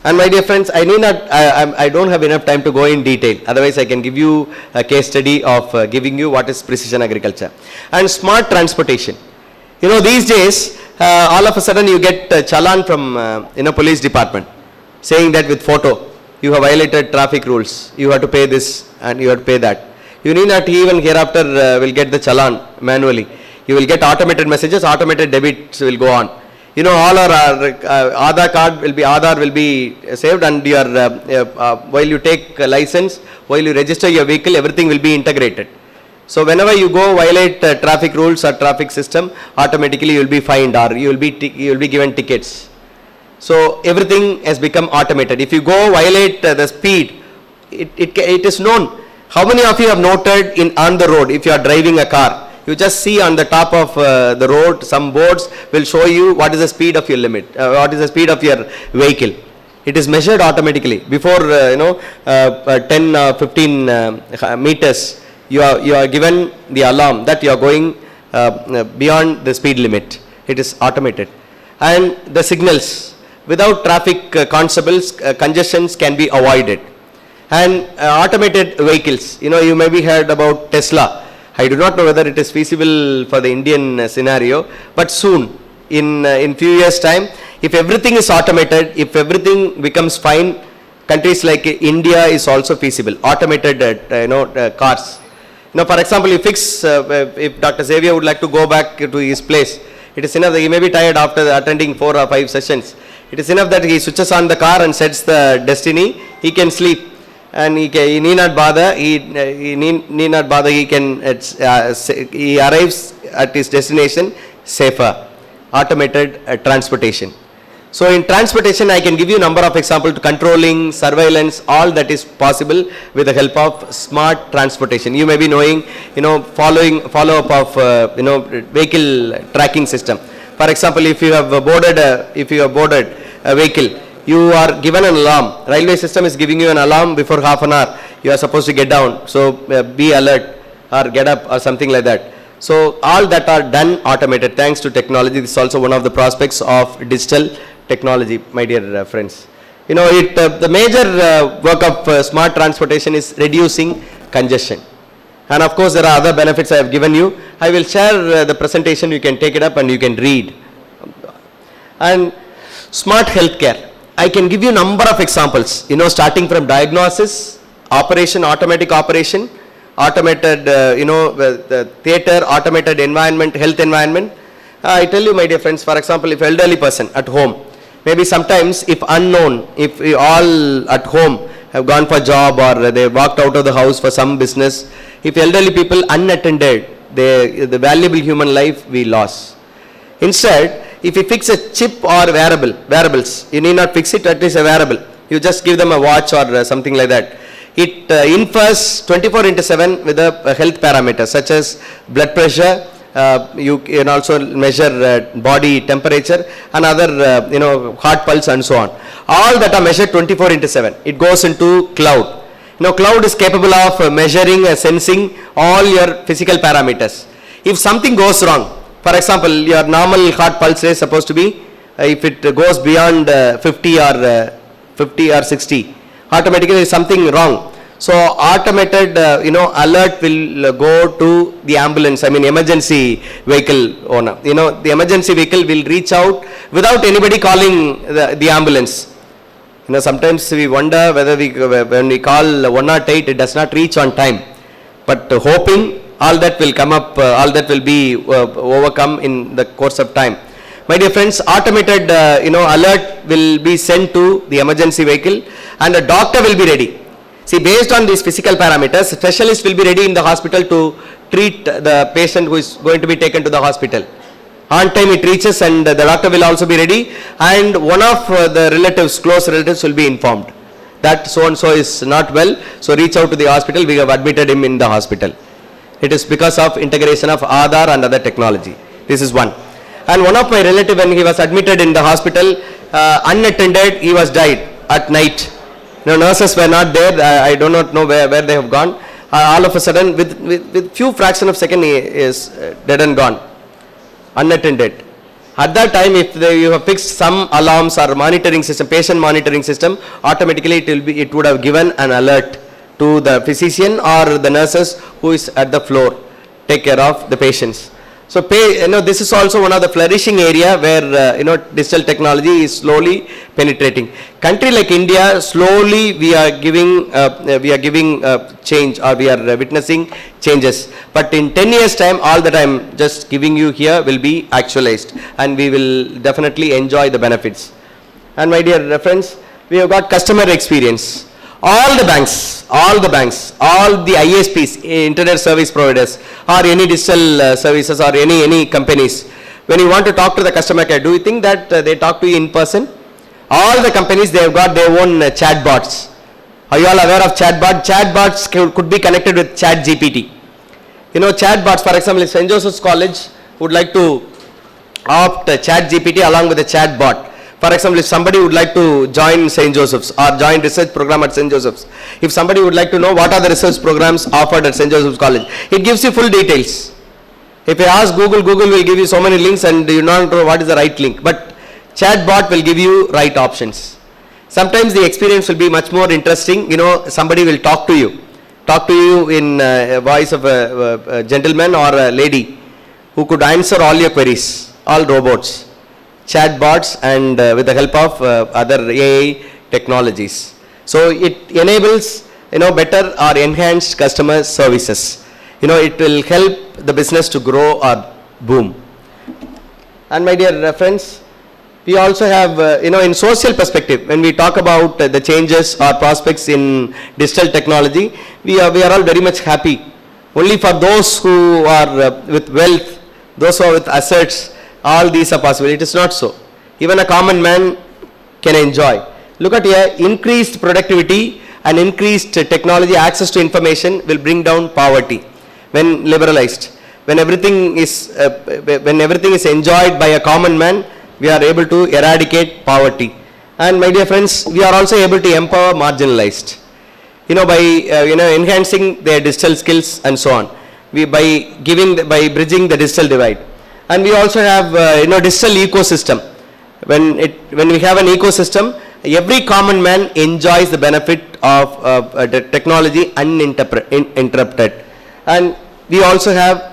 And my dear friends, I don't have enough time to go in detail. Otherwise, I can give you a case study of giving you what is precision agriculture. And smart transportation. These days, all of a sudden you get a challan from police department saying that with photo, you have violated traffic rules. You have to pay this and you have to pay that. You need not even hereafter will get the challan manually. You will get automated messages, automated debits will go on. All our Aadhaar will be saved, and your while you take a license, while you register your vehicle, everything will be integrated. So whenever you go violate traffic rules or traffic system, automatically you will be fined or you will be given tickets. So everything has become automated. If you go violate the speed, it is known. How many of you have noted on the road, if you are driving a car, you just see on the top of the road, some boards will show you what is the speed of your limit, what is the speed of your vehicle. It is measured automatically. Before 10 or 15 meters, you are given the alarm that you are going beyond the speed limit. It is automated. And the signals, without traffic constables, congestions can be avoided. And automated vehicles, you may be heard about Tesla. I do not know whether it is feasible for the Indian scenario, but soon, in few years time, if everything is automated, if everything becomes fine, countries like India is also feasible. Automated, cars. For example, you fix, if Dr. Xavier would like to go back to his place, it is enough that he may be tired after attending 4 or 5 sessions. It is enough that he switches on the car and sets the destiny, he can sleep. and he need not bother, he need not bother, he can, he arrives at his destination safer. Automated transportation. So in transportation, I can give you a number of examples to controlling, surveillance, all that is possible with the help of smart transportation. You may be knowing, follow up of, vehicle tracking system. For example, if you have boarded a vehicle, you are given an alarm. Railway system is giving you an alarm before half an hour. You are supposed to get down. So be alert or get up or something like that. So all that are done automated thanks to technology. This is also one of the prospects of digital technology, my dear friends. The major work of smart transportation is reducing congestion. And of course, there are other benefits I have given you. I will share the presentation. You can take it up and you can read. And smart healthcare. I can give you a number of examples, starting from diagnosis, operation, automatic operation, automated, the theater, automated environment, health environment. I tell you, my dear friends, for example, if elderly person at home, maybe sometimes if unknown, if we all at home have gone for job or they walked out of the house for some business, if elderly people unattended, the valuable human life we lost. Instead, if you fix a chip or wearables, you need not fix it, at least a wearable. You just give them a watch or something like that. It infers 24/7 with a health parameter such as blood pressure. You can also measure body temperature and other heart pulse and so on. All that are measured 24/7. It goes into cloud. Cloud is capable of measuring, sensing all your physical parameters. If something goes wrong, for example, your normal heart pulse rate is supposed to be, if it goes beyond 50 or 60, automatically something wrong. So automated, alert will go to the ambulance, emergency vehicle owner. The emergency vehicle will reach out without anybody calling the ambulance. Sometimes we wonder whether when we call 108, it does not reach on time. But hoping all that will come up, all that will be overcome in the course of time. My dear friends, automated, alert will be sent to the emergency vehicle and a doctor will be ready. See, based on these physical parameters, specialists will be ready in the hospital to treat the patient who is going to be taken to the hospital. On time it reaches and the doctor will also be ready, and one of the relatives, close relatives, will be informed that so and so is not well, so reach out to the hospital, we have admitted him in the hospital. It is because of integration of Aadhaar and other technology. This is one. And one of my relative, when he was admitted in the hospital, unattended, he was died at night. Nurses were not there. I do not know where they have gone. All of a sudden, with few fraction of second, he is dead and gone, unattended. At that time, if you have fixed some alarms or monitoring system, patient monitoring system, automatically it would have given an alert to the physician or the nurses who is at the floor, take care of the patients. So this is also one of the flourishing area where digital technology is slowly penetrating. Country like India, slowly we are giving change, or we are witnessing changes. But in 10 years time, all that I am just giving you here will be actualized, and we will definitely enjoy the benefits. And my dear friends, we have got customer experience. All the banks, all the ISPs, internet service providers, or any digital services, or any companies, when you want to talk to the customer care, do you think that they talk to you in person? All the companies, they have got their own chatbots. Are you all aware of chatbot? Chatbots could be connected with ChatGPT. Chatbots, for example, if St. Joseph's College would like to opt ChatGPT along with the chatbot. For example, if somebody would like to join St. Joseph's or join research program at St. Joseph's, if somebody would like to know what are the research programs offered at St. Joseph's College, it gives you full details. If you ask Google, Google will give you so many links and you don't know what is the right link. But chatbot will give you right options. Sometimes the experience will be much more interesting. Somebody will talk to you in a voice of a gentleman or a lady who could answer all your queries, all robots. Chatbots, and with the help of other AI technologies. So it enables better or enhanced customer services. It will help the business to grow or boom. And my dear friends, We also have, in social perspective, when we talk about the changes or prospects in digital technology, we are all very much happy. Only for those who are with wealth, those who are with assets, all these are possible. It is not so. Even a common man can enjoy. Look at here, increased productivity and increased technology access to information will bring down poverty when liberalized. When everything is enjoyed by a common man, we are able to eradicate poverty. And my dear friends, we are also able to empower marginalized. By enhancing their digital skills and so on. By bridging the digital divide. And we also have digital ecosystem. When we have an ecosystem, every common man enjoys the benefit of the technology uninterrupted. And we also have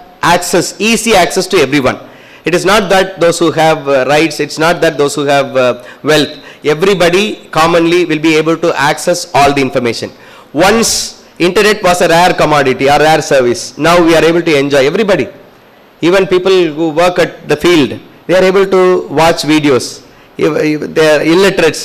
easy access to everyone. It is not that those who have rights, it's not that those who have wealth. Everybody commonly will be able to access all the information. Once internet was a rare commodity or rare service, now we are able to enjoy, everybody. Even people who work at the field, they are able to watch videos. If they are illiterates,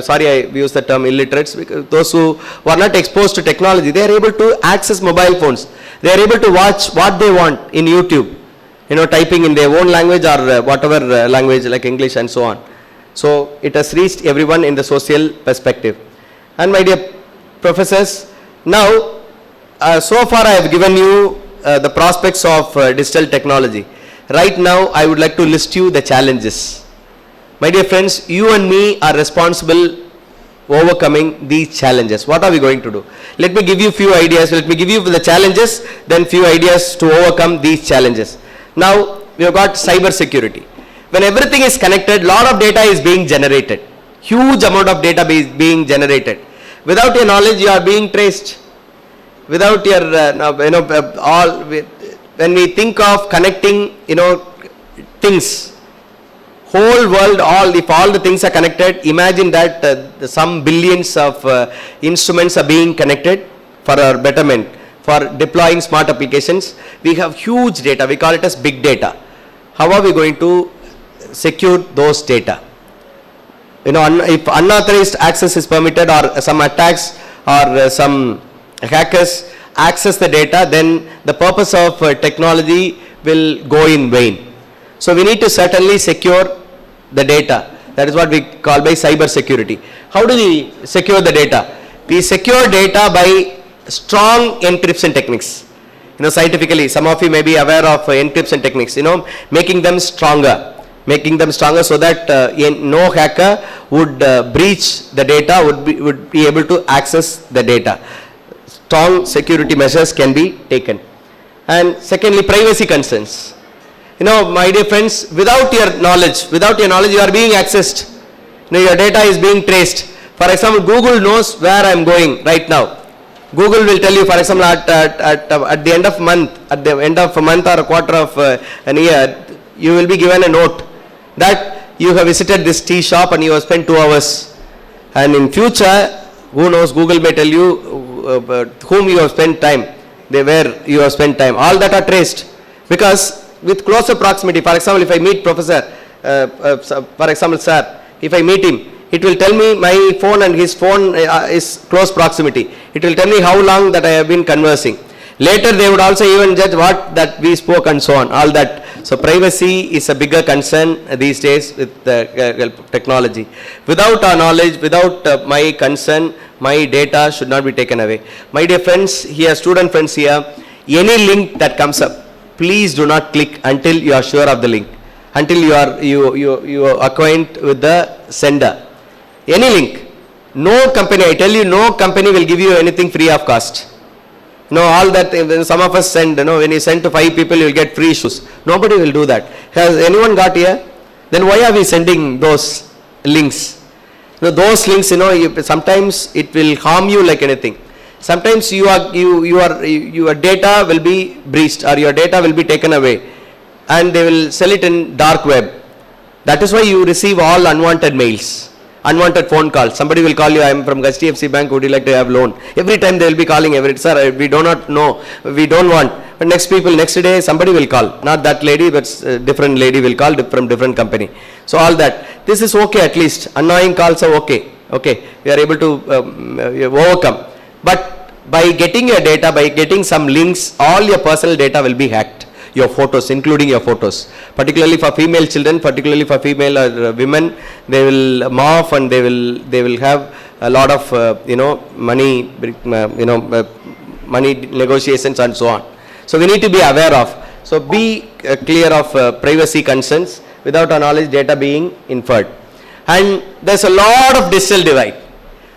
sorry I use the term illiterates, because those who are not exposed to technology, they are able to access mobile phones. They are able to watch what they want in YouTube, typing in their own language or whatever language like English and so on. So it has reached everyone in the social perspective. And my dear professors, now so far I have given you the prospects of digital technology. Right now I would like to list you the challenges. My dear friends, you and me are responsible overcoming these challenges. What are we going to do? Let me give you few ideas. Let me give you the challenges, then few ideas to overcome these challenges. Now we have got cyber security. When everything is connected, lot of data is being generated. Huge amount of data is being generated. Without your knowledge, you are being traced. Without your, when we think of connecting, things, whole world, if all the things are connected, imagine that some billions of instruments are being connected for our betterment, for deploying smart applications. We have huge data, we call it as big data. How are we going to secure those data? If unauthorized access is permitted, or some attacks or some hackers access the data, then the purpose of technology will go in vain. So we need to certainly secure the data. That is what we call by cyber security. How do we secure the data? We secure data by strong encryption techniques. Scientifically, some of you may be aware of encryption techniques, making them stronger so that no hacker would breach the data, would be able to access the data. Strong security measures can be taken. And secondly, privacy concerns. My dear friends, without your knowledge, you are being accessed. Your data is being traced. For example, Google knows where I am going right now. Google will tell you, for example, at the end of a month or a quarter of an year, you will be given a note that you have visited this tea shop and you have spent 2 hours. And in future, who knows, Google may tell you whom you have spent time, where you have spent time. All that are traced, because with closer proximity, for example, if I meet professor, for example, sir, if I meet him, it will tell me my phone and his phone is close proximity. It will tell me how long that I have been conversing. Later they would also even judge what that we spoke and so on, all that. So privacy is a bigger concern these days with technology. Without our knowledge, without my consent, my data should not be taken away. My dear friends here, student friends here, any link that comes up, please do not click until you are sure of the link, until you are acquainted with the sender. Any link. No company, I tell you, no company will give you anything free of cost. All that, some of us send, when you send to 5 people, you will get free shoes. Nobody will do that. Has anyone got here? Then why are we sending those links? Those links, sometimes it will harm you like anything. Sometimes your data will be breached, or your data will be taken away, and they will sell it in dark web. That is why you receive all unwanted mails, unwanted phone calls. Somebody will call you, I am from HDFC Bank, would you like to have loan? Every time they will be calling, sir, we do not know, we don't want. But next day somebody will call, not that lady, but different lady will call from different company. So all that, this is okay at least, annoying calls are okay, we are able to overcome. But by getting your data, by getting some links, all your personal data will be hacked, your photos, including your photos. Particularly for female children, particularly for female women, they will morph and they will have a lot of money, money negotiations and so on. So we need to be aware of. So be clear of privacy concerns without our knowledge data being inferred. And there's a lot of digital divide.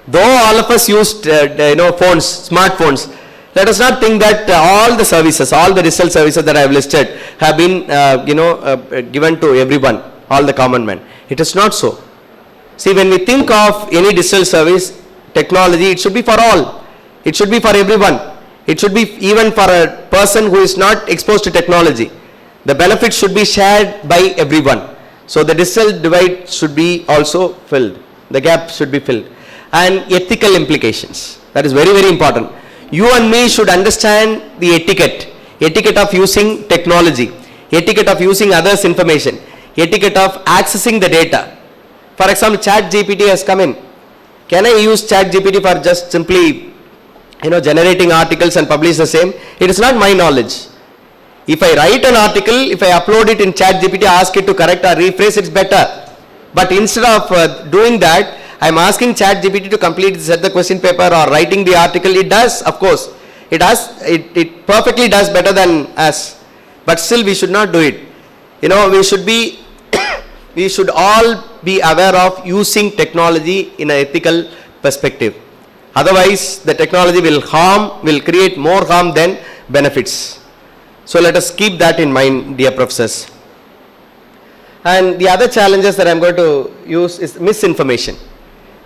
Though all of us use phones, smartphones, let us not think that all the services, all the digital services that I have listed have been given to everyone, all the common men. It is not so. See, when we think of any digital service, technology, it should be for all. It should be for everyone. It should be even for a person who is not exposed to technology. The benefits should be shared by everyone. So the digital divide should be also filled. The gap should be filled. And ethical implications. That is very, very important. You and me should understand the etiquette of using technology, etiquette of using others' information, etiquette of accessing the data. For example, ChatGPT has come in. Can I use ChatGPT for just simply generating articles and publish the same? It is not my knowledge. If I write an article, if I upload it in ChatGPT, ask it to correct or rephrase, it's better. But instead of doing that, I am asking ChatGPT to set the question paper or writing the article. It does, of course. It does. It perfectly does better than us. But still, we should not do it. We should be. We should all be aware of using technology in an ethical perspective. Otherwise, the technology will create more harm than benefits. So let us keep that in mind, dear professors. And the other challenges that I am going to use is misinformation.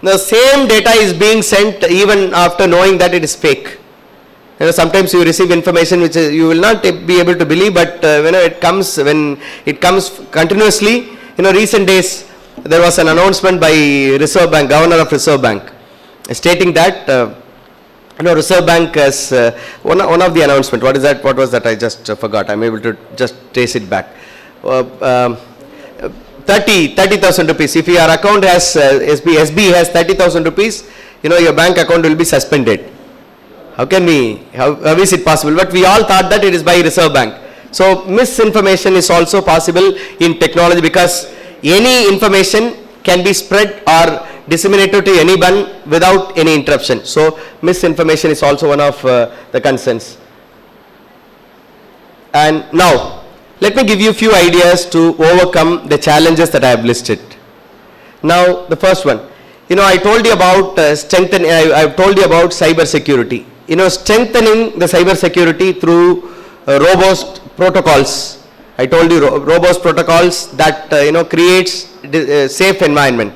The same data is being sent even after knowing that it is fake. Sometimes you receive information which you will not be able to believe, but when it comes continuously, recent days there was an announcement by Reserve Bank, Governor of Reserve Bank, stating that Reserve Bank has one of the announcement. What is that? What was that? I just forgot. I'm able to just trace it back. 30,000 rupees. If your account has SB has 30,000 rupees, your bank account will be suspended. How is it possible? But we all thought that it is by Reserve Bank. So misinformation is also possible in technology because any information can be spread or disseminated to anyone without any interruption. So misinformation is also one of the concerns. And now, let me give you a few ideas to overcome the challenges that I have listed. Now, the first one, I told you about strengthening. I've told you about cyber security. Strengthening the cyber security through robust protocols. I told you robust protocols that creates a safe environment.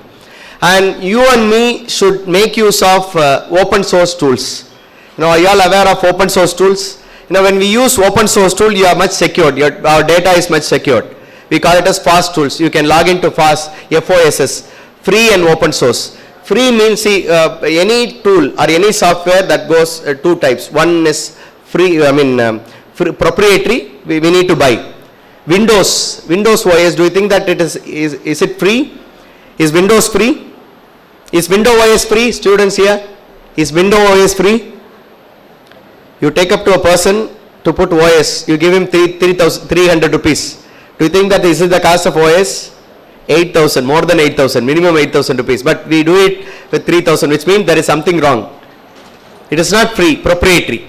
And you and me should make use of open source tools. Are you all aware of open source tools? When we use open source tool, you are much secured. Our data is much secured. We call it as FAST tools. You can log into FAST, FOSS, free and open source. Free means any tool or any software that goes two types. One is free, proprietary, we need to buy. Windows OS, do you think that is it free? Is Windows free? Is Windows OS free? Students here, is Windows OS free? You take up to a person to put OS, you give him 300 rupees. Do you think that this is the cost of OS? 8,000, more than 8,000, minimum 8,000 rupees. But we do it with 3,000, which means there is something wrong. It is not free, proprietary.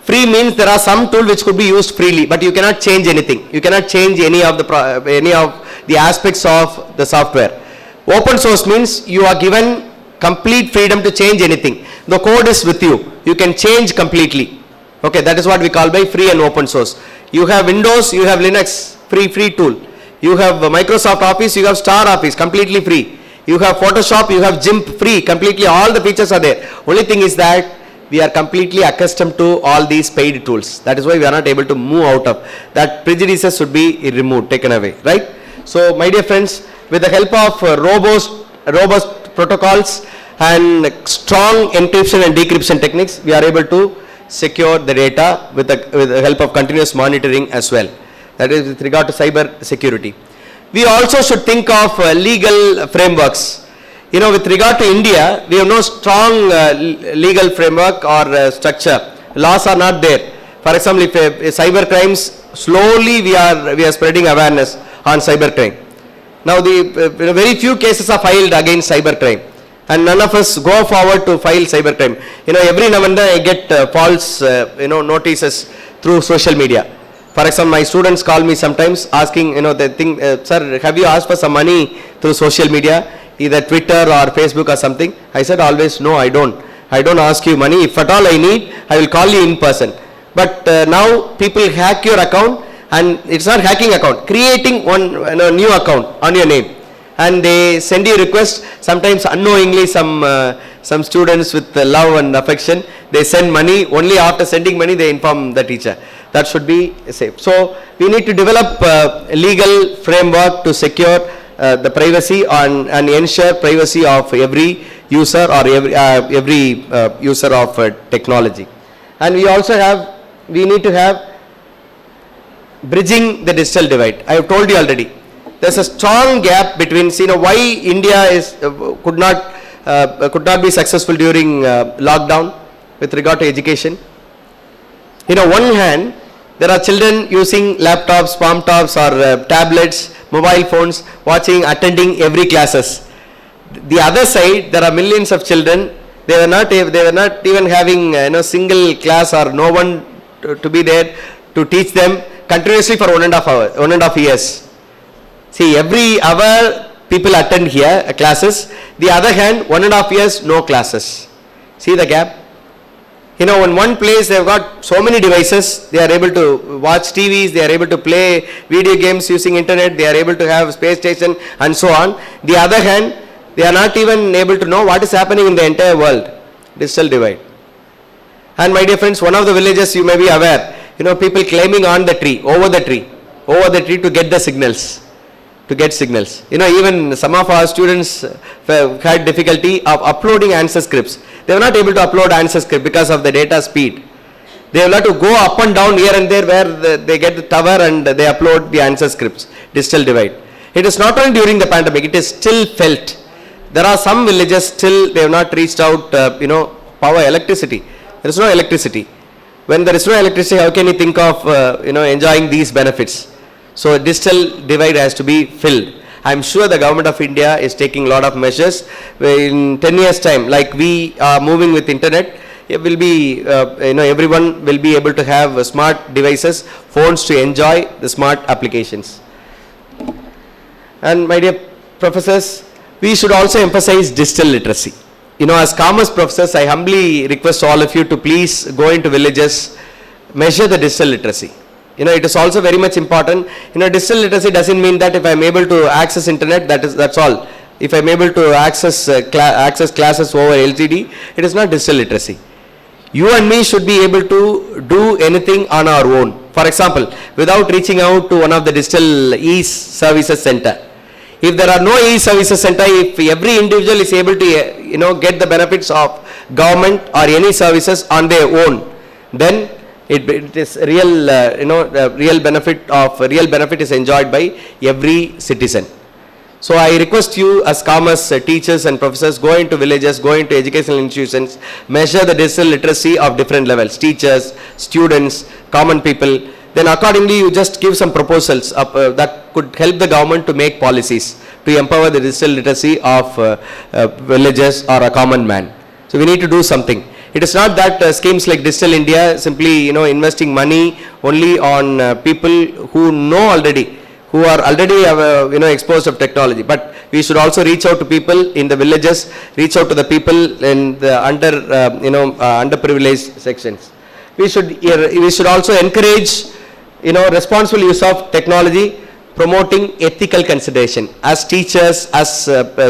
Free means there are some tools which could be used freely, but you cannot change anything. You cannot change any of the aspects of the software. Open source means you are given complete freedom to change anything. The code is with you. You can change completely. Okay, that is what we call by free and open source. You have Windows, you have Linux, free tool. You have Microsoft Office, you have Star Office, completely free. You have Photoshop, you have GIMP, free, completely, all the features are there. Only thing is that we are completely accustomed to all these paid tools. That is why we are not able to move out of. That prejudices should be removed, taken away, right? So, my dear friends, with the help of robust protocols and strong encryption and decryption techniques, we are able to secure the data with the help of continuous monitoring as well. That is with regard to cyber security. we also should think of legal frameworks. You know, with regard to India, we have no strong legal framework or structure. Laws are not there. For example, if cyber crimes, slowly we are spreading awareness on cyber crime. Now, very few cases are filed against cyber crime, and none of us go forward to file cyber crime. You know, every now and then I get false, notices through social media. For example, my students call me sometimes asking, they think, sir, have you asked for some money through social media, either Twitter or Facebook or something? I said always, no, I don't. I don't ask you money. If at all I need, I will call you in person. But now people hack your account, and it's not hacking account, creating one new account on your name, and they send you request. Sometimes unknowingly, some students with love and affection, they send money. Only after sending money they inform the teacher. That should be safe. So we need to develop a legal framework to secure the privacy and ensure privacy of every user or every user of technology. And we need to have bridging the digital divide. I have told you already. There's a strong gap between, why India could not be successful during lockdown with regard to education. One hand, there are children using laptops, palm tops or tablets, mobile phones, attending every classes. The other side, there are millions of children. They were not even having single class or no one to be there to teach them continuously for 1.5 years. See, every hour people attend here classes. The other hand, 1.5 years no classes. See the gap. In one place they have got so many devices. They are able to watch TVs. They are able to play video games using internet. They are able to have space station and so on. The other hand, they are not even able to know what is happening in the entire world. Digital divide. And my dear friends, one of the villages, you may be aware, people climbing on the tree, over the tree to get the signals. Even some of our students had difficulty of uploading answer scripts. They were not able to upload answer script because of the data speed. They will have to go up and down here and there where they get the tower and they upload the answer scripts. Digital divide. It is not only during the pandemic, it is still felt. There are some villages still they have not reached out, power, electricity. There is no electricity. When there is no electricity, how can you think of, enjoying these benefits? So digital divide has to be filled. I am sure the government of India is taking a lot of measures. In 10 years time, like we are moving with internet, it will be, everyone will be able to have smart devices, phones to enjoy the smart applications. And my dear professors, we should also emphasize digital literacy. As commerce professors, I humbly request all of you to please go into villages, measure the digital literacy. It is also very much important. Digital literacy doesn't mean that if I am able to access internet, that's all. If I am able to access classes over LCD, it is not digital literacy. You and me should be able to do anything on our own. For example, without reaching out to one of the digital e-services center. If there are no e-services center, if every individual is able to, get the benefits of government or any services on their own, then it is real, real benefit is enjoyed by every citizen. So I request you as commerce teachers and professors, go into villages, go into educational institutions, measure the digital literacy of different levels, teachers, students, common people. Then accordingly you just give some proposals that could help the government to make policies to empower the digital literacy of villages or a common man. So we need to do something. It is not that schemes like Digital India simply investing money only on people who know already, who are already exposed of technology, but we should also reach out to people in the villages, reach out to the people in the underprivileged sections. We should also encourage responsible use of technology, promoting ethical consideration. As teachers, as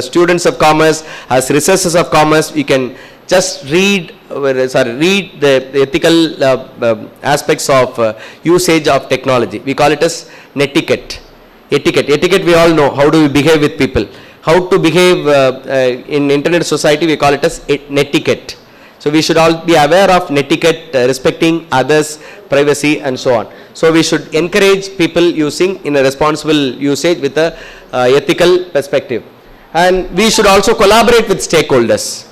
students of commerce, as researchers of commerce, we can just read the ethical aspects of usage of technology. We call it as netiquette. Etiquette we all know, how do we behave with people. How to behave in internet society, we call it as netiquette. So we should all be aware of netiquette, respecting others' privacy and so on. So we should encourage people using in a responsible usage with a ethical perspective. And we should also collaborate with stakeholders.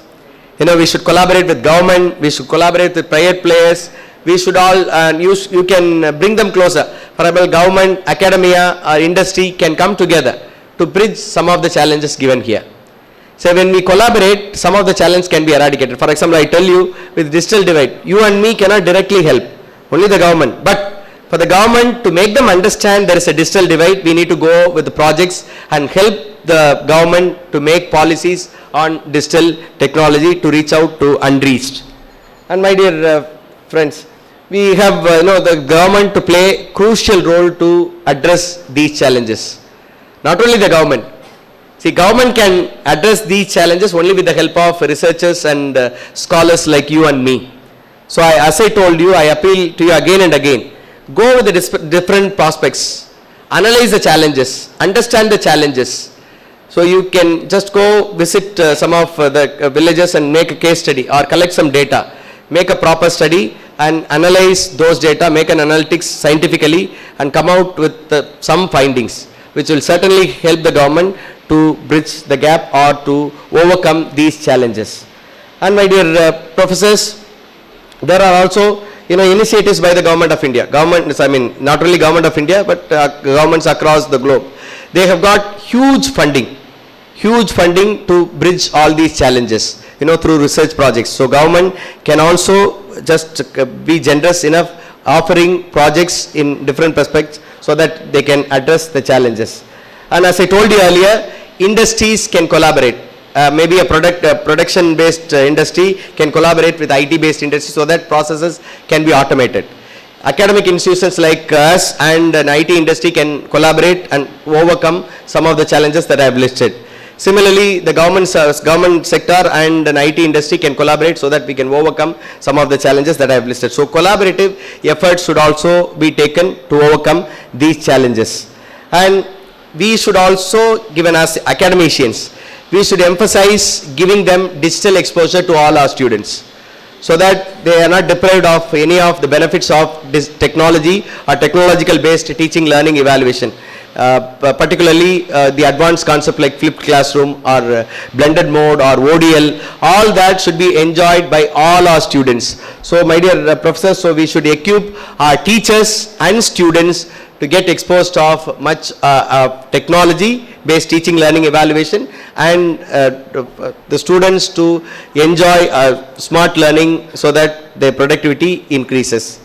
We should collaborate with government, we should collaborate with private players, we should all, you can bring them closer. For example, government, academia or industry can come together to bridge some of the challenges given here. So when we collaborate, some of the challenges can be eradicated. For example, I tell you, with digital divide, you and me cannot directly help, only the government. But for the government to make them understand there is a digital divide, we need to go with the projects and help the government to make policies on digital technology to reach out to unreached. And my dear friends, we have the government to play crucial role to address these challenges. Not only the government. See, government can address these challenges only with the help of researchers and scholars like you and me. So as I told you, I appeal to you again and again. Go with the different prospects. Analyze the challenges. Understand the challenges. So you can just go visit some of the villages and make a case study or collect some data. Make a proper study and analyze those data, make an analytics scientifically and come out with some findings which will certainly help the government to bridge the gap or to overcome these challenges. And my dear professors, there are also initiatives by the government of India. Not only government of India but governments across the globe. They have got huge funding to bridge all these challenges, through research projects. So government can also just be generous enough offering projects in different perspectives so that they can address the challenges. And as I told you earlier, industries can collaborate. Maybe a production based industry can collaborate with IT based industry so that processes can be automated. Academic institutions like us and an IT industry can collaborate and overcome some of the challenges that I have listed. Similarly, the government sector and an IT industry can collaborate so that we can overcome some of the challenges that I have listed. So collaborative efforts should also be taken to overcome these challenges. And we should also, given as academicians, we should emphasize giving them digital exposure to all our students so that they are not deprived of any of the benefits of this technology or technological based teaching, learning, evaluation. Particularly the advanced concept like flipped classroom or blended mode or ODL, all that should be enjoyed by all our students. So my dear professors, so we should equip our teachers and students to get exposed of much technology based teaching, learning, evaluation and the students to enjoy smart learning so that their productivity increases.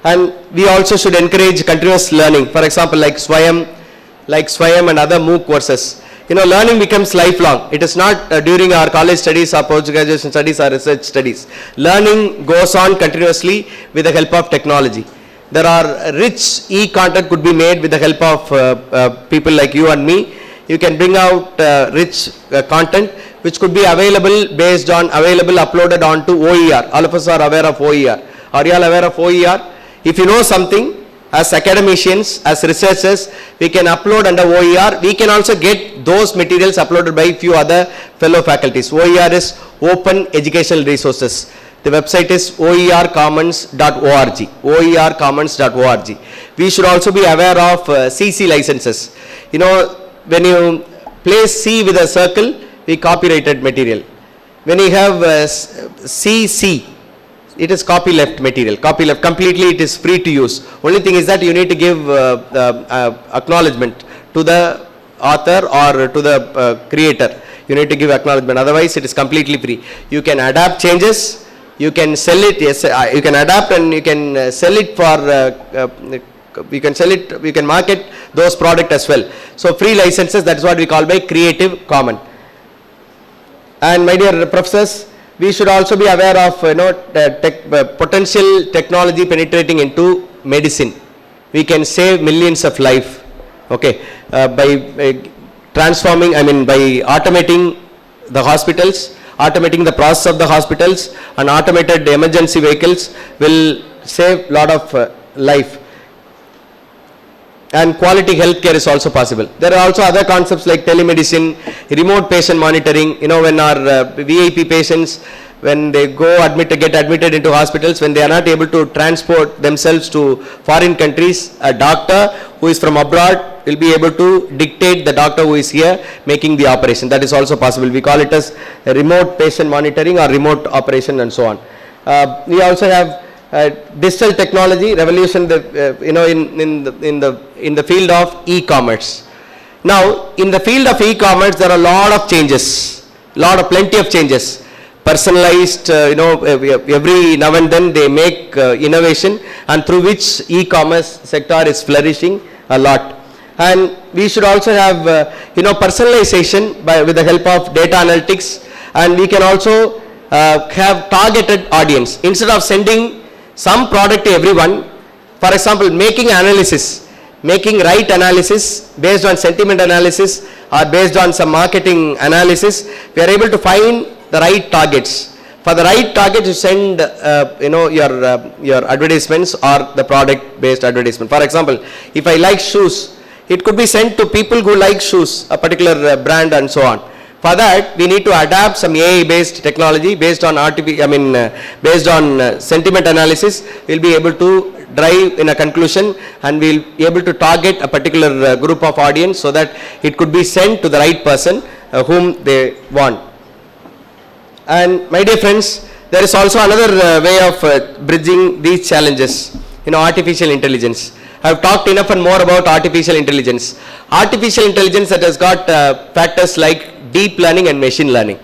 And we also should encourage continuous learning. For example, like Swayam and other MOOC courses. Learning becomes lifelong. It is not during our college studies or post-graduation studies or research studies. Learning goes on continuously with the help of technology. There are rich e-content could be made with the help of people like you and me. You can bring out rich content which could be available uploaded onto OER. All of us are aware of OER. Are you all aware of OER? If you know something, as academicians, as researchers, we can upload under OER. We can also get those materials uploaded by few other fellow faculties. OER is Open Educational Resources. The website is oercommons.org. oercommons.org. We should also be aware of CC licenses. When you place C with a circle, we copyrighted material. When you have CC, it is copyleft material. Copyleft, completely it is free to use. Only thing is that you need to give acknowledgement to the author or to the creator. You need to give acknowledgement, otherwise it is completely free. You can adapt changes, you can sell it, yes, you can adapt and you can sell it for, you can market those products as well. So free licenses, that is what we call by Creative Common. And my dear professors, we should also be aware of potential technology penetrating into medicine. We can save millions of lives, okay, by transforming, by automating the hospitals, automating the process of the hospitals, and automated emergency vehicles will save lot of life. And quality healthcare is also possible. There are also other concepts like telemedicine, remote patient monitoring. When our VIP patients when they get admitted into hospitals, when they are not able to transport themselves to foreign countries, a doctor who is from abroad will be able to dictate the doctor who is here making the operation. That is also possible. We call it as remote patient monitoring or remote operation and so on. We also have digital technology revolution, in the field of e-commerce. Now, in the field of e-commerce, there are a lot of changes, plenty of changes. Personalized, every now and then they make innovation, and through which e-commerce sector is flourishing a lot. And we should also have, personalization with the help of data analytics, and we can also have targeted audience. Instead of sending some product to everyone, for example, making right analysis based on sentiment analysis or based on some marketing analysis, we are able to find the right targets. For the right target, you send your advertisements or the product based advertisement. For example, if I like shoes, it could be sent to people who like shoes, a particular brand and so on. For that, we need to adapt some AI based technology based on sentiment analysis. We'll be able to drive in a conclusion, and we'll be able to target a particular group of audience so that it could be sent to the right person whom they want. And my dear friends, there is also another way of bridging these challenges, artificial intelligence. I have talked enough and more about artificial intelligence. Artificial intelligence that has got factors like deep learning and machine learning.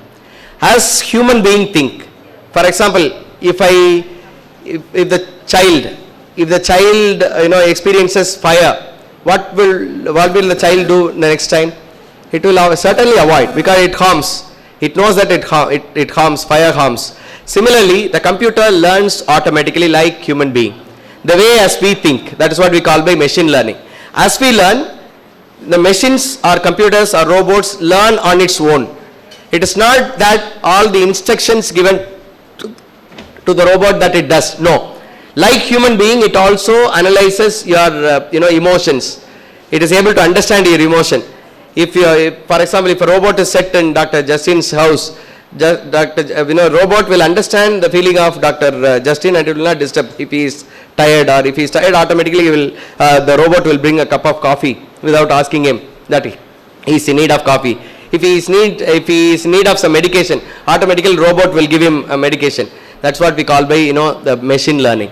As human being think, for example, if the child experiences fire, what will the child do the next time? It will certainly avoid, because it harms. It knows that it harms, fire harms. Similarly, the computer learns automatically like human being. The way as we think, that is what we call by machine learning. As we learn, the machines or computers or robots learn on its own. It is not that all the instructions given to the robot that it does. No. Like human being, it also analyzes your emotions. It is able to understand your emotion. For example, if a robot is set in Dr. Justin's house, robot will understand the feeling of Dr. Justin and it will not disturb. If he is tired, or if he is tired, automatically the robot will bring a cup of coffee without asking him that he is in need of coffee. If he is in need of some medication, automatically robot will give him a medication. That's what we call by the machine learning.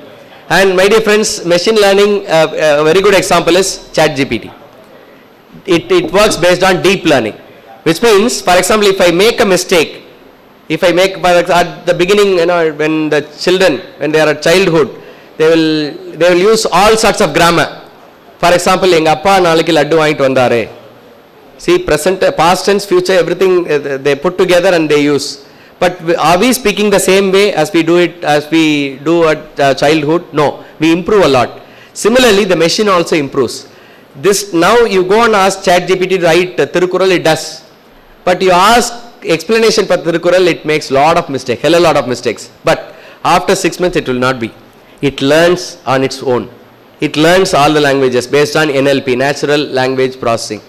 And my dear friends, machine learning, a very good example is ChatGPT. It works based on deep learning, which means, for example, if I make a mistake, at the beginning, when the children, when they are at childhood, they will use all sorts of grammar. For example, enga appa naaliki laddu vaangittu vandare. See, present, past tense, future, everything they put together and they use. But are we speaking the same way as we do at childhood? No, we improve a lot. Similarly, the machine also improves. Now you go and ask ChatGPT to write Tirukural, it does. But you ask explanation for Tirukural, it makes hell a lot of mistakes. But after 6 months, it will not be. It learns on its own. It learns all the languages based on NLP, natural language processing.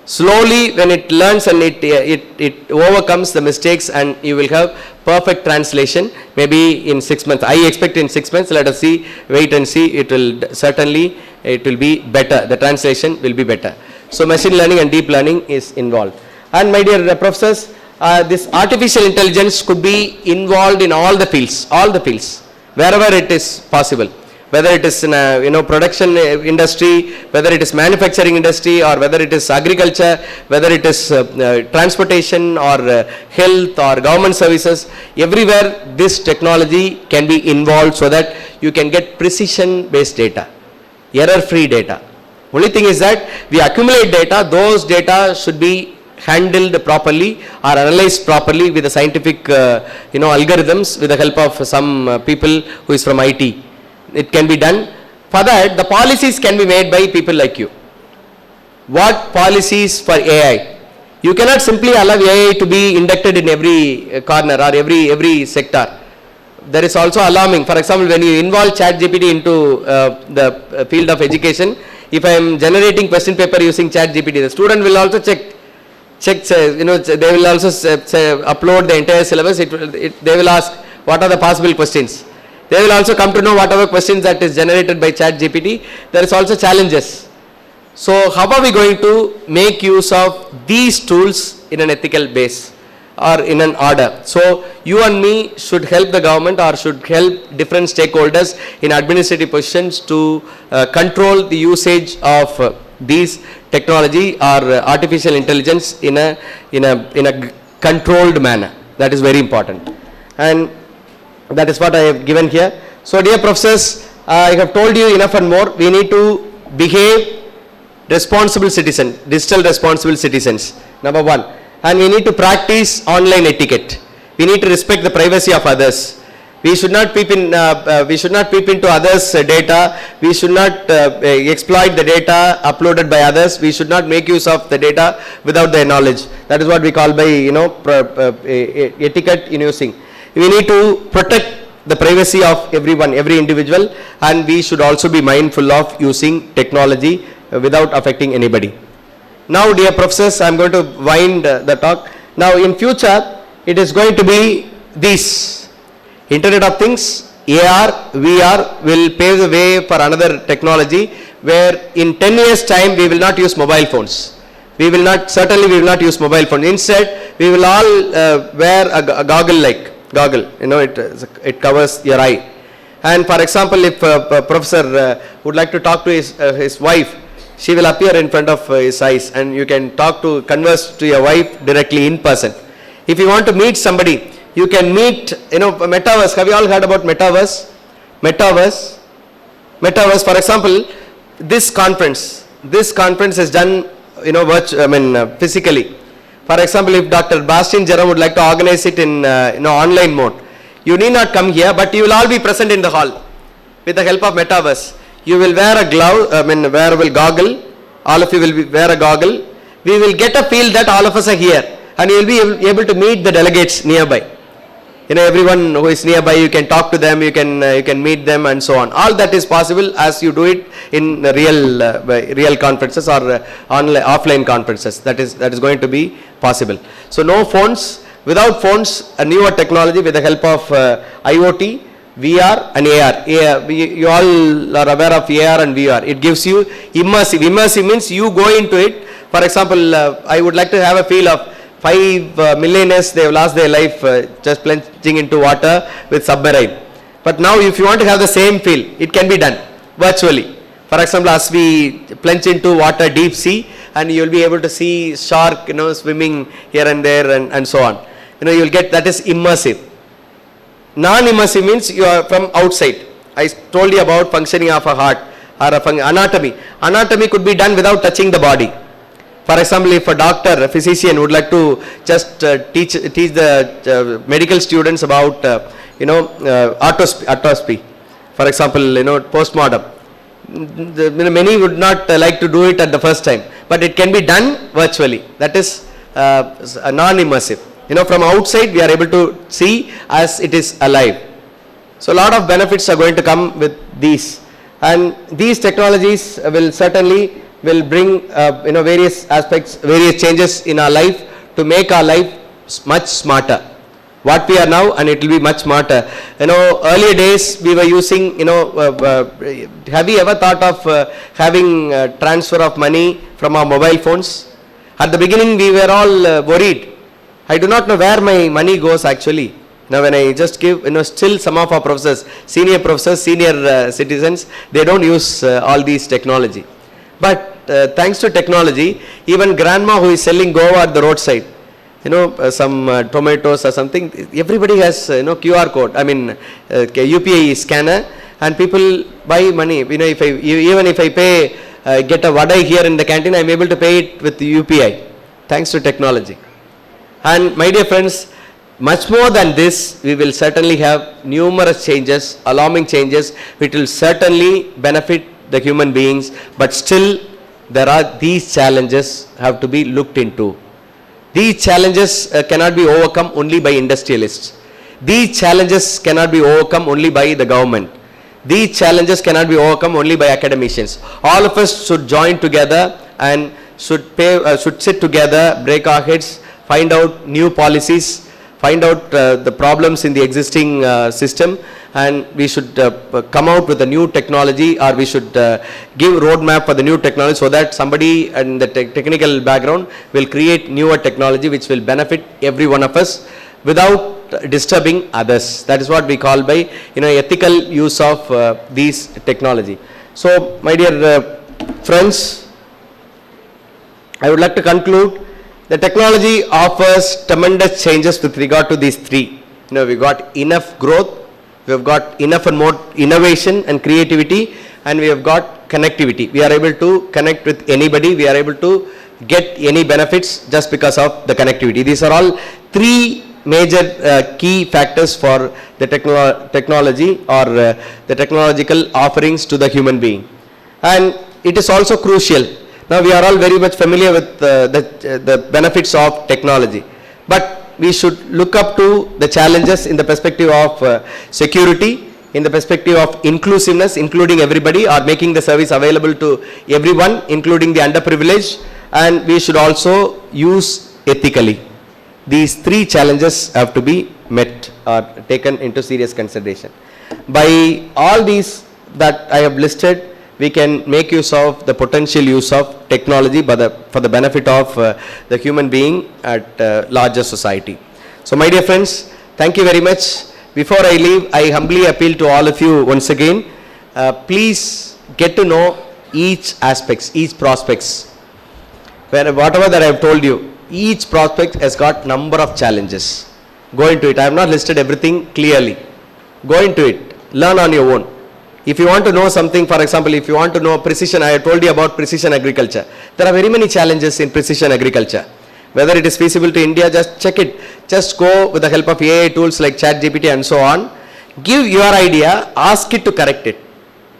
Slowly, when it learns and it overcomes the mistakes, and you will have perfect translation maybe in 6 months. I expect in 6 months. Let us see, wait and see. It will be better. The translation will be better. So machine learning and deep learning is involved. And my dear professors, this artificial intelligence could be involved in all the fields, wherever it is possible. Whether it is in a production industry, whether it is manufacturing industry, or whether it is agriculture, whether it is transportation or health or government services, everywhere this technology can be involved so that you can get precision based data, error free data. Only thing is that we accumulate data, those data should be handled properly or analyzed properly with the scientific algorithms with the help of some people who is from IT. It can be done. For that, the policies can be made by people like you. What policies for AI? You cannot simply allow AI to be inducted in every corner or every sector. There is also alarming. For example, when you involve ChatGPT into the field of education, if I am generating question paper using ChatGPT, the student will also check. check, they will also upload the entire syllabus. They will ask what are the possible questions. They will also come to know whatever questions that is generated by chat GPT. There is also challenges. So how are we going to make use of these tools in an ethical base or in an order? So you and me should help the government or should help different stakeholders in administrative positions to control the usage of these technology or artificial intelligence in a controlled manner. That is very important, and that is what I have given here. So dear professors, I have told you enough and more. We need to behave responsible citizen, digital responsible citizens, number one. And we need to practice online etiquette. We need to respect the privacy of others. We should not peep into others' data. We should not exploit the data uploaded by others. We should not make use of the data without their knowledge. That is what we call by etiquette in using. We need to protect the privacy of everyone, every individual, and we should also be mindful of using technology without affecting anybody. Now dear professors, I am going to wind the talk. Now in future, it is going to be this Internet of Things, AR, VR will pave the way for another technology where in 10 years time we will not use mobile phones. Certainly we will not use mobile phones. Instead, we will all wear a goggle, it covers your eye. And for example, if a professor would like to talk to his wife, she will appear in front of his eyes and you can converse to your wife directly in person. If you want to meet somebody, you can meet, metaverse. Have you all heard about metaverse? Metaverse, for example, this conference is done, physically. For example, if Dr. Bastian Jerome would like to organize it in online mode, you need not come here, but you will all be present in the hall with the help of metaverse. You will wear a goggle. All of you will wear a goggle. We will get a feel that all of us are here, and you will be able to meet the delegates nearby. Everyone who is nearby, you can talk to them, you can meet them, and so on. All that is possible as you do it in real conferences or offline conferences. That is going to be possible. So no phones. Without phones, a newer technology with the help of IoT, VR and AR. You all are aware of AR and VR. It gives you immersive. Immersive means you go into it. For example, I would like to have a feel of 5 millionaires, they have lost their life just plunging into water with submarine. But now if you want to have the same feel, it can be done virtually. For example, as we plunge into water, deep sea, and you will be able to see shark, swimming here and there and so on. You will get, that is immersive. Non-immersive means you are from outside. I told you about functioning of a heart or anatomy. Anatomy could be done without touching the body. For example, if a doctor, a physician would like to just teach the medical students about autopsy, for example, post-mortem. Many would not like to do it at the first time, but it can be done virtually. That is a non-immersive. From outside we are able to see as it is alive. So a lot of benefits are going to come with these, and these technologies will certainly bring various aspects, various changes in our life to make our life much smarter. What we are now, and it will be much smarter. Earlier days we were using, have you ever thought of having transfer of money from our mobile phones? At the beginning we were all worried. I do not know where my money goes actually. Now when I just give, still some of our professors, senior citizens, they don't use all these technology. But thanks to technology, even grandma who is selling guava at the roadside, some tomatoes or something, everybody has QR code, UPI scanner, and people buy money. Even if I pay, get a vadai here in the canteen, I am able to pay it with UPI, thanks to technology. And my dear friends, much more than this, we will certainly have numerous changes, alarming changes, which will certainly benefit the human beings, but still there are these challenges have to be looked into. These challenges cannot be overcome only by industrialists. These challenges cannot be overcome only by the government. These challenges cannot be overcome only by academicians. All of us should join together and should sit together, break our heads, find out new policies, find out the problems in the existing system, and we should come out with a new technology, or we should give roadmap for the new technology, so that somebody in the technical background will create newer technology which will benefit every one of us without disturbing others. That is what we call by ethical use of these technology. So my dear friends, I would like to conclude. The technology offers tremendous changes with regard to these three. We got enough growth, we have got enough and more innovation and creativity, and we have got connectivity. We are able to connect with anybody, we are able to get any benefits just because of the connectivity. These are all three major key factors for the technology or the technological offerings to the human being. And it is also crucial. Now we are all very much familiar with the benefits of technology, but we should look up to the challenges in the perspective of security, in the perspective of inclusiveness, including everybody, or making the service available to everyone, including the underprivileged, and we should also use ethically. These three challenges have to be met or taken into serious consideration. By all these that I have listed, we can make use of the potential use of technology for the benefit of the human being at larger society. So my dear friends, thank you very much. Before I leave, I humbly appeal to all of you once again, please get to know each aspects, each prospects. Whatever that I have told you, each prospect has got number of challenges. Go into it. I have not listed everything clearly. Go into it. Learn on your own. If you want to know something, for example, if you want to know precision, I have told you about precision agriculture. There are very many challenges in precision agriculture. Whether it is feasible to India, just check it. Just go with the help of AI tools like ChatGPT and so on. Give your idea, ask it to correct it.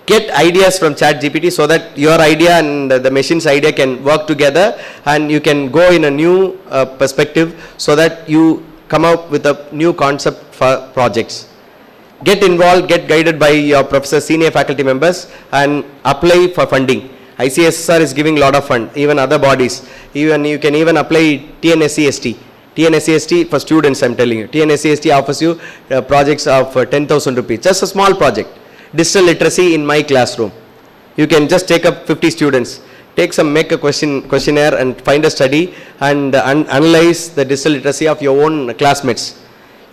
Get ideas from ChatGPT so that your idea and the machine's idea can work together, and you can go in a new perspective so that you come up with a new concept for projects. Get involved, get guided by your professors, senior faculty members, and apply for funding. ICSR is giving lot of fund, even other bodies. Even you can even apply TNSCST. TNSCST for students, I am telling you. TNSCST offers you projects of 10,000 rupees. Just a small project. Digital literacy in my classroom. You can just take up 50 students. Make a questionnaire and find a study and analyze the digital literacy of your own classmates.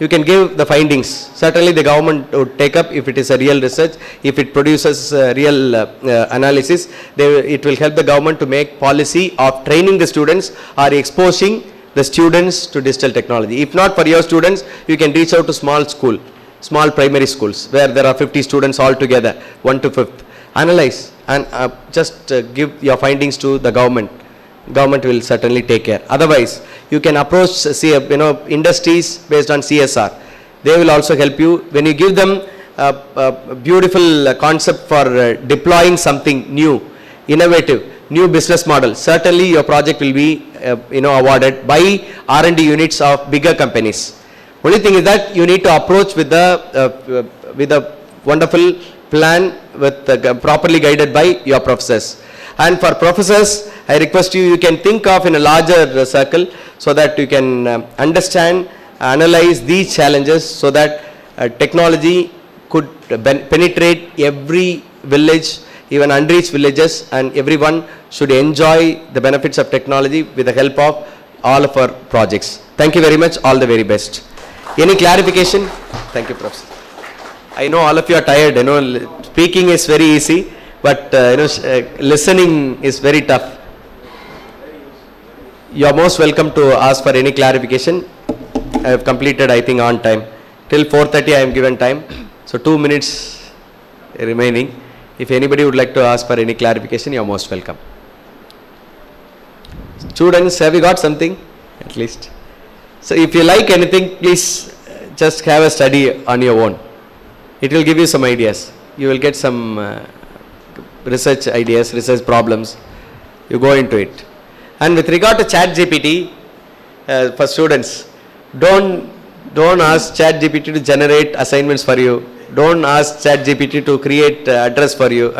You can give the findings. Certainly the government would take up if it is a real research, if it produces real analysis, it will help the government to make policy of training the students or exposing the students to digital technology. If not for your students, you can reach out to small primary schools where there are 50 students all together, 1 to 5th. Analyze and just give your findings to the government. Government will certainly take care. Otherwise, you can approach industries based on CSR. They will also help you. When you give them a beautiful concept for deploying something new, innovative, new business model, certainly your project will be awarded by R&D units of bigger companies. Only thing is that you need to approach with a wonderful plan, properly guided by your professors. And for professors, I request you can think of in a larger circle so that you can understand, analyze these challenges so that technology could penetrate every village, even unreached villages, and everyone should enjoy the benefits of technology with the help of all of our projects. Thank you very much. All the very best. Any clarification? Thank you, Professor. I know all of you are tired. Speaking is very easy, but listening is very tough. You are most welcome to ask for any clarification. I have completed, I think, on time. Till 4:30 I am given time. So 2 minutes remaining. If anybody would like to ask for any clarification, you are most welcome. Students, have you got something? At least. So if you like anything, please just have a study on your own. It will give you some ideas. You will get some research ideas, research problems. You go into it. And with regard to ChatGPT, for students, don't ask ChatGPT to generate assignments for you. Don't ask ChatGPT to create address for you,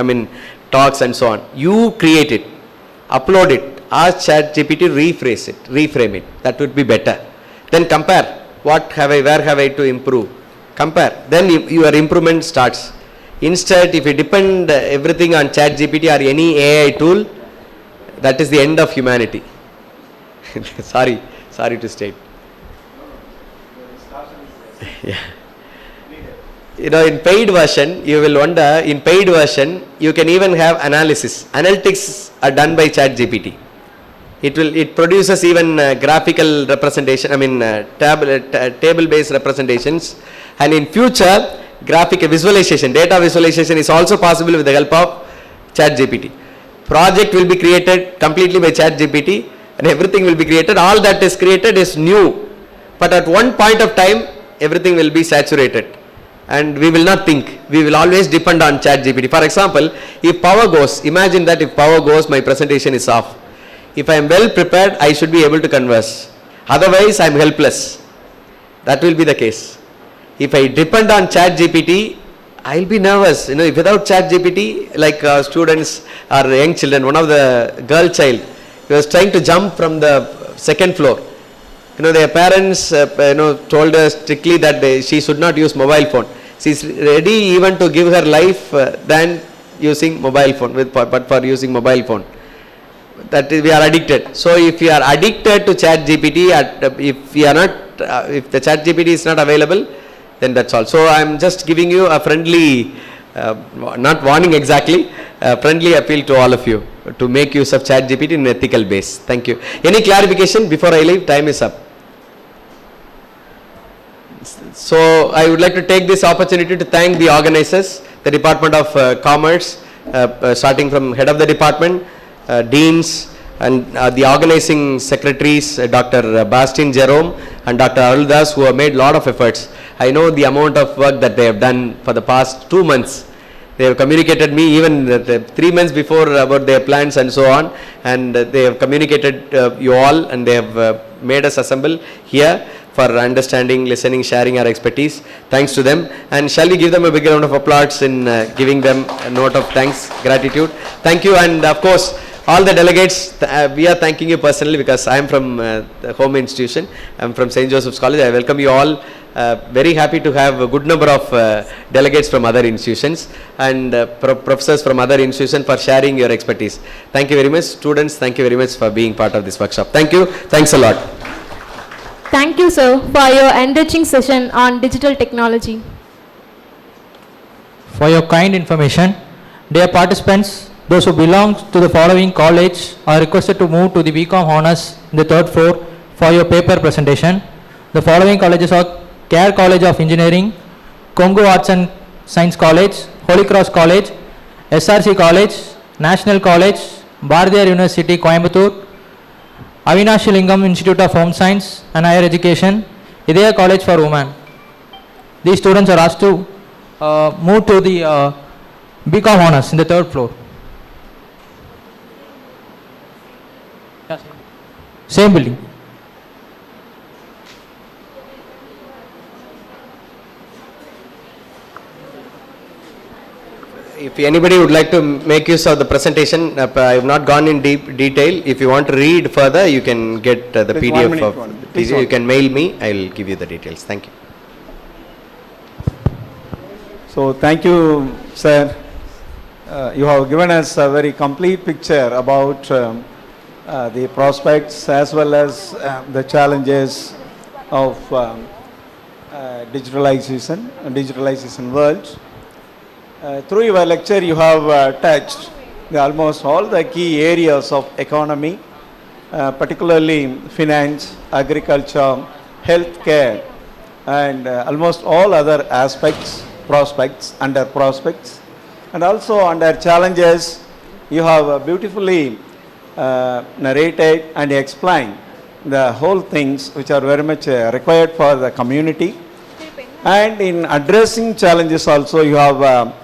talks and so on. You create it, upload it, ask ChatGPT reframe it. That would be better. Then compare. Where have I to improve? Compare. Then your improvement starts. Instead, if you depend everything on ChatGPT or any AI tool, that is the end of humanity. Sorry to state. Yeah. In paid version, you will wonder, in paid version, you can even have analysis. Analytics are done by ChatGPT. It produces even graphical representation, table-based representations, and in future, graphic visualization, data visualization is also possible with the help of ChatGPT. Project will be created completely by ChatGPT, and everything will be created. All that is created is new, but at one point of time, everything will be saturated. And we will not think, we will always depend on ChatGPT. For example, if power goes, imagine that if power goes, my presentation is off. If I am well prepared, I should be able to converse. Otherwise, I am helpless. That will be the case. If I depend on ChatGPT, I will be nervous. If without ChatGPT, like students or young children, one of the girl child, he was trying to jump from the second floor. Their parents, told her strictly that she should not use mobile phone. She is ready even to give her life than using mobile phone, but for using mobile phone. That is, we are addicted. So if you are addicted to ChatGPT, if the ChatGPT is not available, then that's all. So I am just giving you a friendly, not warning exactly, a friendly appeal to all of you to make use of ChatGPT in an ethical base. Thank you. Any clarification before I leave? Time is up. So I would like to take this opportunity to thank the organizers, the Department of Commerce, starting from head of the department, deans, and the organizing secretaries, Dr. Bastin Jerome and Dr. Aruldas, who have made a lot of efforts. I know the amount of work that they have done for the past 2 months. They have communicated me even 3 months before about their plans and so on, and they have communicated you all, and they have made us assemble here for understanding, listening, sharing our expertise. Thanks to them, and shall we give them a big round of applause in giving them a note of thanks, gratitude. Thank you, and of course all the delegates, we are thanking you personally because I am from the home institution. I am from St. Joseph's College. I welcome you all. Very happy to have a good number of delegates from other institutions and professors from other institutions for sharing your expertise. Thank you very much. Students, thank you very much for being part of this workshop. Thank you. Thanks a lot. Thank you, sir, for your enriching session on digital technology. For your kind information, dear participants, those who belong to the following college are requested to move to the BCom Honors in the 3rd floor for your paper presentation. The following colleges are CARE College of Engineering, Congo Arts and Science College, Holy Cross College, SRC College, National College, Bardiyar University, Coimbatore, Avinashi Lingam Institute of Home Science and Higher Education, Idea College for Women. These students are asked to move to the BCom Honors in the 3rd floor. Same building. If anybody would like to make use of the presentation, I have not gone in deep detail. If you want to read further, you can get the Please, PDF 1 minute, of the you can mail me. I will give you the details. Thank you. So thank you, sir. You have given us a very complete picture about the prospects as well as the challenges of digitalization world. Through your lecture, you have touched almost all the key areas of economy, particularly finance, agriculture, healthcare, and almost all other aspects, prospects, under prospects, and also under challenges. You have beautifully narrated and explained the whole things which are very much required for the community. And in addressing challenges also, you have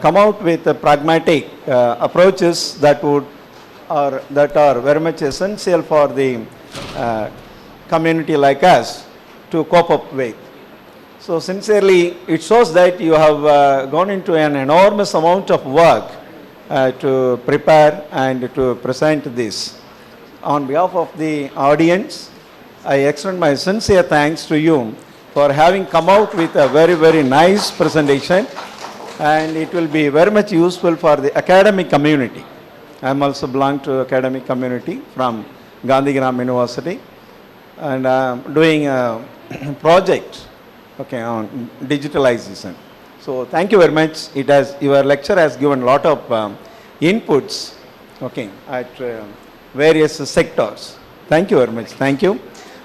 come out with pragmatic approaches that are very much essential for the community like us to cope up with. So sincerely, it shows that you have gone into an enormous amount of work to prepare and to present this. on behalf of the audience, I extend my sincere thanks to you for having come out with a very, very nice presentation, and it will be very much useful for the academic community. I am also belong to academic community from Gandhigram University, and doing a project on digitalization. So thank you very much. Your lecture has given a lot of inputs at various sectors. Thank you very much. Thank you.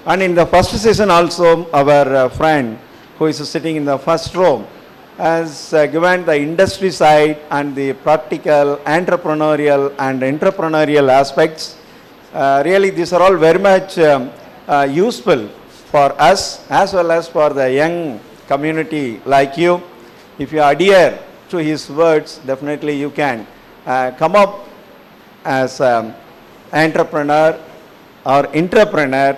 And in the first session also, our friend who is sitting in the first row has given the industry side and the practical, entrepreneurial aspects. Really, these are all very much useful for us as well as for the young community like you. If you adhere to his words, definitely you can come up as an entrepreneur or entrepreneur,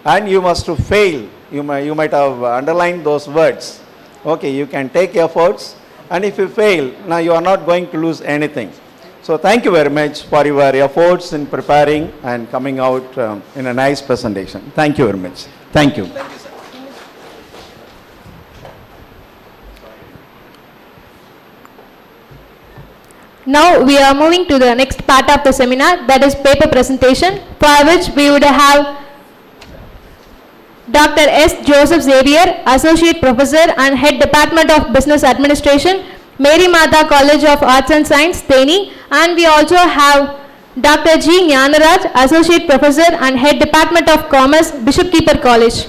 and you must fail. You might have underlined those words. You can take efforts, and if you fail, now you are not going to lose anything. So thank you very much for your efforts in preparing and coming out in a nice presentation. Thank you very much. Thank you. Thank you, sir. Now we are moving to the next part of the seminar, that is paper presentation, for which we would have Dr. S. Joseph Xavier, Associate Professor and Head Department of Business Administration, Mary Mata College of Arts and Science, Theni, and we also have Dr. G. Jnanaraj, Associate Professor and Head Department of Commerce, Bishop Keeper College.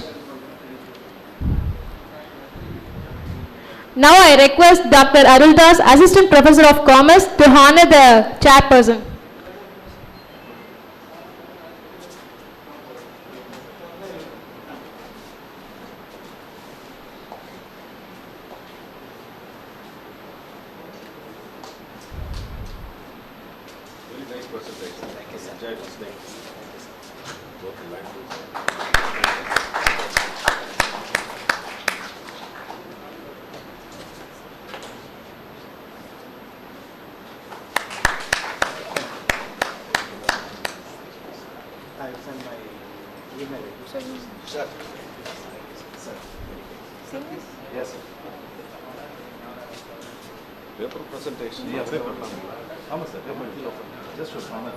Now I request Dr. Aruldas, Assistant Professor of Commerce, to honor the chairperson. Yes, sir. Paper presentation. Yeah, paper. Sir. Just a moment.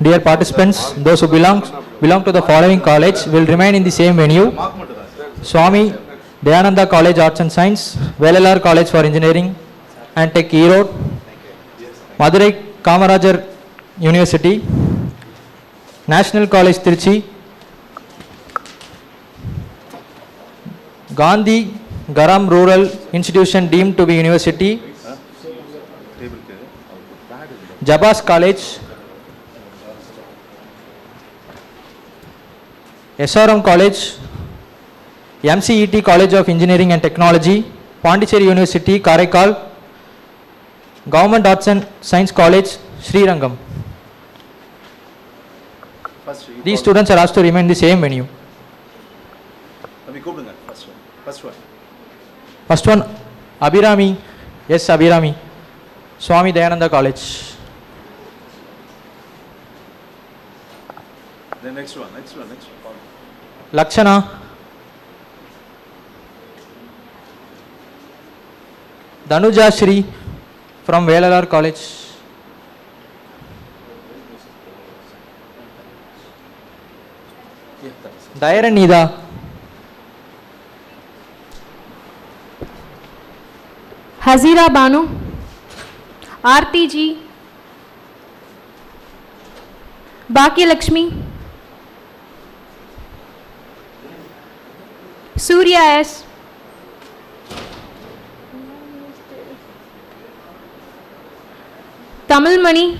Dear participants, those who belong to the following college will remain in the same venue: Swami Dayananda College Arts and Science, Velalar College for Engineering and Tech Erode, Madurai Kamarajar University, National College Tiruchi, Gandhi Garam Rural Institution deemed to be university, Jabas College, SRM College, MCET College of Engineering and Technology, Pondicherry University, Karaikal, Government Arts and Science College, Srirangam. These students are asked to remain in the same venue. First one, Abhirami. Yes, Abhirami. Swami Dayananda College. next one. Lakshana. Danuja Shri from Velalar College. Dairan Nida. Hazira Banu, Aarti Ji, Baki Lakshmi, Surya S, Tamil Mani,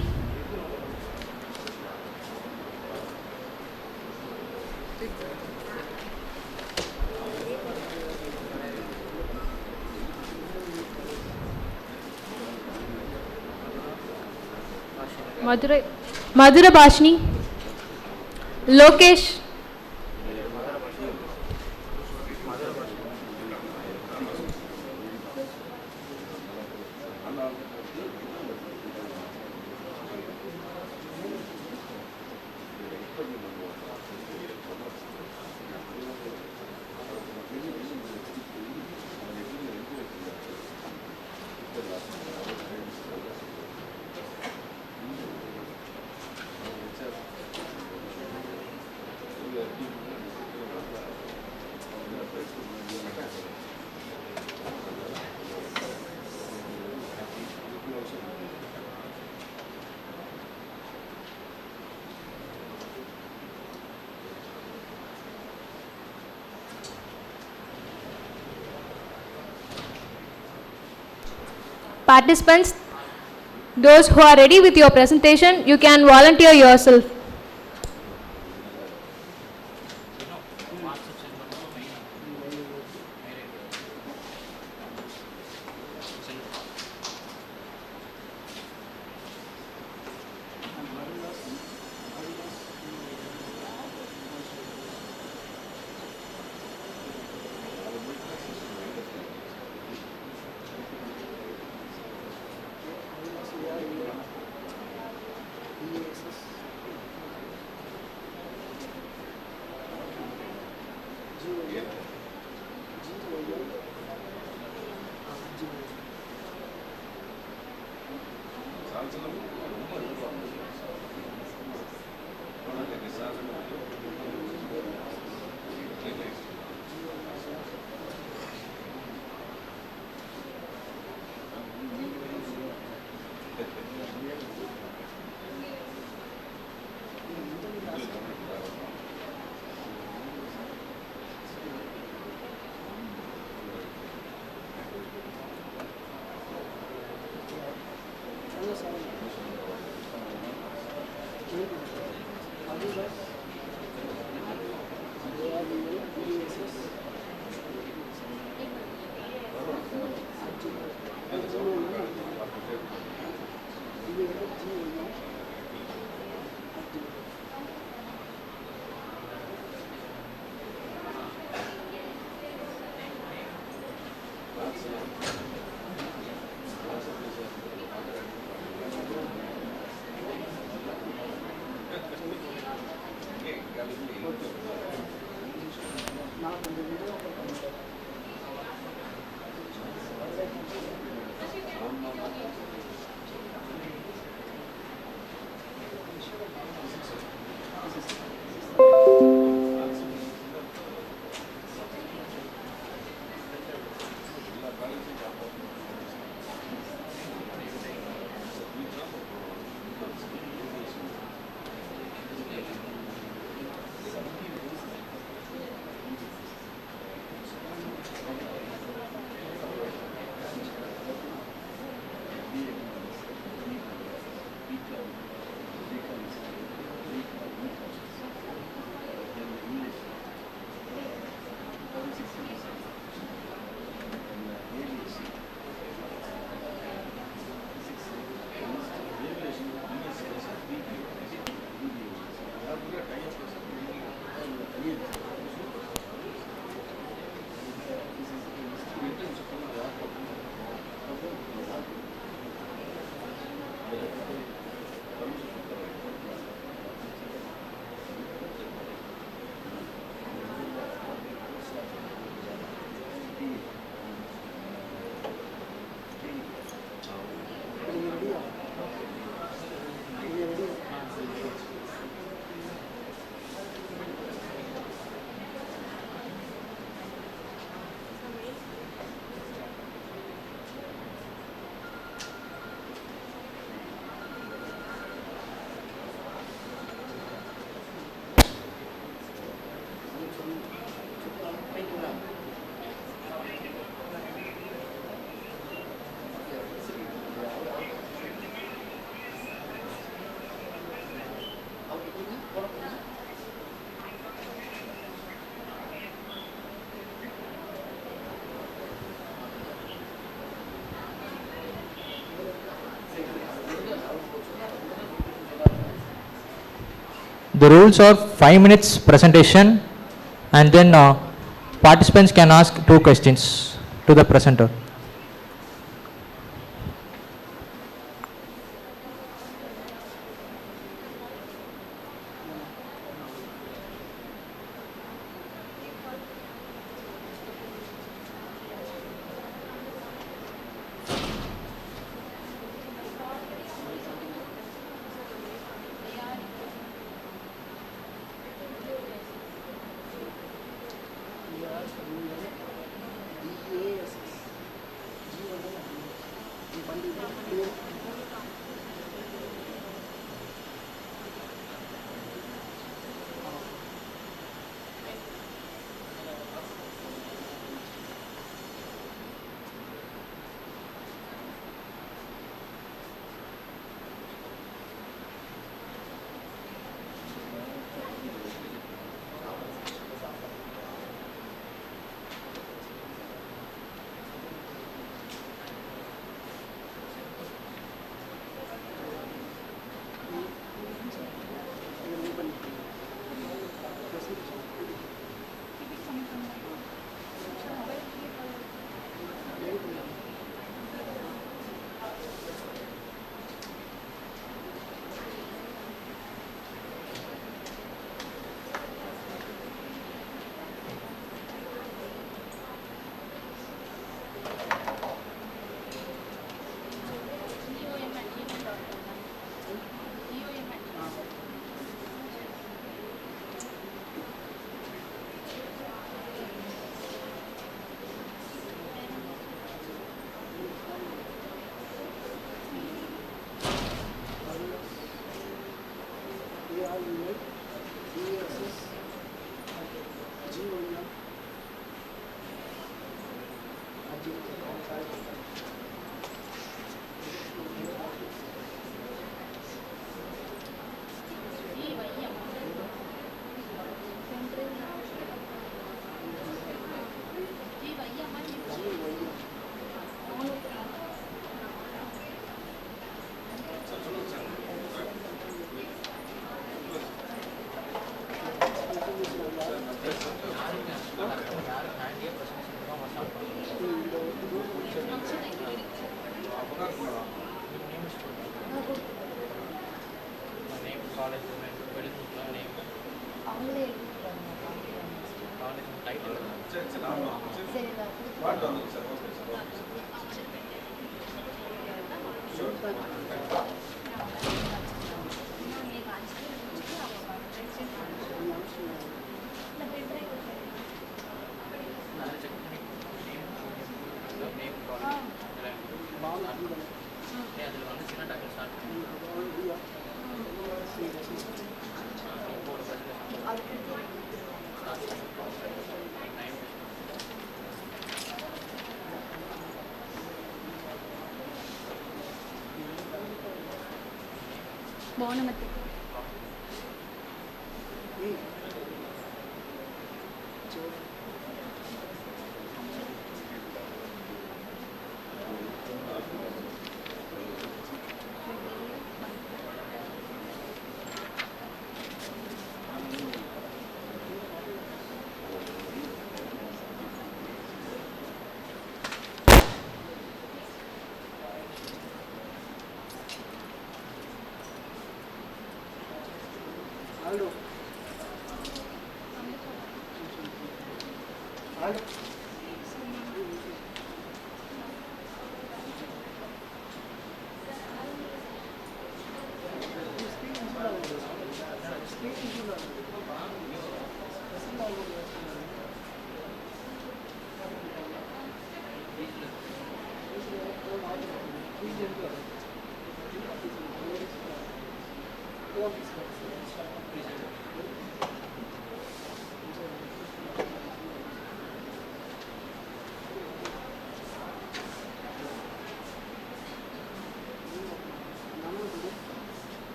Madhura Bashni, Lokesh, Participants, those who are ready with your presentation, you can volunteer yourself. The rules are 5 minutes presentation, and then participants can ask 2 questions to the presenter. Bonamati.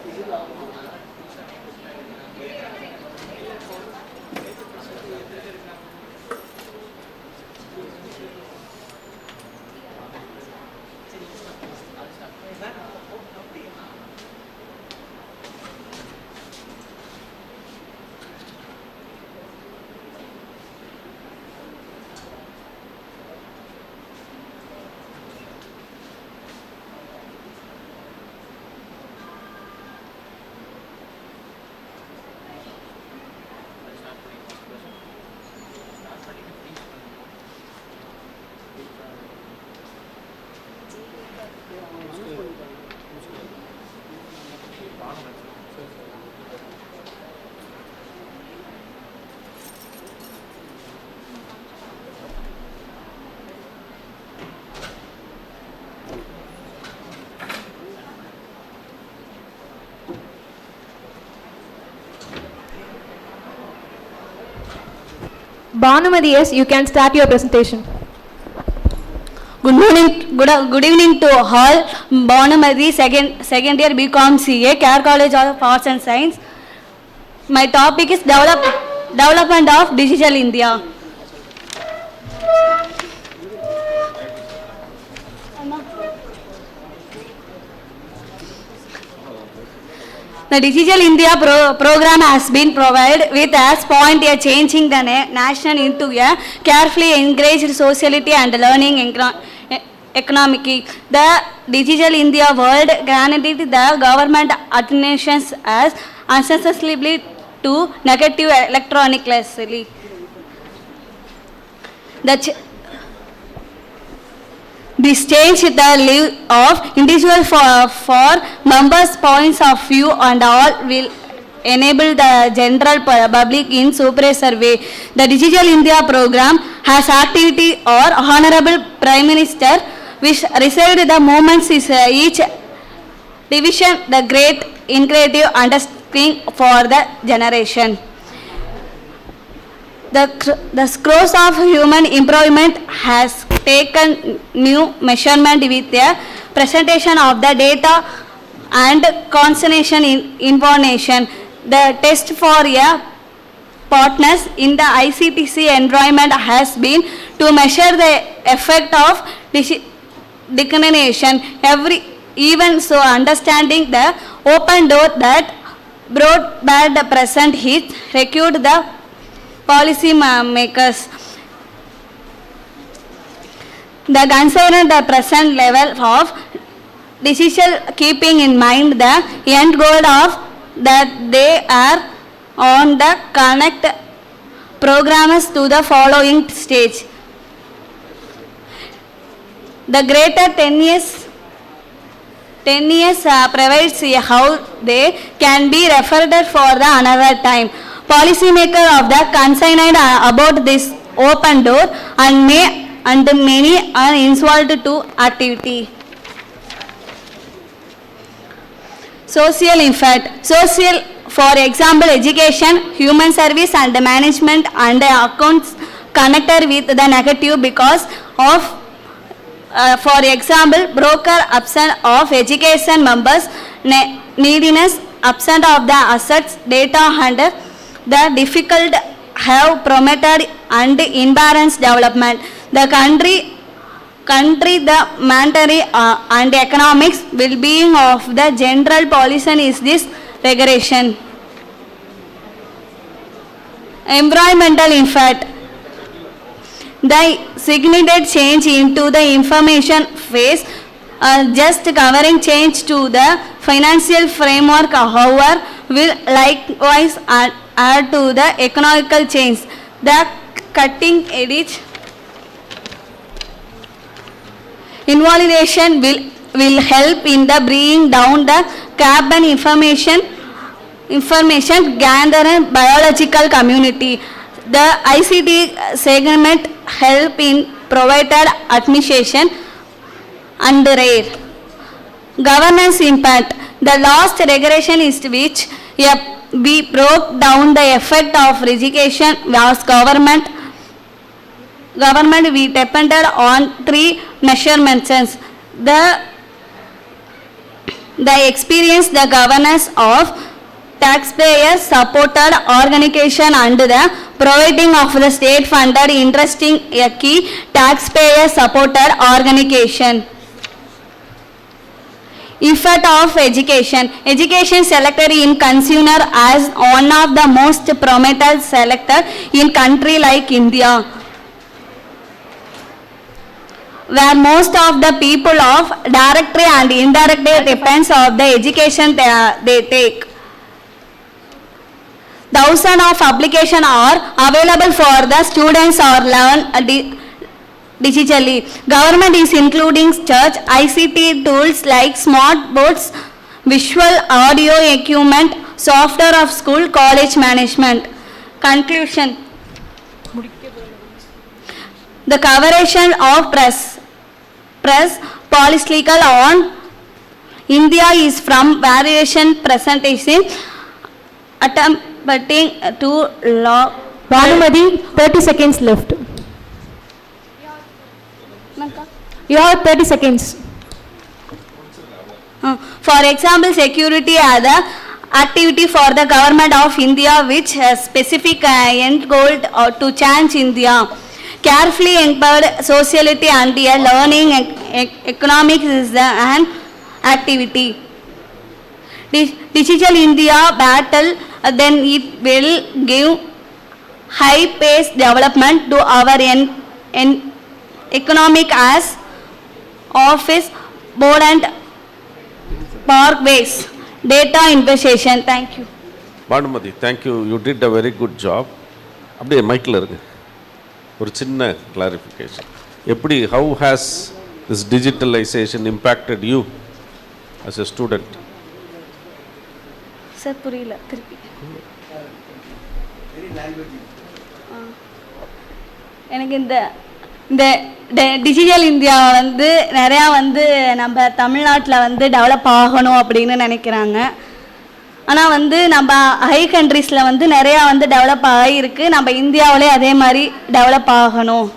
Ini Bhanumati, yes, you can start your presentation. Good morning, good evening to all. Bhanumati, second year BCom CA, Care College of Arts and Science. My topic is development of digital India. The Digital India program has been provided with as point a changing the nation into a carefully engaged sociality and learning economy. The Digital India world granted the government attentions as accessibility to negative electronically. This changed the life of individuals for members' points of view and all will enable the general public in superior way. The Digital India program has activity or Honorable Prime Minister which received the moments is each division the great inclusive understanding for the generation. The scores of human improvement has taken new measurement with the presentation of the data and concentration in information. The test for a partners in the ICTC environment has been to measure the effect of discrimination. Even so, understanding the open door that broadband present hit required the policy makers. The concern the present level of decision keeping in mind the end goal of that they are on the connect programmers to the following stage. The greater 10 years provides how they can be referred for the another time. Policymaker of the concerned about this open door and many are involved to activity. Social impact. Social, for example, education, human service and management and accounts connected with the negative because of, for example, broker absent of education members, neediness, absent of the assets, data and the difficult have promoted and imbalanced development. The country the monetary and economics well-being of the general population is this regulation. Environmental impact. The significant change into the information phase, just covering change to the financial framework, however, will likewise add to the economical change. The cutting edge invalidation will help in the bringing down the carbon information gathered biological community. The ICT segment help in provided administration and rare. Governance impact. The last regulation is which we broke down the effect of education was government we depended on three measurements. The experience, the governance of taxpayer supported organization and the providing of the state funded interesting a key taxpayer supported organization. Effect of education. Education selected in consumer as one of the most prominent selected in country like India, where most of the people of directly and indirectly depends on the education they take. Thousands of applications are available for the students or learn digitally. Government is including church ICT tools like smart boards, visual audio equipment, software of school, college management. Conclusion. The coverage of press political on India is from variation presentation attempting to Bhanumati, 30 seconds left. You have 30 seconds. For example, security are the activity for the government of India which has specific end goal to change India. Carefully empowered sociality and learning economics is an activity. Digital India battle, then it will give high pace development to our economic as office, board and parkways. Data investigation. Thank you. Bhanumathi, thank you, you did a very good job. அப்படியே மைக்கில் இருங்க, ஒரு சின்ன clarification. எப்படி, how has this digitalisation impacted you as a student? Sir புரியல, திருப்பி. எனக்கு இந்த டிஜிட்டல் இந்தியா வந்து நிறையா வந்து நம்ம தமிழ்நாட்டில் வந்து டெவலப் ஆகணும் அப்படின்னு நினைக்கிறாங்க. ஆனால் வந்து நம்ம ஹை கண்ட்ரீஸில் வந்து நிறையா வந்து டெவலப் ஆகிருக்கு. நம்ம இந்தியாவிலே அதே மாதிரி டெவலப் ஆகணும்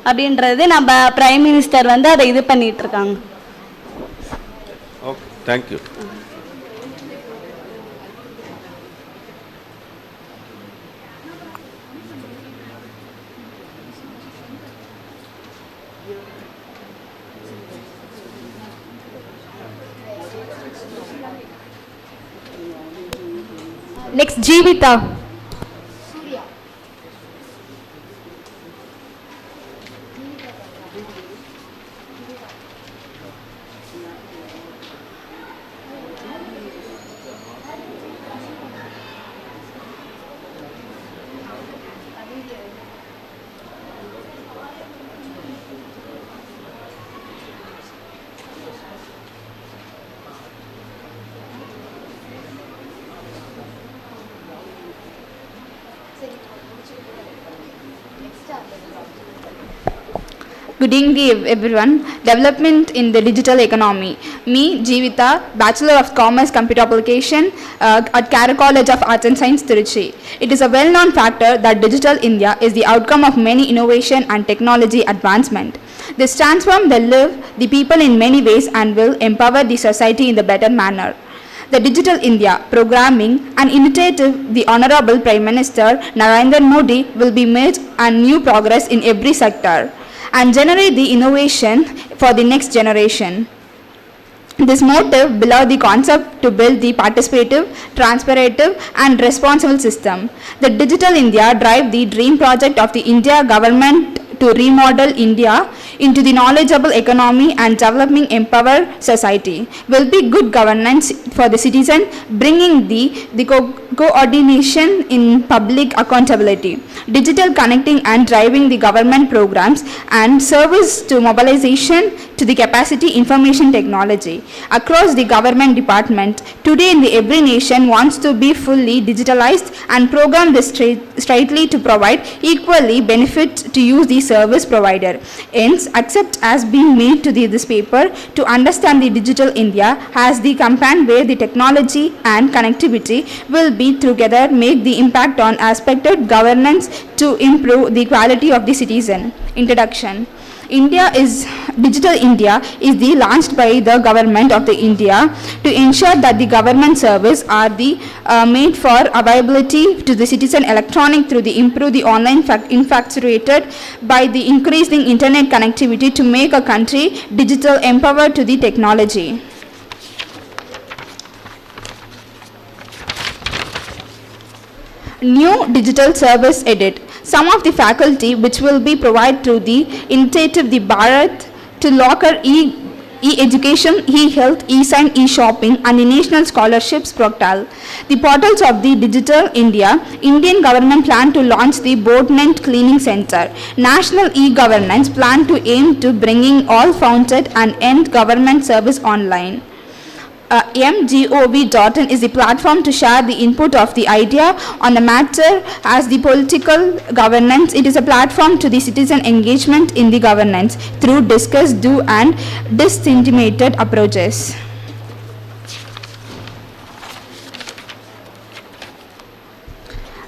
அப்படின்றது நம்ம பிரைம் மினிஸ்டர் வந்து அதை இது பண்ணிகிட்ருக்காங்க. Okay, thank you. Next, Jeevitha. Good evening everyone. Development in the digital economy. Me, Jeevitha, Bachelor of Commerce Computer Application at Kara College of Arts and Science, Tiruchi. It is a well-known factor that Digital India is the outcome of many innovation and technology advancement. This transforms the people in many ways and will empower the society in the better manner. The Digital India programming and initiative, the Honorable Prime Minister Narendra Modi will be made a new progress in every sector and generate the innovation for the next generation. This motive below the concept to build the participative, transparent and responsible system. The Digital India drive the dream project of the India government to remodel India into the knowledgeable economy and developing empowered society. Will be good governance for the citizen, bringing the coordination in public accountability, digital connecting and driving the government programs and service to mobilization to the capacity information technology across the government department. Today in the every nation wants to be fully digitalized and program this straightly to provide equally benefit to use the service provider. Hence, accept as being made to this paper to understand the Digital India as the campaign where the technology and connectivity will be together make the impact on aspected governance to improve the quality of the citizen. Introduction. Digital India is the launched by the government of the India to ensure that the government service are the made for availability to the citizen electronic through the improve the online infatuated by the increasing internet connectivity to make a country digital empowered to the technology. New digital service edit. Some of the faculty which will be provided through the initiative the Bharat to locker e-education, e-health, e-sign, e-shopping and the national scholarships portal. The portals of the Digital India, Indian government plan to launch the BoardNet Cleaning Center. National e-governance plan to aim to bringing all founded and end government service online. mgov.in is the platform to share the input of the idea on the matter as the political governance. It is a platform to the citizen engagement in the governance through discuss, do and disintimated approaches.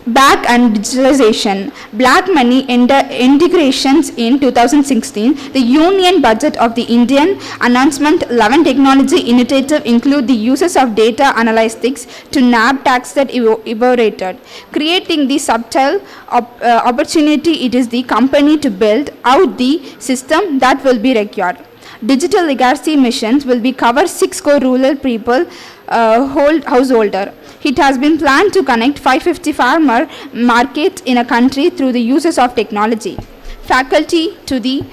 Back and digitalization, black money integrations in 2016, the union budget of the Indian announcement 11 technology initiative include the uses of data analytics to nab tax that evaporated, creating the subtle opportunity. It is the company to build out the system that will be required. Digital literacy missions will be cover 6 crore rural people householder. It has been planned to connect 550 farmer markets in a country through the uses of technology. Faculty to the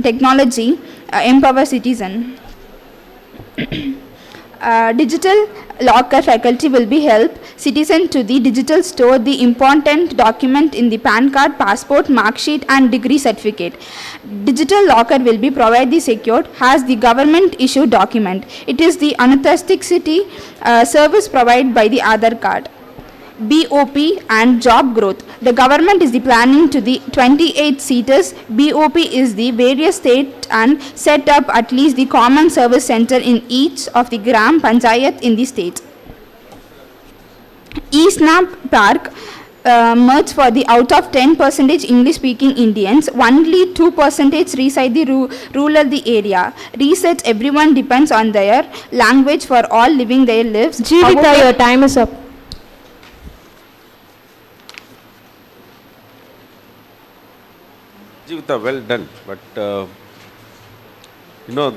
technology empower citizen. Digital locker faculty will be help citizen to the digital store the important document in the PAN card, passport, mark sheet and degree certificate. Digital locker will be provided secured as the government issued document. It is the authenticity service provided by the Aadhaar card. BOP and job growth. The government is the planning to the 28 seaters. BOP is the various state and set up at least the common service center in each of the Gram Panchayat in the state. eSnap Park merge for the out of 10% English speaking Indians, only 2% reside the rural the area. Research everyone depends on their language for all living their lives. Jeevita, your time is up. Jeevita, well done. But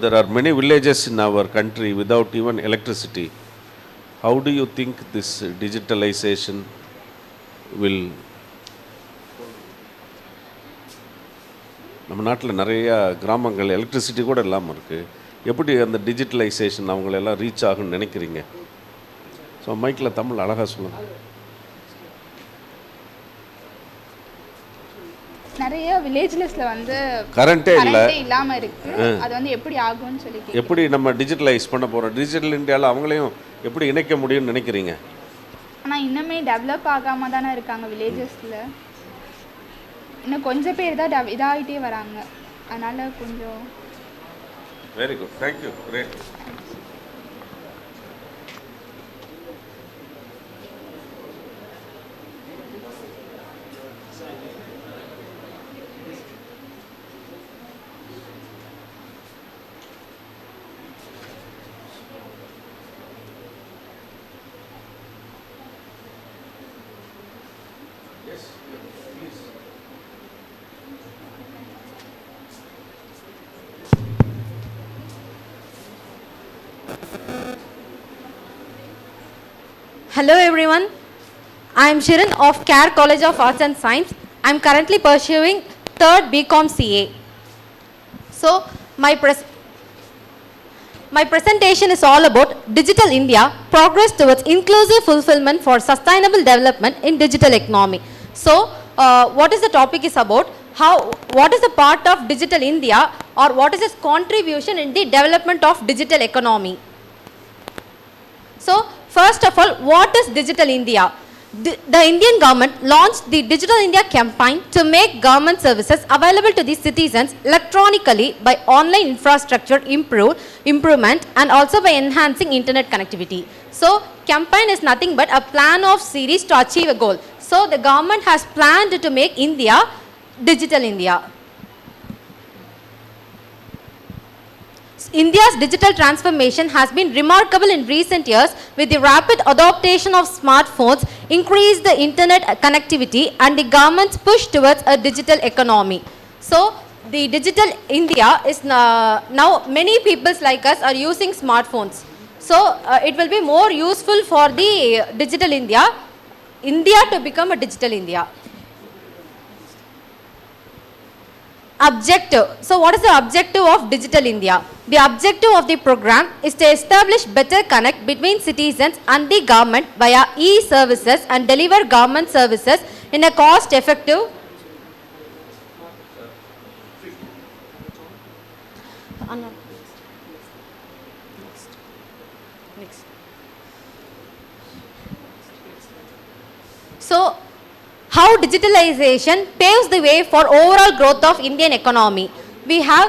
there are many villages in our country without even electricity. How do you think this digitalization will? நம்ம நாட்டில் நிறைய கிராமங்கள் electricity கூட இல்லாமல் இருக்குது. எப்படி அந்த digitalisation அவங்களெல்லாம் ரீச் ஆகும்னு நினைக்கிறீங்க? ஸோ மைக்கில் தமிழ் அழகாக சொல்லுங்கள். நிறைய வில்லேஜ்லஸ்ல வந்து கரண்டே இல்லாம இருக்கு. அது வந்து எப்படி ஆகும்னு சொல்லி எப்படி நம்ம டிஜிட்டலைஸ் பண்ண போறோம்? டிஜிட்டல் இந்தியாவில் அவங்களையும் எப்படி இணைக்க முடியும்னு நினைக்கிறீங்க? ஆனா இன்னுமே டெவலப் ஆகாம தானே இருக்காங்க வில்லேஜஸ்ல. இன்னும் கொஞ்சம் பேர் தான் இதாகிட்டே வராங்க. அதனால கொஞ்சம். Very good, thank you, great. Hello everyone, I am Shirin of CARE College of Arts and Science. I am currently pursuing 3rd BCom CA. So my presentation is all about Digital India, progress towards inclusive fulfillment for sustainable development in digital economy. So what is the topic is about? What is the part of Digital India, or what is its contribution in the development of digital economy? So first of all, what is Digital India? The Indian government launched the Digital India campaign to make government services available to the citizens electronically by online infrastructure improvement and also by enhancing internet connectivity. So campaign is nothing but a plan of series to achieve a goal. So the government has planned to make India Digital India. India's digital transformation has been remarkable in recent years with the rapid adoption of smartphones, increased the internet connectivity and the government's push towards a digital economy. So the Digital India is now many people like us are using smartphones. So it will be more useful for the Digital India to become a Digital India. Objective. So what is the objective of Digital India? The objective of the program is to establish better connect between citizens and the government via e-services and deliver government services in a cost-effective. So how digitalization paves the way for overall growth of Indian economy. We have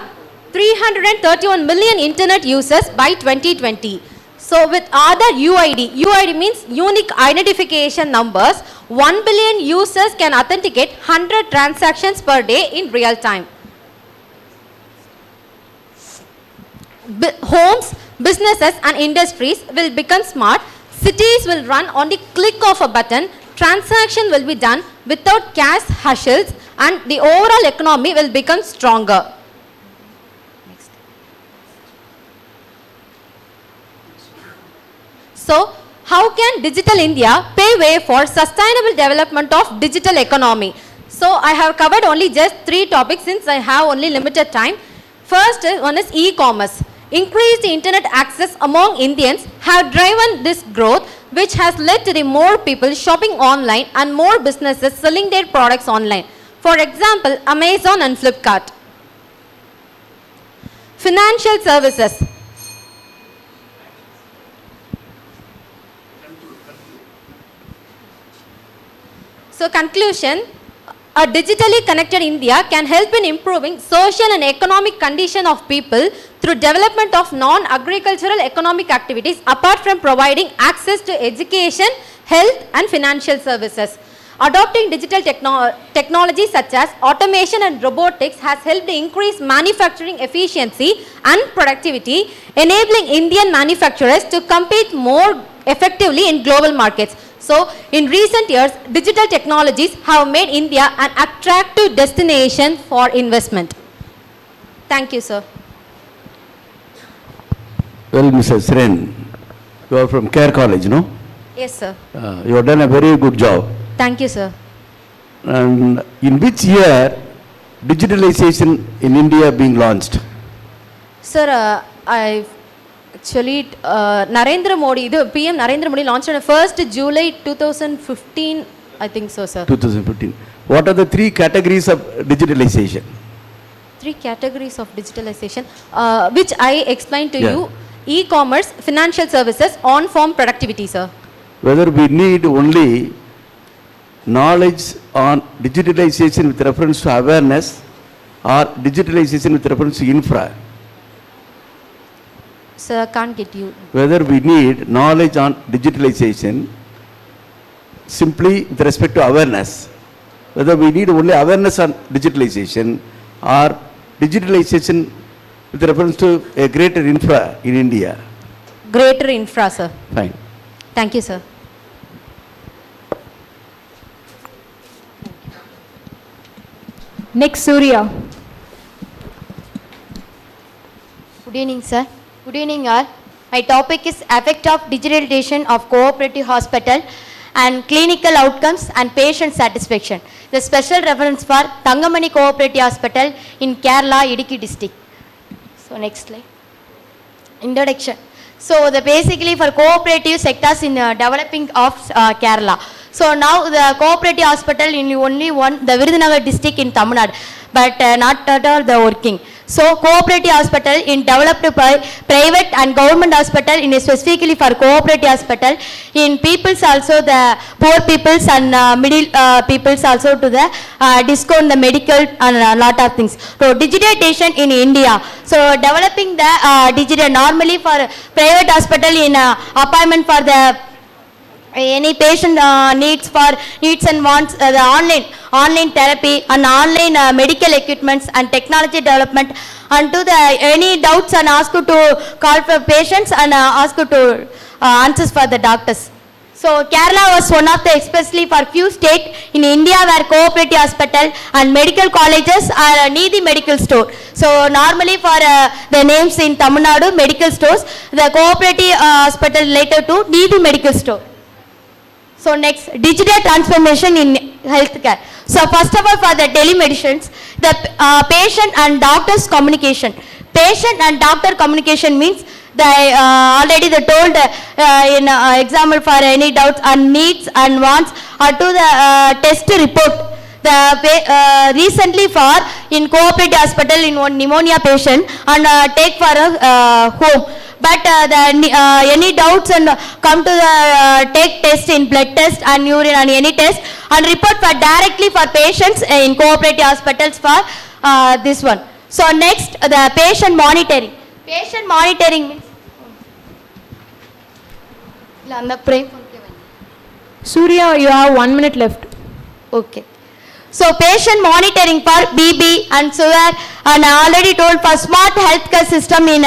331 million internet users by 2020. So with Aadhaar UID means unique identification numbers, 1 billion users can authenticate 100 transactions per day in real time. Homes, businesses and industries will become smart. Cities will run on the click of a button. Transaction will be done without cash hassles and the overall economy will become stronger. So, how can Digital India pave way for sustainable development of digital economy? So, I have covered only just 3 topics since I have only limited time. First one is e-commerce. Increased internet access among Indians have driven this growth, which has led to the more people shopping online and more businesses selling their products online. For example, Amazon and Flipkart. Financial services. So conclusion, a digitally connected India can help in improving social and economic condition of people through development of non-agricultural economic activities apart from providing access to education, health and financial services. Adopting digital technologies such as automation and robotics has helped increase manufacturing efficiency and productivity, enabling Indian manufacturers to compete more effectively in global markets. So, in recent years, digital technologies have made India an attractive destination for investment. Thank you, sir. Well, Mrs. Sren, you are from Care College, no? Yes, sir. You have done a very good job. Thank you, sir. And in which year digitalization in India being launched? Sir, actually, Narendra Modi, PM Narendra Modi launched on 1st July 2015, I think so, sir. 2015. What are the 3 categories of digitalization? 3 categories of digitalization, which I explained to you. E-commerce, financial services, on-farm productivity, sir. Whether we need only knowledge on digitalization with reference to awareness or digitalization with reference to infra? Sir, can't get you. Whether we need knowledge on digitalization simply with respect to awareness, whether we need only awareness on digitalization or digitalization with reference to a greater infra in India. Greater infra, sir. Fine. Thank you, sir. Next, Surya. Good evening, sir. Good evening, all. My topic is effect of digitalization of cooperative hospital and clinical outcomes and patient satisfaction. The special reference for Thangamani Cooperative Hospital in Kerala, Idukki district. So next slide. Introduction. So the basically for cooperative sectors in developing of Kerala. So now the cooperative hospital in only one, the Virudhunagar district in Tamil Nadu, but not at all the working. So cooperative hospital in developed by private and government hospital in specifically for cooperative hospital in peoples also the poor peoples and middle peoples also to the discount the medical and a lot of things. So digitization in India. So developing the digital normally for private hospital in appointment for the any patient needs and wants the online therapy and online medical equipments and technology development, and to the any doubts and ask to call for patients and ask to answers for the doctors. So Kerala was one of the especially for few states in India where cooperative hospital and medical colleges are Needhi medical store. So normally for the names in Tamil Nadu medical stores, the cooperative hospital related to Needhi medical store. So next, digital transformation in healthcare. So first of all for the telemedicines, the patient and doctor's communication. Patient and doctor communication means the already they told in example for any doubts and needs and wants or to the test report. The recently for in cooperative hospital in one pneumonia patient and take for a home. But any doubts and come to the take test in blood test and urine and any test and report for directly for patients in cooperative hospitals for this one. So next the patient monitoring. Patient monitoring means Surya, you have 1 minute left. Okay. So patient monitoring for BB and sugar, and I already told for smart healthcare system in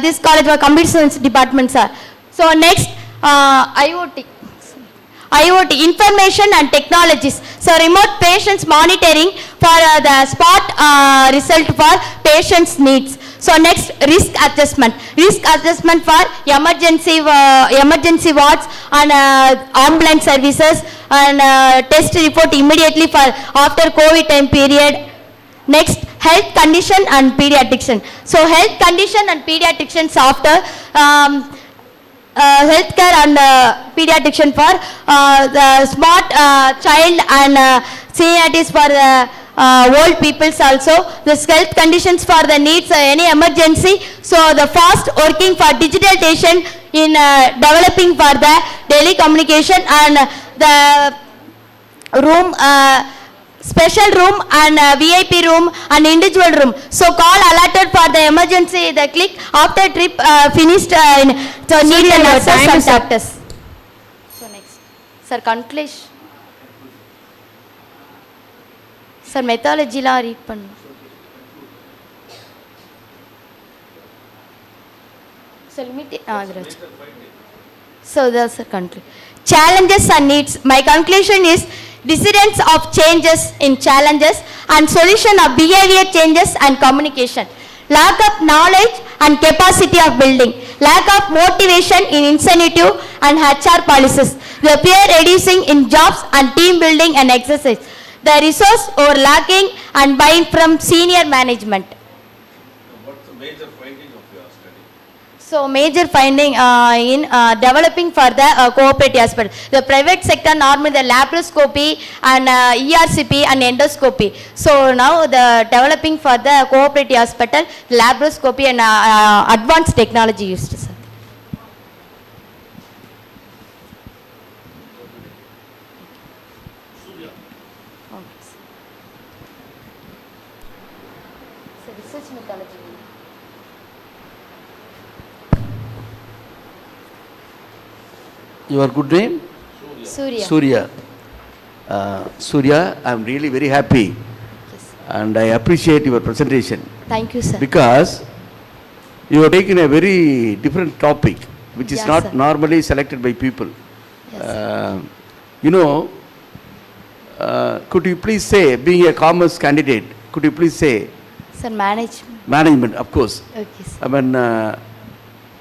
this college for computer science department, sir. So next, IoT, information and technologies. So remote patients monitoring for the spot result for patients' needs. So next, risk assessment. Risk assessment for emergency wards and ambulance services, and test report immediately for after COVID time period. Next, health condition and pediatrician. So health condition and pediatricians after healthcare and pediatrician for the smart child and seniorities for the old peoples also. The health conditions for the needs any emergency. So the fast working for digitalization in developing for the daily communication, and the room special room and VIP room and individual room. So call alerted for the emergency, the click after trip finished so need and access some doctors. So next, sir, conclusion. Sir, methodology la read pannu. So limit so that's the country. Challenges and needs. My conclusion is dissidence of changes in challenges and solution of behavior changes and communication. Lack of knowledge and capacity of building. Lack of motivation in incentive and HR policies. The peer reducing in jobs and team building and exercise. The resource or lacking and buying from senior management. What's the major finding of your study? So major finding in developing for the cooperative hospital. The private sector normally the laparoscopy and ERCP and endoscopy. So now the developing for the cooperative hospital, laparoscopy and advanced technology used, sir. So research methodology. Your good name? Surya. Surya. Surya, I am really very happy and I appreciate your presentation. Thank you, sir. Because you have taken a very different topic which is Yes, not sir. normally selected by people. Yes, You know, could you please say, being a commerce candidate, could you please say, Sir, management. management, of course. Okay, sir. I mean,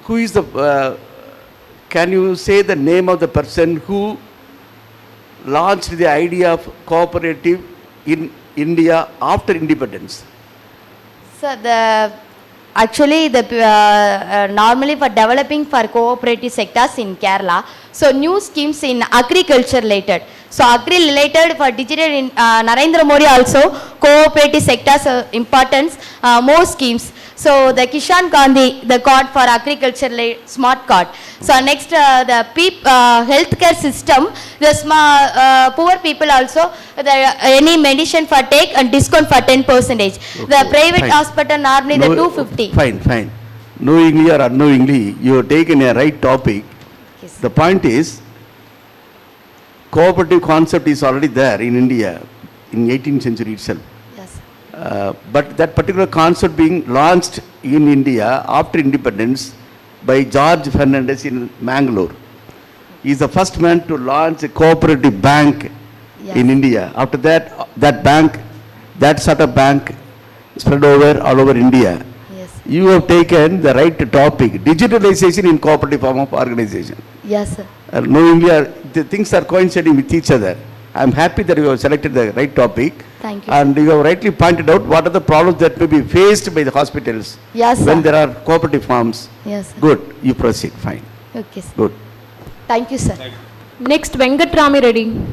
who is the, can you say the name of the person who launched the idea of cooperative in India after independence? So actually normally for developing for cooperative sectors in Kerala, so new schemes in agriculture related. So agri related for digital in Narendra Modi also cooperative sectors importance, more schemes. So the Kishan Gandhi, the card for agriculture smart card. So next the healthcare system, the poor people also any medicine for take and discount for 10%. The private fine. hospital normally the 250. Fine. Knowingly or unknowingly, you have taken a right topic. Yes. The point is, cooperative concept is already there in India in 18th century itself. Yes. But that particular concept being launched in India after independence by George Fernandez in Mangalore. He is the first man to launch a cooperative bank in India. After that, that sort of bank spread over all over India. Yes. You have taken the right topic, digitalization in cooperative form of organization. Yes, sir. Knowingly, the things are coinciding with each other. I am happy that you have selected the right topic. Thank you. And you have rightly pointed out what are the problems that may be faced by the hospitals Yes, sir. when there are cooperative farms. Yes, sir. Good, you proceed, fine. Okay, sir. Good. Thank you, sir. Next, Venkat Rami Reddy.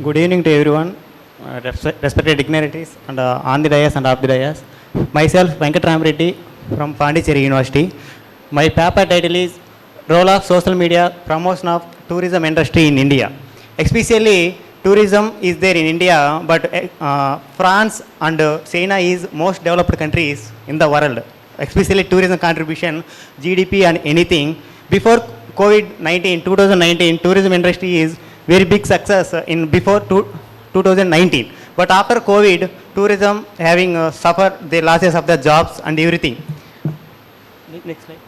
Good evening to everyone, respected dignitaries and on the dais and off the dais. Myself, Venkat Ramreddy from Pondicherry University. My paper title is Role of Social Media Promotion of Tourism Industry in India. Especially, tourism is there in India, but France and China is most developed countries in the world. Especially tourism contribution, GDP and anything. Before COVID-19, 2019, tourism industry is very big success in before 2019. But after COVID, tourism having suffered the losses of the jobs and everything. Next slide.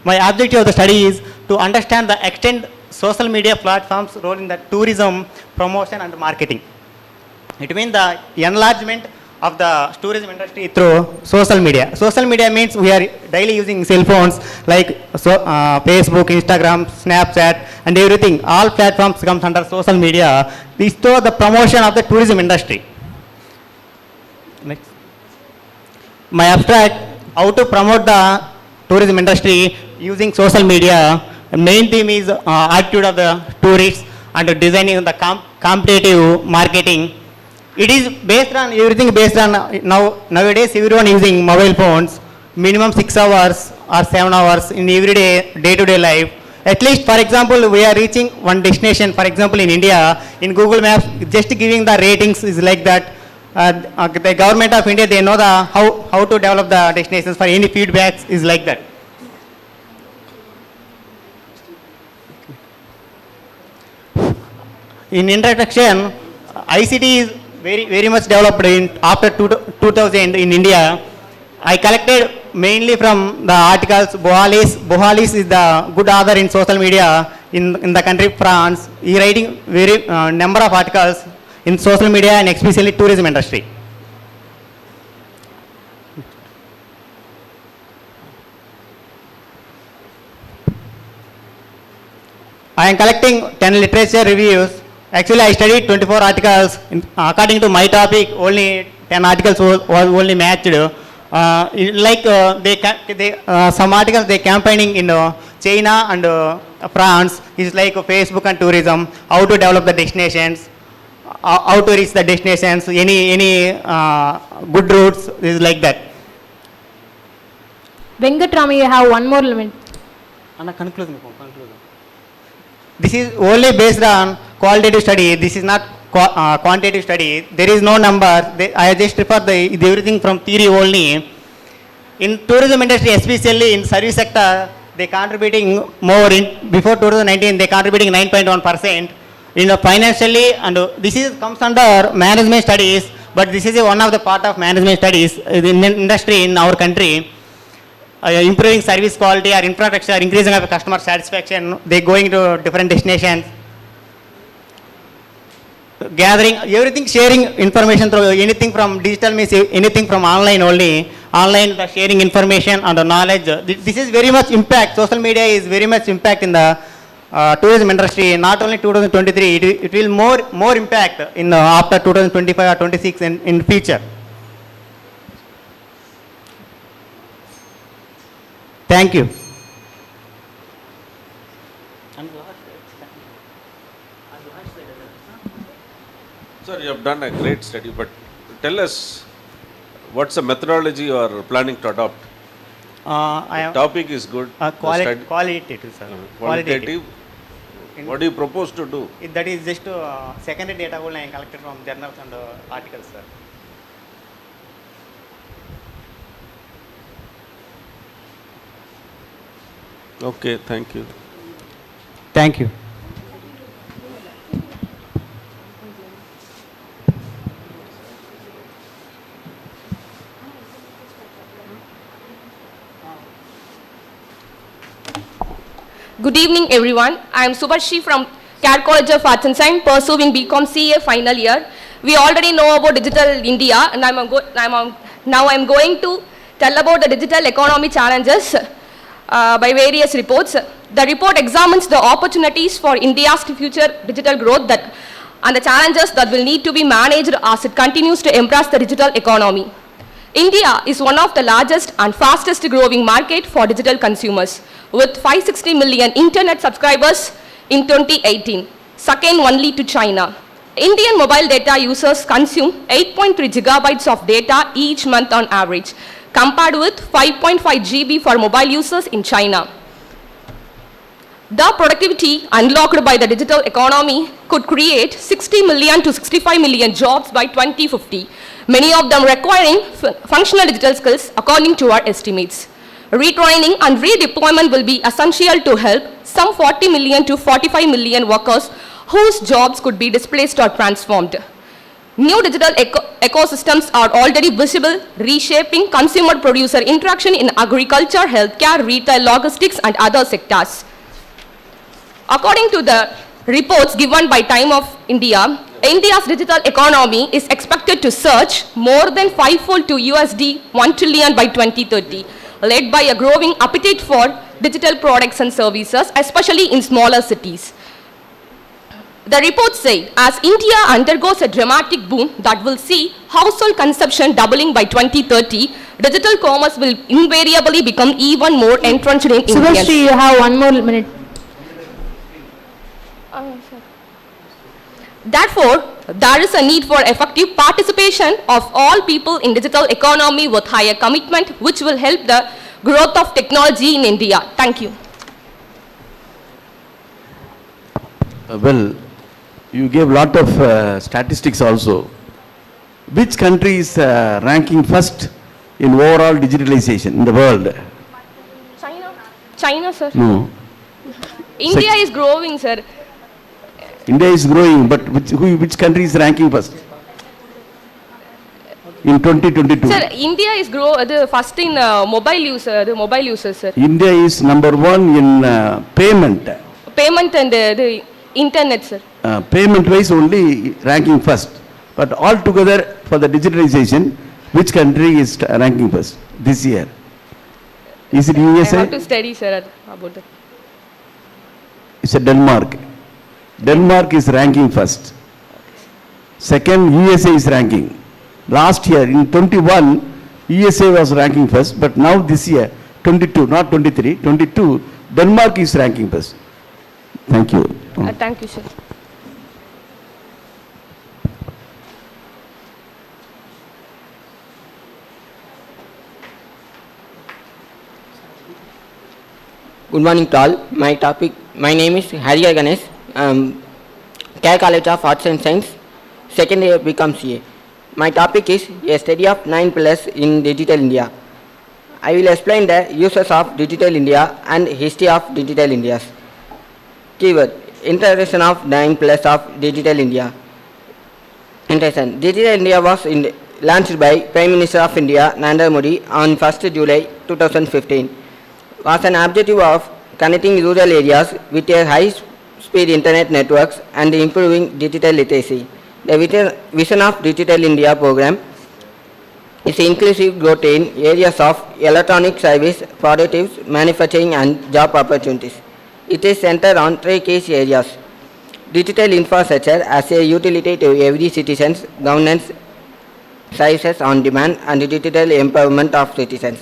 My objective of the study is to understand the extent social media platforms role in the tourism promotion and marketing. It means the enlargement of the tourism industry through social media. Social media means we are daily using cell phones like Facebook, Instagram, Snapchat and everything. All platforms comes under social media. This is the promotion of the tourism industry. Next. My abstract, how to promote the tourism industry using social media. The main theme is attitude of the tourists and designing the competitive marketing. It is based on everything based on nowadays everyone using mobile phones minimum 6 hours or 7 hours in everyday day-to-day life. At least for example we are reaching one destination, for example in India, in Google Maps just giving the ratings is like that. The government of India, they know the how to develop the destinations, for any feedbacks is like that. In introduction, ICT is very much developed in after 2000 in India. I collected mainly from the articles. Bohalis is the good author in social media in the country France. He writing very number of articles in social media and especially tourism industry. I am collecting 10 literature reviews. Actually, I studied 24 articles. According to my topic, only 10 articles was only matched. Some articles they campaigning in China and France is like Facebook and tourism, how to develop the destinations, how to reach the destinations, any good routes is like that. Venkatrama, you have one more limit. Anna, conclude. This is only based on qualitative study. This is not quantitative study. There is no number. I just refer everything from theory only. In tourism industry, especially in service sector, they contributing more. Before 2019, they contributing 9.1%. In financially, and this is comes under management studies. But this is one of the part of management studies in industry in our country. Improving service quality or infrastructure, increasing of customer satisfaction, they going to different destinations, gathering everything, sharing information through anything from digital means anything from online only. Online the sharing information and the knowledge. This is very much impact. Social media is very much impact in the tourism industry. Not only 2023, it will more impact in after 2025 or 26 in future. Thank you. Sir, you have done a great study, but tell us what's the methodology you are planning to adopt? The topic is good. Qualitative, sir. Qualitative. What do you propose to do? That is just secondary data only I collected from journals and articles, sir. Okay, thank you. Thank you. Good evening, everyone. I am Subhashi from CAD College of Arts and Science, pursuing BCom CA final year. We already know about Digital India, and now I'm going to tell about the digital economy challenges by various reports. The report examines the opportunities for India's future digital growth and the challenges that will need to be managed as it continues to embrace the digital economy. India is one of the largest and fastest growing market for digital consumers, with 560 million internet subscribers in 2018. second only to China. Indian mobile data users consume 8.3 gigabytes of data each month on average, compared with 5.5 GB for mobile users in China. The productivity unlocked by the digital economy could create 60 million to 65 million jobs by 2050, many of them requiring functional digital skills according to our estimates. Retraining and redeployment will be essential to help some 40 million to 45 million workers whose jobs could be displaced or transformed. New digital ecosystems are already visible, reshaping consumer-producer interaction in agriculture, healthcare, retail, logistics, and other sectors. According to the reports given by Time of India, India's digital economy is expected to surge more than fivefold to $1 trillion by 2030, led by a growing appetite for digital products and services, especially in smaller cities. The report said, as India undergoes a dramatic boom that will see household consumption doubling by 2030, digital commerce will invariably become even more entrenched in India. Subhashri, you have 1 more minute. Therefore, there is a need for effective participation of all people in digital economy with higher commitment, which will help the growth of technology in India. Thank you. Well, you gave lot of statistics also. Which country is ranking first in overall digitalization in the world? China, sir. No. India is growing, sir. India is growing, but which country is ranking first? In 2022. Sir, India is the first in mobile users, sir. India is number 1 in payment. Payment and the internet, sir. Payment wise only ranking first. But all together for the digitalization, which country is ranking first this year? Is it USA? I have to study, sir, about that. It's a Denmark. Denmark is ranking first. Second, USA is ranking. Last year in 21, USA was ranking first, but now this year, 22, not 23, 22, Denmark is ranking first. Thank you. Thank you, sir. Good morning to all. My name is Harry Ganesh. Care College of Arts and Science, second year become CA. My topic is a study of 9 pillars in Digital India. I will explain the uses of Digital India and history of Digital India. Keyword: introduction of 9 pillars of Digital India. Introduction: Digital India was launched by Prime Minister of India Narendra Modi on 1st July 2015. Was an objective of connecting rural areas with a high-speed internet networks and improving digital literacy. The vision of Digital India program is inclusive growth in areas of electronic service, productives, manufacturing and job opportunities. It is centered on 3 key areas: digital infrastructure as a utility to every citizen's governance, services on demand, and digital empowerment of citizens.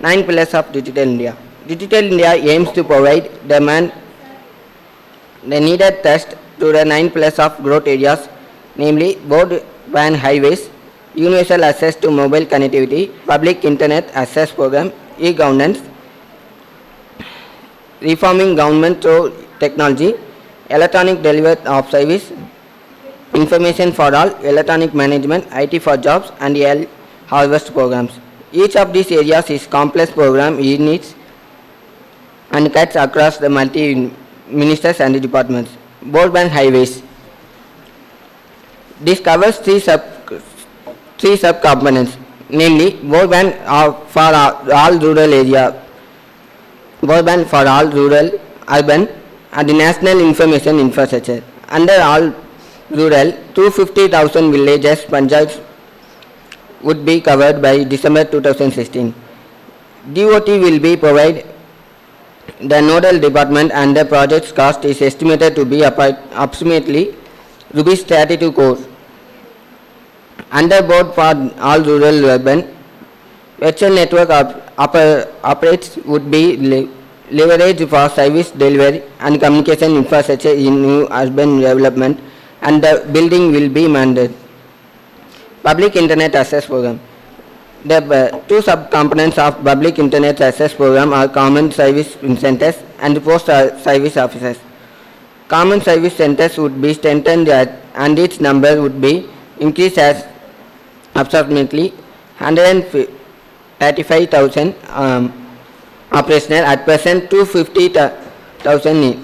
9 pillars of Digital India. Digital India aims to provide the needed thrust to the 9 pillars of growth areas, namely broadband highways, universal access to mobile connectivity, public internet access program, e-governance, reforming government through technology, electronic delivery of service, information for all, electronic management, IT for jobs, and harvest programs. Each of these areas is complex program units and cuts across the multi-ministers and departments. Broadband highways. This covers 3 sub-components, namely broadband for all rural area, broadband for all rural, urban, and the national information infrastructure. Under all rural, 250,000 villages panchayats would be covered by December 2016. DOT will be provide the nodal department, and the project's cost is estimated to be approximately rupees 32 crores. Under board for all rural urban, virtual network operates would be leverage for service delivery and communication infrastructure in new urban development, and the building will be mandated. Public Internet Access Program. The two sub-components of Public Internet Access Program are Common Service Centers and Post Service Offices. Common Service Centers would be strengthened and its number would be increased as approximately 135,000 operational, at present 250,000.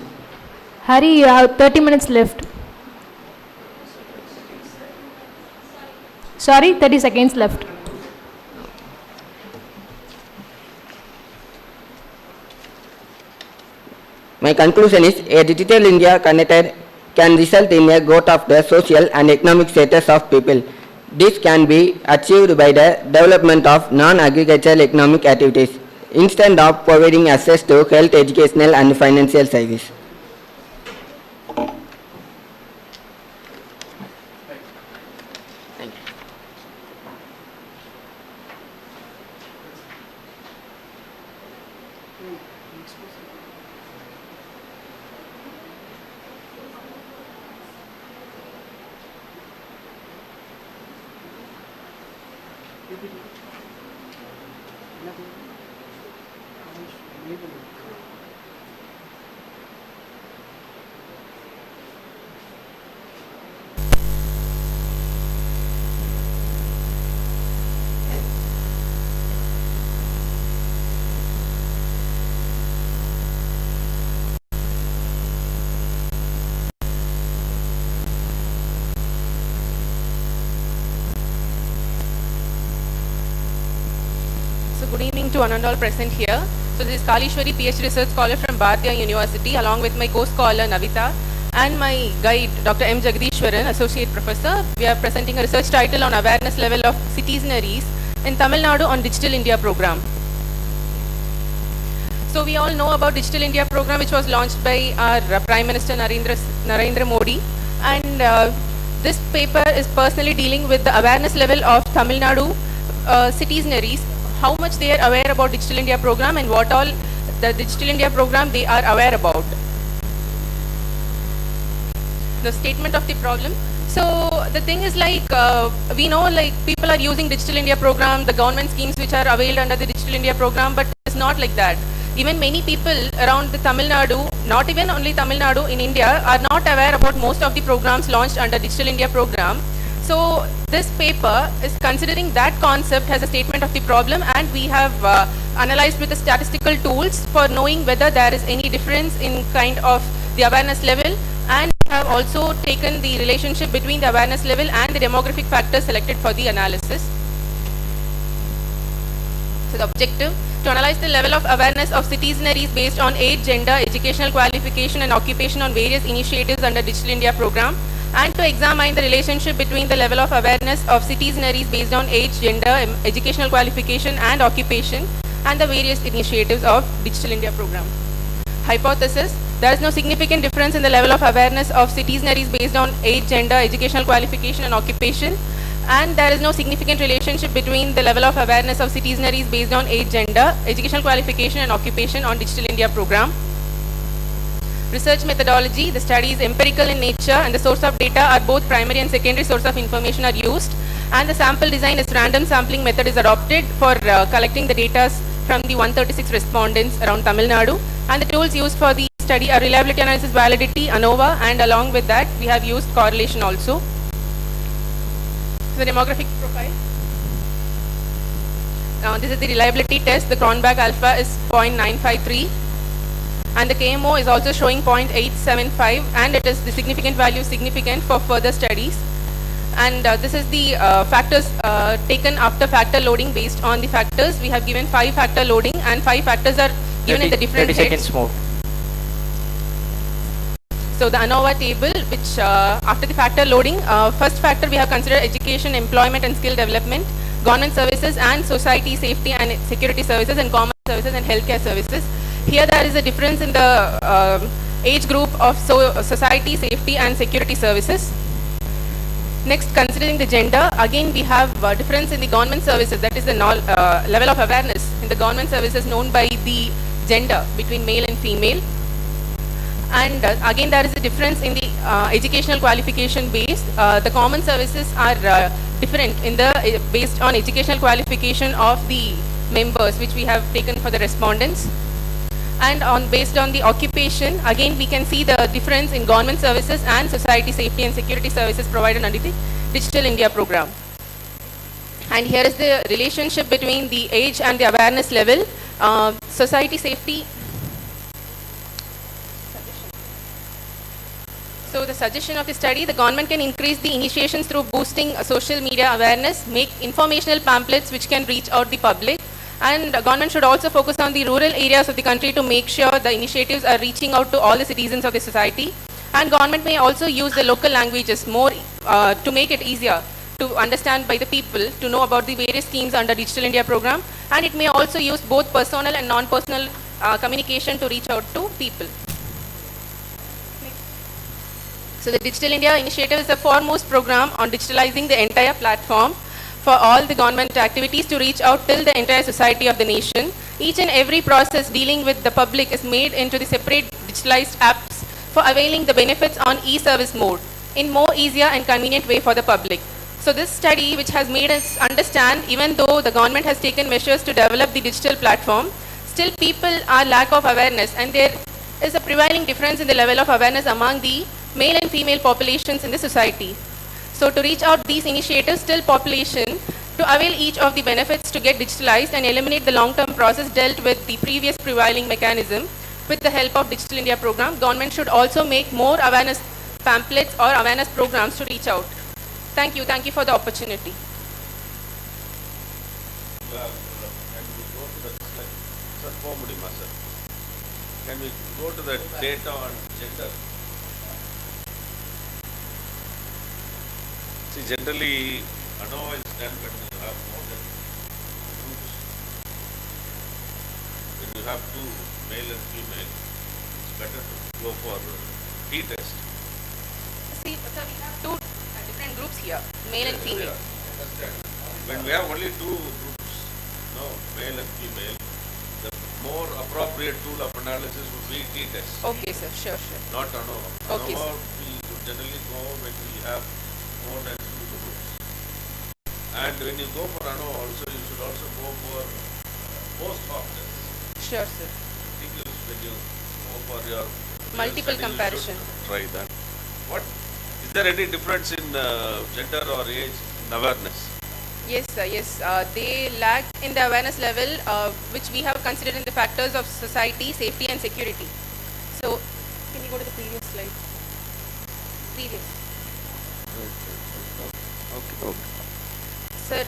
Hari, you have 30 minutes left. Sorry, 30 seconds left. My conclusion is a digital India connected can result in a growth of the social and economic status of people. This can be achieved by the development of non-agricultural economic activities instead of providing access to health, educational and financial service. Good evening to one and all present here. So this is Kalishwari, PhD Research Scholar from Bharatiya University, along with my co-scholar Navita and my guide Dr. M. Jagadishwaran, Associate Professor. We are presenting a research title on awareness level of citizenaries in Tamil Nadu on Digital India program. So we all know about Digital India program, which was launched by our Prime Minister Narendra Modi, and this paper is personally dealing with the awareness level of Tamil Nadu citizenaries, how much they are aware about Digital India program and what all the Digital India program they are aware about. The statement of the problem. So the thing is, like we know, like people are using Digital India program, the government schemes which are availed under the Digital India program, but it's not like that. Even many people around the Tamil Nadu, not even only Tamil Nadu, in India, are not aware about most of the programs launched under Digital India program. So this paper is considering that concept as a statement of the problem, and we have analyzed with the statistical tools for knowing whether there is any difference in kind of the awareness level, and we have also taken the relationship between the awareness level and the demographic factors selected for the analysis. So the objective: to analyze the level of awareness of citizenaries based on age, gender, educational qualification and occupation on various initiatives under Digital India program, and to examine the relationship between the level of awareness of citizenaries based on age, gender, educational qualification and occupation and the various initiatives of Digital India program. Hypothesis: there is no significant difference in the level of awareness of citizenaries based on age, gender, educational qualification and occupation, and there is no significant relationship between the level of awareness of citizenaries based on age, gender, educational qualification and occupation on Digital India program. Research methodology: the study is empirical in nature and the source of data are both primary and secondary source of information are used, and the sample design is random sampling method is adopted for collecting the data from the 136 respondents around Tamil Nadu, and the tools used for the study are reliability analysis, validity, ANOVA, and along with that we have used correlation also. The demographic profile. This is the reliability test. The Cronbach alpha is 0.953. And the KMO is also showing 0.875, and it is the significant value significant for further studies. And this is the factors taken after factor loading. Based on the factors, we have given 5 factor loading, and 5 factors are given in the different 30 seconds heads. more. So the ANOVA table, which after the factor loading, first factor we have considered education, employment and skill development, government services and society safety and security services, and common services and healthcare services. Here there is a difference in the age group of society, safety and security services. Next, considering the gender, again we have difference in the government services, that is the level of awareness in the government services known by the gender between male and female. And again, there is a difference in the educational qualification base. The common services are different in the based on educational qualification of the members, which we have taken for the respondents. And based on the occupation, again we can see the difference in government services and society safety and security services provided under the Digital India program. And here is the relationship between the age and the awareness level. Society safety. So the suggestion of the study, the government can increase the initiations through boosting social media awareness, make informational pamphlets which can reach out the public, and the government should also focus on the rural areas of the country to make sure the initiatives are reaching out to all the citizens of the society. And government may also use the local languages more to make it easier to understand by the people to know about the various schemes under Digital India program, and it may also use both personal and non-personal communication to reach out to people. So the Digital India initiative is the foremost program on digitalizing the entire platform for all the government activities to reach out till the entire society of the nation. Each and every process dealing with the public is made into the separate digitalized apps for availing the benefits on e-service mode in more easier and convenient way for the public. So this study, which has made us understand, even though the government has taken measures to develop the digital platform, still people are lack of awareness, and there is a prevailing difference in the level of awareness among the male and female populations in the society. So to reach out these initiatives, still population, to avail each of the benefits to get digitalized and eliminate the long-term process dealt with the previous prevailing mechanism, with the help of Digital India program, government should also make more awareness pamphlets or awareness programs to reach out. Thank you for the opportunity. Can we go to the data on gender? See, generally, ANOVA is done when you have more than groups. When you have two, male and female, it's better to go for t-test. See, sir, we have two different groups here, male and female. Understand. When we have only two groups, male and female, the more appropriate tool of analysis would be t-test. Okay, sir, sure. Not ANOVA. Okay, ANOVA, sir. we would generally go when we have more than two groups. And when you go for ANOVA also, you should also go for post-hoc test. Sure, sir. I think when you go for your Multiple study, comparison. you should try that. Is there any difference in gender or age in awareness? Yes, sir, yes. They lack in the awareness level, which we have considered in the factors of society, safety and security. So, can you go to the previous slide? Previous. Okay. Sir,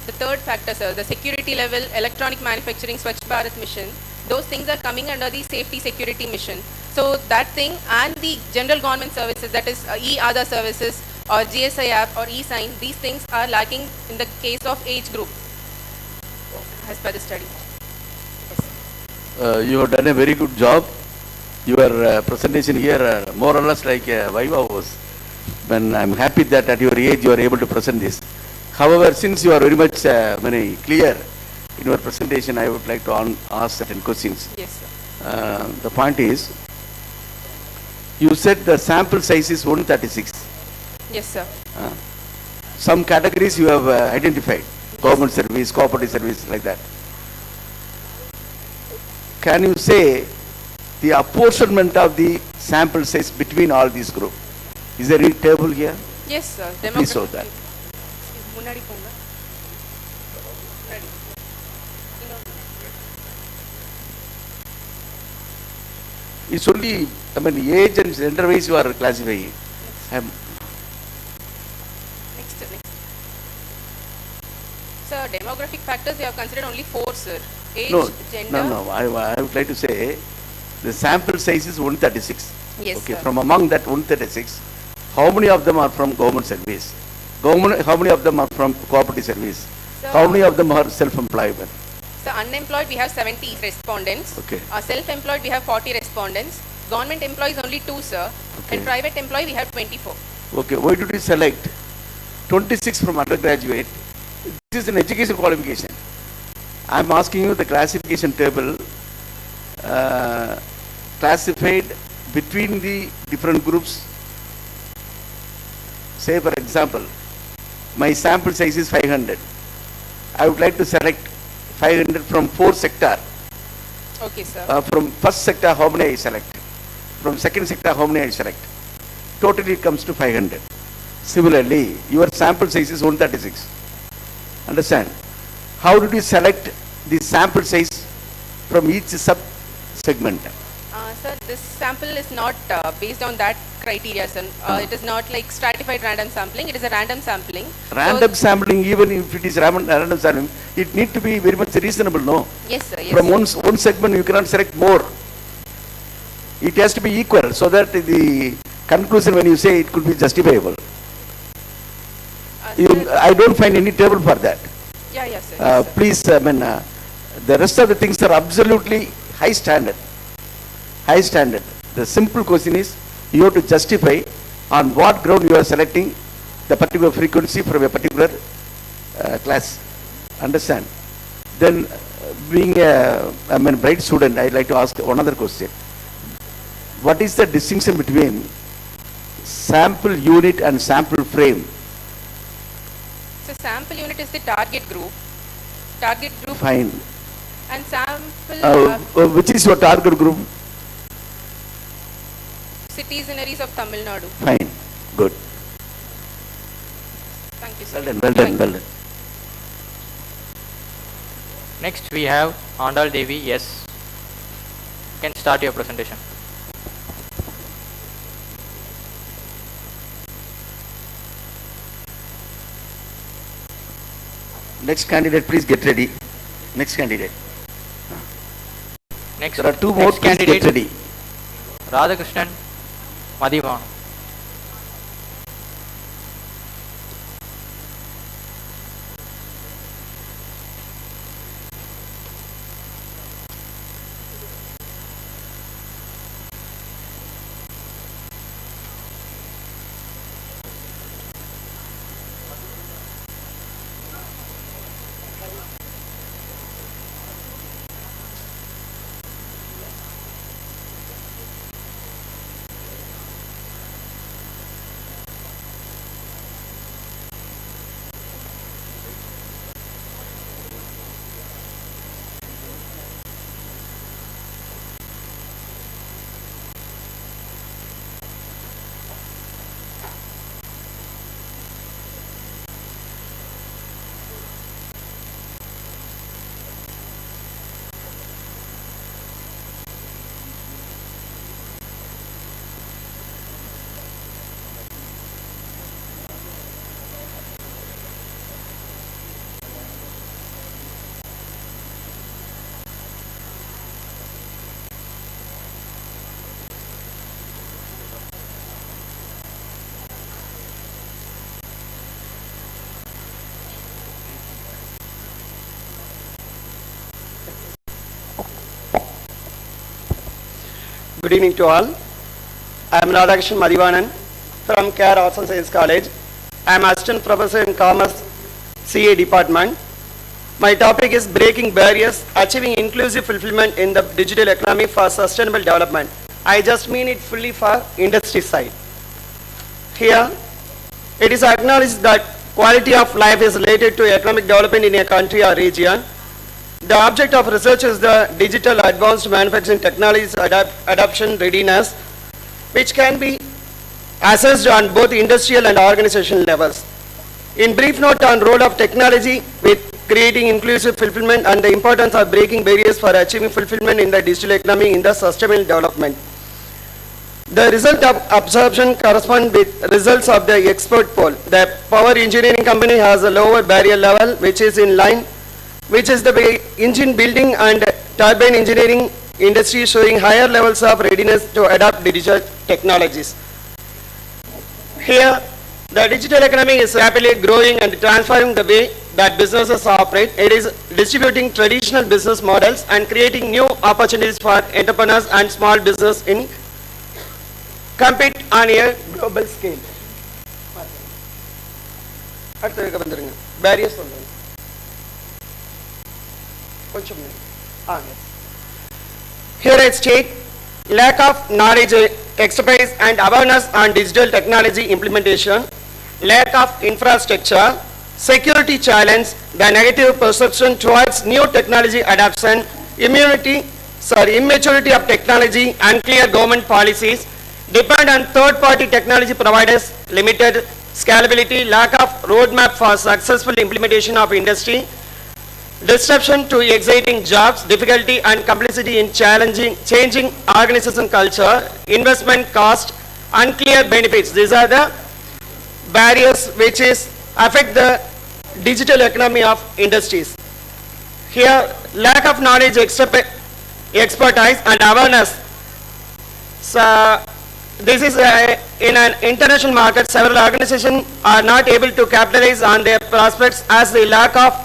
the third factor, sir, the security level, electronic manufacturing, Swachh Bharat mission, those things are coming under the safety security mission. So that thing and the general government services, that is e-Aadhaar services or GSI app or e-sign, these things are lacking in the case of age group as per the study. Yes. You have done a very good job. Your presentation here more or less like Viva was. When I'm happy that at your age you are able to present this. However, since you are very much very clear in your presentation, I would like to ask certain questions. Yes, sir. The point is, you said the sample size is 136. Yes, sir. Some categories you have identified, government service, cooperative service, like that. Can you say the apportionment of the sample size between all these groups? Is there a table here? Yes, sir. Please show that. முன்னாடி போங்க. It's only, age and gender wise you are classifying. Next. Sir, demographic factors, you have considered only 4, sir. Age, gender. No. I would like to say the sample size is 136. Yes, okay, sir. from among that 136, how many of them are from government service? How many of them are from cooperative service? Sir, how many of them are self-employment? So unemployed we have 70 respondents. Okay. Self-employed we have 40 respondents. Government employees only 2, sir. Okay. And private employee we have 24. Okay, why did you select 26 from undergraduate? This is an education qualification. I'm asking you the classification table classified between the different groups. Say for example, my sample size is 500. I would like to select 500 from 4 sector. Okay, sir. From first sector, how many I select? From second sector, how many I select? Totally it comes to 500. Similarly, your sample size is 136. Understand? How did you select the sample size from each sub-segment? Sir, this sample is not based on that criteria, sir. It is not like stratified random sampling. It is a random sampling. Random sampling, even if it is random sampling, it need to be very much reasonable, no? Yes, sir. Yes, From sir. one segment, you cannot select more. It has to be equal, so that the conclusion when you say it could be justifiable. I don't find any table for that. Yeah, yes, sir. Yes, sir. Please, the rest of the things are absolutely high standard. High standard. The simple question is, you have to justify on what ground you are selecting the particular frequency from a particular class. Understand? Then, being a bright student, I'd like to ask one other question. What is the distinction between sample unit and sample frame? So sample unit is the target group. Target group. Fine. And sample Which is your target group? citizenaries of TamilNadu. Fine. Good. Thank you, sir. Well done, well done, well done. Next we have Andal Devi. Yes. You can start your presentation. Next candidate, please get ready. Next candidate. Next, There are two more, next please candidate, get ready. Radhakrishnan Madhivan. Good evening to all. I am Radhakrishnan Madhivanan from CARE Arts and Science College. I am Assistant Professor in Commerce CA Department. My topic is breaking barriers, achieving inclusive fulfillment in the digital economy for sustainable development. I just mean it fully for industry side. Here, it is acknowledged that quality of life is related to economic development in a country or region. The object of research is the digital advanced manufacturing technologies adoption readiness, which can be assessed on both industrial and organizational levels. In brief note on role of technology with creating inclusive fulfillment and the importance of breaking barriers for achieving fulfillment in the digital economy in the sustainable development. The result of absorption correspond with results of the expert poll. The power engineering company has a lower barrier level, which is in line, which is the engine building and turbine engineering industry showing higher levels of readiness to adopt digital technologies. Here, the digital economy is rapidly growing and transforming the way that businesses operate. It is distributing traditional business models and creating new opportunities for entrepreneurs and small business in compete on a global scale. Barriers. Here I state, lack of knowledge, expertise and awareness on digital technology implementation, lack of infrastructure, security challenge, the negative perception towards new technology adoption, immaturity of technology, unclear government policies, depend on third-party technology providers, limited scalability, lack of roadmap for successful implementation of industry, disruption to exciting jobs, difficulty and complexity in changing organization culture, investment cost, unclear benefits. These are the barriers which affect the digital economy of industries. Here, lack of knowledge, expertise and awareness. So, this is in an international market, several organizations are not able to capitalize on their prospects as they lack of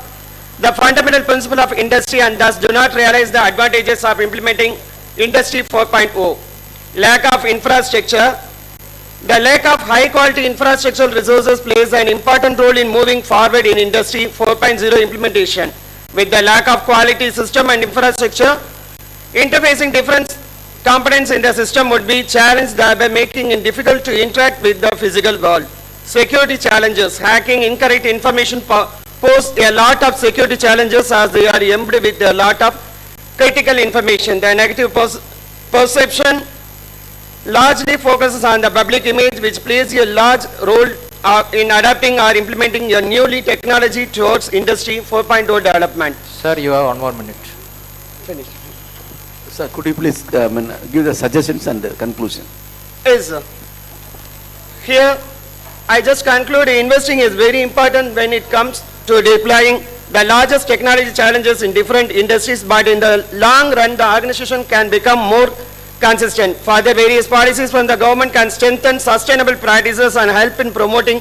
the fundamental principle of industry and thus do not realize the advantages of implementing Industry 4.0. Lack of infrastructure. The lack of high quality infrastructural resources plays an important role in moving forward in Industry 4.0 implementation. With the lack of quality system and infrastructure, interfacing different components in the system would be challenged, thereby making it difficult to interact with the physical world. Security challenges. Hacking, incorrect information pose a lot of security challenges as they are embedded with a lot of critical information. The negative perception largely focuses on the public image, which plays a large role in adapting or implementing a newly technology towards Industry 4.0 development. Sir, you have 1 more minute. Finish. Sir, could you please give the suggestions and the conclusion? Yes, sir. Here, I just conclude investing is very important when it comes to deploying the largest technology challenges in different industries, but in the long run, the organization can become more consistent. Further, various policies from the government can strengthen sustainable practices and help in promoting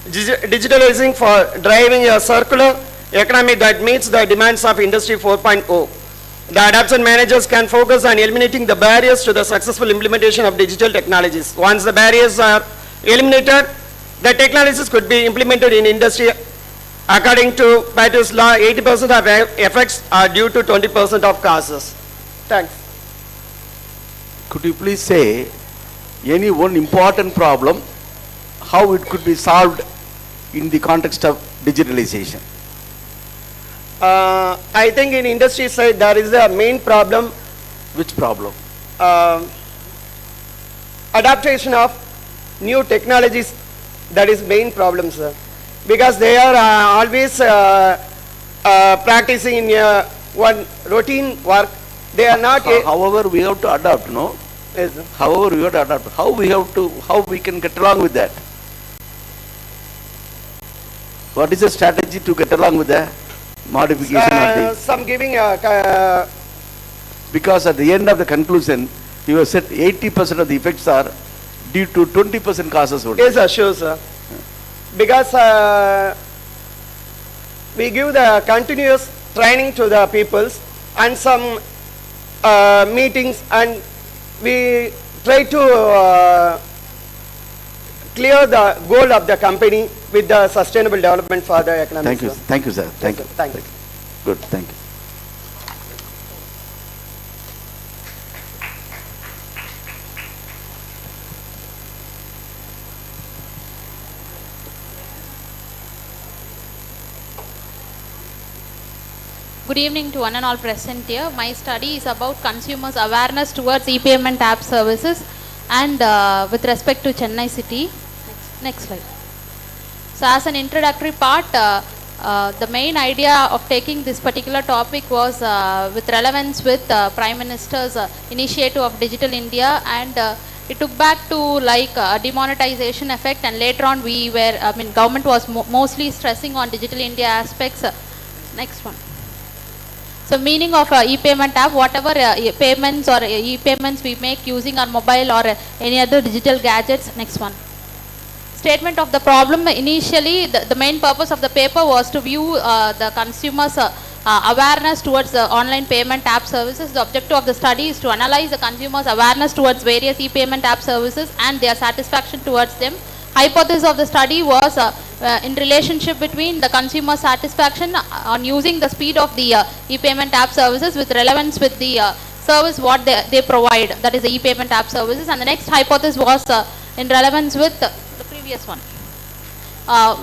digitalizing for driving a circular economy that meets the demands of Industry 4.0. The adoption managers can focus on eliminating the barriers to the successful implementation of digital technologies. Once the barriers are eliminated, the technologies could be implemented in industry. According to Pareto's law, 80% of effects are due to 20% of causes. Thanks. Could you please say any one important problem, how it could be solved in the context of digitalization? I think in industry side there is a main problem. Which problem? Adaptation of new technologies, that is main problem, sir. Because they are always practicing one routine work. They are not. However, we have to adapt, no? Yes, sir. However, we have to adapt. How we can get along with that? What is the strategy to get along with the modification of the? Some giving Because at the end of the conclusion, you have said 80% of the effects are due to 20% causes only. Yes, sir, sure, sir. Because we give the continuous training to the peoples and some meetings, and we try to clear the goal of the company with the sustainable development for the economy. Thank you. Sir. Thank you, sir. Thank you. Thank you. Good. Thank you. Good evening to one and all present here. My study is about consumers' awareness towards e-payment app services and with respect to Chennai city. Next slide. So as an introductory part, the main idea of taking this particular topic was with relevance with Prime Minister's initiative of Digital India, and it took back to like a demonetization effect, and later on government was mostly stressing on Digital India aspects. Next one. So meaning of e-payment app, whatever payments or e-payments we make using our mobile or any other digital gadgets. Next one. Statement of the problem. Initially, the main purpose of the paper was to view the consumers' awareness towards the online payment app services. The objective of the study is to analyze the consumers' awareness towards various e-payment app services and their satisfaction towards them. Hypothesis of the study was in relationship between the consumer satisfaction on using the speed of the e-payment app services with relevance with the service what they provide, that is the e-payment app services. And the next hypothesis was in relevance with the previous one.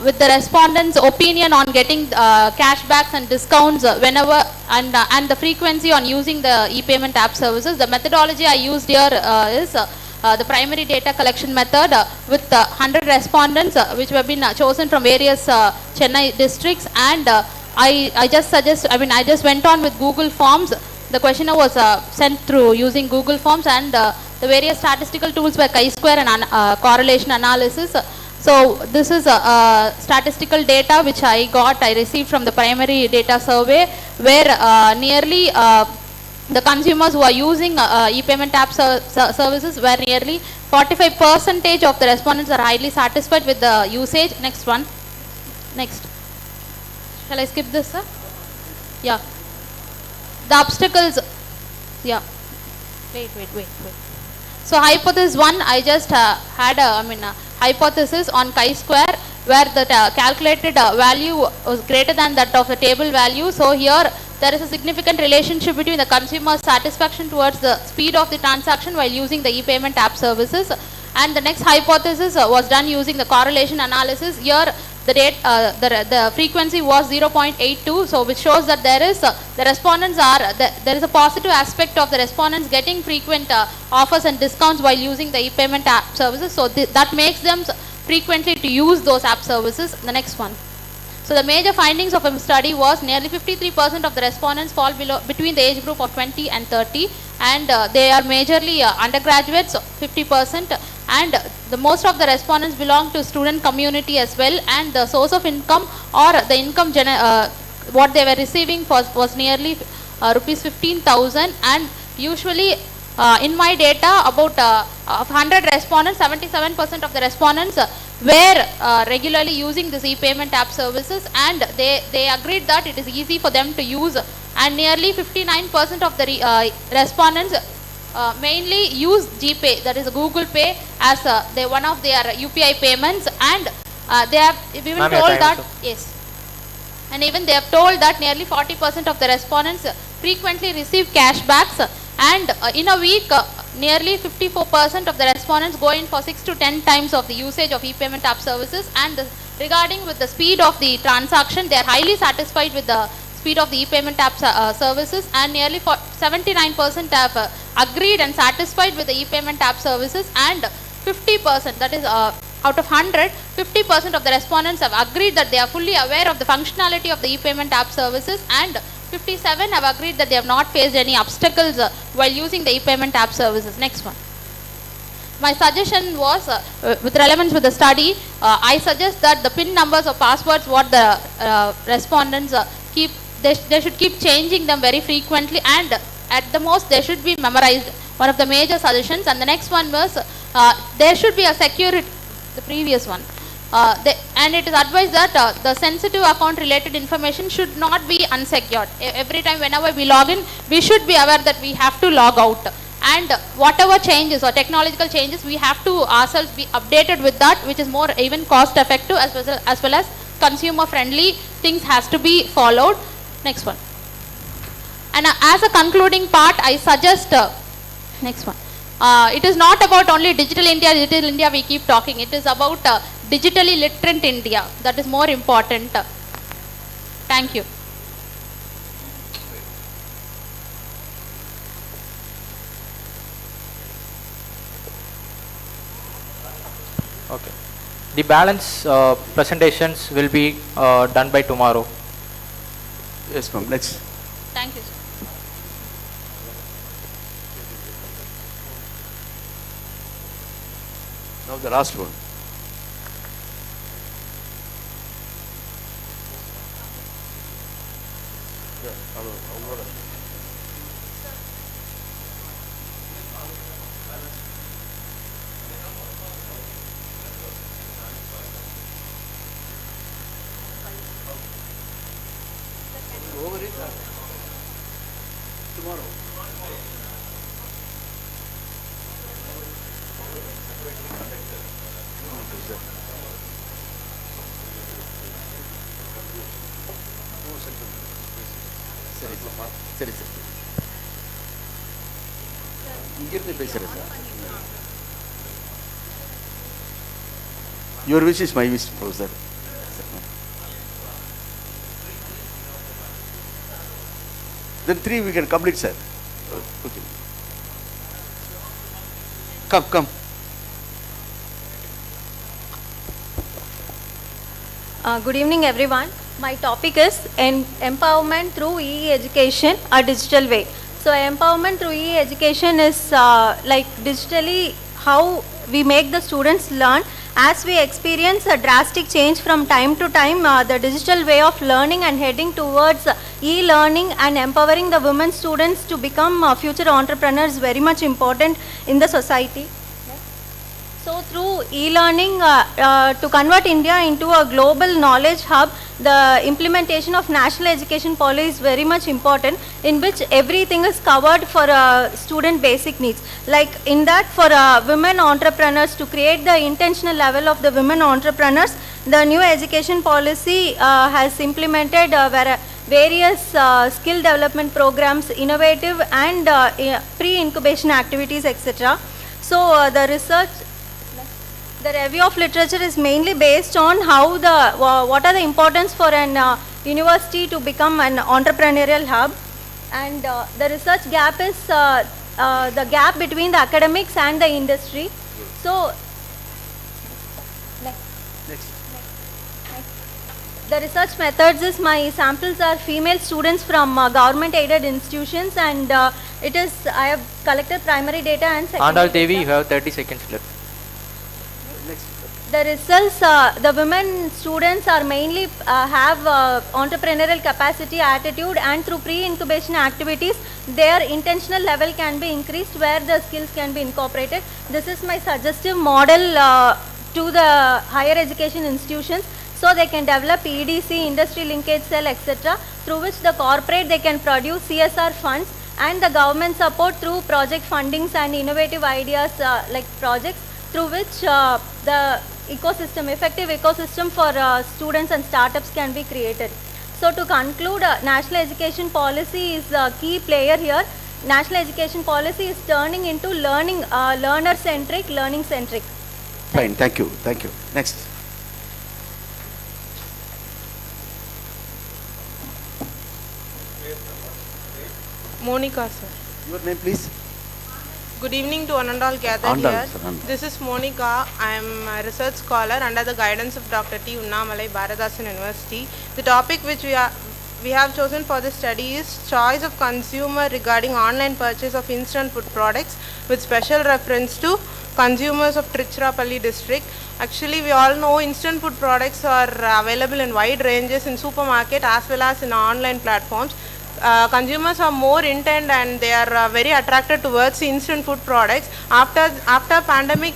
With the respondents' opinion on getting cashbacks and discounts whenever and the frequency on using the e-payment app services. The methodology I used here is the primary data collection method with 100 respondents which have been chosen from various Chennai districts, and I just went on with Google Forms. The questionnaire was sent through using Google Forms, and the various statistical tools were chi-square and correlation analysis. So this is statistical data which I received from the primary data survey, where nearly the consumers who are using e-payment app services, where nearly 45% of the respondents are highly satisfied with the usage. Next one. Next. Shall I skip this, sir? Yeah. The obstacles. Yeah. Wait. So hypothesis 1, I just had a hypothesis on chi-square, where the calculated value was greater than that of the table value. So here there is a significant relationship between the consumer satisfaction towards the speed of the transaction while using the e-payment app services. And the next hypothesis was done using the correlation analysis. Here the frequency was 0.82, so which shows that there is the respondents are there is a positive aspect of the respondents getting frequent offers and discounts while using the e-payment app services. So that makes them frequently to use those app services. The next one. So the major findings of a study was nearly 53% of the respondents fall between the age group of 20 and 30, and they are majorly undergraduates, 50%, and the most of the respondents belong to student community as well, and the source of income or the income what they were receiving was nearly rupees 15,000, and usually in my data about of 100 respondents, 77% of the respondents were regularly using this e-payment app services, and they agreed that it is easy for them to use, and nearly 59% of the respondents mainly use GPay, that is Google Pay, as one of their UPI payments, and they have even told that and even they have told that nearly 40% of the respondents frequently receive cashbacks, and in a week nearly 54% of the respondents go in for 6 to 10 times of the usage of e-payment app services. And regarding with the speed of the transaction, they are highly satisfied with the speed of the e-payment app services, and nearly 79% have agreed and satisfied with the e-payment app services, and 50%, that is out of 100, 50% of the respondents have agreed that they are fully aware of the functionality of the e-payment app services, and 57 have agreed that they have not faced any obstacles while using the e-payment app services. Next one. My suggestion was, with relevance with the study, I suggest that the PIN numbers or passwords what the respondents keep, they should keep changing them very frequently, and at the most they should be memorized. One of the major suggestions. And the next one was, there should be a security, the previous one. And it is advised that the sensitive account related information should not be unsecured. Every time whenever we log in, we should be aware that we have to log out. And whatever changes or technological changes, we have to ourselves be updated with that, which is more even cost effective as well as consumer friendly things has to be followed. Next one. And as a concluding part, I suggest, next one. It is not about only digital India we keep talking. It is about digitally literate India. That is more important. Thank you. Okay. The balance presentations will be done by tomorrow. Yes, ma'am. Let's. Thank you, sir. Now the last one. Tomorrow. இங்கிருந்து பேசுகிறேன் sir. Your wish is my wish, Professor. Then 3 we can complete, sir. Okay. Come. Good evening, everyone. My topic is empowerment through e-education, a digital way. So empowerment through e-education is like digitally how we make the students learn. As we experience a drastic change from time to time, the digital way of learning and heading towards e-learning and empowering the women students to become future entrepreneurs is very much important in the society. So through e-learning, to convert India into a global knowledge hub, the implementation of national education policy is very much important, in which everything is covered for student basic needs. Like in that, for women entrepreneurs, to create the intentional level of the women entrepreneurs, the new education policy has implemented various skill development programs, innovative and pre-incubation activities, etc. So the research, the review of literature is mainly based on how what are the importance for an university to become an entrepreneurial hub, and the research gap is the gap between the academics and the industry. So next. The research methods is, my samples are female students from government aided institutions, and it is, I have collected primary data and secondary Andal Devi, data. you have 30 seconds left. The results, the women students are mainly have entrepreneurial capacity, attitude, and through pre-incubation activities, their intentional level can be increased where the skills can be incorporated. This is my suggestive model to the higher education institutions, so they can develop EDC, industry linkage cell, etc., through which the corporate, they can produce CSR funds, and the government support through project fundings and innovative ideas like projects, through which the ecosystem, effective ecosystem for students and startups can be created. So to conclude, national education policy is a key player here. National education policy is turning into learning, learner-centric, learning-centric. Fine, thank you. Next. Monica, sir. Your name, please. Good evening to one and all gathered here. This is Monica. I am a research scholar under the guidance of Dr. T. Unnamalai, Bharadasan University. The topic which we have chosen for this study is choice of consumer regarding online purchase of instant food products, with special reference to consumers of Tiruchirappalli district. Actually, we all know instant food products are available in wide ranges in supermarket as well as in online platforms. Consumers are more intent and they are very attracted towards instant food products. After pandemic,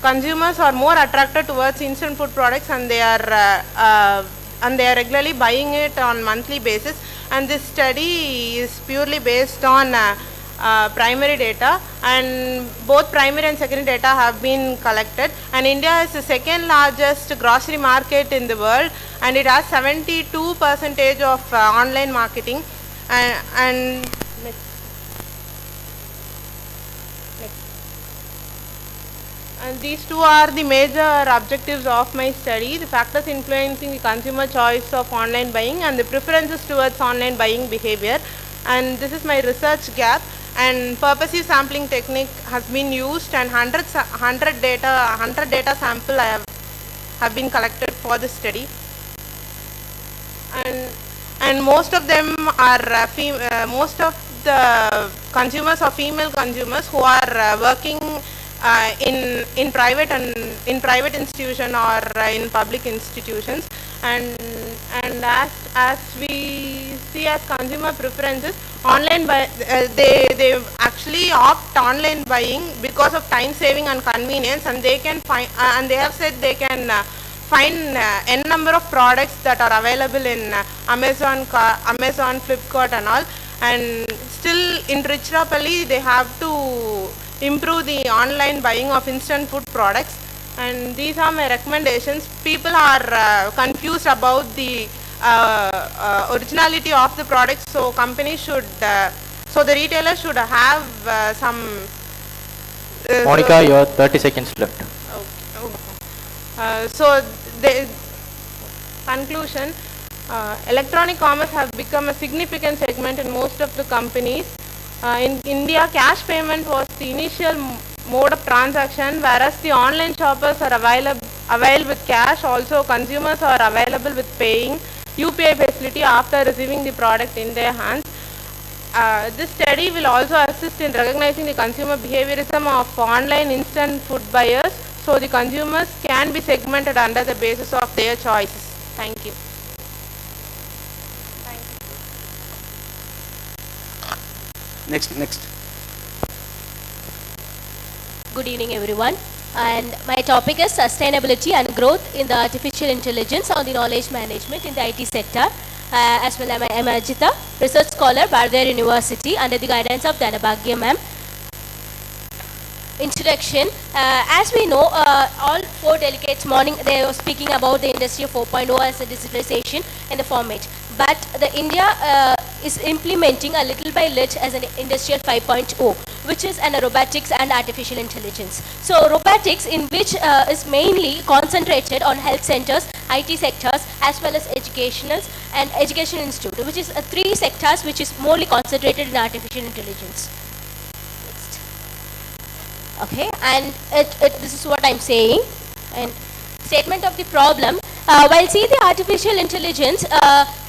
consumers are more attracted towards instant food products, and they are regularly buying it on monthly basis. And this study is purely based on primary data, and both primary and secondary data have been collected. And India is the second largest grocery market in the world, and it has 72% of online marketing. And these two are the major objectives of my study: the factors influencing the consumer choice of online buying and the preferences towards online buying behavior. And this is my research gap. And purposive sampling technique has been used, and 100 data sample have been collected for the study. And most of them are most of the consumers are female consumers who are working in private institution or in public institutions. And as we see as consumer preferences, online they actually opt online buying because of time saving and convenience, and they can find and they have said they can find n number of products that are available in Amazon, Flipkart and all. And still in Tiruchirappalli they have to improve the online buying of instant food products. And these are my recommendations. People are confused about the originality of the products, so companies So the retailer should have some... Monica, you have 30 seconds left. So the conclusion, electronic commerce has become a significant segment in most of the companies. In India, cash payment was the initial mode of transaction, whereas the online shoppers are available with cash. Also, consumers are available with paying UPI facility after receiving the product in their hands. This study will also assist in recognizing the consumer behaviorism of online instant food buyers, so the consumers can be segmented under the basis of their choices. Thank you. Next. Good evening, everyone. And my topic is sustainability and growth in the artificial intelligence on the knowledge management in the IT sector. As well, I am Ajita, research scholar, Bardar University, under the guidance of Dhanabhagya ma'am. Introduction. As we know, all four delegates morning they were speaking about the industry 4.0 as a digitalization in the format. But the India is implementing a little by little as an industrial 5.0, which is an robotics and artificial intelligence. So robotics, in which is mainly concentrated on health centers, IT sectors, as well as educational and education institute, which is three sectors which is morely concentrated in artificial intelligence. Next. Okay, and this is what I'm saying. And statement of the problem. While see the artificial intelligence,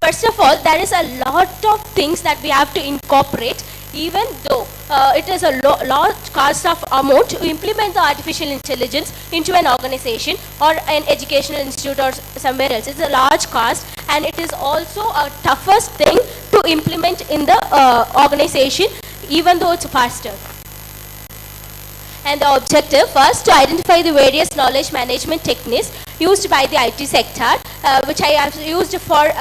first of all, there is a lot of things that we have to incorporate, even though it is a large cost of amount to implement the artificial intelligence into an organization or an educational institute or somewhere else. It's a large cost, and it is also a toughest thing to implement in the organization, even though it's faster. And the objective first to identify the various knowledge management techniques used by the IT sector, which I have used for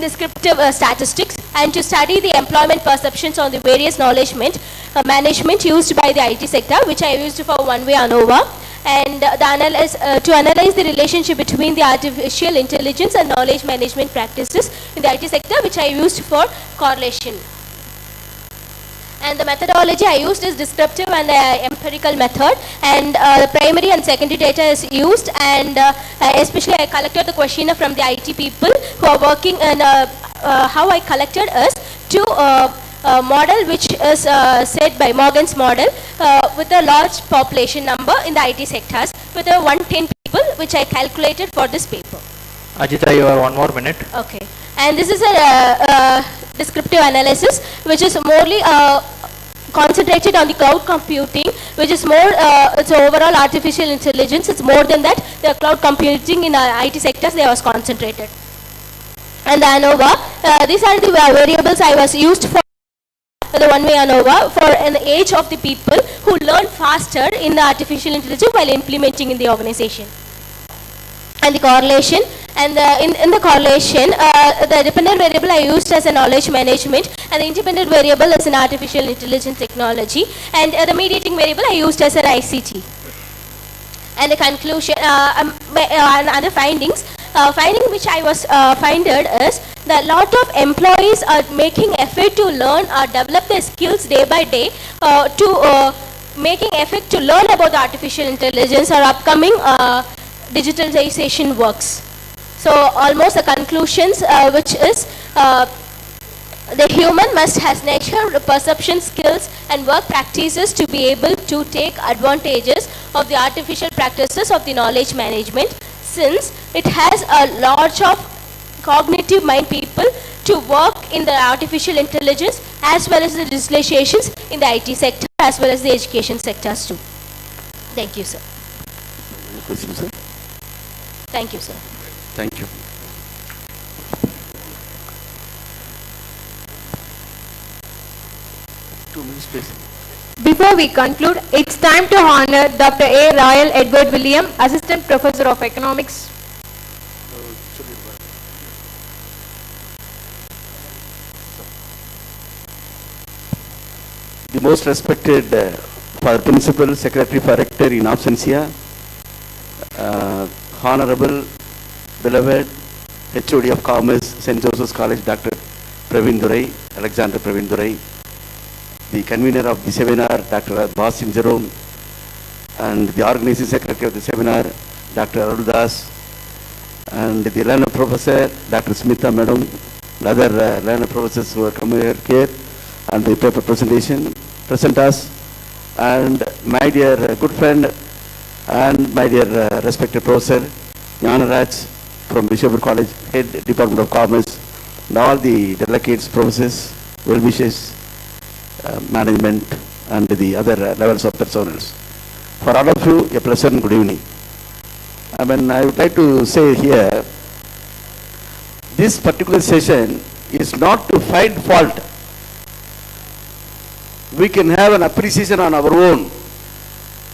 descriptive statistics, and to study the employment perceptions on the various knowledge management used by the IT sector, which I used for one-way ANOVA, and to analyze the relationship between the artificial intelligence and knowledge management practices in the IT sector, which I used for correlation. And the methodology I used is descriptive and empirical method, and the primary and secondary data is used, and especially I collected the questionnaire from the IT people who are working, and how I collected is to a model which is said by Morgan's model with a large population number in the IT sectors with 110 people, which I calculated for this paper. Ajita, you have 1 more minute. Okay, and this is a descriptive analysis which is morely concentrated on the cloud computing, which is more, it's overall artificial intelligence. It's more than that. The cloud computing in IT sectors, they was concentrated. And the ANOVA, these are the variables I was used for the one-way ANOVA for an age of the people who learn faster in the artificial intelligence while implementing in the organization. And the correlation, and in the correlation, the dependent variable I used as a knowledge management, and the independent variable is an artificial intelligence technology, and the mediating variable I used as an ICT. And the conclusion, and other findings, finding which I was finded is that a lot of employees are making effort to learn or develop their skills day by day to making effort to learn about the artificial intelligence or upcoming digitalization works. So almost the conclusions which is the human must has nature, perception, skills and work practices to be able to take advantages of the artificial practices of the knowledge management, since it has a large of cognitive mind people to work in the artificial intelligence as well as the digitalizations in the IT sector as well as the education sectors too. Thank you, sir. Any questions, sir? Thank you, sir. Thank you. Before we conclude, it's time to honor Dr. A. Royal Edward William, Assistant Professor of Economics. The most respected Principal Secretary for Rector in absentia, Honorable, beloved HOD of Commerce, St. Joseph's College, Dr. Praveen Durai, Alexander Praveen Durai, the convener of the seminar, Dr. Basim Jerome, and the organizing secretary of the seminar, Dr. Arudas, and the learner professor, Dr. Smita Madam, and other learner professors who are coming here, and the paper presentation, present us, and my dear good friend, and my dear respected professor, Jnanaraj from Bishopur College, Head Department of Commerce, and all the delegates, professors, well-wishers, management, and the other levels of personnel. For all of you, a pleasant good evening. I would like to say here, this particular session is not to find fault. We can have an appreciation on our own.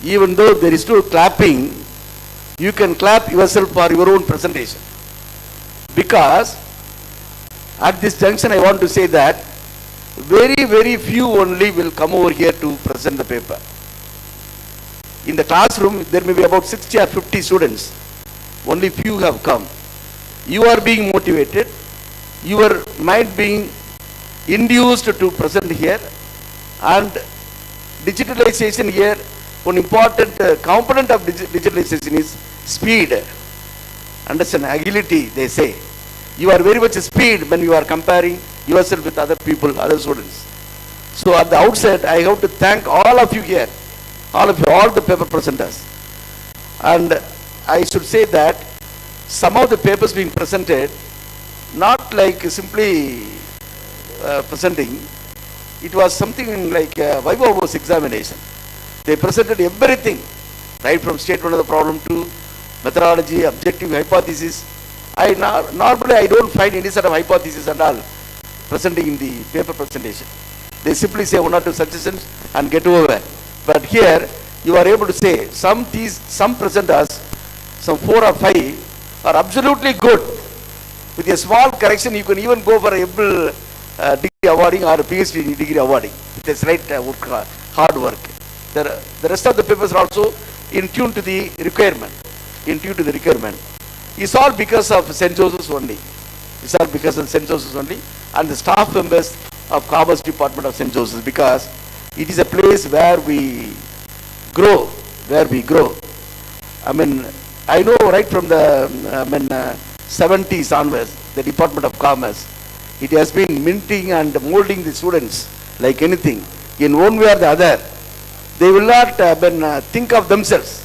Even though there is no clapping, you can clap yourself for your own presentation. Because at this junction I want to say that very few only will come over here to present the paper. In the classroom there may be about 60 or 50 students. Only few have come. You are being motivated. Your mind being induced to present here. And digitalization here, one important component of digitalization is speed. Understand, agility, they say. You are very much speed when you are comparing yourself with other people, other students. So at the outset, I have to thank all of you here, all of you, all the paper presenters. And I should say that some of the papers being presented, not like simply presenting, it was something like Viva was examination. They presented everything, right from statement of the problem to methodology, objective, hypothesis. Normally I don't find any sort of hypothesis at all presenting in the paper presentation. They simply say one or two suggestions and get over. But here you are able to say some presenters, some 4 or 5 are absolutely good. With a small correction you can even go for a degree awarding or a PhD degree awarding. It is right hard work. The rest of the papers are also in tune to the requirement. It's all because of St. Joseph's only. And the staff members of Commerce Department of St. Joseph's, because it is a place where we grow. I know right from the 70s onwards, the Department of Commerce, it has been minting and molding the students like anything. In one way or the other, they will not think of themselves.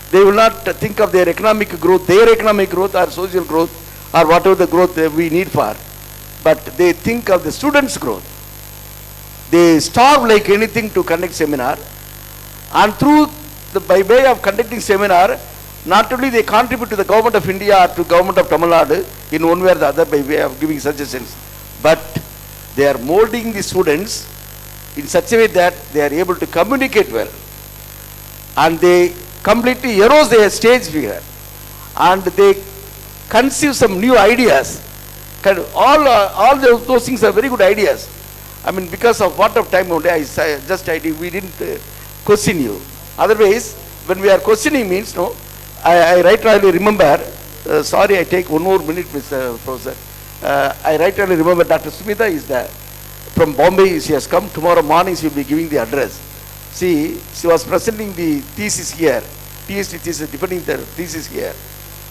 They will not think of their economic growth or social growth or whatever the growth we need for. But they think of the students' growth. They starve like anything to conduct seminar. And by way of conducting seminar, not only they contribute to the government of India or to government of TamilNadu in one way or the other by way of giving suggestions, but they are molding the students in such a way that they are able to communicate well, and they completely erode their stage fear, and they conceive some new ideas. All those things are very good ideas. Because of what of time only, we didn't question you. Otherwise, when we are questioning means, no, I rightly remember, sorry I take one more minute, Mr. Professor. I rightly remember Dr. Smita is there. From Bombay, she has come. Tomorrow morning she will be giving the address. See, she was presenting the thesis here, PhD thesis, defending the thesis here.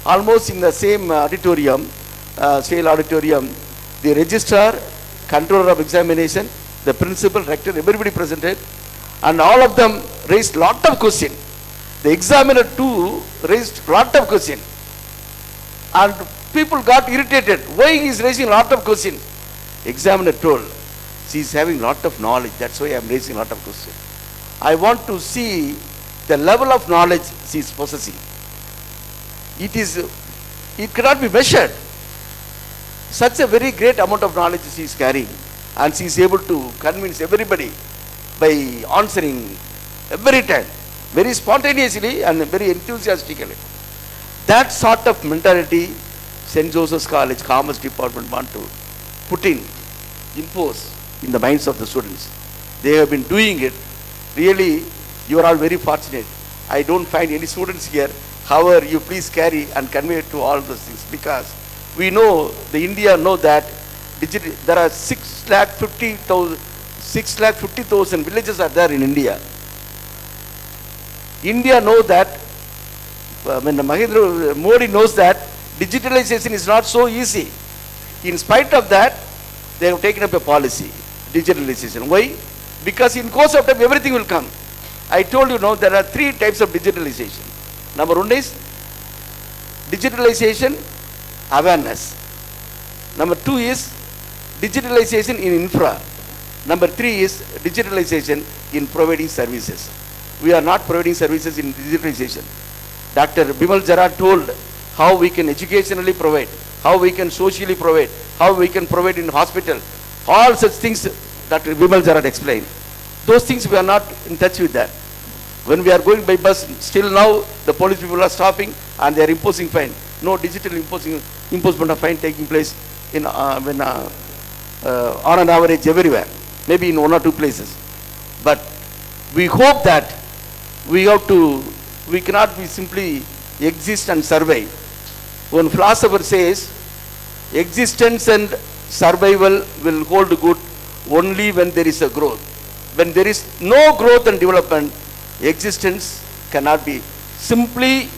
Almost in the same auditorium, sale auditorium, the registrar, controller of examination, the principal, rector, everybody presented, and all of them raised lot of questions. The examiner too raised lot of questions, and people got irritated. Why he is raising lot of questions? Examiner told, she is having lot of knowledge, that's why I am raising lot of questions. I want to see the level of knowledge she is possessing. It cannot be measured. Such a very great amount of knowledge she is carrying, and she is able to convince everybody by answering every time, very spontaneously and very enthusiastically. That sort of mentality St. Joseph's College Commerce Department want to impose in the minds of the students. They have been doing it. Really, you are all very fortunate. I don't find any students here. However, you please carry and convey to all those things, because we know, the India know that there are 650,000 650,000 villages are there in India. India knows that, Mahendra Modi knows that digitalization is not so easy. In spite of that, they have taken up a policy, digitalization. Why? Because in course of time, everything will come. I told you now, there are 3 types of digitalization. Number 1 is digitalization awareness. Number 2 is digitalization in infra. Number 3 is digitalization in providing services. We are not providing services in digitalization. Dr. Bimal Jara told how we can educationally provide, how we can socially provide, how we can provide in hospital. All such things Dr. Bimal Jara explained. Those things we are not in touch with that. When we are going by bus, still now the police people are stopping and they are imposing fine. No digital imposition of fine taking place in on an average everywhere, maybe in 1 or 2 places. But we hope that we cannot be simply exist and survive. One philosopher says, existence and survival will hold good only when there is a growth. When there is no growth and development, existence cannot be. Simply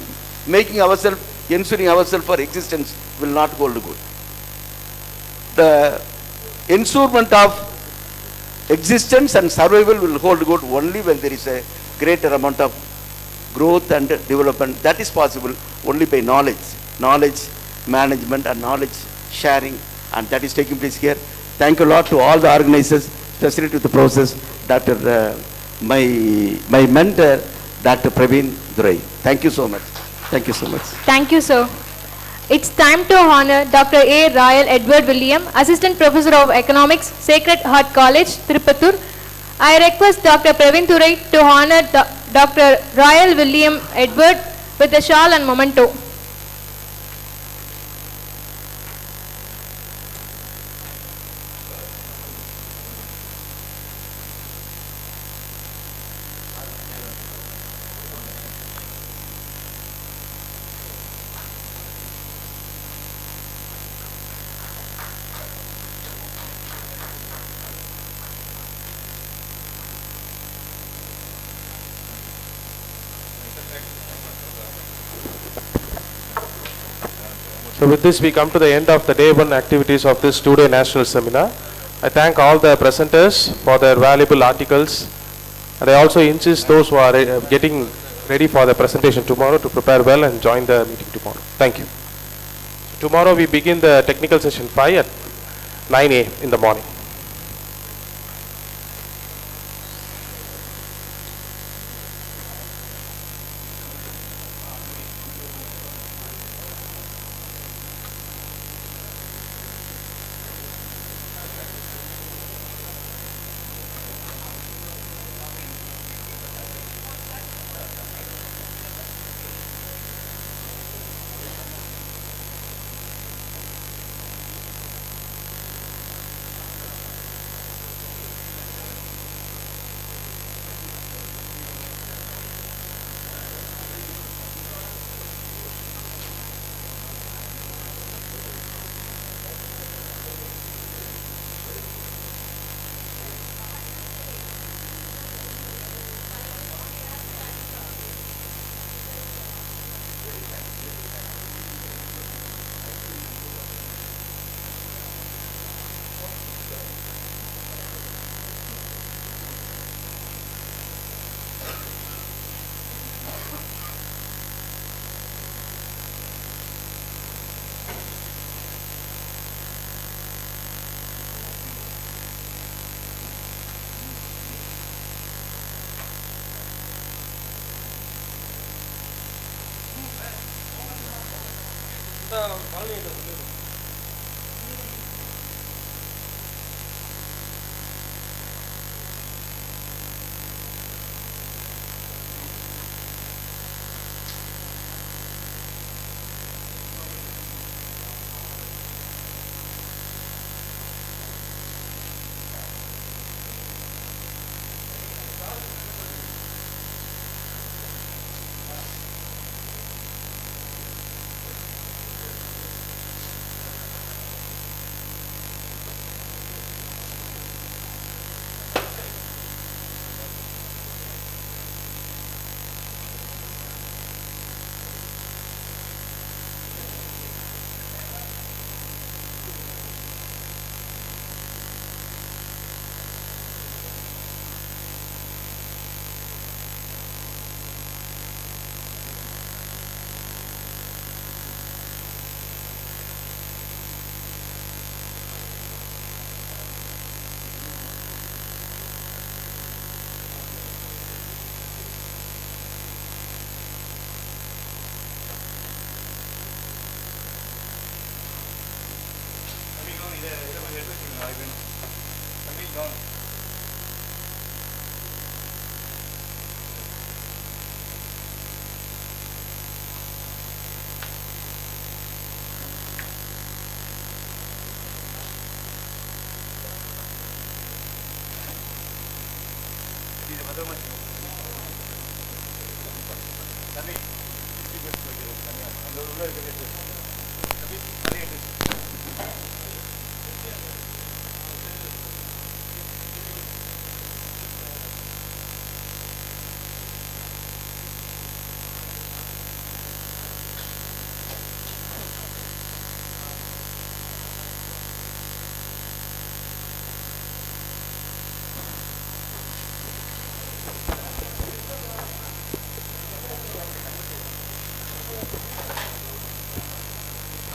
making ourselves, ensuring ourselves for existence will not hold good. The ensurement of existence and survival will hold good only when there is a greater amount of growth and development. That is possible only by knowledge management and knowledge sharing, and that is taking place here. Thank you a lot to all the organizers, especially to the process, my mentor, Dr. Praveen Durai. Thank you so much. Thank you so much. Thank you, sir. It's time to honor Dr. A. Royal Edward William, Assistant Professor of Economics, Sacred Heart College, Tirupattur. I request Dr. Praveen Durai to honor Dr. Royal William Edward with a shawl and memento. So with this we come to the end of the day 1 activities of this 2-day national seminar. I thank all the presenters for their valuable articles, and I also insist those who are getting ready for the presentation tomorrow to prepare well and join the meeting tomorrow. Thank you. Tomorrow we begin the technical session 5 at 9 a.m. in the morning.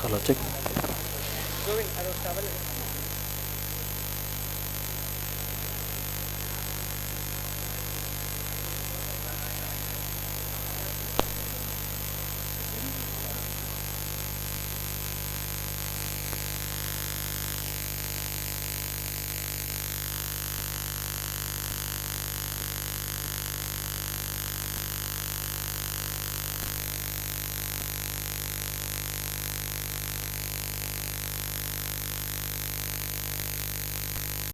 Hello, check.